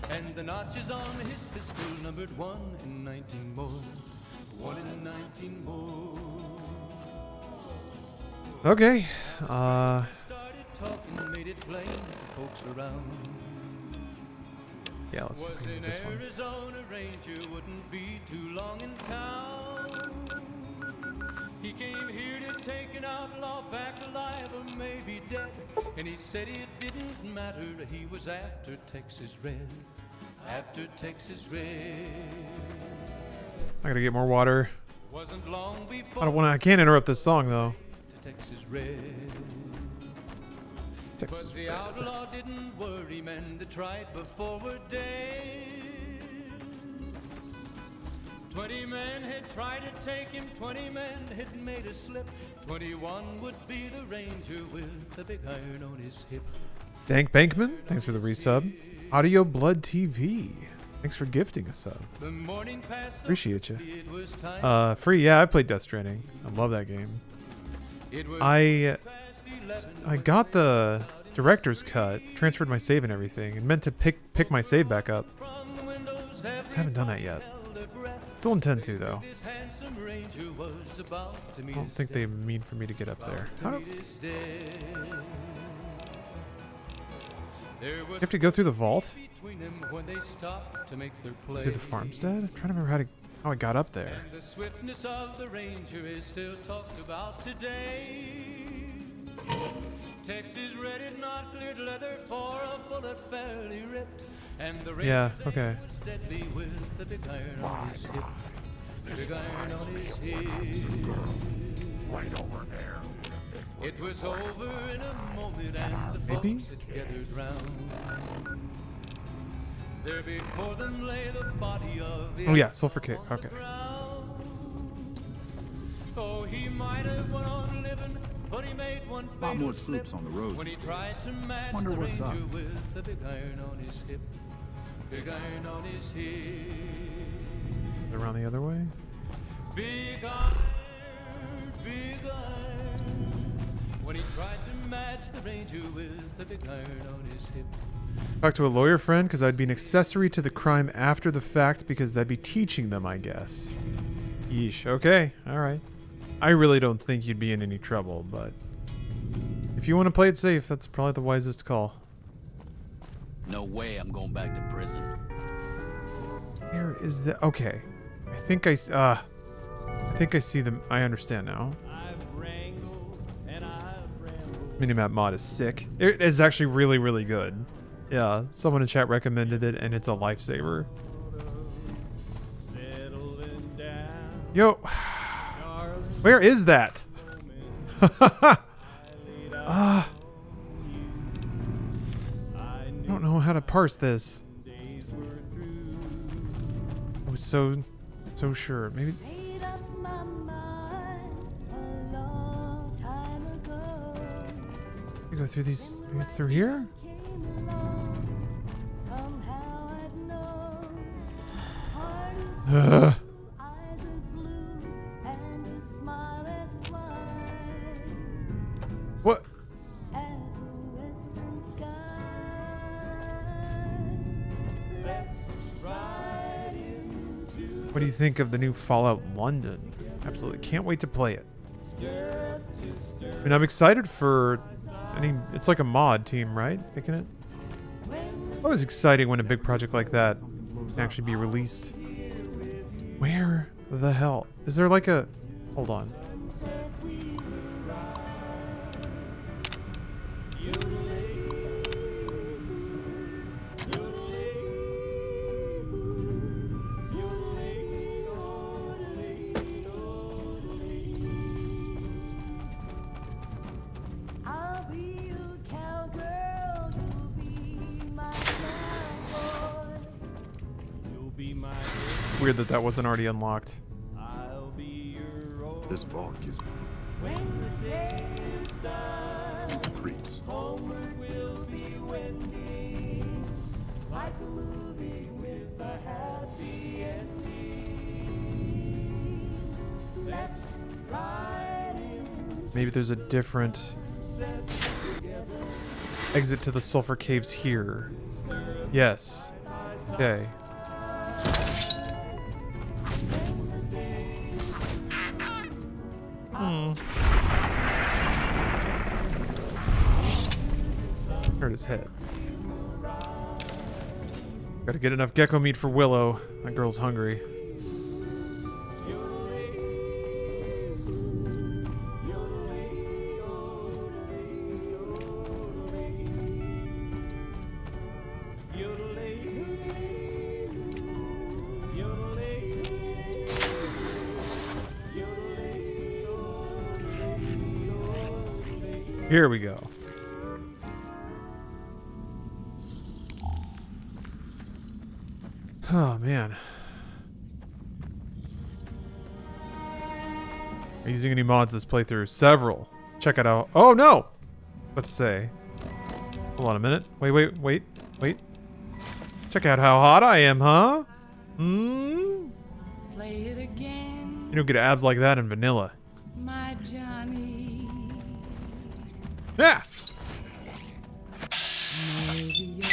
And the notches on his pistol numbered 1 in 19 more. 1 in 19 more. Okay. Started talking, made it plain to folks around. Yeah, let's see this one. Arizona Ranger wouldn't be too long in town. He came here to take an outlaw back alive or maybe dead. And he said it didn't matter, he was after Texas Red. After Texas Red. I gotta get more water. Wasn't long before I can't interrupt this song though. Texas Red. Texas But the Red. outlaw didn't worry men that tried before were dead. 20 men had tried to take him, 20 men had made a slip. 21 would be the ranger with the big iron on his hip. Dank Bankman, thanks for the resub. Audio Blood TV, thanks for gifting a sub. Appreciate you. Free, yeah, I played Death Stranding. I love that game. I got the director's cut, transferred my save and everything, and meant to pick my save back up. Just haven't done that yet. Still intend to though. I don't think they mean for me to get up there. You have to go through the vault? Through the farmstead? I'm trying to remember how I got up there. The swiftness of the ranger is still talked about today. Texas Red is not cleared leather for a bullet fairly ripped. And the Yeah, okay. was deadly with the big iron on his hip. Big iron on his hip. Right over there. It was over in a moment and the Maybe? folks had gathered round. There before them lay the body of the Oh yeah, sulfur cake. Okay. Oh, he might have went on living, but he made one A lot more fatal troops slip on the road when he these tried days. to match Wonder the what's ranger up. with the big iron on his hip. Big iron on his hip. Around the other way? Big iron, big iron. When he tried to match the ranger with the big iron on his hip. Talk to a lawyer friend because I'd be an accessory to the crime after the fact because that'd be teaching them, I guess. Yeesh. Okay. All right. I really don't think you'd be in any trouble, but if you want to play it safe, that's probably the wisest call. No way I'm going back to prison. Where is the... Okay. I think I see them. I understand now. Minimap mod is sick. It is actually really, really good. Yeah, someone in chat recommended it, and it's a lifesaver. Yo, where is that? I don't know how to parse this. I was so sure. Maybe. I go through these. Maybe it's through here. What? What do you think of the new Fallout London? Absolutely can't wait to play it. I mean, I'm excited for... it's like a mod team, right? Making it? Always exciting when a big project like that can actually be released. Where the hell? Is there like a... Hold on. Weird that that wasn't already unlocked. This vault gives me creeps. Homeward will be wending, like a movie with a happy ending. Let's ride in. Maybe there's a different exit to the sulfur caves here. Yes. Okay. Hurt his head. Gotta get enough gecko meat for Willow. That girl's hungry. Here we go. Oh, man. Are you using any mods this playthrough? Several. Check it out. Oh, no! What to say? Hold on a minute. Wait. Check out how hot I am, huh? Play it again, You don't get abs like that in vanilla. my Johnny. Yeah! Maybe you're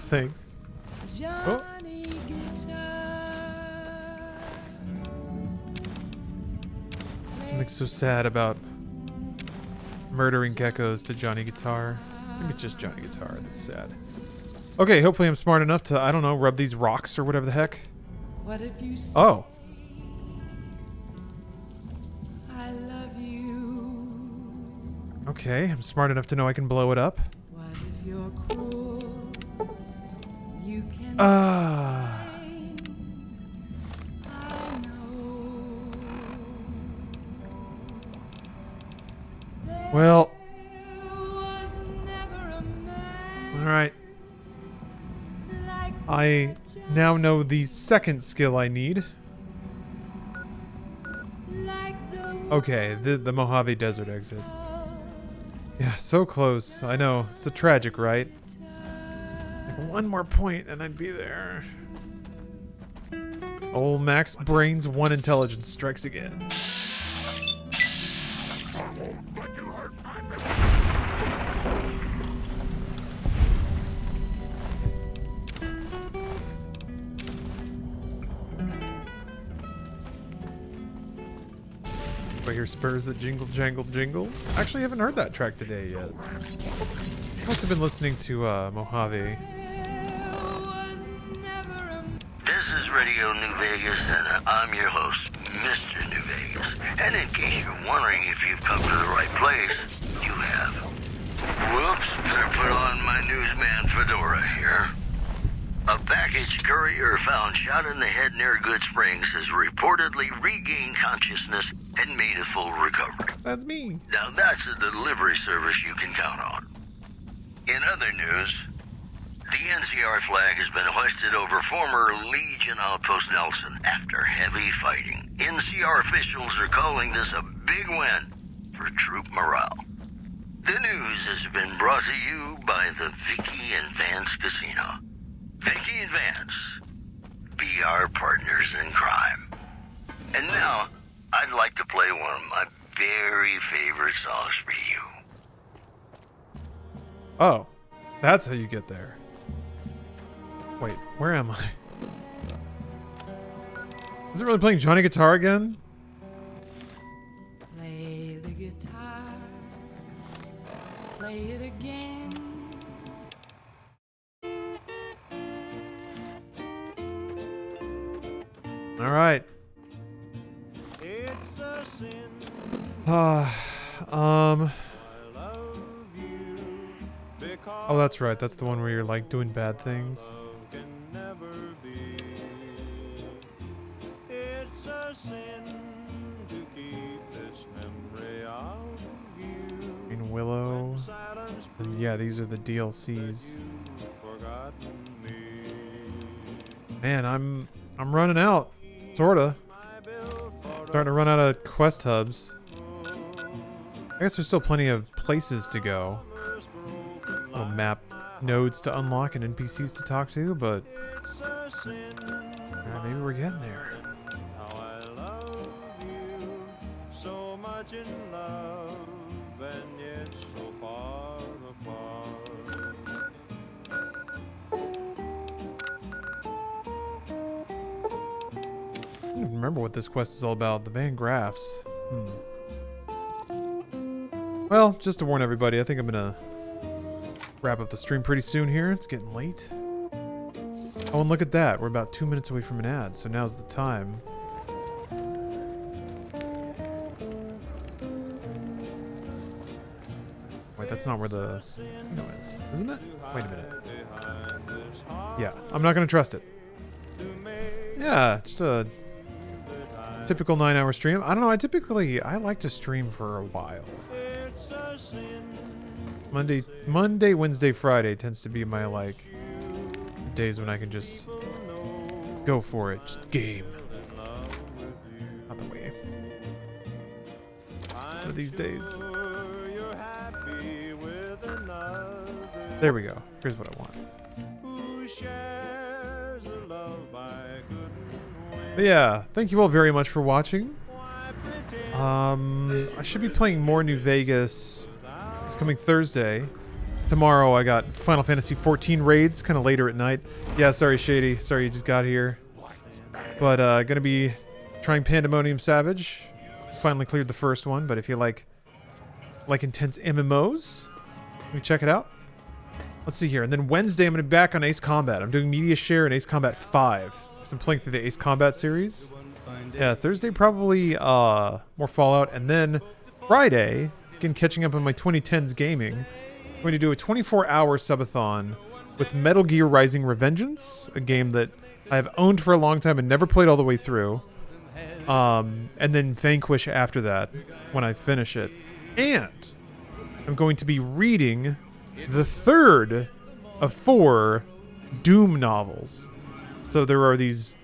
Thanks. Oh. Something so sad about murdering geckos to Johnny Guitar. Maybe it's just Johnny Guitar that's sad. Okay, hopefully I'm smart enough to, I don't know, rub these rocks or whatever the heck. What if you Oh. I love you? Okay, I'm smart enough to know I can blow it up. What if you're cruel? You can Well. Alright. I now know the second skill I need. Okay, the Mojave Desert exit. Yeah, so close. I know. It's a tragic, right? Like one more point and I'd be there. Old Max Brains 1 intelligence strikes again. I hear spurs that jingle, jangle, jingle. Actually, I haven't heard that track today yet. Must have been listening to Mojave. This is Radio New Vegas, and I'm your host, Mr. New Vegas. And in case you're wondering if you've come to the right place, you have. Whoops, better put on my newsman fedora here. A package courier found shot in the head near Good Springs has reportedly regained consciousness and made a full recovery. That's me. Now that's a delivery service you can count on. In other news, the NCR flag has been hoisted over former Legion Outpost Nelson after heavy fighting. NCR officials are calling this a big win for troop morale. The news has been brought to you by the Vicky and Vance Casino. Vicky and Vance, be our partners in crime. And now, I'd like to play one of my very favorite songs for you. Oh, that's how you get there. Wait, where am I? Is it really playing Johnny Guitar again? Play the guitar, play it again. All right. It's a sin Oh, that's right. That's the one where you're like doing bad things. It's a sin to keep this memory of you. Green Willow. And yeah, these are the DLCs. Man, I'm running out. Sorta. Starting to run out of quest hubs. I guess there's still plenty of places to go. Little map nodes to unlock and NPCs to talk to, but yeah, maybe we're getting there. How I love you, so much in love, and yet so far apart. I don't even remember what this quest is all about. The Van Graffs. Well, just to warn everybody, I think I'm gonna wrap up the stream pretty soon here. It's getting late. Oh, and look at that. We're about 2 minutes away from an ad, so now's the time. Wait, that's not where the casino is, isn't it? Wait a minute. Yeah, I'm not gonna trust it. Yeah, just a typical 9-hour stream. I don't know, I like to stream for a while. Monday, Wednesday, Friday tends to be my, like, days when I can just go for it. Just game. Not the way. One of these days. There we go. Here's what I want. But yeah, thank you all very much for watching. I should be playing more New Vegas this coming Thursday. Tomorrow I got Final Fantasy XIV raids, kind of later at night. Yeah, sorry Shady, sorry you just got here. But gonna be trying Pandemonium Savage. Finally cleared the first one, but if you like intense MMOs, let me check it out. Let's see here, and then Wednesday I'm gonna be back on Ace Combat. I'm doing Media Share and Ace Combat 5. So I'm playing through the Ace Combat series. Yeah, Thursday probably more Fallout, and then Friday, again catching up on my 2010s gaming. I'm going to do a 24-hour subathon with Metal Gear Rising: Revengeance, a game that I have owned for a long time and never played all the way through. And then Vanquish after that, when I finish it. And I'm going to be reading the third of 4 Doom novels. So there are these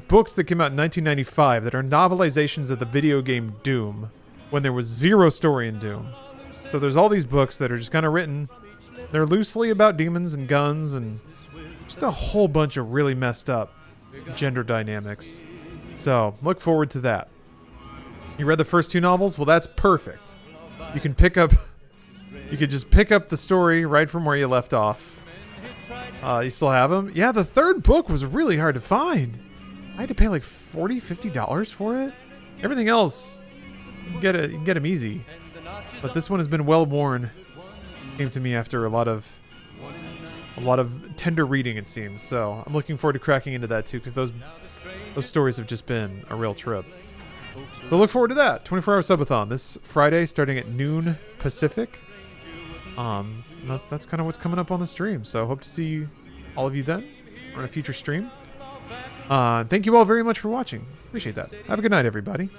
books that came out in 1995 that are novelizations of the video game Doom, when there was 0 story in Doom. So there's all these books that are just kind of written. They're loosely about demons and guns and just a whole bunch of really messed up gender dynamics. So look forward to that. You read the first 2 novels? Well, that's perfect. You can just pick up the story right from where you left off. You still have them? Yeah, the third book was really hard to find. I had to pay like $40, $50 for it. Everything else, you can get them easy. But this one has been well worn. Came to me after a lot of tender reading, it seems. So I'm looking forward to cracking into that too, because those stories have just been a real trip. So look forward to that. 24-hour subathon this Friday, starting at noon Pacific. That's kind of what's coming up on the stream. So hope to see all of you then on a future stream. Thank you all very much for watching. Appreciate that. Have a good night, everybody.